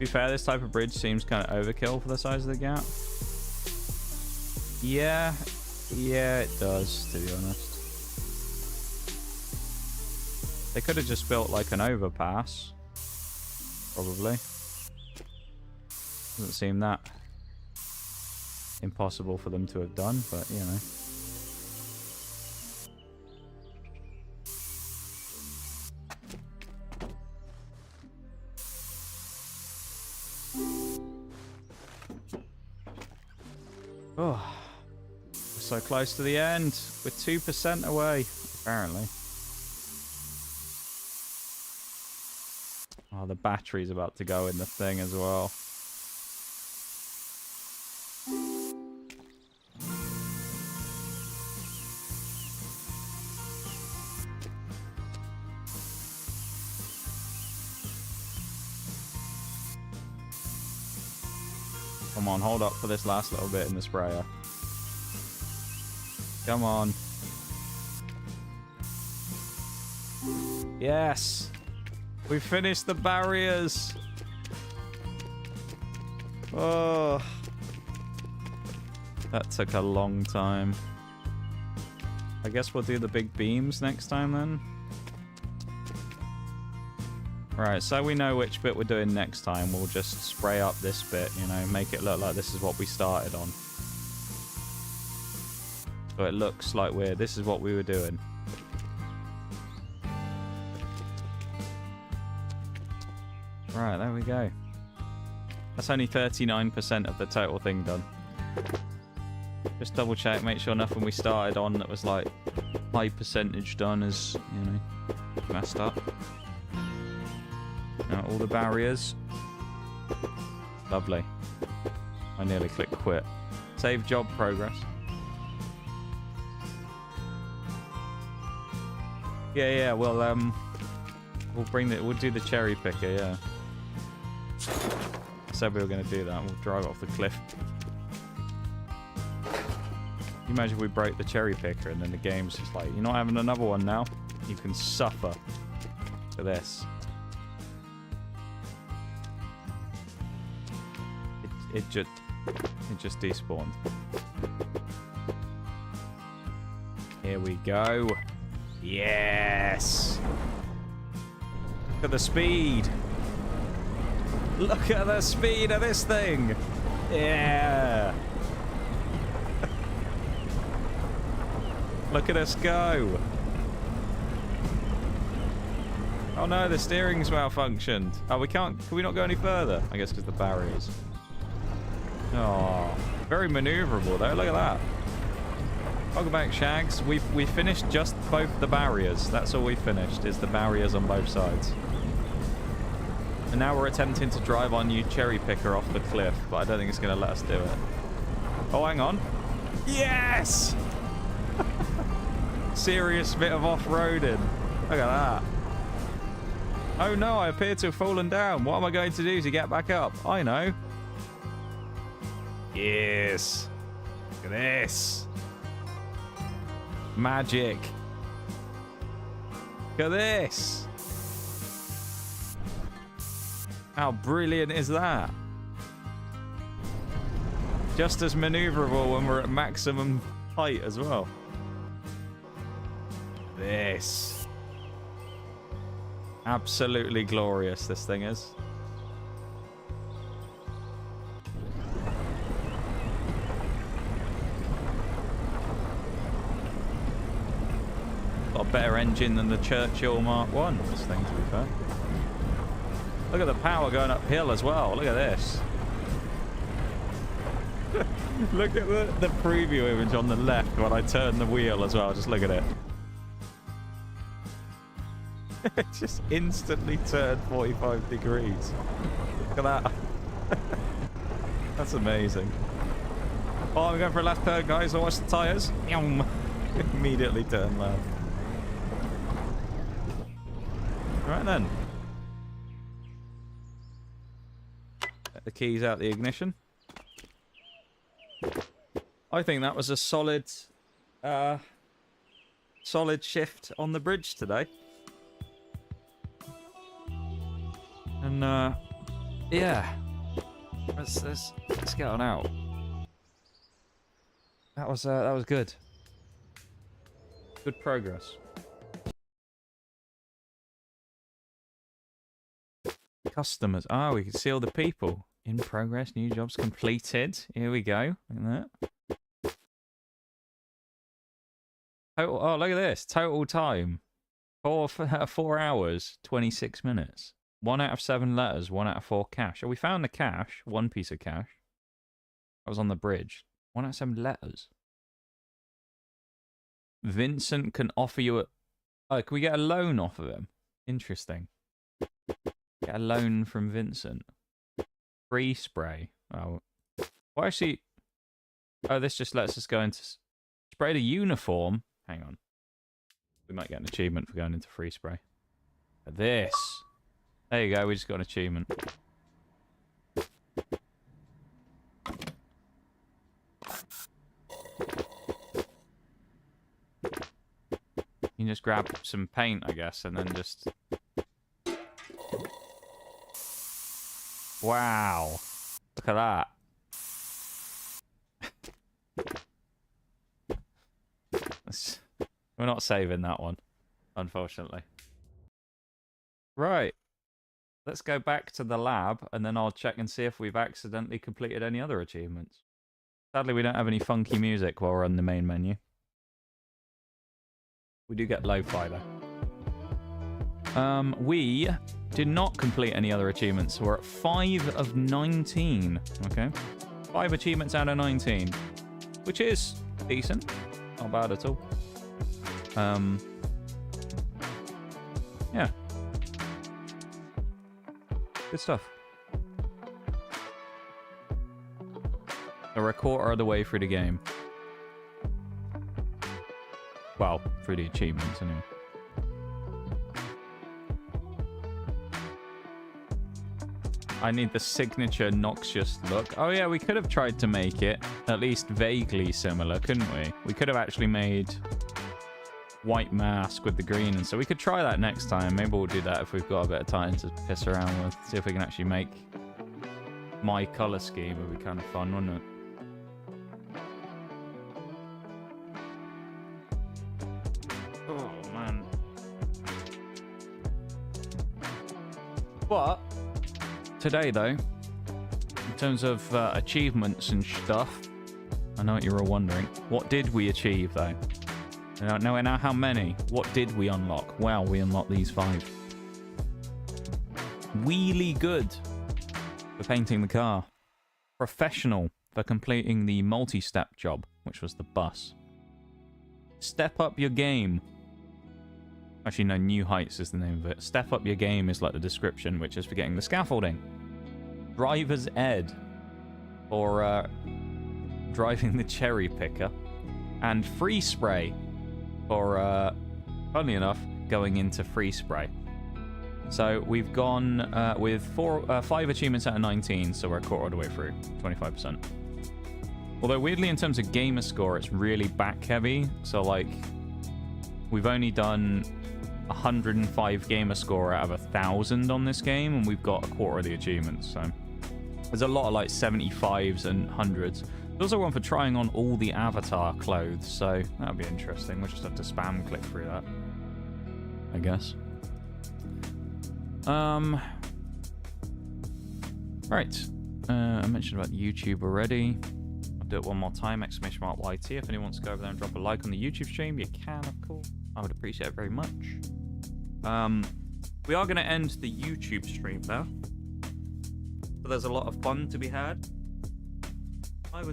be fair, this type of bridge seems kind of overkill for the size of the gap. Yeah, it does, to be honest. They could have just built like an overpass. Probably. Doesn't seem that impossible for them to have done, but you know. Oh, we're so close to the end. We're 2% away, apparently. Oh, the battery's about to go in the thing as well. Come on, hold up for this last little bit in the sprayer. Come on. Yes! We finished the barriers! Oh. That took a long time. I guess we'll do the big beams next time then. Right, so we know which bit we're doing next time. We'll just spray up this bit, you know, make it look like this is what we started on. So it looks like this is what we were doing. Right, there we go. That's only 39% of the total thing done. Just double check, make sure nothing we started on that was like high percentage done is, you know, messed up. Now all the barriers. Lovely. I nearly clicked quit. Save job progress. Yeah, we'll do the cherry picker, yeah. I said we were gonna do that. We'll drive off the cliff. Can you imagine if we broke the cherry picker and then the game's just like, you're not having another one now? You can suffer for this. It just despawned. Here we go. Yes! Look at the speed. Look at the speed of this thing. Yeah. Look at us go. Oh no, the steering's malfunctioned. Oh, we can't. Can we not go any further? I guess because the barriers. Oh, very maneuverable though. Look at that. Welcome back, Shags. We finished just both the barriers. That's all we finished, is the barriers on both sides. And now we're attempting to drive our new cherry picker off the cliff, but I don't think it's going to let us do it. Oh, hang on. Yes! Serious bit of off-roading. Look at that. Oh no, I appear to have fallen down. What am I going to do to get back up? I know. Yes. Look at this. Magic. Look at this. How brilliant is that? Just as maneuverable when we're at maximum height as well. This. Absolutely glorious, this thing is. Got a better engine than the Churchill Mark 1, this thing, to be fair. Look at the power going uphill as well. Look at this. Look at the preview image on the left when I turn the wheel as well. Just look at it. It just instantly turned 45 degrees. Look at that. That's amazing. Oh, I'm going for a left turn, guys. I'll watch the tyres. Immediately turn left. Right then. Get the keys out the ignition. I think that was a solid shift on the bridge today. And Yeah. Let's get on out. That was good. Good progress. Customers. Ah, we can see all the people. In progress, new jobs completed. Here we go. Look at that. Total, oh, look at this. Total time. 4 hours, 26 minutes. 1 out of 7 letters, 1 out of 4 cash. Oh, we found the cash. 1 piece of cash. That was on the bridge. 1 out of 7 letters. Vincent can offer you a... Oh, can we get a loan off of him? Interesting. Get a loan from Vincent. Free spray. Oh. Well, actually... Oh, this just lets us go into... Spray the uniform. Hang on. We might get an achievement for going into free spray. This. There you go, we just got an achievement. You can just grab some paint, I guess, and then just... Wow. Look at that. We're not saving that one, unfortunately. Right. Let's go back to the lab, and then I'll check and see if we've accidentally completed any other achievements. Sadly, we don't have any funky music while we're on the main menu. We do get lo-fi, though. We did not complete any other achievements. We're at 5 of 19. Okay. 5 achievements out of 19. Which is decent. Not bad at all. Yeah. Good stuff. So we're a quarter of the way through the game. Well, through the achievements, anyway. I need the signature noxious look. Oh yeah, we could have tried to make it at least vaguely similar, couldn't we? We could have actually made white mask with the green, and so we could try that next time. Maybe we'll do that if we've got a bit of time to piss around with. See if we can actually make my color scheme. Would be kind of fun, wouldn't it? Oh man. But today, though, in terms of achievements and stuff, I know what you were wondering. What did we achieve, though? Now, how many? What did we unlock? Well, we unlocked these 5. Wheelie good for painting the car. Professional for completing the multi-step job, which was the bus. Step up your game. Actually, no, New Heights is the name of it. Step up your game is like the description, which is for getting the scaffolding. Driver's ed. Or driving the cherry picker. And free spray. Or, funnily enough, going into free spray. So we've gone with 5 achievements out of 19, so we're a quarter of the way through. 25%. Although, weirdly, in terms of gamer score, it's really back-heavy. So, like, we've only done 105 gamer score out of 1,000 on this game, and we've got a quarter of the achievements, so... There's a lot of, like, 75s and 100s. There's also one for trying on all the avatar clothes, so that'll be interesting. We'll just have to spam click through that, I guess. Right. I mentioned about YouTube already. I'll do it one more time, !YT. If anyone wants to go over there and drop a like on the YouTube stream, you can, of course. I would appreciate it very much. We are going to end the YouTube stream now. But there's a lot of fun to be had. I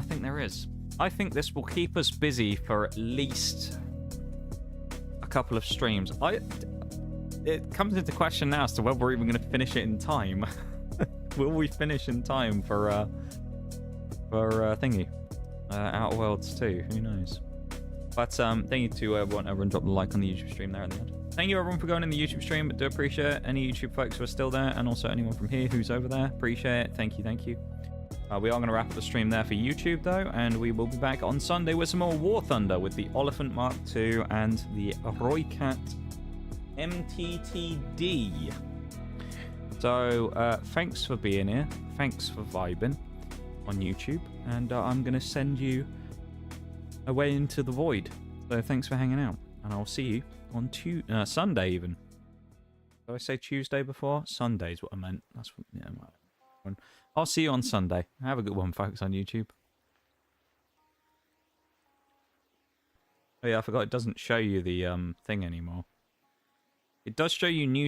think there is. I think this will keep us busy for at least a couple of streams. It comes into question now as to whether we're even going to finish it in time. Will we finish in time for thingy? Outer Worlds 2, who knows? But thank you to everyone drop the like on the YouTube stream there at the end. Thank you everyone for going in the YouTube stream. Do appreciate any YouTube folks who are still there, and also anyone from here who's over there. Appreciate it. Thank you, thank you. We are going to wrap up the stream there for YouTube, though, and we will be back on Sunday with some more War Thunder with the Oliphant Mark II and the Roycat MTTD. So, thanks for being here. Thanks for vibing on YouTube. And I'm going to send you away into the void. So, thanks for hanging out. And I'll see you on Sunday even. Did I say Tuesday before? Sunday's what I meant. That's what, yeah. I'll see you on Sunday. Have a good one, folks, on YouTube. Oh yeah, I forgot it doesn't show you the thing anymore. It does show you new